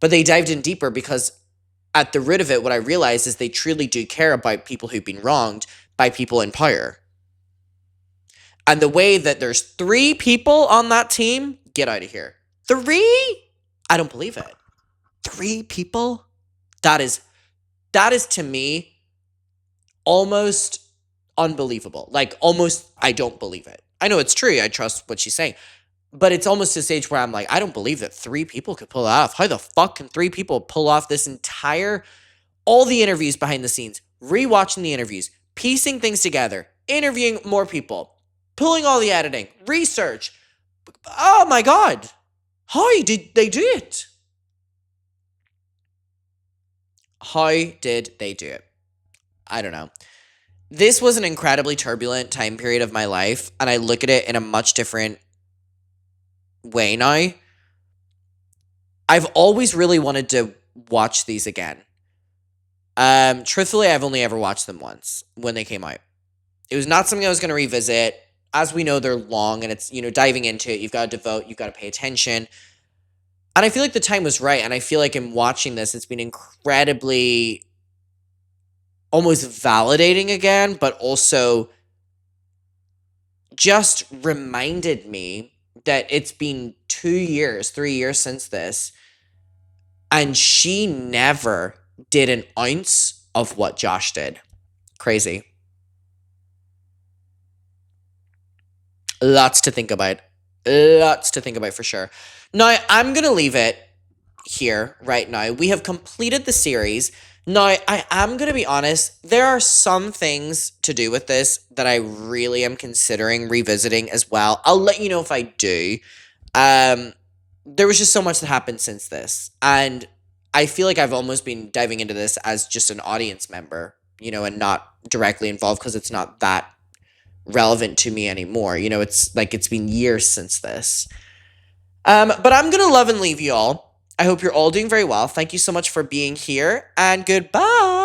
A: But they dived in deeper because at the root of it, what I realized is they truly do care about people who've been wronged by people in power. And the way that there's 3 people on that team, get out of here. 3? I don't believe it. 3 people? That is to me almost unbelievable. Like, almost, I don't believe it. I know it's true. I trust what she's saying. But it's almost a stage where I'm like, I don't believe that 3 people could pull it off. How the fuck can 3 people pull off this entire, all the interviews behind the scenes, rewatching the interviews, piecing things together, interviewing more people, pulling all the editing, research. Oh my God. How did they do it? How did they do it? I don't know. This was an incredibly turbulent time period of my life, and I look at it in a much different way now. I've always really wanted to watch these again. Truthfully, I've only ever watched them once when they came out. It was not something I was going to revisit. As we know, they're long, and it's, diving into it, you've got to devote, you've got to pay attention. And I feel like the time was right, and I feel like in watching this, it's been incredibly almost validating again, but also just reminded me that it's been 2 years, 3 years since this, and she never did an ounce of what Josh did. Crazy. Lots to think about. Lots to think about for sure. Now, I'm going to leave it here right now. We have completed the series. Now, I am going to be honest, there are some things to do with this that I really am considering revisiting as well. I'll let you know if I do. There was just so much that happened since this. And I feel like I've almost been diving into this as just an audience member, and not directly involved because it's not that relevant to me anymore. It's like it's been years since this. But I'm going to love and leave you all. I hope you're all doing very well. Thank you so much for being here, and goodbye.